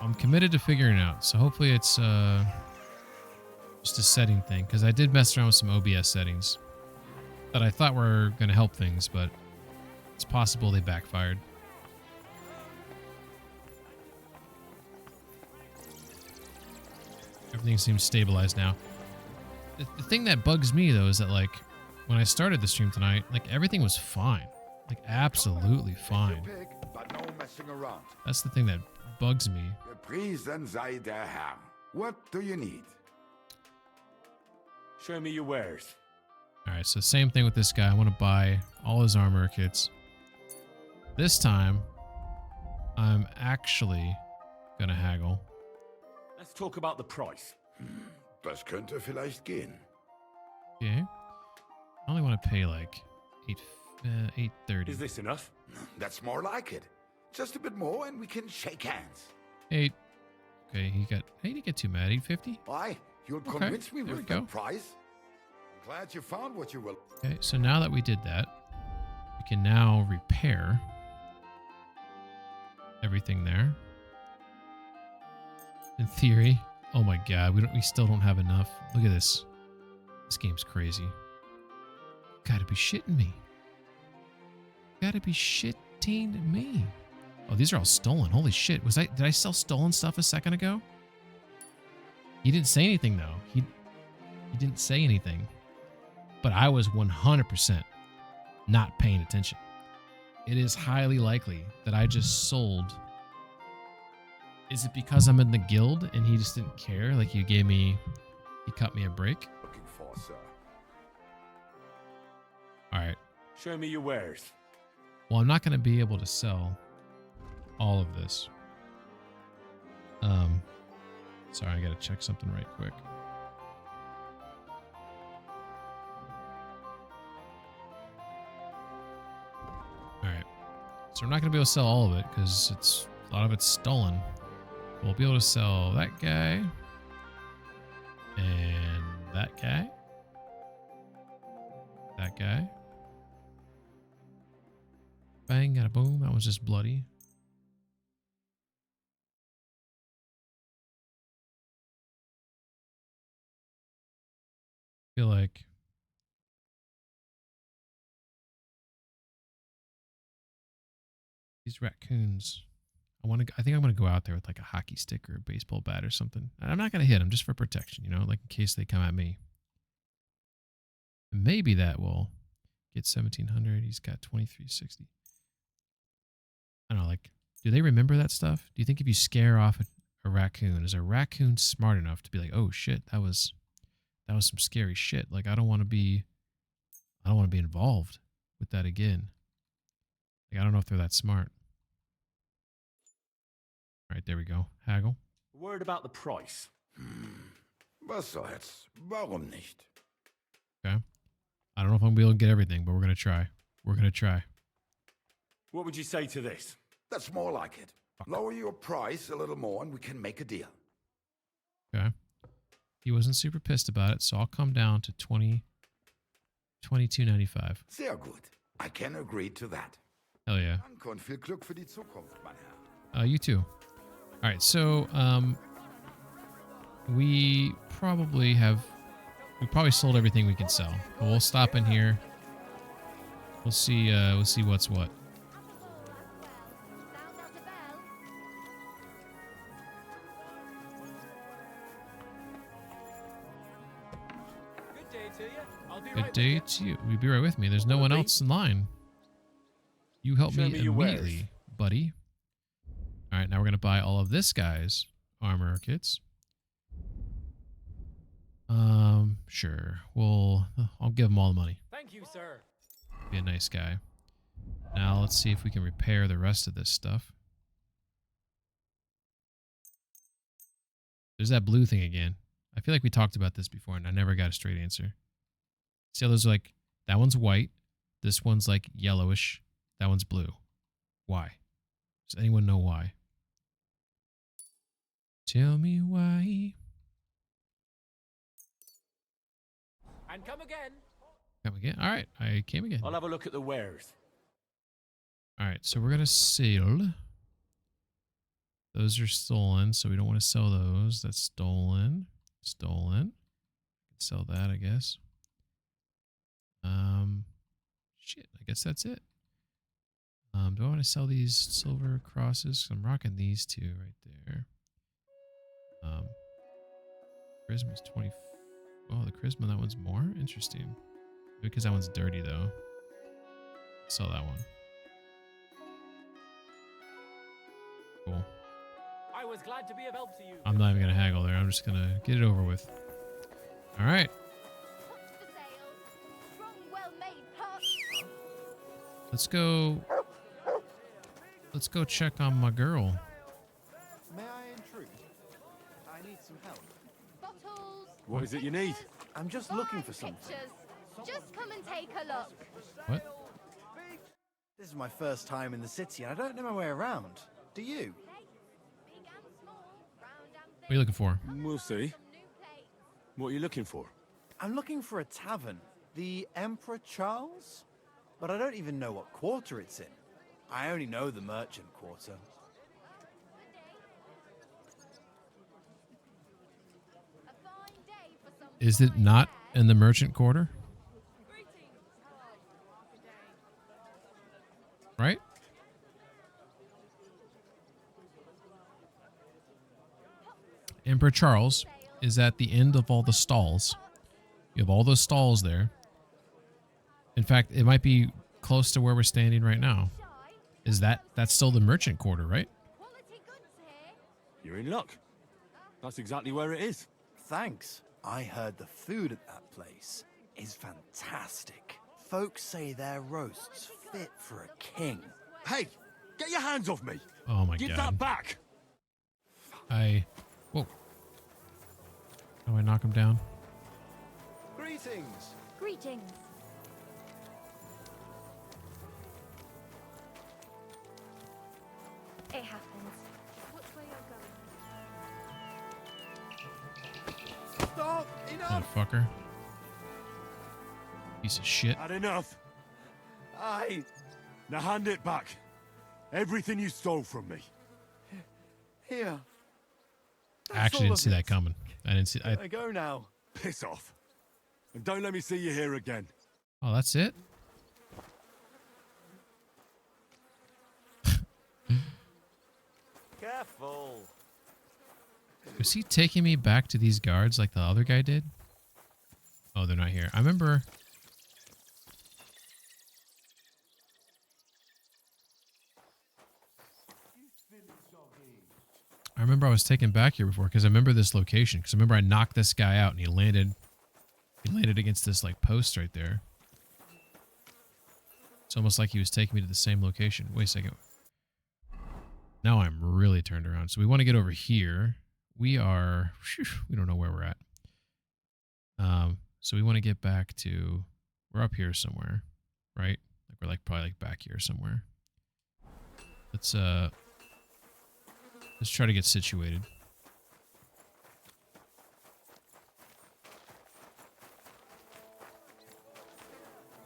I'm committed to figuring it out, so hopefully it's just a setting thing, because I did mess around with some OBS settings that I thought were going to help things, but it's possible they backfired. Everything seems stabilized now. The thing that bugs me, though, is that, like, when I started the stream tonight, like, everything was fine. Like, absolutely fine. But no messing around. That's the thing that bugs me. Gepriesen sei der Herr. What do you need? Show me your wares. Alright, so same thing with this guy. I want to buy all his armor kits. This time, I'm actually gonna haggle. Let's talk about the price. Das könnte vielleicht gehen. Okay. I only want to pay like $830. Is this enough? That's more like it. Just a bit more and we can shake hands. 8. Okay, he didn't get too mad. 850. Why? You'll Okay, convince me there with we go. that price? I'm glad you found what you will. Okay, so now that we did that, we can now repair everything there. In theory. Oh my god, we still don't have enough. Look at this. This game's crazy. Gotta be shitting me. Gotta be shitting me. Oh, these are all stolen. Holy shit. Did I sell stolen stuff a second ago? He didn't say anything though. He didn't say anything. But I was 100% not paying attention. It is highly likely that I just sold. Is it because I'm in the guild and he just didn't care? Like he cut me a break? Looking for, sir. Alright. Show me your wares. Well, I'm not going to be able to sell all of this. Sorry, I got to check something right quick. Alright. So I'm not going to be able to sell all of it because a lot of it's stolen. We'll be able to sell that guy. And that guy. That guy. Bang, got a boom. That was just bloody. I feel like these raccoons. I think I'm gonna go out there with like a hockey stick or a baseball bat or something. I'm not gonna hit them just for protection, you know, like in case they come at me. Maybe that will get 1700. He's got 2360. I don't know, like Do they remember that stuff? Do you think if you scare off a raccoon, is a raccoon smart enough to be like, oh shit, that was some scary shit. Like I don't want to be involved with that again. Like I don't know if they're that smart. All right, there we go. Haggle. Word about the price. Was soll's? Warum nicht? Okay. I don't know if I'm gonna be able to get everything, but we're gonna try. We're gonna try. What would you say to this? That's more like it. Lower your price a little more and we can make a deal. Okay. He wasn't super pissed about it, so I'll come down to 22.95. Sehr gut. I can agree to that. Hell yeah. Danke und viel Glück für die Zukunft, mein Herr. You too. All right, so we probably sold everything we can sell. But we'll stop in here. We'll see what's what. Good day to you. You'll be right with me. There's no one else in line. You help me immediately, buddy. All right, now we're going to buy all of this guy's armor kits. Sure. I'll give him all the money. Thank you, sir. Be a nice guy. Now let's see if we can repair the rest of this stuff. There's that blue thing again. I feel like we talked about this before and I never got a straight answer. See how those are like, that one's white. This one's like yellowish. That one's blue. Why? Does anyone know why? Tell me why. And come again. Come again? All right, I came again. I'll have a look at the wares. All right, so we're going to sell. Those are stolen, so we don't want to sell those. That's stolen. Stolen. Sell that, I guess. Shit, I guess that's it. Do I want to sell these silver crosses? I'm rocking these two right there. Charisma's 20. Oh, the charisma, that one's more interesting. Because that one's dirty though. Sell that one. Cool. I was glad to be of help to you. I'm not even gonna haggle there. I'm just gonna get it over with. All right. Let's go check on my girl. May I intrude? I need some help. Bottles. What is it you need? I'm just looking for something. Pictures. Just come and take a look. What? This is my first time in the city and I don't know my way around. Do you? What are you looking for? We'll see. What are you looking for? I'm looking for a tavern. The Emperor Charles? But I don't even know what quarter it's in. I only know the merchant quarter. Is it not in the merchant quarter? Right? Emperor Charles is at the end of all the stalls. You have all those stalls there. In fact, it might be close to where we're standing right now. That's still the merchant quarter, right? You're in luck. That's exactly where it is. Thanks. I heard the food at that place is fantastic. Folks say their roasts fit for a king. Hey, get your hands off me. Oh my God. Give that back. Whoa. How do I knock him down? Greetings. Greetings. It happens. Which way you're going? Stop! Enough! Motherfucker. Piece of shit. Had enough. Now hand it back. Everything you stole from me. Here. I actually didn't see that coming. I didn't see. I go now. Piss off. And don't let me see you here again. Oh, that's it? Careful. Was he taking me back to these guards like the other guy did? Oh, they're not here. I remember... I remember I was taken back here before because I remember this location. Because I remember I knocked this guy out and he landed against this like post right there. It's almost like he was taking me to the same location. Wait a second. Now I'm really turned around. So we want to get over here. We don't know where we're at. So we want to get back to, we're up here somewhere, right? Like we're like probably like back here somewhere. Let's try to get situated.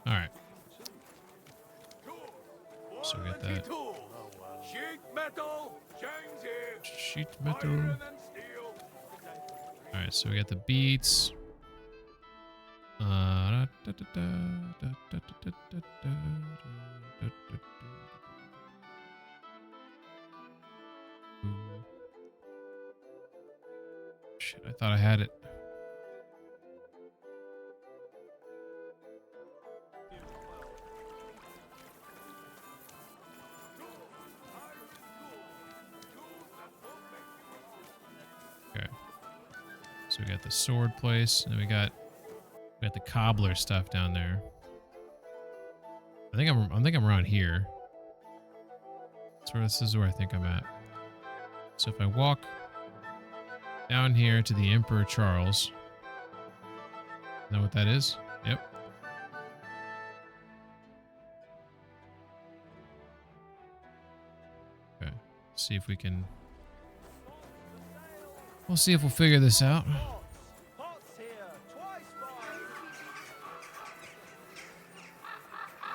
All right. So we got that. Sheet metal. All right, so we got the beats. Shit, I thought I had it. Okay. So we got the sword place, and we got the cobbler stuff down there. I think I'm around here. So this is where I think I'm at. So if I walk down here to the Emperor Charles. Know what that is? Yep. Okay. See if we can. We'll see if we'll figure this out.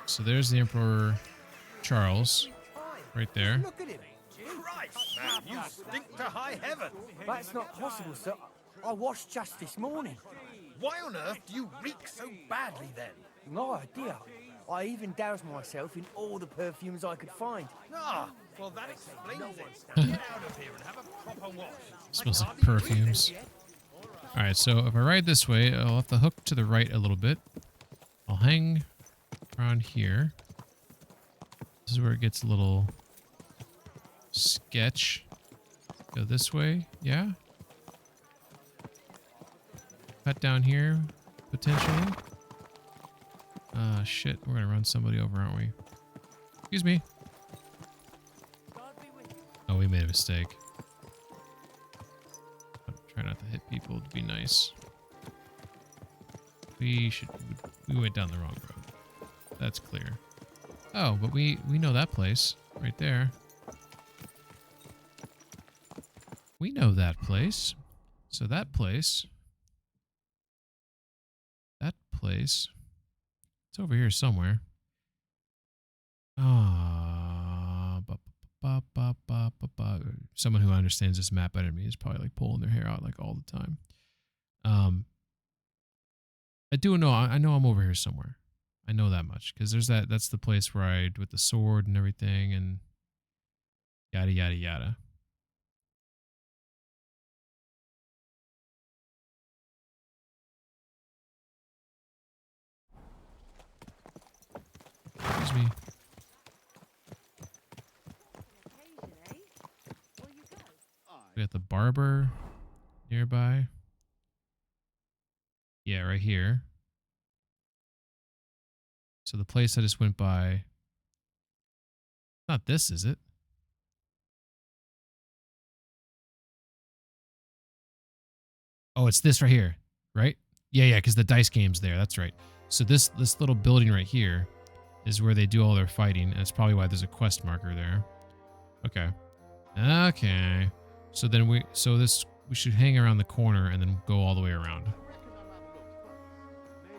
So there's the Emperor Charles, right there. Look at him. Christ, man, you stink to high heaven. That's not possible, sir. I washed just this morning. Why on earth do you reek so badly then? No idea. I even doused myself in all the perfumes I could find. Ah, well that explains it. Now get out of here and have a proper wash. Smells like perfumes. Alright, so if I ride this way, I'll have to hook to the right a little bit. I'll hang around here. This is where it gets a little sketch. Go this way, yeah. Cut down here, potentially. Shit, we're gonna run somebody over, aren't we? Excuse me. Oh, we made a mistake. Try not to hit people to be nice. We went down the wrong road. That's clear. Oh, but we know that place right there. We know that place. So that place, it's over here somewhere. Someone who understands this map better than me is probably like pulling their hair out like all the time. I do know. I know I'm over here somewhere. I know that much because there's that's the place where I with the sword and everything and yada yada yada. Excuse me. We got the barber nearby. Yeah, right here. So the place I just went by. Not this, is it? Oh, it's this right here, right? Yeah, because the dice game's there. That's right. So this little building right here is where they do all their fighting. And that's probably why there's a quest marker there. Okay. Okay. So then we should hang around the corner and then go all the way around.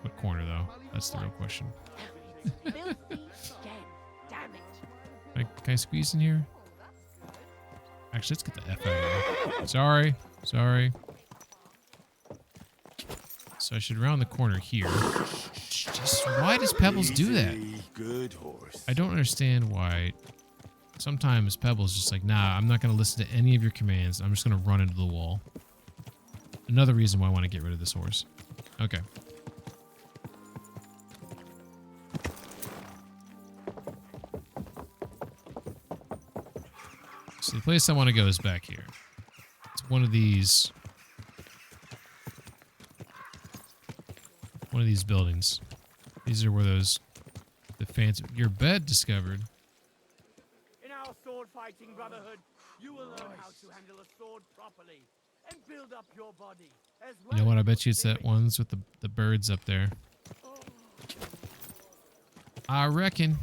What corner though? That's the real question. Can I squeeze in here? Actually, let's get the F out of here. Sorry. So I should round the corner here. Just why does Pebbles do that? Good horse. I don't understand why. Sometimes Pebbles just like, nah, I'm not going to listen to any of your commands. I'm just going to run into the wall. Another reason why I want to get rid of this horse. Okay. So the place I want to go is back here. It's one of these buildings. These are where the fancy your bed discovered. In our sword fighting brotherhood, you will learn how to handle a sword properly and build up your body as well. You know what? I bet you it's that ones with the birds up there. I reckon.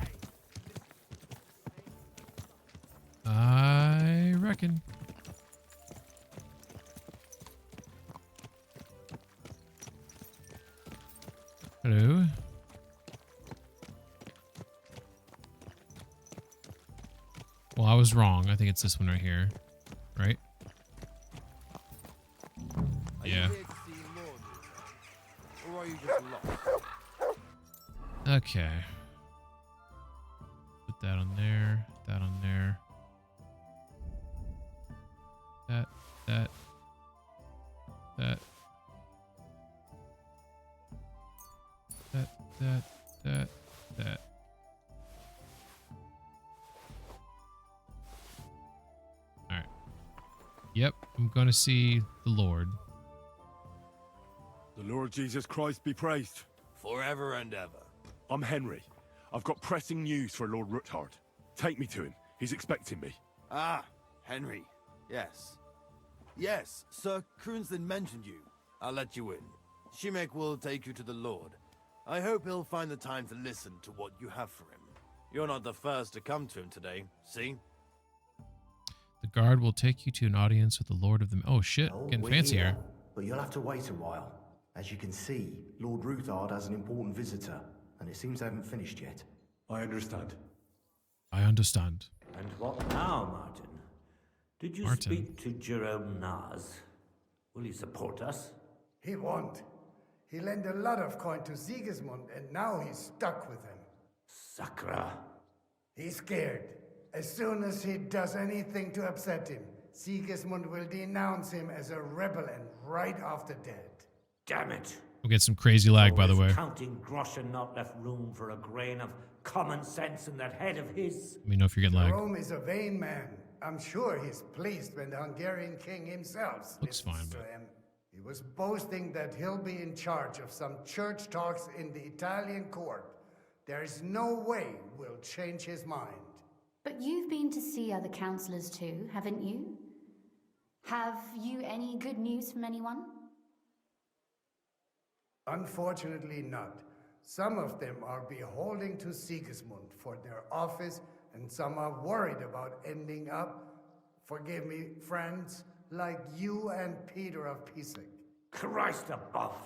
Hello. Well, I was wrong. I think it's this one right here. Right? Yeah. Or are you just lost? Okay. Put that on there. That on there. That. That. That. Alright. Yep, I'm gonna see the Lord. The Lord Jesus Christ be praised. Forever and ever. I'm Henry. I've got pressing news for Lord Ruthard. Take me to him. He's expecting me. Ah, Henry. Yes. Yes, Sir Kroonslin mentioned you. I'll let you in. Shimek will take you to the Lord. I hope he'll find the time to listen to what you have for him. You're not the first to come to him today, see? The guard will take you to an audience with the Lord of the... Oh, shit. Getting we're fancier. here, but you'll have to wait a while. As you can see, Lord Ruthard has an important visitor, and it seems they haven't finished yet. I understand. I understand. And what now, Martin? Did you speak to Jerome Nars? Will he support us? He won't. He lent a lot of coin to Sigismund, and now he's stuck with him. Sakra. He's scared. As soon as he does anything to upset him, Sigismund will denounce him as a rebel and right off the dead. Damn it. We'll get some crazy lag, by the way. Counting Groschen not left room for a grain of common sense in that head of his. Let me know if you're getting lag. Rome is a vain man. I'm sure he's pleased when the Hungarian king himself looks fine, to him. He was boasting that he'll be in charge of some church talks in the Italian court. There is no way we'll change his mind. But you've been to see other councillors too, haven't you? Have you any good news from anyone? Unfortunately not. Some of them are beholding to Sigismund for their office, and some are worried about ending up, forgive me, friends, like you and Peter of Pisek. Christ above!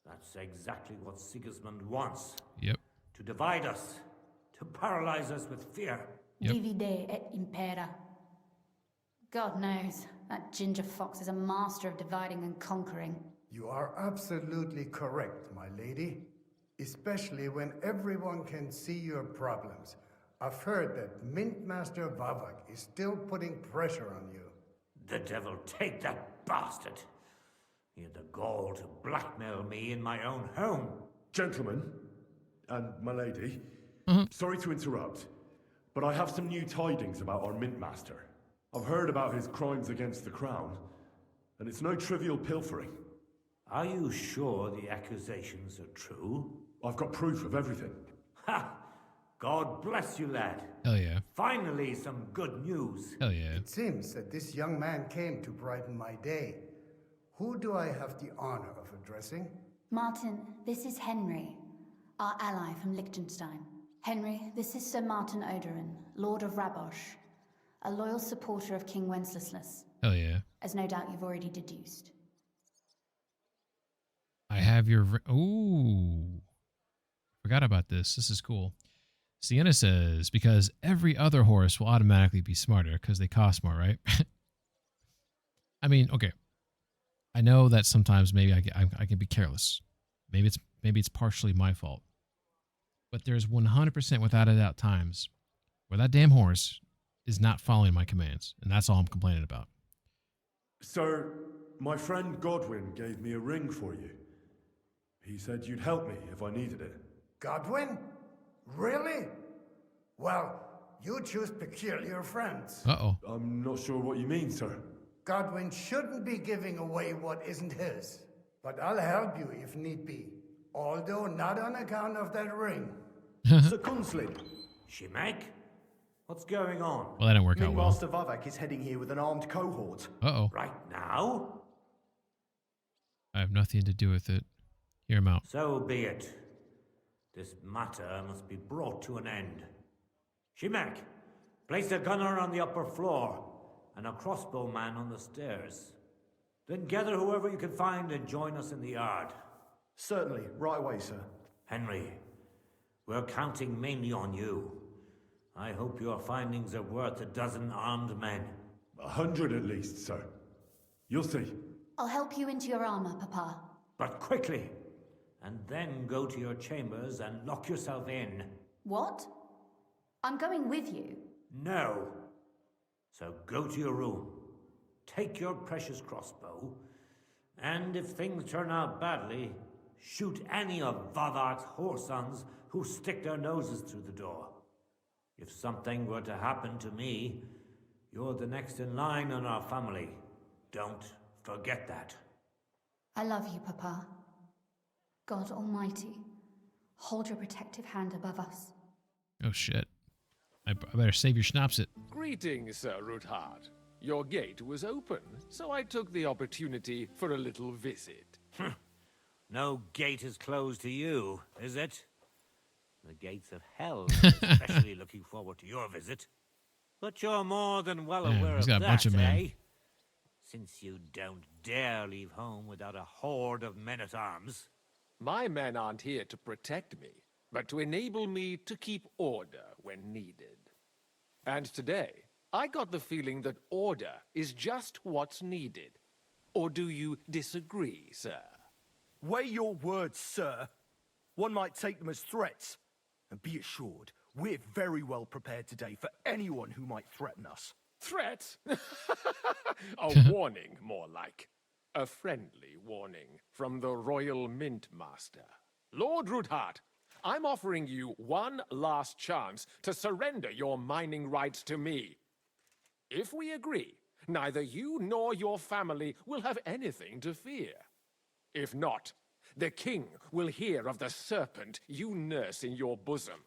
That's exactly what Sigismund wants. Yep. To divide us. To paralyze us with fear. Yep. Divide et impera. God knows, that ginger fox is a master of dividing and conquering. You are absolutely correct, my lady. Especially when everyone can see your problems. I've heard that Mint Master Vavak is still putting pressure on you. The devil take that bastard! He had the gall to blackmail me in my own home. Gentlemen, and my lady, sorry to interrupt, but I have some new tidings about our Mint Master. I've heard about his crimes against the crown, and it's no trivial pilfering. Are you sure the accusations are true? I've got proof of everything. Ha! God bless you, lad. Hell yeah. Finally, some good news. Hell yeah. It seems that this young man came to brighten my day. Who do I have the honor of addressing? Martin, this is Henry, our ally from Liechtenstein. Henry, this is Sir Martin Odorin, Lord of Rabosh, a loyal supporter of King Wenceslas. Hell yeah. As no doubt you've already deduced. I have your... Ooh. Forgot about this. This is cool. Sienna says, because every other horse will automatically be smarter because they cost more, right? I mean, okay. I know that sometimes maybe I can be careless. Maybe it's partially my fault. But there's 100% without a doubt times where that damn horse is not following my commands. And that's all I'm complaining about. Sir, my friend Godwin gave me a ring for you. He said you'd help me if I needed it. Godwin? Really? Well, you choose peculiar friends. Uh-oh. I'm not sure what you mean, sir. Godwin shouldn't be giving away what isn't his. But I'll help you if need be. Although not on account of that ring. Sir Kunslin. Shimek? What's going on? Well, that didn't work out well. Master Vavak is heading here with an armed cohort. Uh-oh. Right now? I have nothing to do with it. Hear him out. So be it. This matter must be brought to an end. Shimek, place a gunner on the upper floor and a crossbowman on the stairs. Then gather whoever you can find and join us in the yard. Certainly, right away, sir. Henry, we're counting mainly on you. I hope your findings are worth 12 armed men. 100 at least, sir. You'll see. I'll help you into your armor, Papa. But quickly! And then go to your chambers and lock yourself in. What? I'm going with you. No. So go to your room. Take your precious crossbow. And if things turn out badly, shoot any of Vavak's whoresons who stick their noses through the door. If something were to happen to me, you're the next in line in our family. Don't forget that. I love you, Papa. God Almighty, hold your protective hand above us. Oh, shit. I better save your schnapsit. Greetings, Sir Ruthard. Your gate was open, so I took the opportunity for a little visit. No gate is closed to you, is it? The gates of hell are especially looking forward to your visit. But you're more than well aware of that, bunch of men. eh? Since you don't dare leave home without a horde of men-at-arms. My men aren't here to protect me, but to enable me to keep order when needed. And today, I got the feeling that order is just what's needed. Or do you disagree, sir? Weigh your words, sir. One might take them as threats. And be assured, we're very well prepared today for anyone who might threaten us. Threat? A warning, more like. A friendly warning from the Royal Mint Master. Lord Ruthard, I'm offering you one last chance to surrender your mining rights to me. If we agree, neither you nor your family will have anything to fear. If not, the king will hear of the serpent you nurse in your bosom.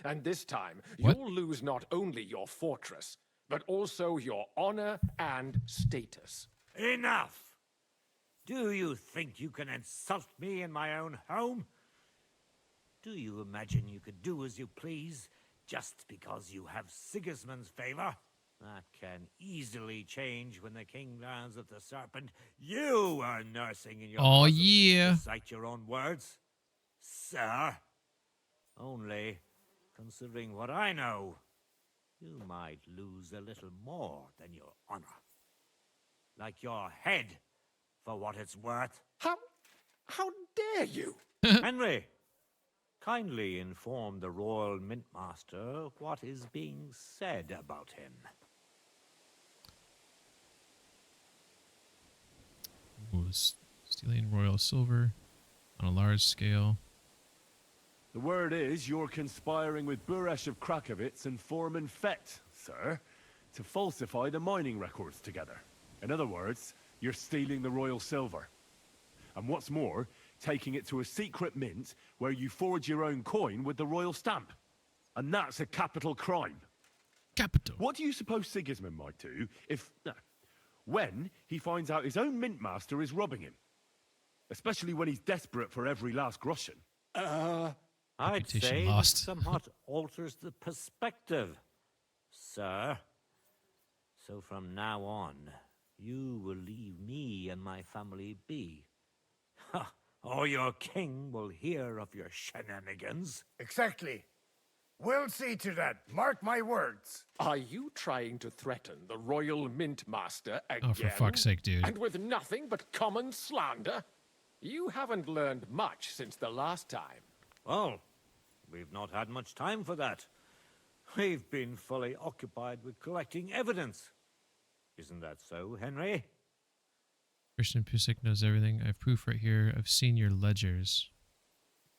And this time, you'll lose not only your fortress, but also your honor and status. Enough! Do you think you can insult me in my own home? Do you imagine you could do as you please just because you have Sigismund's favor? That can easily change when the king learns of the serpent you are nursing in your bosom, to cite your own words. Sir, only, considering what I know, you might lose a little more than your honor. Like your head, for what it's worth. How dare you? Henry, kindly inform the Royal Mint Master what is being said about him. Was stealing royal silver on a large scale. The word is you're conspiring with Buresh of Krakowitz and Foreman Fett, sir, to falsify the mining records together. In other words, you're stealing the royal silver. And what's more, taking it to a secret mint where you forge your own coin with the royal stamp. And that's a capital crime. Capital? What do you suppose Sigismund might do if... when he finds out his own mint master is robbing him? Especially when he's desperate for every last groschen. I'd say it somewhat alters the perspective, sir. So from now on, you will leave me and my family be. Or your king will hear of your shenanigans. Exactly. We'll see to that. Mark my words. Are you trying to threaten the Royal Mint Master again? Oh, for fuck's sake, dude. And with nothing but common slander? You haven't learned much since the last time. Well, we've not had much time for that. We've been fully occupied with collecting evidence. Isn't that so, Henry? Christian Pusik knows everything. I have proof right here. I've seen your ledgers.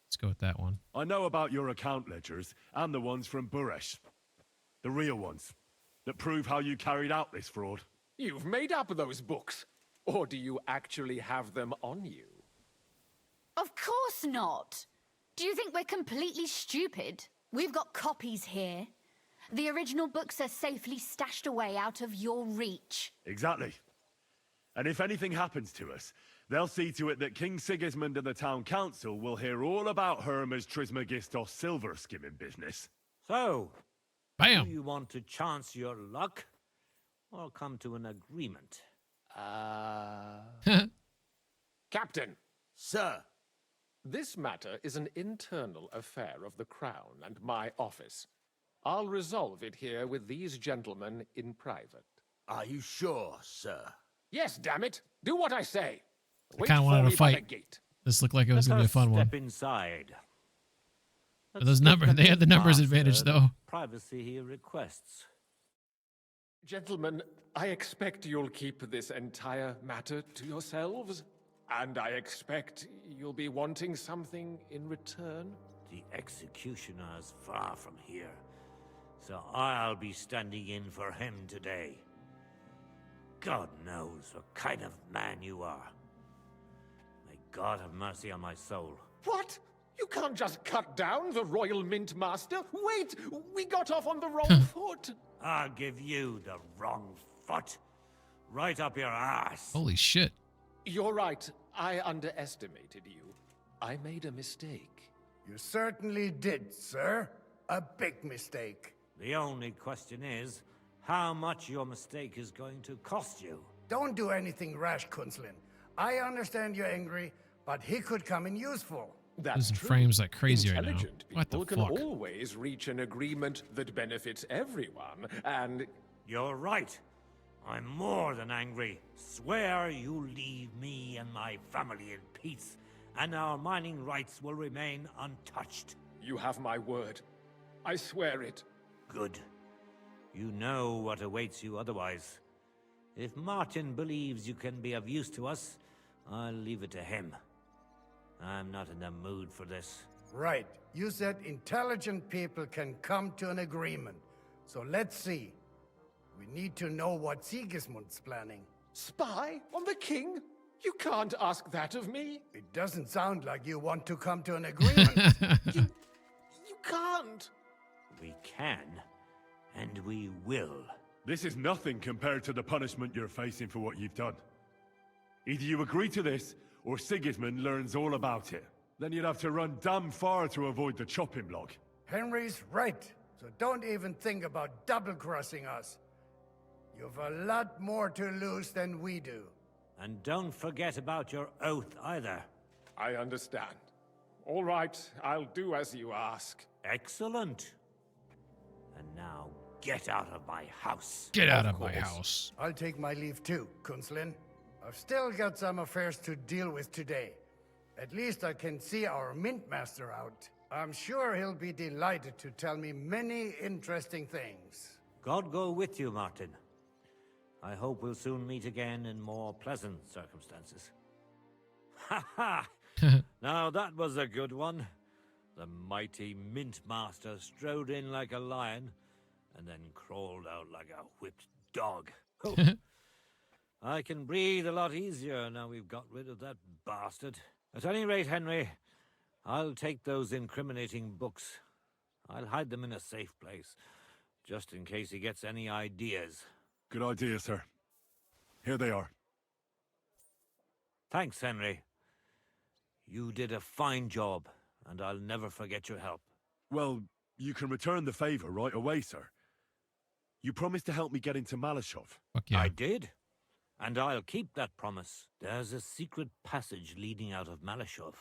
Let's go with that one. I know about your account ledgers and the ones from Buresh. The real ones that prove how you carried out this fraud. You've made up those books. Or do you actually have them on you? Of course not. Do you think we're completely stupid? We've got copies here. The original books are safely stashed away out of your reach. Exactly. And if anything happens to us, they'll see to it that King Sigismund and the town council will hear all about Hermes Trismegistos silver skimming business. So, Bam. do you want to chance your luck or come to an agreement? Captain. Sir. This matter is an internal affair of the Crown and my office. I'll resolve it here with these gentlemen in private. Are you sure, sir? Yes, damn it. Do what I say. I kind of wanted to fight. This looked like it was going to be a fun one. Step inside. But those numbers, they had the numbers advantage, though. Privacy he requests. Gentlemen, I expect you'll keep this entire matter to yourselves. And I expect you'll be wanting something in return. The executioner's far from here, so I'll be standing in for him today. God knows what kind of man you are. May God have mercy on my soul. What? You can't just cut down the Royal Mint Master. Wait, we got off on the wrong foot. I'll give you the wrong foot. Right up your ass. Holy shit. You're right. I underestimated you. I made a mistake. You certainly did, sir. A big mistake. The only question is, how much your mistake is going to cost you. Don't do anything rash, Kunslin. I understand you're angry, but he could come in useful. That's Losing true. frames like crazy right now. Intelligent What the people fuck? can always reach an agreement that benefits everyone, and... You're right. I'm more than angry. Swear you leave me and my family in peace, and our mining rights will remain untouched. You have my word. I swear it. Good. You know what awaits you otherwise. If Martin believes you can be of use to us, I'll leave it to him. I'm not in the mood for this. Right. You said intelligent people can come to an agreement. So let's see. We need to know what Sigismund's planning. Spy on the king? You can't ask that of me. It doesn't sound like you want to come to an agreement. You can't. We can, and we will. This is nothing compared to the punishment you're facing for what you've done. Either you agree to this, or Sigismund learns all about it. Then you'd have to run damn far to avoid the chopping block. Henry's right, so don't even think about double-crossing us. You've a lot more to lose than we do. And don't forget about your oath either. I understand. All right, I'll do as you ask. Excellent. And now, get out of my house. Get out of my house. I'll take my leave too, Kunslin. I've still got some affairs to deal with today. At least I can see our Mint Master out. I'm sure he'll be delighted to tell me many interesting things. God go with you, Martin. I hope we'll soon meet again in more pleasant circumstances. Ha ha! Now that was a good one. The mighty Mint Master strode in like a lion, and then crawled out like a whipped dog. Oh. I can breathe a lot easier now we've got rid of that bastard. At any rate, Henry, I'll take those incriminating books. I'll hide them in a safe place, just in case he gets any ideas. Good idea, sir. Here they are. Thanks, Henry. You did a fine job, and I'll never forget your help. Well, you can return the favor right away, sir. You promised to help me get into Malashov. Fuck yeah. I did. And I'll keep that promise. There's a secret passage leading out of Malashov,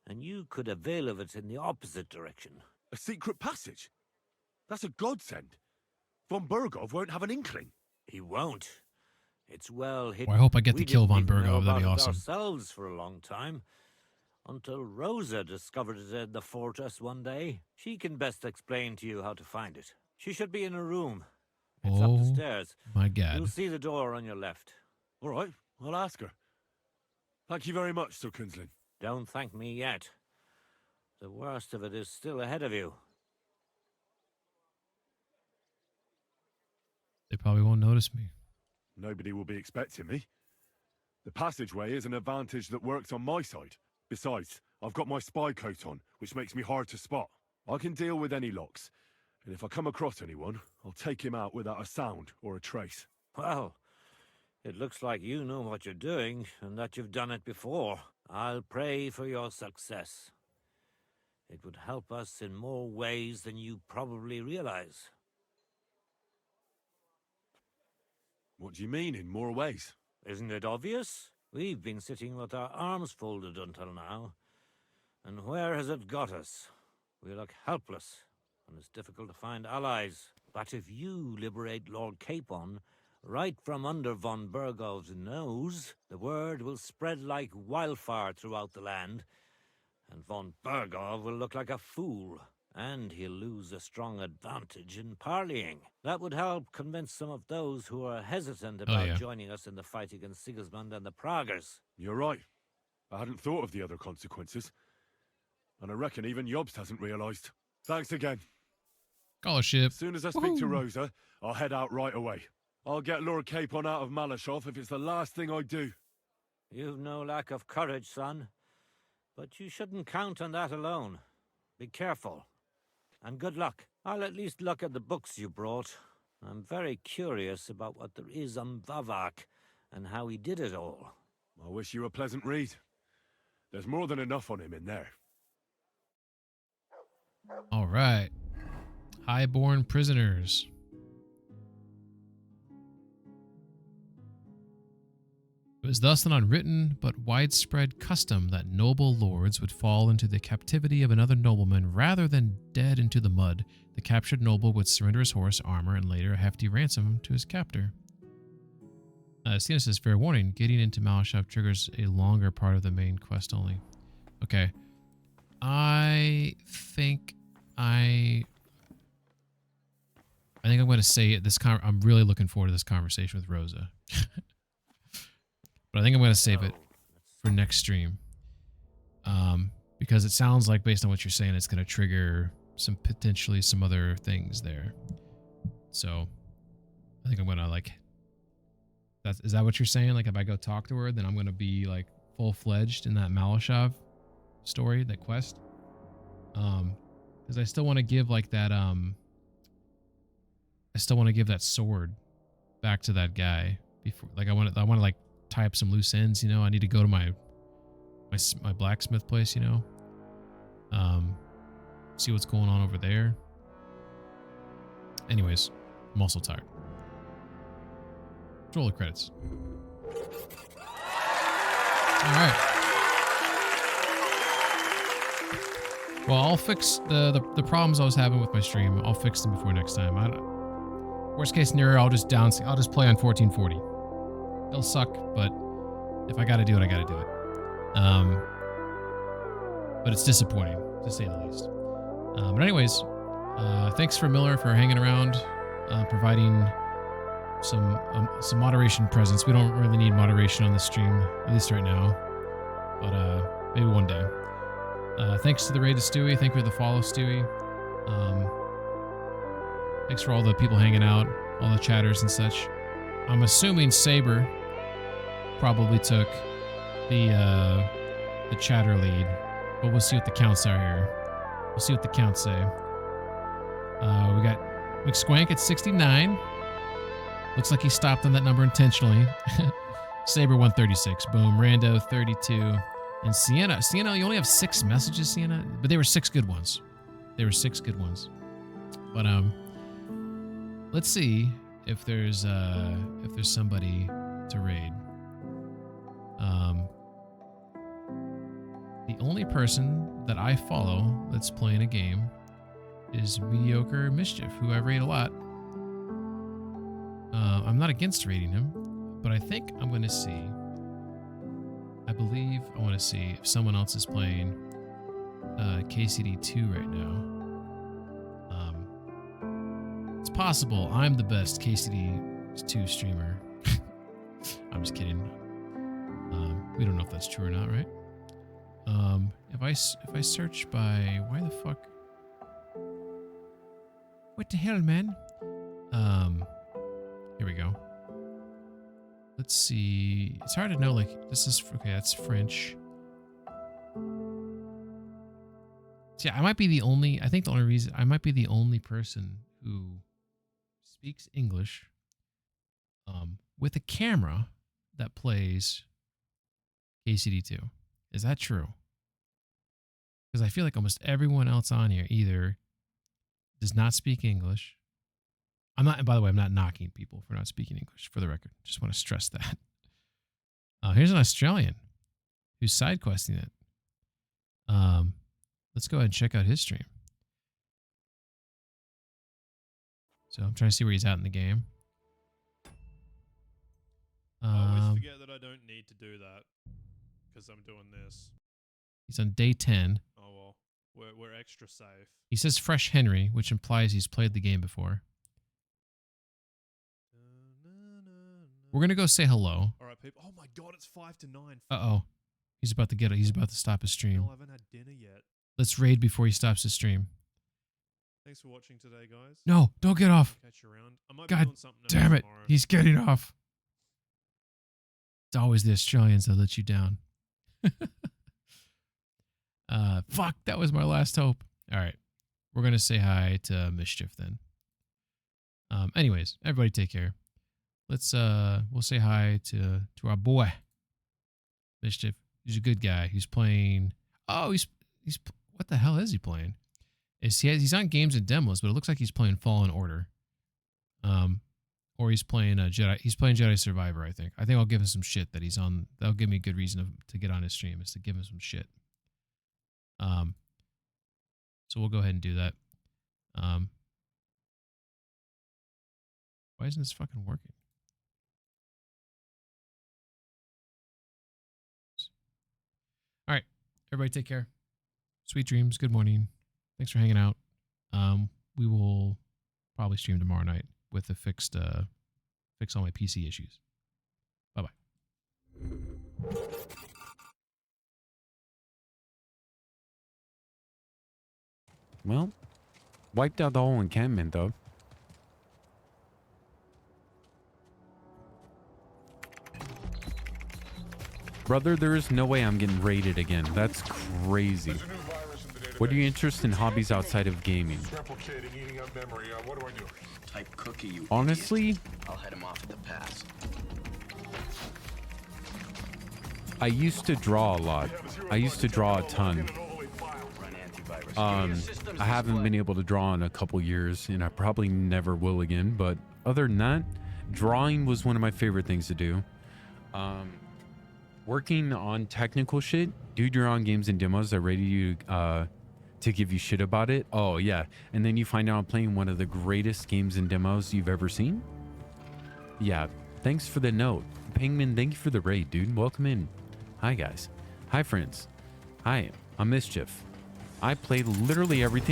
and you could avail of it in the opposite direction. A secret passage? That's a godsend. Von Bergov won't have an inkling. He won't. It's well hidden. Well, I hope I get to kill Von Bergov. Bergov. That'd be awesome. Ourselves for a long time, until Rosa discovered it in the fortress one day. She can best explain to you how to find it. She should be in a room. It's up the stairs. My God. You'll see the door on your left. All right, I'll ask her. Thank you very much, Sir Kunslin. Don't thank me yet. The worst of it is still ahead of you. They probably won't notice me. Nobody will be expecting me. The passageway is an advantage that works on my side. Besides, I've got my spy coat on, which makes me hard to spot. I can deal with any locks, and if I come across anyone, I'll take him out without a sound or a trace. Well, it looks like you know what you're doing, and that you've done it before. I'll pray for your success. It would help us in more ways than you probably realize. What do you mean, in more ways? Isn't it obvious? We've been sitting with our arms folded until now. And where has it got us? We look helpless, and it's difficult to find allies. But if you liberate Lord Capon, right from under von Bergov's nose, the word will spread like wildfire throughout the land, and von Bergov will look like a fool, and he'll lose a strong advantage in parleying. That would help convince some of those who are hesitant about joining us in the fight against Sigismund and the Praguers. You're right. I hadn't thought of the other consequences. And I reckon even Jobst hasn't realized. Thanks again. Scholarship. As soon as I speak to Rosa, I'll head out right away. I'll get Lord Capon out of Malashov if it's the last thing I do. You've no lack of courage, son. But you shouldn't count on that alone. Be careful. And good luck. I'll at least look at the books you brought. I'm very curious about what there is on Vavak and how he did it all. I wish you a pleasant read. There's more than enough on him in there. All right. Highborn prisoners. It was thus an unwritten but widespread custom that noble lords would fall into the captivity of another nobleman rather than dead into the mud. The captured noble would surrender his horse, armor, and later a hefty ransom to his captor. Stina says, fair warning, getting into Malashov triggers a longer part of the main quest only. Okay. I think I'm going to say it. I'm really looking forward to this conversation with Rosa. But I think I'm going to save it for next stream. Because it sounds like, based on what you're saying, it's going to trigger potentially some other things there. So I think I'm going to is that what you're saying? Like, if I go talk to her, then I'm going to be like full-fledged in that Malashov story, that quest. Because I still want to give that sword back to that guy before. Like, I want to tie up some loose ends. You know, I need to go to my blacksmith place. You know, see what's going on over there. Anyways, I'm also tired. Roll the credits. All right. Well, I'll fix the problems I was having with my stream. I'll fix them before next time. Worst case scenario, I'll just play on 1440. It'll suck, but if I got to do it, I got to do it. But it's disappointing, to say the least. But anyways, thanks for Miller for hanging around, providing some moderation presence. We don't really need moderation on the stream, at least right now, but maybe one day. Thanks to the raid to Stewie. Thank you for the follow, Stewie. Thanks for all the people hanging out, all the chatters and such. I'm assuming Saber probably took the chatter lead, but we'll see what the counts are here. We'll see what the counts say. We got McSquank at 69. Looks like he stopped on that number intentionally. Saber 136. Boom. Rando 32. And Sienna, you only have 6 messages, Sienna, but they were 6 good ones. But let's see if there's somebody to raid. The only person that I follow that's playing a game is Mediocre Mischief, who I raid a lot. I'm not against raiding him, but I think I'm going to see. I believe I want to see if someone else is playing KCD2 right now. It's possible I'm the best KCD2 streamer. I'm just kidding. We don't know if that's true or not, right? If I search by why the fuck? What the hell, man? Here we go. Let's see. It's hard to know. Like, this is okay. That's French. So yeah, I might be the only. I think the only reason I might be the only person who speaks English, with a camera that plays KCD2. Is that true? Because I feel like almost everyone else on here either does not speak English. I'm not, and by the way, I'm not knocking people for not speaking English, for the record. Just want to stress that. Here's an Australian who's side questing it. Let's go ahead and check out his stream. So I'm trying to see where he's at in the game. I always forget that I don't need to do that because I'm doing this. He's on day 10. Oh well, we're extra safe. He says Fresh Henry, which implies he's played the game before. We're gonna go say hello. All right, people. Oh my God, it's 5 to 9. Uh-oh. He's about to get it. He's about to stop his stream. No, I haven't had dinner yet. Let's raid before he stops his stream. Thanks for watching today, guys. No, don't get off. Catch you around. I might be God doing something damn it. tomorrow. He's getting off. It's always the Australians that let you down. Fuck, that was my last hope. All right. We're going to say hi to Mischief then. Anyways, everybody take care. Let's we'll say hi to our boy Mischief. He's a good guy. He's playing. Oh, he's what the hell is he playing? He's on games and demos, but it looks like he's playing Fallen Order. Or he's playing Jedi. He's playing Jedi Survivor, I think. I think I'll give him some shit that he's on. That'll give me a good reason to get on his stream, is to give him some shit. So we'll go ahead and do that. Why isn't this fucking working? All right, everybody take care. Sweet dreams. Good morning. Thanks for hanging out. We will probably stream tomorrow night with a fix all my PC issues. Bye-bye. Well, wiped out the whole encampment, though. Brother, there is no way I'm getting raided again. That's crazy. What are your interests and hobbies outside of gaming? Type cookie, you Honestly, idiot. I'll head him off at the pass. I used to draw a lot. I used to draw a ton. I haven't been able to draw in a couple years, and I probably never will again. But other than that, drawing was one of my favorite things to do. Working on technical shit, dude, you're on games and demos that ready you to give you shit about it. Oh yeah, and then you find out I'm playing one of the greatest games and demos you've ever seen. Yeah, thanks for the note, Pingman. Thank you for the raid, dude. Welcome in. Hi guys. Hi friends. Hi, I'm Mischief. I play literally everything.